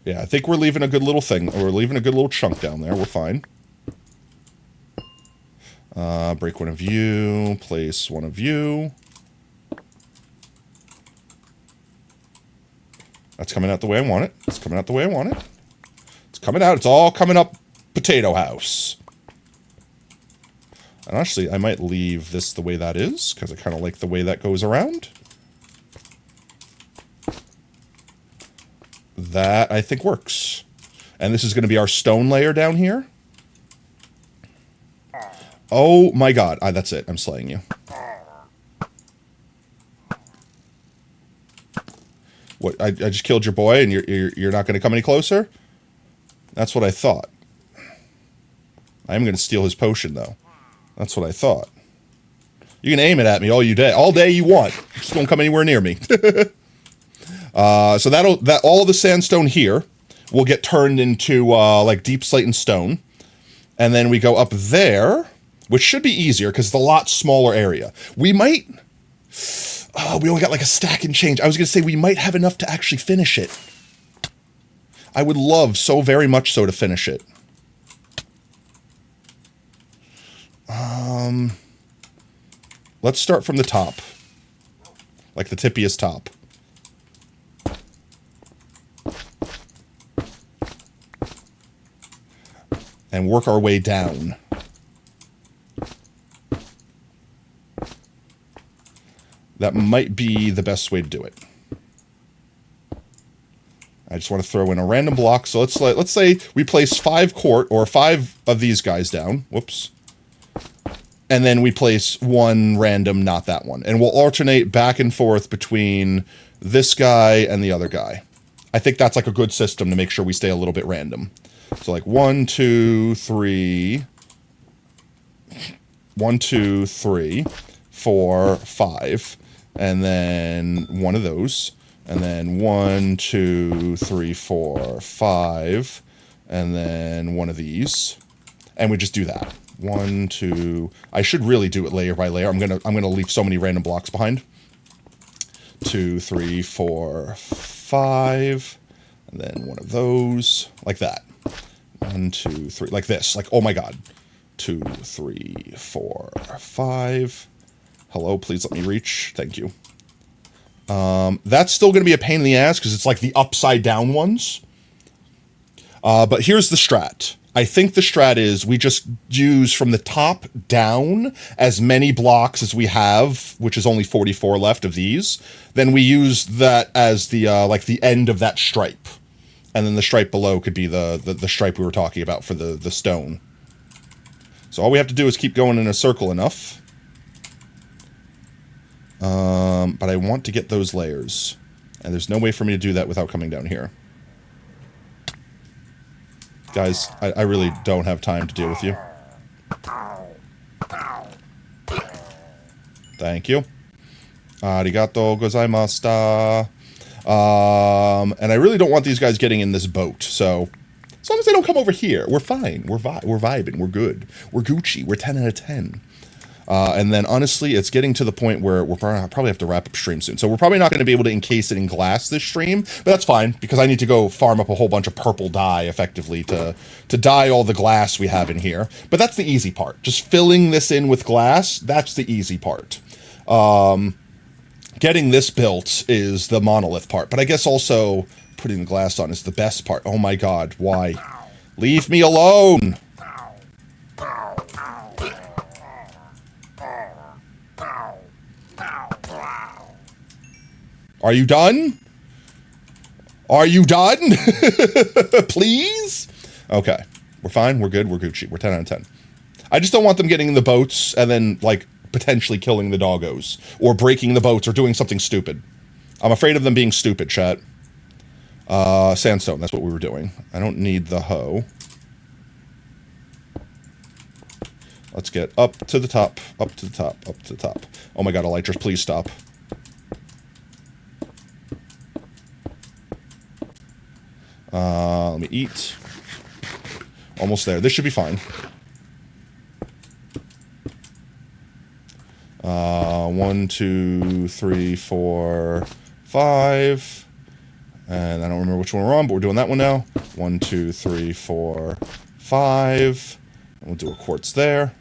Yeah, I think we're leaving a good little thing. We're leaving a good little chunk down there. We're fine. Break one of you. Place one of you. That's coming out the way I want it. It's coming out the way I want it. It's coming out. It's all coming up Potato House. And actually, I might leave this the way that is, because I kind of like the way that goes around. That, I think, works. And this is going to be our stone layer down here. Oh my god. That's it. I'm slaying you. What? I just killed your boy and you're not going to come any closer? That's what I thought. I am going to steal his potion, though. That's what I thought. You can aim it at me all day you want. Just don't come anywhere near me. So all the sandstone here will get turned into like deep slate and stone. And then we go up there, which should be easier because it's a lot smaller area. We might... we only got like a stack and change. I was going to say we might have enough to actually finish it. I would love so very much so to finish it. Let's start from the top. Like the tippiest top. And work our way down. That might be the best way to do it. I just want to throw in a random block. So let's say we place 5 of these guys down. Whoops. And then we place 1 random, not that one. And we'll alternate back and forth between this guy and the other guy. I think that's like a good system to make sure we stay a little bit random. So like 1, 2, 3. 1, 2, 3, 4, 5. And then one of those. And then 1, 2, 3, 4, 5. And then one of these. And we just do that. 1, 2. I should really do it layer by layer. I'm gonna leave so many random blocks behind. 2, 3, 4, 5. And then one of those. Like that. 1, 2, 3. Like this. Like, oh my god. 2, 3, 4, 5. Hello, please let me reach. Thank you. That's still going to be a pain in the ass because it's like the upside down ones. But here's the strat. I think the strat is we just use from the top down as many blocks as we have, which is only 44 left of these. Then we use that as the like the end of that stripe. And then the stripe below could be the stripe we were talking about for the stone. So all we have to do is keep going in a circle enough. But I want to get those layers. And there's no way for me to do that without coming down here. Guys, I really don't have time to deal with you. Thank you. Arigato gozaimashita. And I really don't want these guys getting in this boat, so... As long as they don't come over here, we're fine. We're vibing. We're good. We're Gucci. We're 10 out of 10. And then, honestly, it's getting to the point where we'll probably have to wrap up stream soon. So we're probably not going to be able to encase it in glass this stream, but that's fine, because I need to go farm up a whole bunch of purple dye, effectively, to dye all the glass we have in here. But that's the easy part. Just filling this in with glass, that's the easy part. Getting this built is the monolith part. But I guess also putting the glass on is the best part. Oh my god, why? Leave me alone! Are you done? Are you done? Please? Okay. We're fine. We're good. We're Gucci. We're 10 out of 10. I just don't want them getting in the boats and then, like, potentially killing the doggos. Or breaking the boats or doing something stupid. I'm afraid of them being stupid, chat. Sandstone. That's what we were doing. I don't need the hoe. Let's get up to the top. Up to the top. Up to the top. Oh my god, Elytras, please stop. Let me eat. Almost there. This should be fine. 1, 2, 3, 4, 5. And I don't remember which one we're on, but we're doing that one now. 1, 2, 3, 4, 5. And we'll do a quartz there.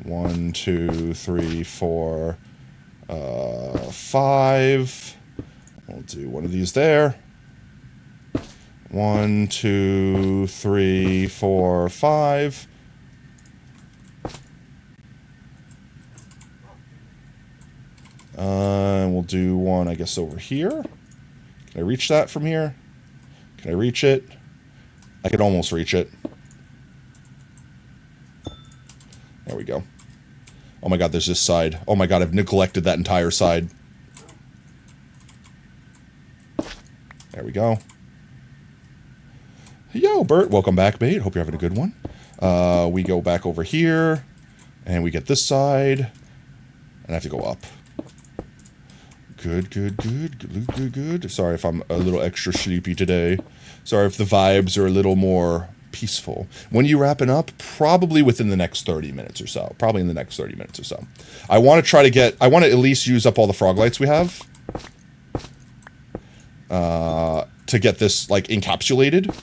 1, 2, 3, 4, 5. We'll do one of these there. 1, 2, 3, 4, 5. And we'll do one, I guess, over here. Can I reach that from here? Can I reach it? I could almost reach it. There we go. Oh my god, there's this side. Oh my god, I've neglected that entire side. There we go. Yo, Bert, welcome back, mate. Hope you're having a good one. We go back over here, and we get this side, and I have to go up. Good, good, good, good, good, good. Sorry if I'm a little extra sleepy today. Sorry if the vibes are a little more peaceful. When are you wrapping up? Probably within the next 30 minutes or so. Probably in the next 30 minutes or so. I want to try to get... I want to at least use up all the frog lights we have. To get this, like, encapsulated.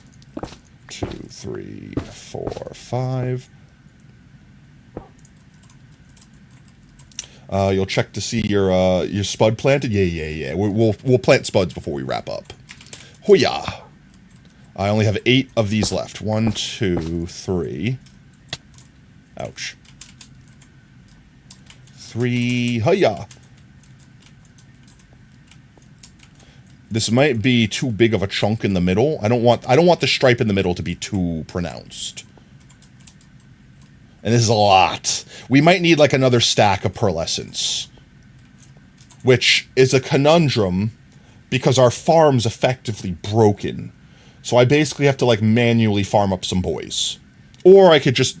2, 3, 4, 5. You'll check to see your spud planted. Yeah. We'll plant spuds before we wrap up. Hoya! I only have 8 of these left. 1, 2, 3. Ouch. 3. Hoya! This might be too big of a chunk in the middle. I don't want the stripe in the middle to be too pronounced. And this is a lot. We might need like another stack of pearlescence. Which is a conundrum because our farm's effectively broken. So I basically have to like manually farm up some boys. Or I could just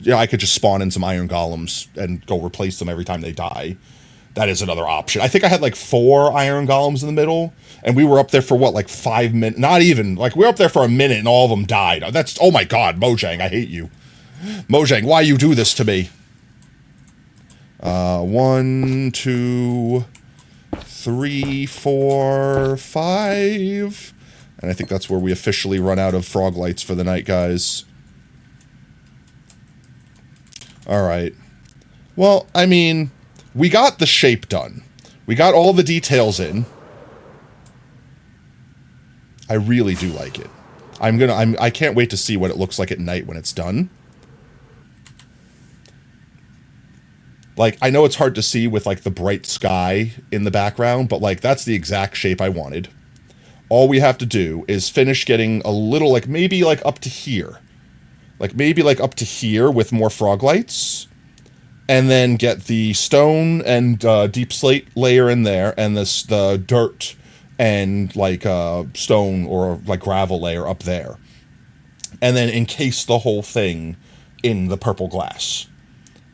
spawn in some iron golems and go replace them every time they die. That is another option. I think I had like 4 iron golems in the middle, and we were up there for what, like 5 minutes? Not even. Like, we were up there for a minute, and all of them died. That's, oh my god, Mojang, I hate you. Mojang, why you do this to me? 1, 2, 3, 4, 5. And I think that's where we officially run out of frog lights for the night, guys. Alright. Well, I mean... we got the shape done. We got all the details in. I really do like it. I can't wait to see what it looks like at night when it's done. Like, I know it's hard to see with, like, the bright sky in the background, but, like, that's the exact shape I wanted. All we have to do is finish getting a little, like, maybe, like, up to here. Like, maybe, like, up to here with more frog lights. And then get the stone and deep slate layer in there, and the dirt and like stone or like gravel layer up there, and then encase the whole thing in the purple glass.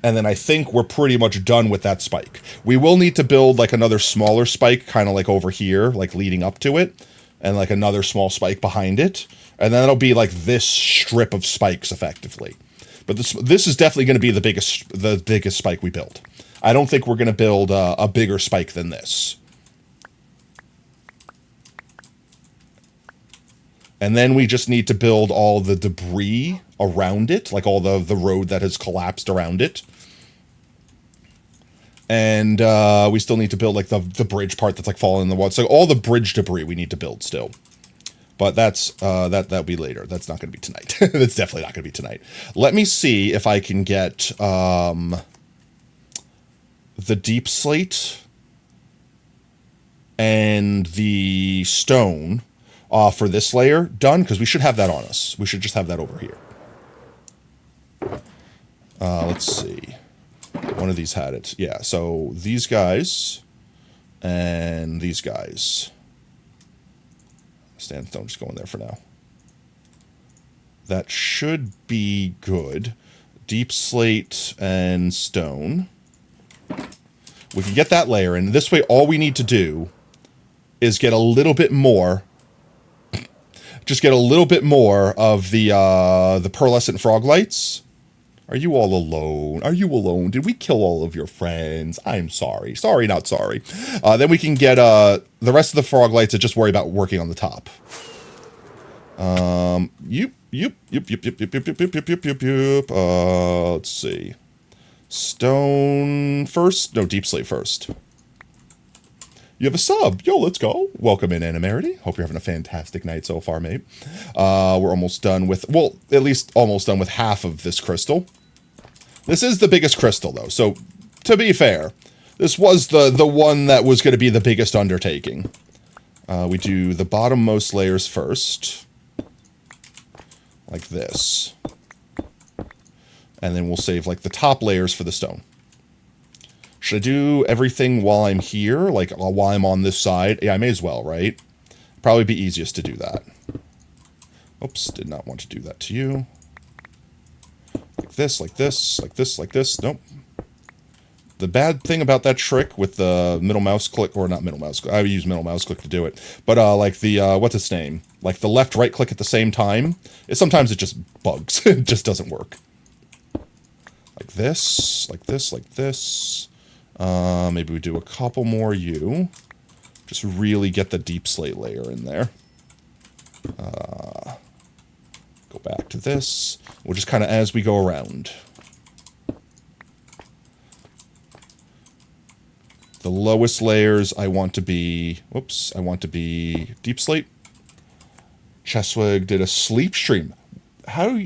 And then I think we're pretty much done with that spike. We will need to build like another smaller spike, kind of like over here, like leading up to it, and like another small spike behind it, and then it'll be like this strip of spikes effectively. But this is definitely going to be the biggest spike we build. I don't think we're going to build a bigger spike than this. And then we just need to build all the debris around it, like all the road that has collapsed around it. And we still need to build like the bridge part that's like falling in the water. So all the bridge debris we need to build still. But that'll be later. That's not going to be tonight. That's definitely not going to be tonight. Let me see if I can get the deep slate and the stone for this layer done, because we should have that on us. We should just have that over here. Let's see. One of these had it. Yeah, so these guys and these guys. Sandstone just going there for now. That should be good. Deep slate and stone. We can get that layer in. This way, all we need to do is get a little bit more. Just get a little bit more of the pearlescent frog lights. Are you all alone? Are you alone? Did we kill all of your friends? I'm sorry. Sorry, not sorry. Then we can get the rest of the frog lights and just worry about working on the top. Let's see. Stone first? No, deep slate first. You have a sub. Yo, let's go. Welcome in, Animarity. Hope you're having a fantastic night so far, mate. We're almost done with, well, at least almost done with half of this crystal. This is the biggest crystal, though. So, to be fair, this was the one that was going to be the biggest undertaking. We do the bottommost layers first. Like this. And then we'll save, like, the top layers for the stone. Should I do everything while I'm here? Like, while I'm on this side? Yeah, I may as well, right? Probably be easiest to do that. Oops, did not want to do that to you. Like this, like this, like this, like this. Nope. The bad thing about that trick with the middle mouse click, or not middle mouse click, I use middle mouse click to do it, but like the, what's its name? Like the left right click at the same time, sometimes it just bugs. It just doesn't work. Like this, like this, like this. Maybe we do a couple more you. Just really get the deep slate layer in there. Go back to this. We'll just kind of as we go around. The lowest layers I want to be... Whoops. I want to be deep slate. Cheswig did a sleep stream. How?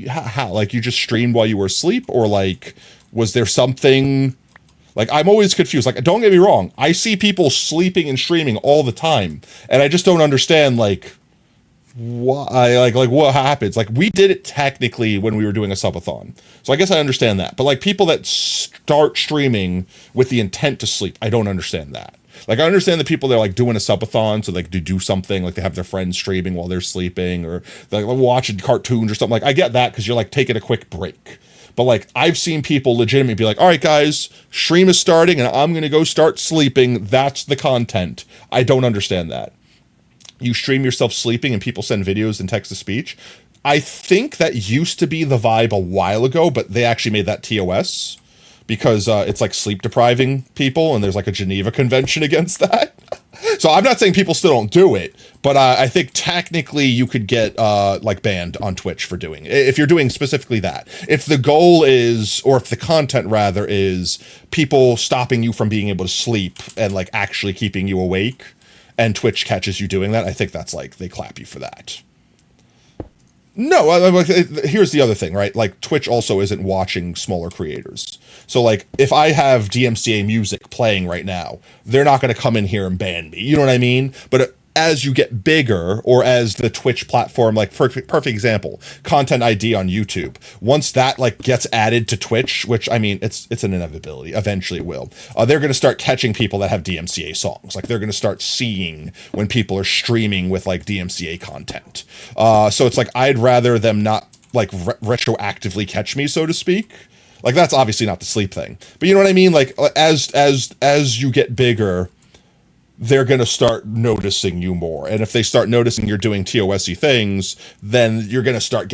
Like, you just streamed while you were asleep? Or, like, was there something... Like, I'm always confused. Like, don't get me wrong. I see people sleeping and streaming all the time. And I just don't understand, like, why, like what happens. Like, we did it technically when we were doing a subathon. So I guess I understand that. But, like, people that start streaming with the intent to sleep, I don't understand that. Like, I understand the people that are, like, doing a subathon, so, like, to do something, like, they have their friends streaming while they're sleeping, or they're, like, watching cartoons or something. Like, I get that, because you're, like, taking a quick break. But, like, I've seen people legitimately be like, all right, guys, stream is starting, and I'm going to go start sleeping. That's the content. I don't understand that. You stream yourself sleeping, and people send videos and text-to-speech. I think that used to be the vibe a while ago, but they actually made that TOS. Because it's, like, sleep-depriving people, and there's, like, a Geneva Convention against that. So I'm not saying people still don't do it, but I think technically you could get, like, banned on Twitch for doing it. If you're doing specifically that. If the goal is, or if the content, rather, is people stopping you from being able to sleep and, like, actually keeping you awake, and Twitch catches you doing that, I think that's, like, they clap you for that. No, here's the other thing, right? Like, Twitch also isn't watching smaller creators. So, like, if I have DMCA music playing right now, they're not going to come in here and ban me. You know what I mean? But as you get bigger, or as the Twitch platform, like, perfect example, Content ID on YouTube, once that, like, gets added to Twitch, which, I mean, it's an inevitability. Eventually it will. They're going to start catching people that have DMCA songs. Like, they're going to start seeing when people are streaming with, like, DMCA content. So it's like, I'd rather them not, like, retroactively catch me, so to speak. Like, that's obviously not the sleep thing. But you know what I mean? Like, as you get bigger, they're going to start noticing you more. And if they start noticing you're doing TOS-y things, then you're going to start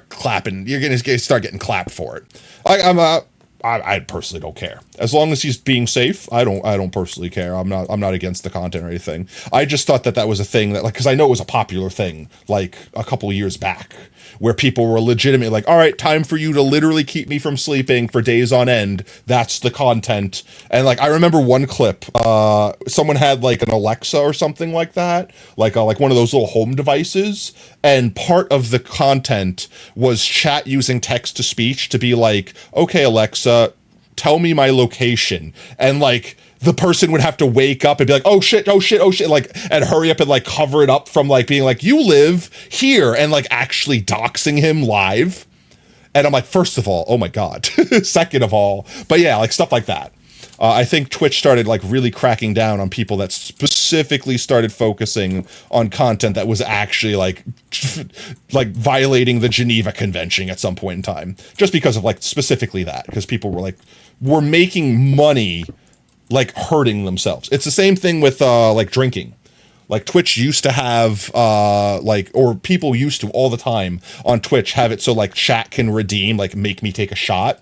clapping, you're going to start getting clapped for it. I personally don't care. As long as he's being safe, I don't personally care. I'm not against the content or anything. I just thought that was a thing that, like, because I know it was a popular thing like a couple of years back, where people were legitimately like, all right, time for you to literally keep me from sleeping for days on end. That's the content. And like, I remember one clip, someone had like an Alexa or something like that, like one of those little home devices. And part of the content was chat using text to speech to be like, okay, Alexa, tell me my location. And like, the person would have to wake up and be like, oh shit, like, and hurry up and like cover it up from like being like, you live here, and like actually doxing him live. And I'm like, first of all, oh my God. Second of all, but yeah, like stuff like that. I think Twitch started like really cracking down on people that specifically started focusing on content that was actually like violating the Geneva Convention at some point in time, just because of like specifically that, because people were making money like hurting themselves. It's the same thing with like drinking. Like Twitch used to have or people used to all the time on Twitch have it so like chat can redeem, like make me take a shot.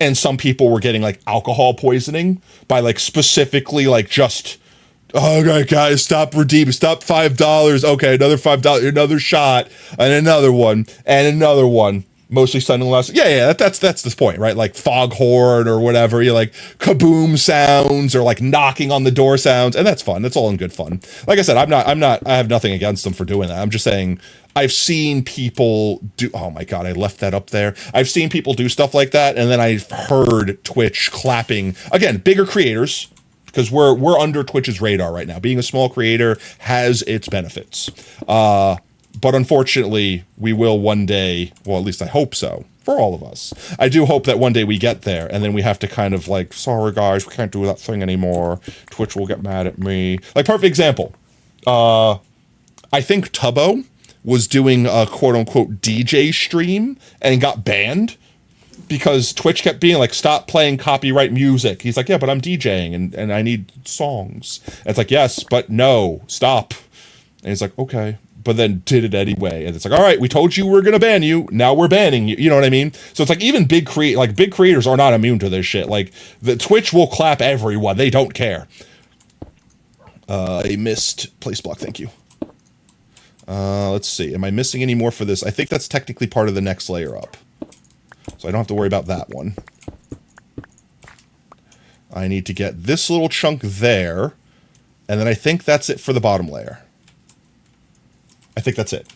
And some people were getting like alcohol poisoning by like specifically like just, oh, okay, guys, stop redeeming, stop $5. Okay, another $5, another shot, and another one, and another one. Mostly sunglasses. Yeah, that's the point, right? Like foghorn or whatever. You like kaboom sounds or like knocking on the door sounds, and that's fun. That's all in good fun. Like I said, I have nothing against them for doing that. I'm just saying I've seen people do. Oh my God, I left that up there. I've seen people do stuff like that, and then I've heard Twitch clapping again. Bigger creators, because we're under Twitch's radar right now. Being a small creator has its benefits. But unfortunately, we will one day, well, at least I hope so, for all of us. I do hope that one day we get there, and then we have to kind of like, sorry guys, we can't do that thing anymore. Twitch will get mad at me. Like, perfect example. I think Tubbo was doing a quote-unquote DJ stream and got banned because Twitch kept being like, stop playing copyright music. He's like, yeah, but I'm DJing, and I need songs. And it's like, yes, but no, stop. And he's like, okay. But then did it anyway, and it's like, all right, we told you we're gonna ban you, now we're banning you. You know what I mean? So it's like even big creators are not immune to this shit. Like the Twitch will clap everyone; they don't care. A missed place block. Thank you. Let's see. Am I missing any more for this? I think that's technically part of the next layer up, so I don't have to worry about that one. I need to get this little chunk there, and then I think that's it for the bottom layer. I think that's it.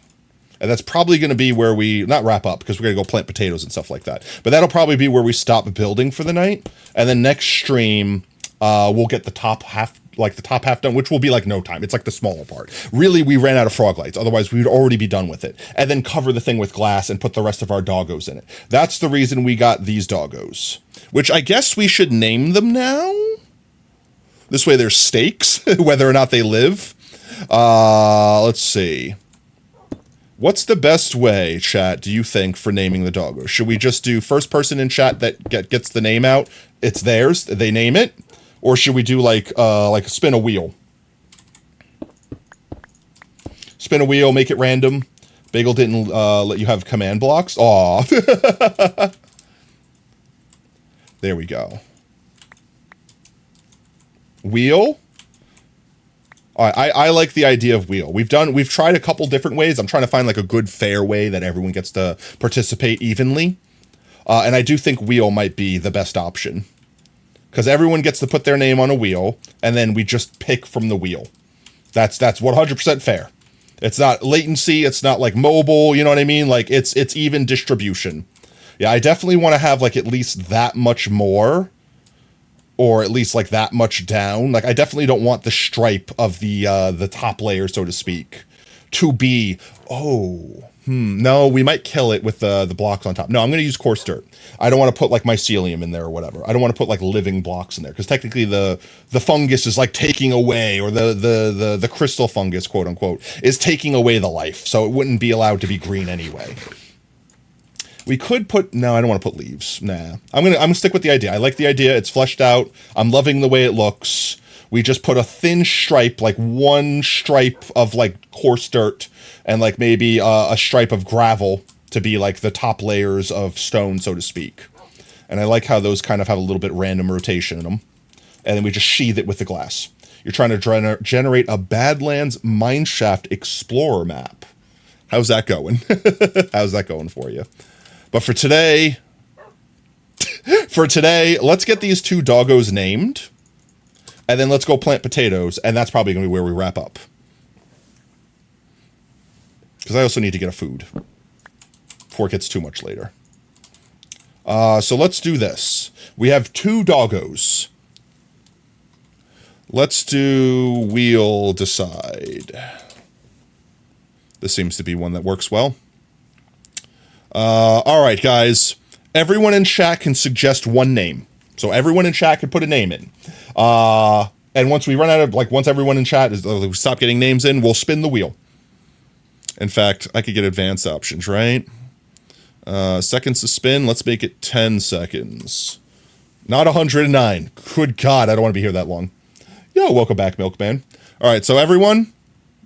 And that's probably going to be where we, not wrap up, because we're going to go plant potatoes and stuff like that. But that'll probably be where we stop building for the night. And then next stream, we'll get the top half done, which will be like no time. It's like the smaller part. Really, we ran out of frog lights. Otherwise, we would already be done with it. And then cover the thing with glass and put the rest of our doggos in it. That's the reason we got these doggos. Which I guess we should name them now. This way there's stakes, whether or not they live. Let's see. What's the best way, chat, do you think, for naming the doggo? Should we just do first person in chat that gets the name out? It's theirs, they name it? Or should we do like spin a wheel? Spin a wheel, make it random. Bagel didn't let you have command blocks? Aw. There we go. Wheel? I like the idea of wheel. We've tried a couple different ways. I'm trying to find like a good fair way that everyone gets to participate evenly. And I do think wheel might be the best option. Because everyone gets to put their name on a wheel, and then we just pick from the wheel. That's 100% fair. It's not latency, it's not like mobile, you know what I mean? Like it's even distribution. Yeah, I definitely want to have like at least that much more. Or at least like that much down. Like I definitely don't want the stripe of the top layer, so to speak, to be, no, we might kill it with the blocks on top. No, I'm going to use coarse dirt. I don't want to put like mycelium in there or whatever. I don't want to put like living blocks in there because technically the fungus is like taking away, or the crystal fungus, quote unquote, is taking away the life. So it wouldn't be allowed to be green anyway. We could put, no, I don't want to put leaves. Nah, I'm gonna stick with the idea. I like the idea. It's fleshed out. I'm loving the way it looks. we just put a thin stripe, like one stripe of like coarse dirt, and like maybe a stripe of gravel to be like the top layers of stone, so to speak. And I like how those kind of have a little bit random rotation in them. And then we just sheathe it with the glass. You're trying to generate a Badlands Mineshaft Explorer map. How's that going? How's that going for you? But for today, let's get these 2 doggos named. And then let's go plant potatoes. And that's probably going to be where we wrap up. Because I also need to get a food before it gets too much later. So let's do this. We have 2 doggos. Let's do wheel decide. This seems to be one that works well. All right, guys. Everyone in chat can suggest one name. So everyone in chat can put a name in. And once we run out of, like, once everyone in chat is, we stop getting names in, we'll spin the wheel. In fact, I could get advanced options, right? Seconds to spin. Let's make it 10 seconds. Not 109. Good God, I don't want to be here that long. Yo, welcome back, Milkman. All right, so everyone,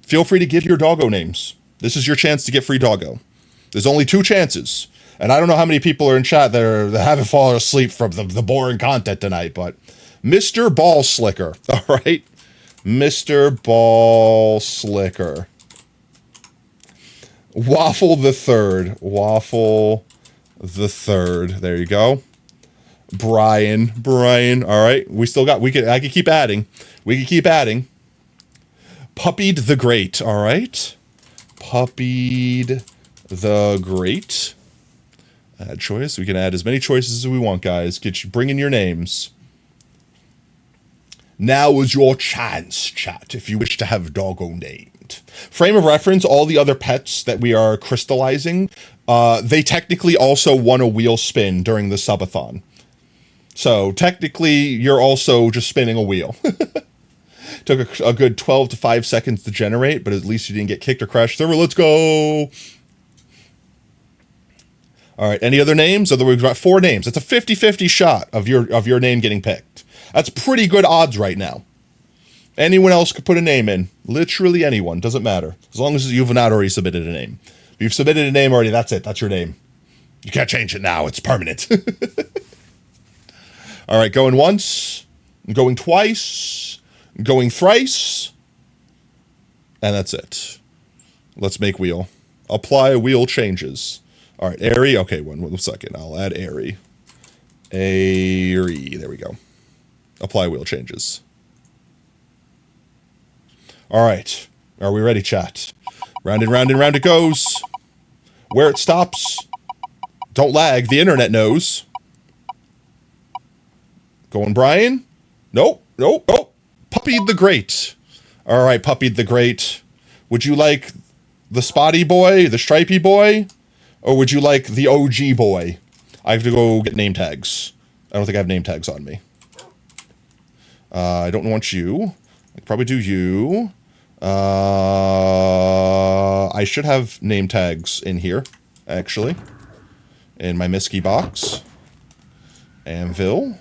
feel free to give your doggo names. This is your chance to get free doggo. There's only 2 chances. And I don't know how many people are in chat that haven't fallen asleep from the boring content tonight, but Mr. Ball Slicker. All right? Mr. Ball Slicker. Waffle the Third. Waffle the Third. There you go. Brian. All right. I could keep adding. We could keep adding. Puppied the Great. All right. Puppied the Great. Add choice. We can add as many choices as we want, guys. Bring in your names. Now is your chance, chat, if you wish to have doggo named. Frame of reference, all the other pets that we are crystallizing, they technically also won a wheel spin during the subathon. So technically, you're also just spinning a wheel. Took a good 12 to 5 seconds to generate, but at least you didn't get kicked or crashed. Server, let's go! All right, any other names? Otherwise, we've got 4 names. It's a 50-50 shot of your name getting picked. That's pretty good odds right now. Anyone else could put a name in. Literally anyone. Doesn't matter. As long as you've not already submitted a name. If you've submitted a name already, that's it. That's your name. You can't change it now. It's permanent. All right, going once. Going twice. Going thrice. And that's it. Let's make wheel. Apply wheel changes. All right, Airy. Okay, one second. I'll add Airy. Airy. There we go. Apply wheel changes. All right. Are we ready, chat? Round and round and round it goes. Where it stops. Don't lag. The internet knows. Going Brian? Nope. Puppied the Great. All right, Puppied the Great. Would you like the spotty boy, the stripy boy? Or would you like the OG boy? I have to go get name tags. I don't think I have name tags on me. I don't want you. I could probably do you. I should have name tags in here, actually. In my Miski box. Anvil.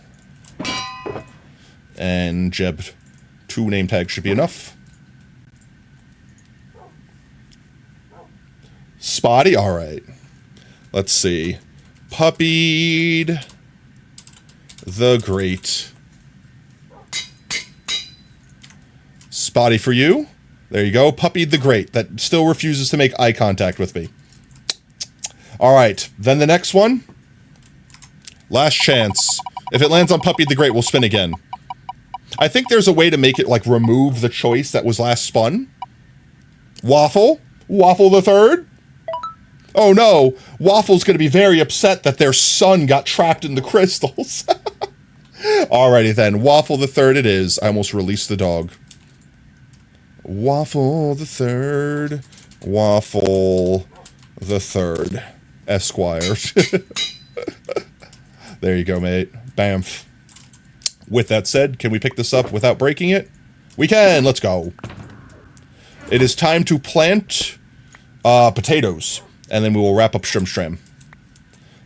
And Jeb. 2 name tags should be enough. Spotty? Alright. Let's see. Puppied the Great. Spotty for you. There you go. Puppied the Great. That still refuses to make eye contact with me. Alright. Then the next one. Last chance. If it lands on Puppied the Great, we'll spin again. I think there's a way to make it, like, remove the choice that was last spun. Waffle? Waffle the Third? Oh no, Waffle's gonna be very upset that their son got trapped in the crystals. Alrighty then, Waffle the Third it is. I almost released the dog. Waffle the Third. Waffle the Third. Esquire. There you go, mate. Bamf. With that said, can we pick this up without breaking it? We can! Let's go. It is time to plant potatoes. And then we will wrap up Strim.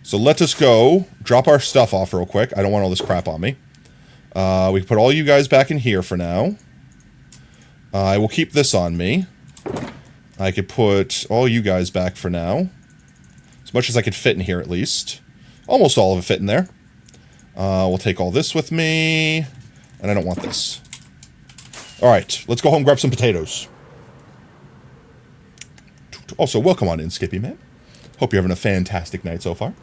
So let us go. Drop our stuff off real quick. I don't want all this crap on me. We can put all you guys back in here for now. I will keep this on me. I could put all you guys back for now. As much as I could fit in here, at least. Almost all of it fit in there. We'll take all this with me. And I don't want this. Alright, let's go home and grab some potatoes. Also, welcome on in, Skippy Man. Hope you're having a fantastic night so far.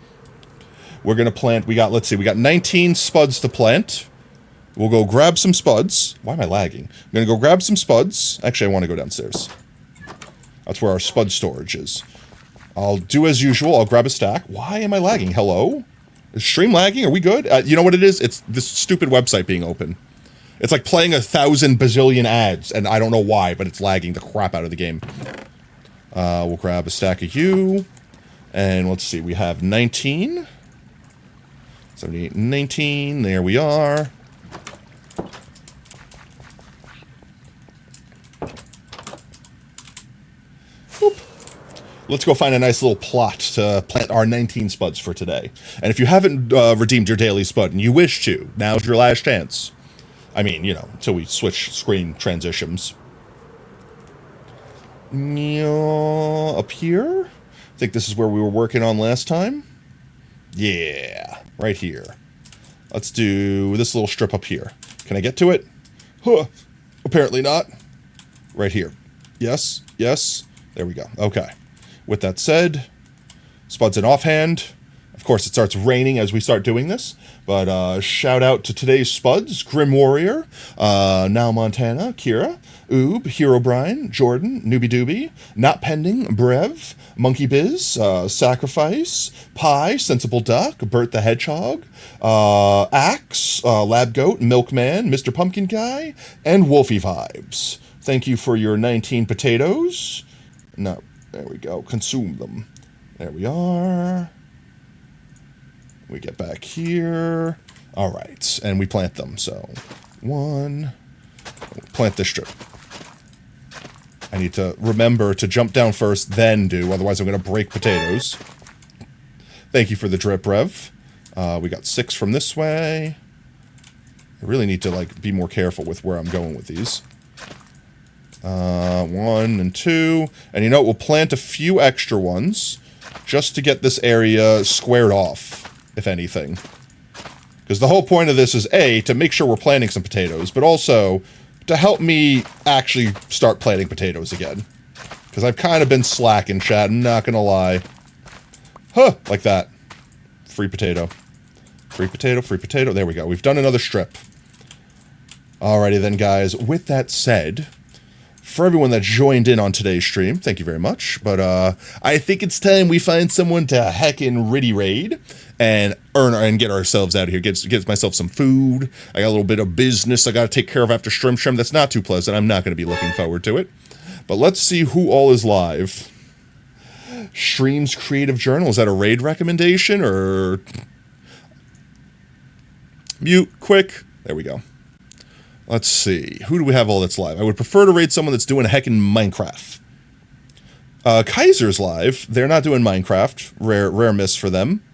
We're going to plant, let's see, we got 19 spuds to plant. We'll go grab some spuds. Why am I lagging? I'm going to go grab some spuds. Actually, I want to go downstairs. That's where our spud storage is. I'll do as usual. I'll grab a stack. Why am I lagging? Hello? Is stream lagging? Are we good? You know what it is? It's this stupid website being open. It's like playing 1,000 bazillion ads, and I don't know why, but it's lagging the crap out of the game. We'll grab a stack of you. And let's see, we have 19. 78, 19. There we are. Boop. Let's go find a nice little plot to plant our 19 spuds for today. And if you haven't redeemed your daily spud and you wish to, now's your last chance. I mean, you know, until we switch screen transitions. Up here? I think this is where we were working on last time. Yeah, right here. Let's do this little strip up here. Can I get to it? Huh. Apparently not. Right here. Yes, yes. There we go. Okay. With that said, spuds in offhand. Of course, it starts raining as we start doing this. But shout out to today's spuds. Grim Warrior, Now Montana, Kira, Oob, Hero Brian, Jordan, Newbie Doobie, Not Pending, Brev, Monkey Biz, Sacrifice, Pie, Sensible Duck, Bert the Hedgehog, Axe, Lab Goat, Milkman, Mr. Pumpkin Guy, and Wolfie Vibes. Thank you for your 19 potatoes. No, there we go. Consume them. There we are. We get back here. All right, and we plant them. So, one. Plant this strip. I need to remember to jump down first, then do. Otherwise, I'm going to break potatoes. Thank you for the drip, Rev. We got 6 from this way. I really need to like be more careful with where I'm going with these. 1 and 2. And you know what? We'll plant a few extra ones just to get this area squared off, if anything. Because the whole point of this is, A, to make sure we're planting some potatoes, but also to help me actually start planting potatoes again. Because I've kind of been slacking, chat, I'm not gonna lie. Huh, like that. Free potato. Free potato, free potato. There we go. We've done another strip. Alrighty then, guys. With that said, for everyone that joined in on today's stream, thank you very much. But I think it's time we find someone to heckin' riddy raid and earn and get ourselves out of here. Get myself some food. I got a little bit of business I got to take care of after stream. That's not too pleasant. I'm not going to be looking forward to it. But let's see who all is live. Streams Creative Journal. Is that a raid recommendation or mute quick? There we go. Let's see. Who do we have all that's live? I would prefer to raid someone that's doing a heckin' Minecraft. Kaiser's live. They're not doing Minecraft. Rare miss for them.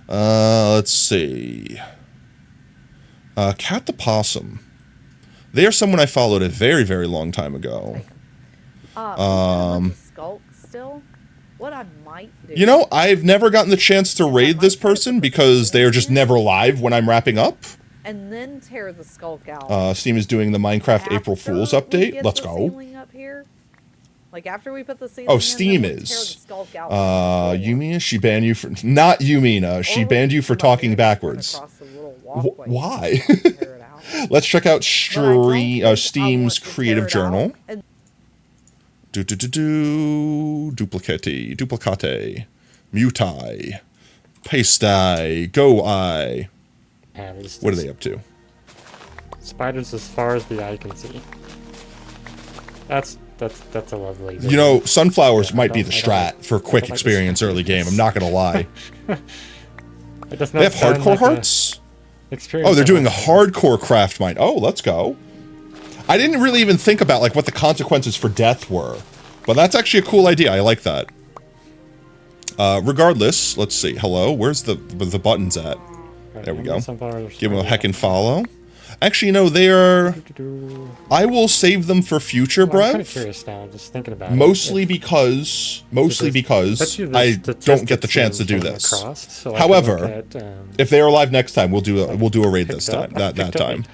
Let's see. Cat the Possum. They are someone I followed a very, very long time ago. Skulk still? What I might do. You know, I've never gotten the chance to raid this person because they are just never live when I'm wrapping up. And then tear the skulk out. Steam is doing the Minecraft April Fool's update. Let's go. Up here, like after we put the ceiling oh, Steam is. Yumina, she banned you for not Yumina. She banned you for talking backwards. Why? Let's check out Steam's Creative Journal. Duplicate, mutai, pastai, go-I. What are they up to? Spiders as far as the eye can see. That's a lovely. You know, sunflowers might be the strat for quick experience early game. I'm not gonna lie. They have hardcore hearts. Oh, they're doing a hardcore craft mine. Oh, let's go. I didn't really even think about like what the consequences for death were, but that's actually a cool idea. I like that. Regardless, let's see. Hello, where's the buttons at? There we go. Give him a heckin' follow. Actually, no, they are... I will save them for future, Well, I'm kind of Brev. curious now, just thinking about Mostly it. because I don't get the chance to do this. So However, if they are live next time, we'll do a raid this time. That time.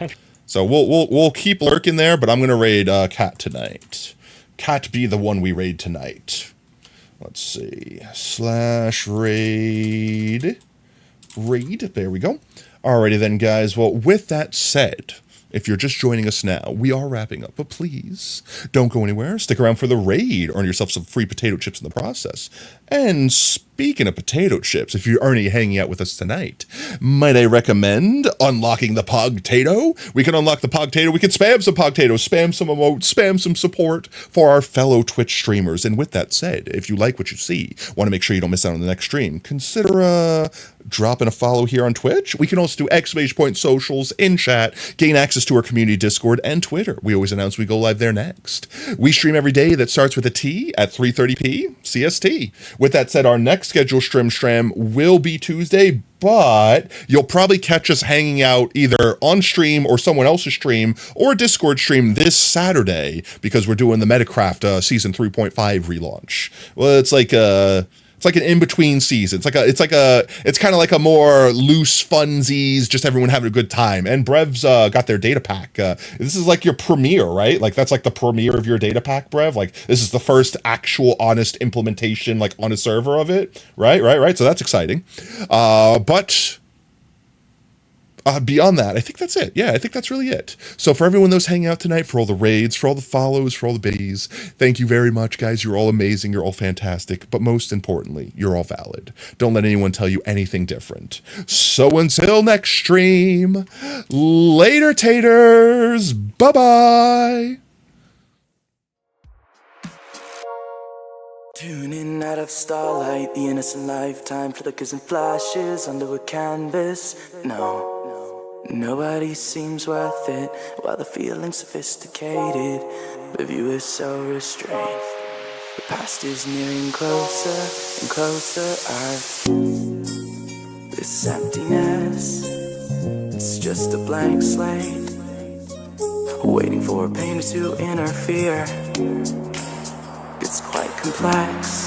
So we'll keep lurking there, but I'm gonna raid Cat tonight. Cat be the one we raid tonight. Let's see. /raid. There we go. Alrighty then, guys. Well, with that said, if you're just joining us now, we are wrapping up, but please don't go anywhere. Stick around for the raid. Earn yourself some free potato chips in the process. And speaking of potato chips, if you're already hanging out with us tonight, might I recommend unlocking the Pogtato? We can unlock the Pogtato. We can spam some Pogtatos, spam some emotes, spam some support for our fellow Twitch streamers. And with that said, if you like what you see, want to make sure you don't miss out on the next stream, consider dropping a follow here on Twitch. We can also do exclamation point socials in chat, gain access to our community Discord and Twitter. We always announce we go live there next. We stream every day that starts with a T at 3:30 CST. With that said, our next scheduled stream will be Tuesday, but you'll probably catch us hanging out either on stream or someone else's stream or a Discord stream this Saturday because we're doing the Metacraft season 3.5 relaunch. Well, it's like an in-between season. It's kind of like a more loose funsies, just everyone having a good time. And Brev's got their data pack. This is like your premiere, right? Like that's like the premiere of your data pack, Brev. Like this is the first actual honest implementation, like on a server of it, right. So that's exciting. But beyond that, I think that's it. Yeah, I think that's really it. So for everyone that's hanging out tonight, for all the raids, for all the follows, for all the biddies, thank you very much, guys. You're all amazing. You're all fantastic. But most importantly, you're all valid. Don't let anyone tell you anything different. So until next stream, later, taters. Bye-bye. Tuning out of starlight, the innocent lifetime flickers and flashes under a canvas. No, nobody seems worth it, while the feeling's sophisticated. The view is so restrained. The past is nearing closer and closer. This emptiness, it's just a blank slate, waiting for a painter to interfere. It's quite complex.